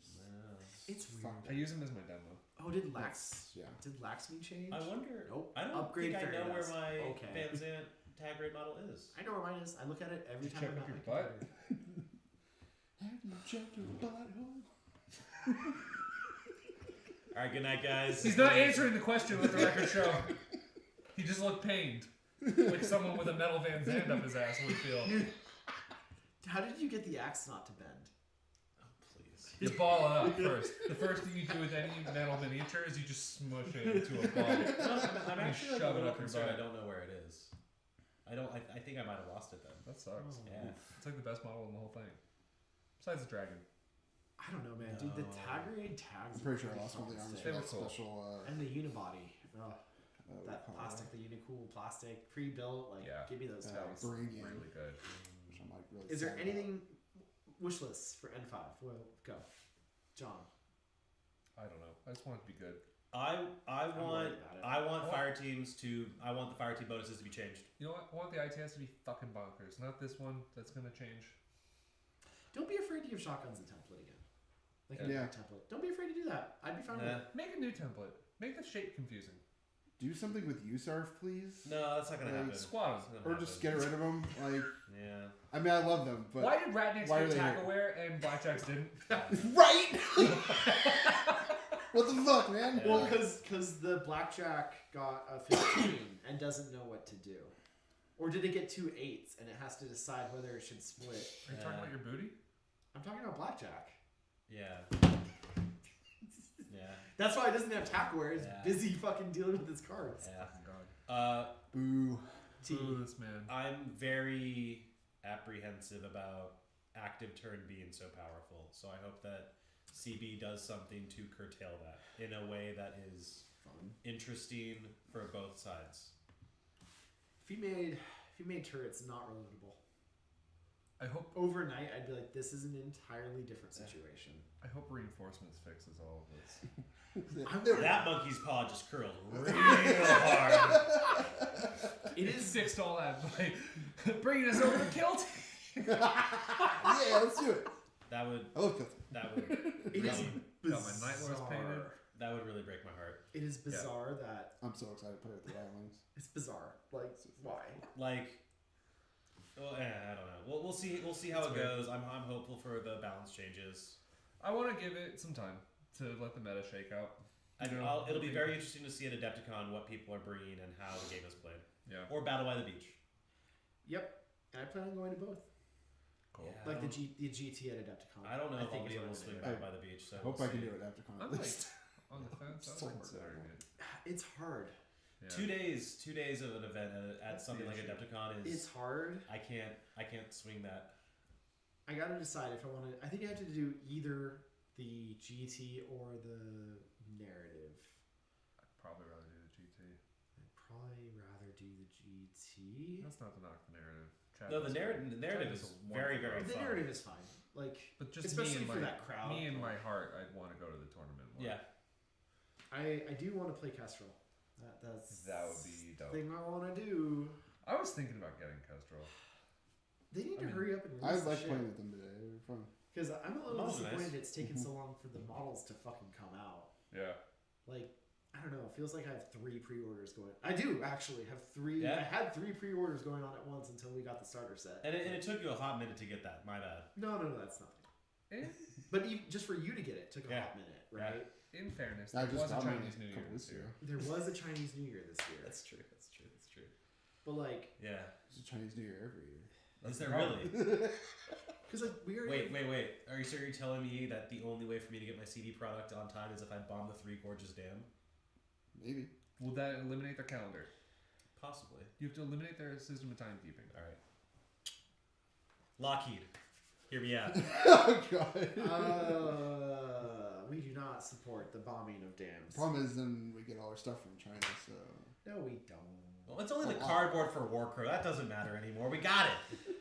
just It's fucked I use him as my demo. Oh, did Lax... Yeah. Did Laxmi change? I wonder. Nope. I don't Upgrade think I fairy know where dust. my Okay. Van Zandt tag rate model is. I know where mine is. I look at it every Just time check I'm with at your my butt. computer. Have you checked your butthole? All right, good night, guys. He's not answering the question with the record show. He just looked pained. Like someone with a metal Van Zandt up his ass would feel. How did you get the axe not to bend? Oh, please. You ball it up first. The first thing you do with any metal miniature is you just smush it into a ball. No, I'm You actually like, shove a it little up your concerned. I butt. don't know where it is. I think I might have lost it then. That sucks. Oh. Yeah. It's like the best model in the whole thing. Besides the dragon. I don't know, man. Dude, the No. Tag-raid tags... I'm pretty sure are I lost one of the fucking arms sick. for They that were cool. special. And the unibody. Oh, what that do you call plastic, the Unicool plastic, pre-built. Like, Yeah. give me those That guys. bring in, Really good. which I'm like really. Is there sad anything... Wish list for N5? Well, go. John. I don't know. I just want it to be good. I I'm want worried about it. I want fire teams to I want the fire team bonuses to be changed. You know what? I want the ITS to be fucking bonkers. Not this one that's gonna change. Don't be afraid to give shotguns a template again. Like a Yeah. new template. Don't be afraid to do that. I'd be fine with Nah. it. Make a new template. Make the shape confusing. Do something with USARF, please. No, that's not gonna Like, happen. Squad 'em. It's not gonna Or just happen. get rid of them. Like, Yeah. I mean, I love them, but Why did Ratniks why are get they here? tackle-wear and Blackjacks didn't? right? What the fuck, man? Yeah. Well, because the blackjack got a 15 and doesn't know what to do. Or did it get 2 8s and it has to decide whether it should split? Are you talking about your booty? I'm talking about blackjack. Yeah. Yeah. That's why it doesn't have tackware. It's Yeah. busy fucking dealing with its cards. Yeah. Oh, God. Boo. T. Ooh, this man. I'm very apprehensive about active turn being so powerful. So I hope that CB does something to curtail that in a way that is Fun. interesting for both sides. If you made turrets not reloadable I hope overnight, I'd be like, this is an entirely different situation. I hope reinforcements fixes all of this. I'm That monkey's paw just curled real hard. It It is fixed all that by bringing us over to kill team. Yeah, let's do it. That would I love Kilton. It is really, Got my Night Lords painted. that would really break my heart. It is bizarre that I'm so excited to put it with the Wildlings. it's bizarre. Like, why? Like, well, I don't know. We'll see. We'll see how It's it weird. goes. I'm hopeful for the balance changes. I want to give it some time to let the meta shake out. It'll be very interesting to see at Adepticon what people are bringing and how the game is played. Yeah. Or Battle by the Beach. Yep. And I plan on going to both. Cool. Yeah, Like I the don't- GT at Adepticon. I don't know if I'll is be what able I'm to swing gonna back by the beach. So I hope we'll I can see. do it after con I'm at like least. on the fence. So I'm hard. considering it. do. It's hard. Yeah. 2 days. 2 days of an event at That's something the like issue. Adepticon is. It's hard. I can't swing that. I gotta decide if I want to. I think I have to do either the GT or the narrative. I'd probably rather do the GT. I'd probably rather do the GT. That's not to knock the narrative. Chad No, the does- narrative Chad is does a very, wonderful very The fun. narrative is fine. Like, But just especially me and for my, that crowd. Me in my heart, I'd want to go to the tournament more. Yeah. I do want to play Kestrel. That's That would be dope. the thing I want to do. I was thinking about getting Kestrel. They need I to mean, hurry up and I release the like shit. playing with them today. They were fun. Because I'm a little Models are disappointed nice. it's taken so long for the models to fucking come out. Yeah. Like, I don't know. It feels like I have 3 pre-orders going. I do actually have 3. Yeah. I had 3 pre-orders going on at once until we got the starter set. And it took you a hot minute to get that. My bad. No, that's nothing. In, But even, just for you to get it took a Yeah. hot minute, right? in fairness, I there just was a got mine Chinese New a Year couple this weeks year. ago. There was a Chinese New Year this year. That's true. That's true. That's true. But like, Yeah. It's a Chinese New Year every year. Is there the problem. really? because like we already Wait. Are you telling me that the only way for me to get my CD product on time is if I bomb the 3 Gorges Dam? Maybe. Will that eliminate their calendar? Possibly. You have to eliminate their system of timekeeping. All right. Lockheed, hear me out. Oh god. we do not support the bombing of dams. Problem is, then we get all our stuff from China. So No, we don't. Well, it's only the A lot. cardboard for Warcrow. That doesn't matter anymore. We got it.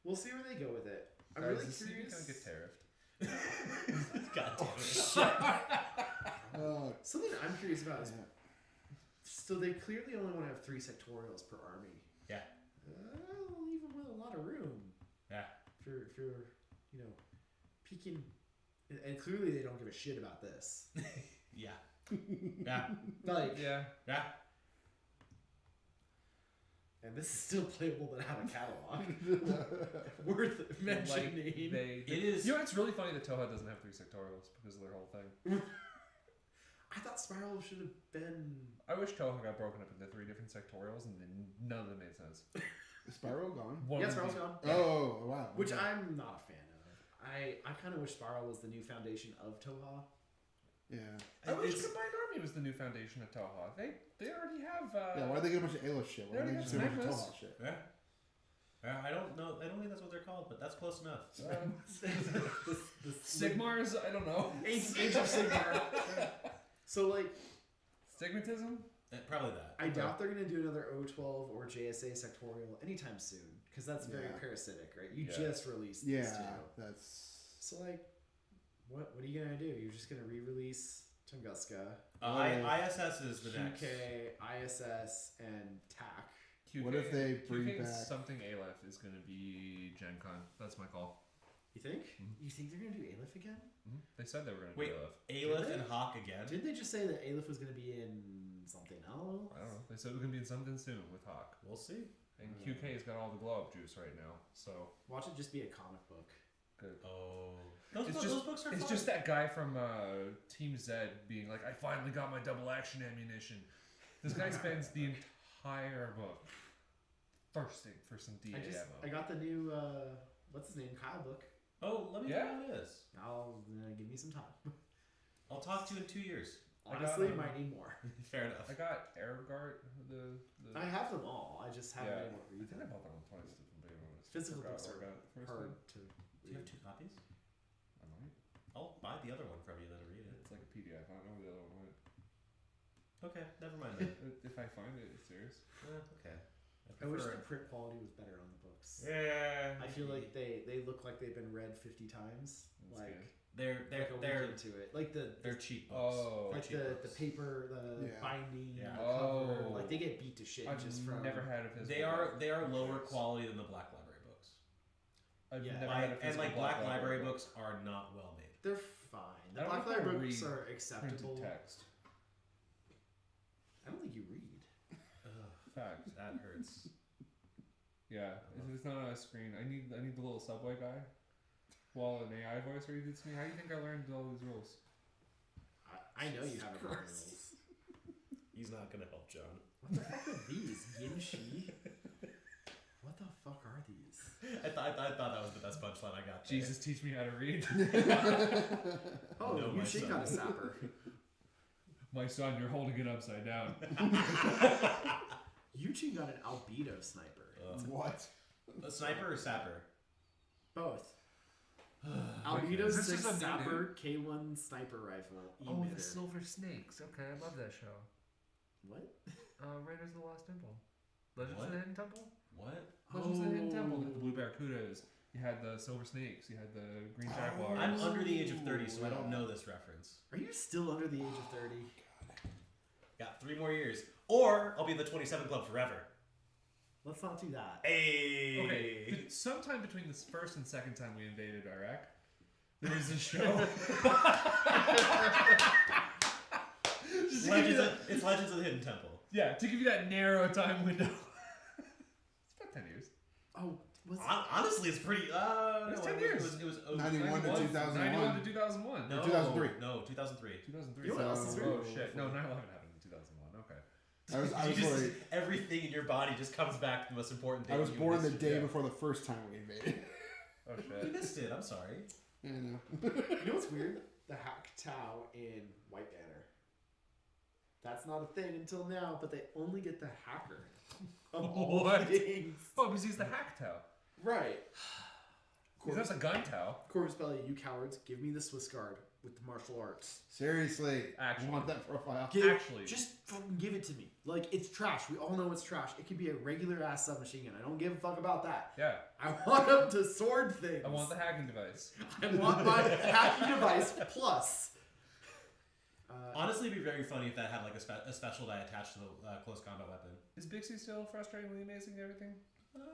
We'll see where they go with it. I'm Guys, really is CD curious. gonna get tariffed? God damn it. Oh, Something I'm curious about is yeah. So they clearly only want to have 3 sectorials per army. Yeah. I'll leave them with a lot of room. Yeah. For you know, peeking. And clearly they don't give a shit about this. Yeah. Yeah. Like, Yeah. Yeah. and this is still playable but out of catalog. Worth mentioning. It is. You know, it's really funny that Toha doesn't have 3 sectorials because of their whole thing. I thought Spiral should have been. I wish Toha got broken up into 3 different sectorials and then none of them made sense. Is Spiral gone? One Yeah, would Spiral's be- gone. Oh, wow. Which Okay. I'm not a fan of. I kind of wish Spiral was the new foundation of Toha. Yeah. I wish It's- Combined Army was the new foundation of Toha. They already have. Yeah, why do they get a bunch of Ayla shit? Why They don't they already just do a have bunch of Magmas. Toha shit? Yeah. Yeah. I don't know. I don't think that's what they're called, but that's close enough. the Sigmars, I don't know. Age of Sigmar. So like, Stigmatism? Probably that. I doubt they're gonna do another O12 or JSA sectorial anytime soon because that's very Yeah. parasitic, right? You Yeah. just released these Yeah, two. that's. So like, what are you gonna do? You're just gonna re-release Tunguska, ISS is the next. QK, ISS, and TAC. QK, What if they bring QK back- something Aleph is going to be Gen Con. That's my call. You think? Mhm. You think they're gonna do Aleph again? They said they were going to Wait. do Aleph. Aleph Did and they? Hawk again. Didn't they just say that Aleph was gonna be in something else? I don't know. They said it was going to be in something soon with Hawk. We'll see. And QK's got all the glow up juice right now. So Watch it just be a comic book. good. Oh. Those, It's books, just- those books are It's fun. just that guy from Team Z being like, I finally got my double action ammunition. This guy spends the entire book thirsting for some DA ammo. I got the new what's his name, Kyle book. Oh, let me Yeah. know what it is. I'll give me some time. I'll talk to you in 2 years. Honestly, I got, might need more. Fair enough. I got Airguard, the I have them all. I just haven't Yeah. been able to I read think I them. bought that one twice. If I'm being honest. Physical Forgot books where are I got it the first hard time. to Do you have 2 copies? I might. I'll buy the other one from you then and read it. It's like a PDF. I don't know where the other one went. Okay, never mind then. If I find it, it's serious. Okay. I wish prefer the print quality was better on the books. Yeah. I feel like they look like they've been read 50 times. That's Like good. they're they're into it. Like they're cheap books. Oh. They're like cheap the books. paper, the Yeah. binding, Yeah. the cover. Oh. Like they get beat to shit I've just from. never had a physical. They are book. lower quality than the Black Library books. I've Yeah. never had a And physical like Black Library books are not well made. They're fine. The I don't Black think I Library books read are Printed acceptable. text. I don't think you read. Fact. That hurts. Yeah, if it's not on a screen, I need the little subway guy. While an AI voice reads it to me, how do you think I learned all these rules? I know you haven't read those. He's not gonna help John. What the fuck are these? Yin-Shi? What the fuck are these? I thought that was the best punchline I got. there. Jesus, teach me how to read. Oh, No, my Yin-Shi son. got a sapper. My son, you're holding it upside down. Yuchi got an albedo sniper. What? A sniper or sapper? Both. Okay. Albedo This is 6 a new sapper K1 sniper rifle. Oh, the emitter. Silver Snakes. Okay, I love that show. What? Raiders of the Lost Temple. Legends What? of the Hidden Temple? What? Legends of the Hidden Temple. Oh. The Blue Barracudas. You had the Silver Snakes. You had the Green Jaguars. I'm under the age of 30, so I don't know this reference. Are you still under the age of 30? Got 3 more years, or I'll be in the 27 club forever. Let's not do that. Hey. Okay, sometime between the first and second time we invaded Iraq, there was a show. It's Legends of the Hidden Temple. Yeah, to give you that narrow time window. It's about 10 years. Oh, was Honestly, it's pretty. It was 10 years. It was 91 to 2001. 91 to 2001. No, 2003. No, 2003. 2003. You know what else is Oh, real? shit. No, 9/11 happened in 2001. Okay. I was You just, worried. everything in your body just comes back to the most important thing. I was you born the missed. day yeah. before the first time we invaded. Oh, You shit. missed it. I'm sorry. Yeah, I know. You know what's weird? The Hack Tau in White Banner. That's not a thing until now, but they only get the hacker. Of all What? things. Oh, because he's the hack tau. Right. He's not the gun tau. Corvus Belly, you cowards, give me the Swiss Guard with the martial arts. Seriously, Actually. I want that profile. Actually. Just fucking give it to me. Like, it's trash. We all know it's trash. It could be a regular ass submachine gun. I don't give a fuck about that. Yeah. I want them to sword things. I want the hacking device. I want my hacking device plus. Honestly, it'd be very funny if that had like a special die attached to the close combat weapon. Is Bixie still frustratingly amazing and everything?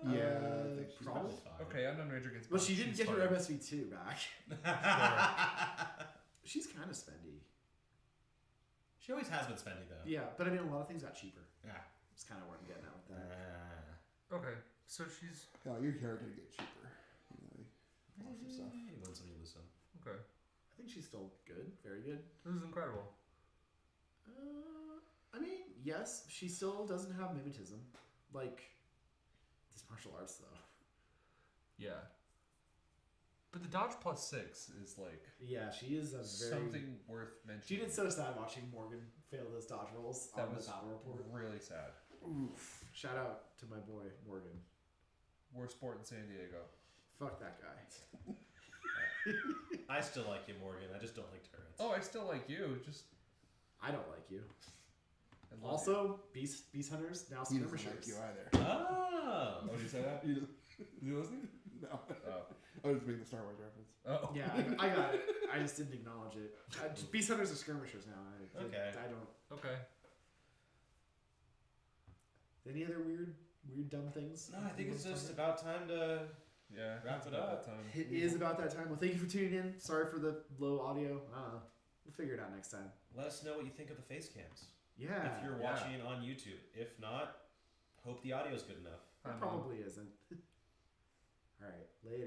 Yeah, I think she's probably. fine. Okay, I'm not Rage Against. Well, she didn't She's get her fine. MSV2 back. She's kind of spendy. She always has been spendy though. Yeah, but I mean, a lot of things got cheaper. Yeah. That's kind of what I'm getting at with that. Okay, so she's Hell, your character get cheaper. You know, off of stuff. You win some, you lose some. okay. I think she's still good, very good. This is incredible. I mean, yes, she still doesn't have mimetism, like this martial arts though. Yeah. But the dodge +6 is like Yeah, she is a very. something worth mentioning. She did so sad watching Morgan fail those dodge rolls That on was the battle report. really sad. Oof! Shout out to my boy Morgan. Worst sport in San Diego. Fuck that guy. I still like you, Morgan. I just don't like turrets. Oh, I still like you. Just I don't like you. I love Also, Beast Hunters now He doesn't skirmishers. like you either. Oh. you. Oh, did you say that? He doesn't- Is he listening? No. Oh. I was making the Star Wars reference. Oh. Yeah, I got it. I just didn't acknowledge it. Beast Hunters are skirmishers now. Okay. I don't. Okay. Any other weird, dumb things? No, I think it's just about time to. Yeah. Wrap it's it about up. that time. It is about that time. Well, thank you for tuning in. Sorry for the low audio. I don't know. We'll figure it out next time. Let us know what you think of the face cams. Yeah. If you're yeah. watching on YouTube. If not, hope the audio's good enough. It Hi, Mom. probably isn't. All right. Later.